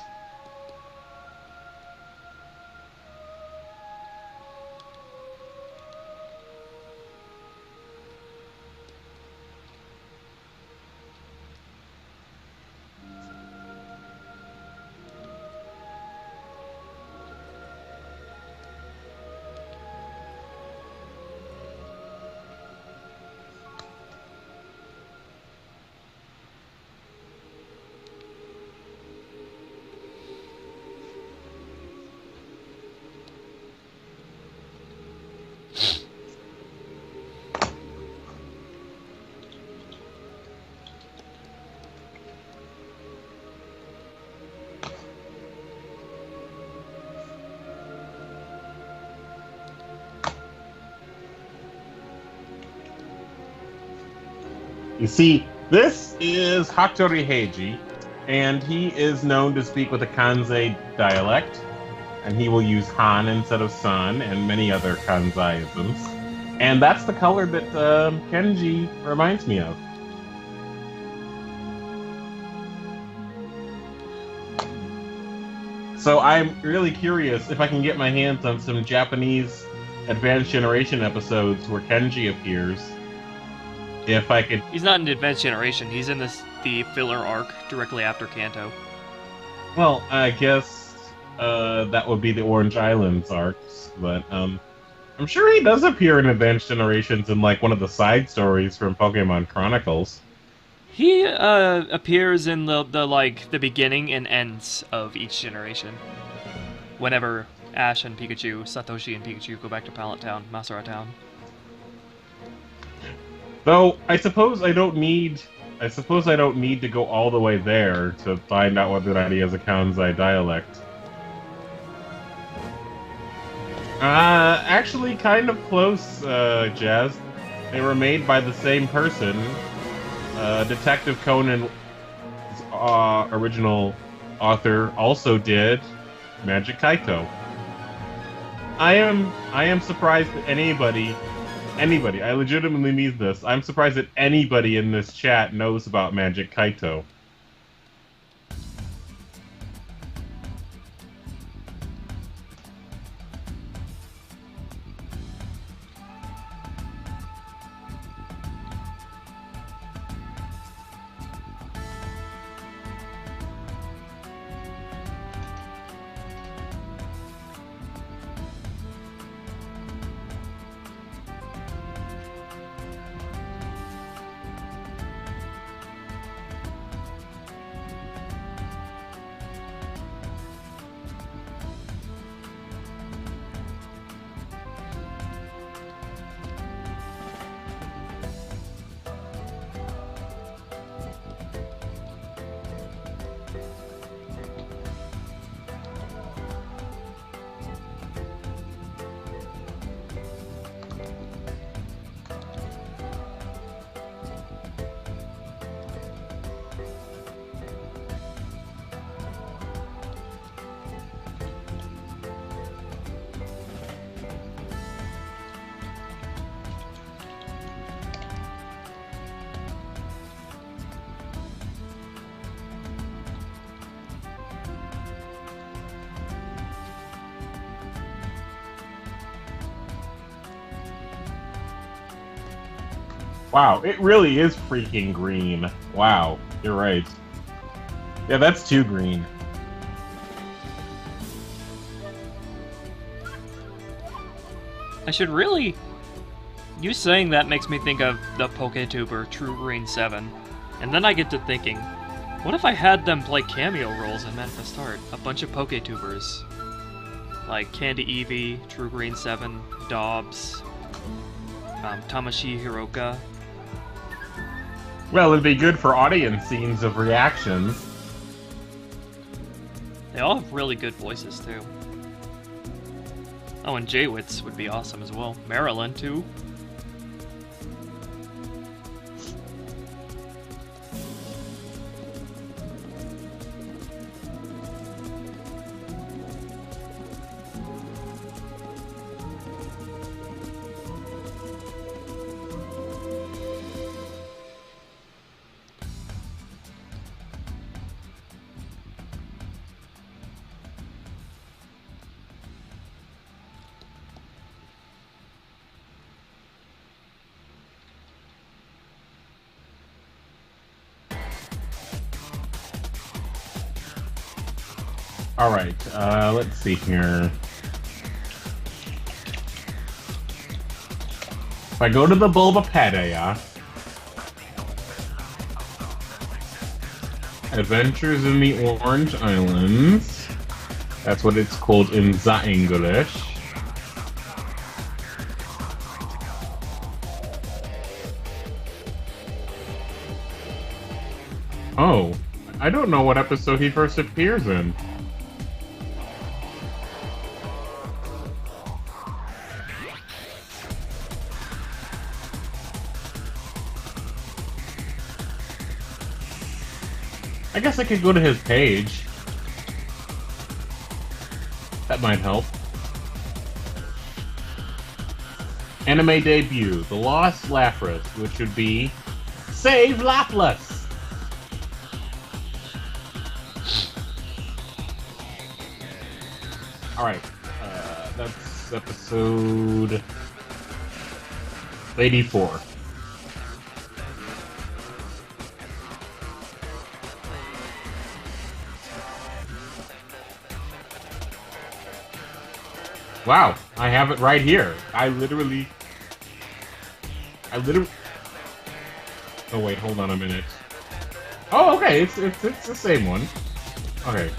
You see, this is Hattori Heiji, and he is known to speak with a Kansai dialect, and he will use Han instead of San and many other Kansai-isms. And that's the color that Kenji reminds me of. So I'm really curious if I can get my hands on some Japanese Advanced Generation episodes where Kenji appears. If I could... He's not in Advanced Generation, he's in the filler arc directly after Kanto. Well, I guess that would be the Orange Islands arcs, but I'm sure he does appear in Advanced Generations in like one of the side stories from Pokemon Chronicles. He appears in the beginning and ends of each generation. Whenever Ash and Pikachu, Satoshi and Pikachu go back to Pallet Town, Masura Town. Though I suppose I don't need to go all the way there to find out whether or not he has a Kansai dialect. Actually kind of close, Jazz. They were made by the same person. Detective Conan's original author also did Magic Kaito. I am surprised that anybody, I legitimately mean this, I'm surprised that anybody in this chat knows about Magic Kaito. Wow, it really is freaking green. Wow, you're right. Yeah, that's too green. I should really... You saying that makes me think of the PokeTuber TrueGreen7. And then I get to thinking, what if I had them play cameo roles in Manifest Art? A bunch of PokeTubers. Like Candy Eevee, TrueGreen7, Dobbs, Tamashi Hiroka. Well, it'd be good for audience scenes of reactions. They all have really good voices, too. Oh, and Jaywitz would be awesome as well. Marilyn, too. Alright, let's see here. If I go to the Bulbapedia, Adventures in the Orange Islands, that's what it's called in the English. Oh, I don't know what episode he first appears in. I guess I could go to his page. That might help. Anime debut, The Lost Lapras, which would be Save Lapras! Alright, that's episode 84. Wow, I have it right here. I literally... Oh wait, hold on a minute. Oh, okay, it's the same one. Okay.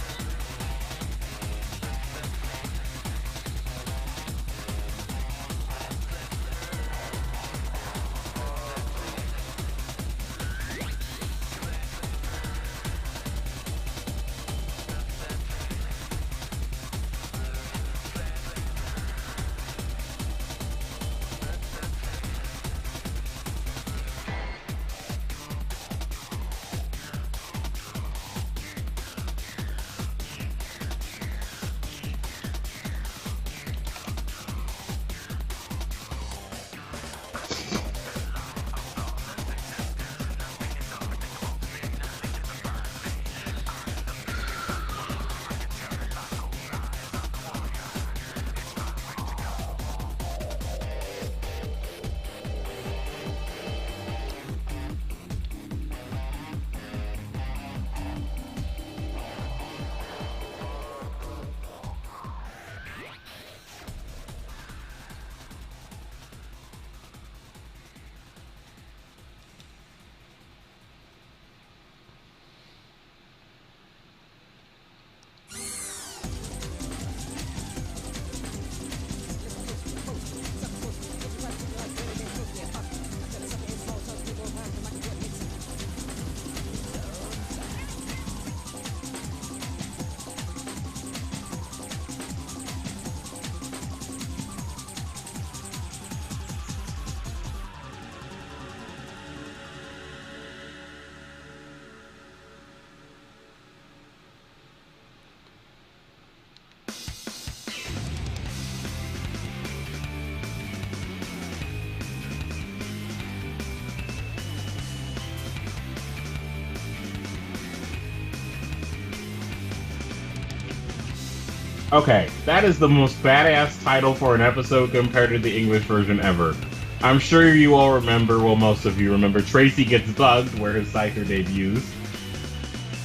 Okay, that is the most badass title for an episode compared to the English version ever. I'm sure you all remember, well, most of you remember, Tracy Gets Bugged, where his Scyther debuts.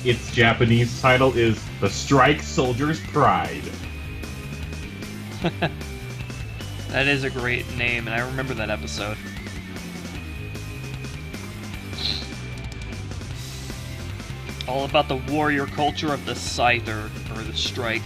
Its Japanese title is The Strike Soldier's Pride. That is a great name, and I remember that episode. All about the warrior culture of the Scyther, or the Strike.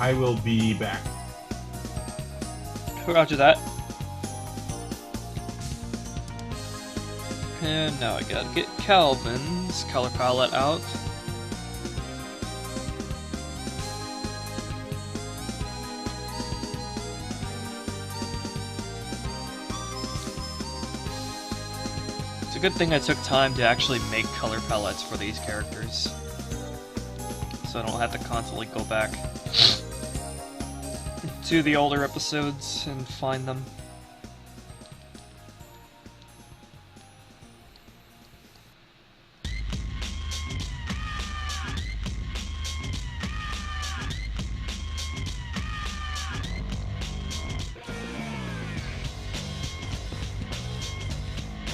I will be back. Roger that. And now I gotta get Calvin's color palette out. It's a good thing I took time to actually make color palettes for these characters, so I don't have to constantly go back to the older episodes and find them.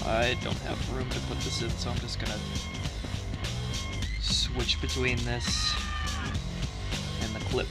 I don't have room to put this in, so I'm just gonna switch between this and the clip.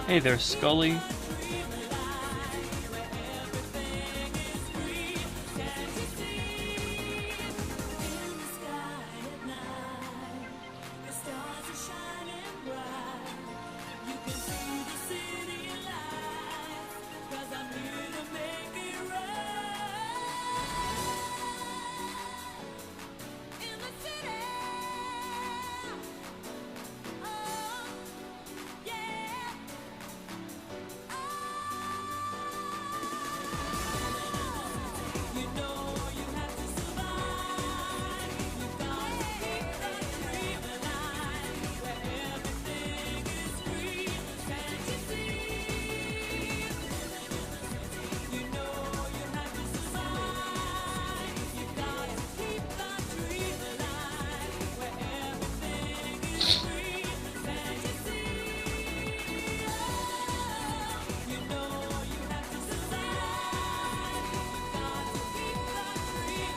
Hey there, Scully.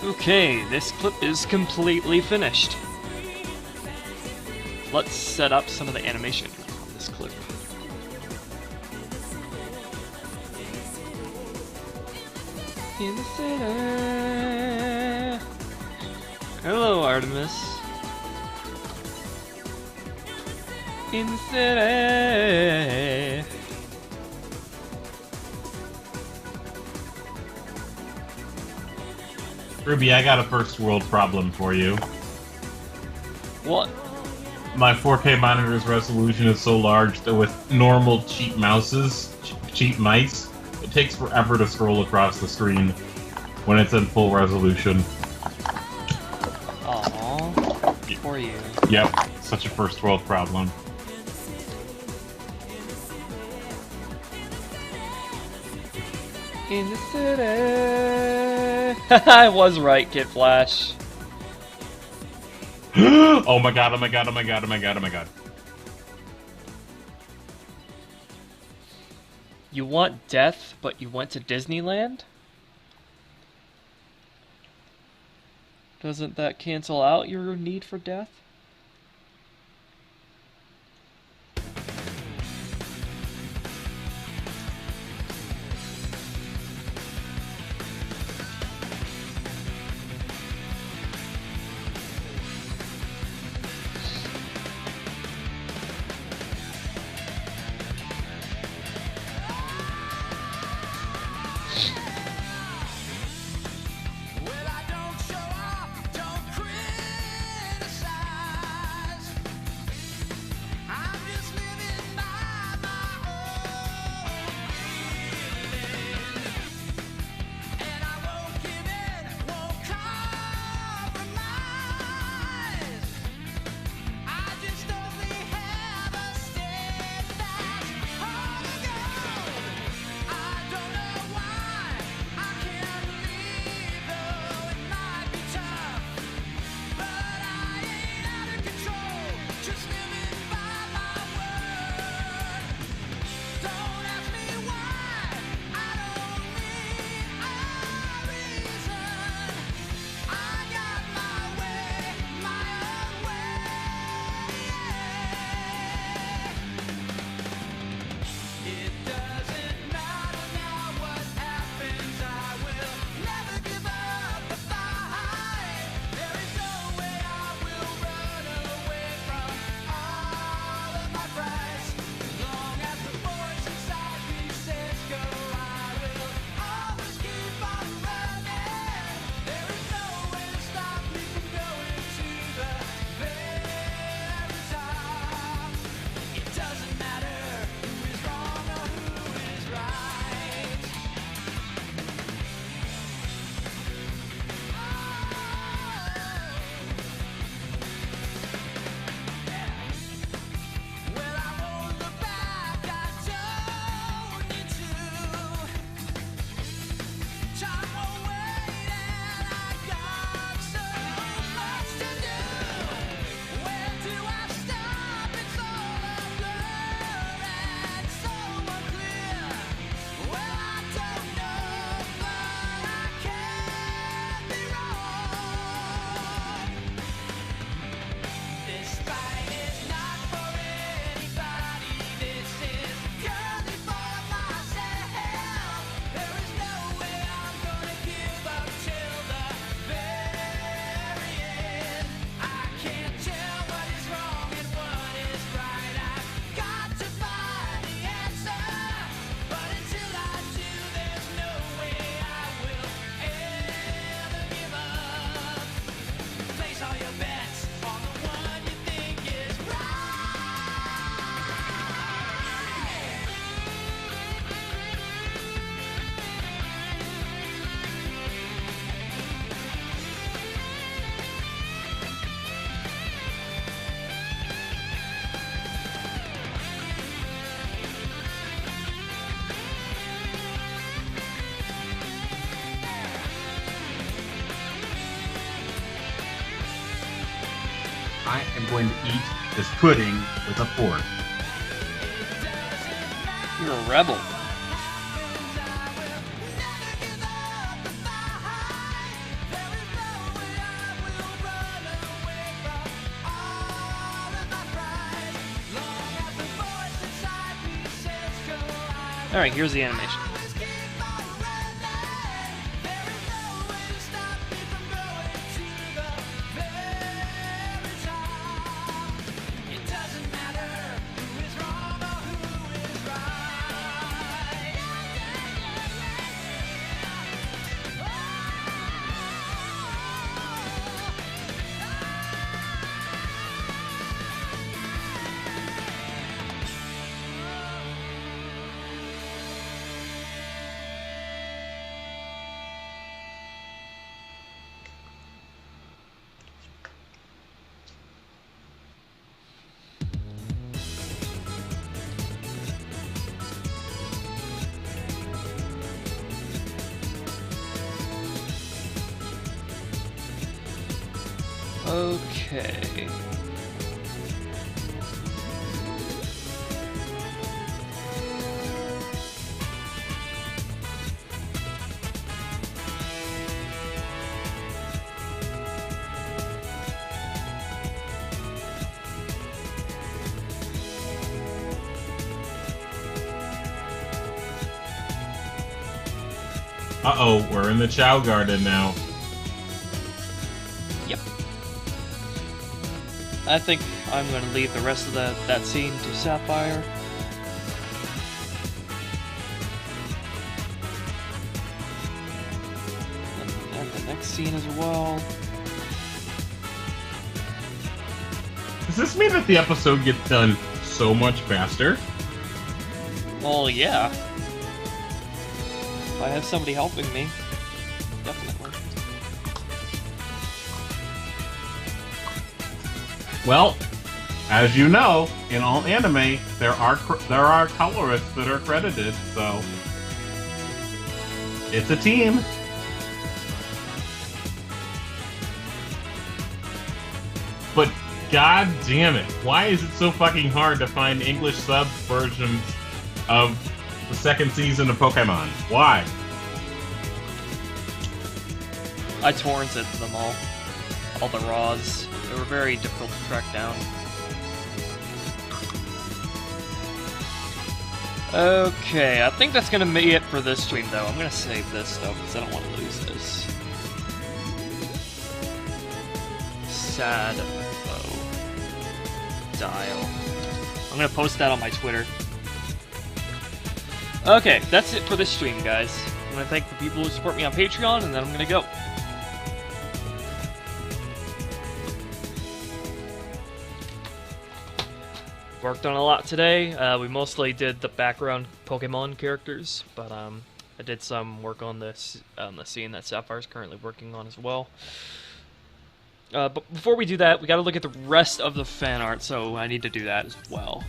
Okay, this clip is completely finished. Let's set up some of the animation on this clip. In the city. Hello, Artemis. In the city. Ruby, I got a first world problem for you. What? My 4K monitor's resolution is so large that with normal cheap mouses, cheap mice, it takes forever to scroll across the screen when it's in full resolution. Aww, for you. Yep, such a first world problem. In the city. I was right, Kid Flash. Oh my god, oh my god, oh my god, oh my god, oh my god. You want death, but you went to Disneyland? Doesn't that cancel out your need for death? I am going to eat this pudding with a fork. You're a rebel. Alright, here's the animation. Okay. Uh-oh, we're in the Chow Garden now. Yep. I think I'm going to leave the rest of that scene to Sapphire. And the next scene as well. Does this mean that the episode gets done so much faster? Well, yeah. If I have somebody helping me, definitely. Well, as you know, in all anime, there are colorists that are credited, so it's a team. But god damn it, why is it so fucking hard to find English sub versions of the second season of Pokemon? Why? I torrented them all the raws. They were very difficult to track down. Okay, I think that's gonna be it for this stream, though. I'm gonna save this, though, because I don't want to lose this. Sad dial. I'm gonna post that on my Twitter. Okay, that's it for this stream, guys. I'm gonna thank the people who support me on Patreon, and then I'm gonna go. Worked on a lot today. We mostly did the background Pokemon characters, but I did some work on this the scene that Sapphire's currently working on as well. But before we do that, we gotta look at the rest of the fan art, so I need to do that as well.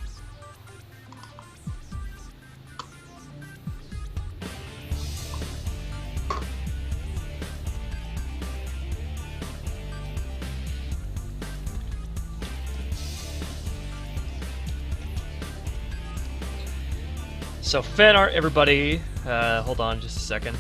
So fan art, everybody. Hold on just a second.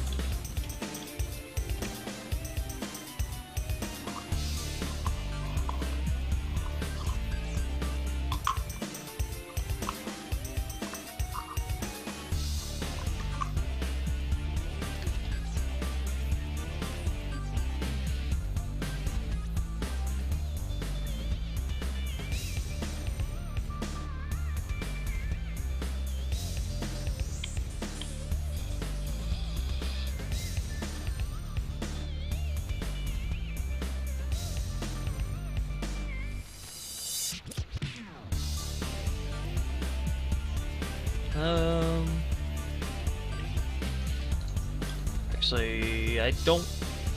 Actually,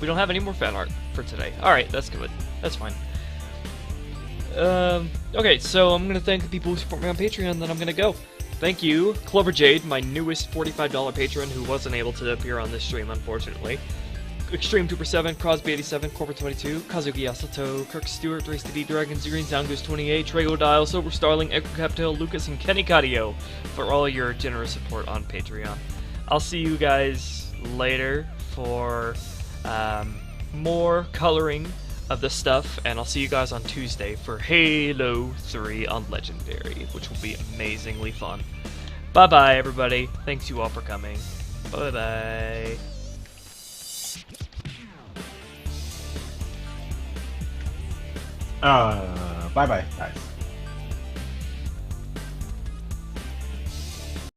we don't have any more fan art for today. Alright, that's good. That's fine. Okay, so I'm gonna thank the people who support me on Patreon, and then I'm gonna go. Thank you, Clover Jade, my newest $45 patron who wasn't able to appear on this stream, unfortunately. XtremetuberVII, Crosby87, Corporate22, Kazuki Asato, Kirk Stewart, DraceTheD-Dragon, Green Soundgoose 28, Tragodile, Silver Starling, Captil, Lukas, and Kenny Cadieux for all your generous support on Patreon. I'll see you guys later for more coloring of the stuff, and I'll see you guys on Tuesday for Halo 3 on Legendary, which will be amazingly fun. Bye-bye, everybody. Thanks you all for coming. Bye-bye. Bye-bye, guys.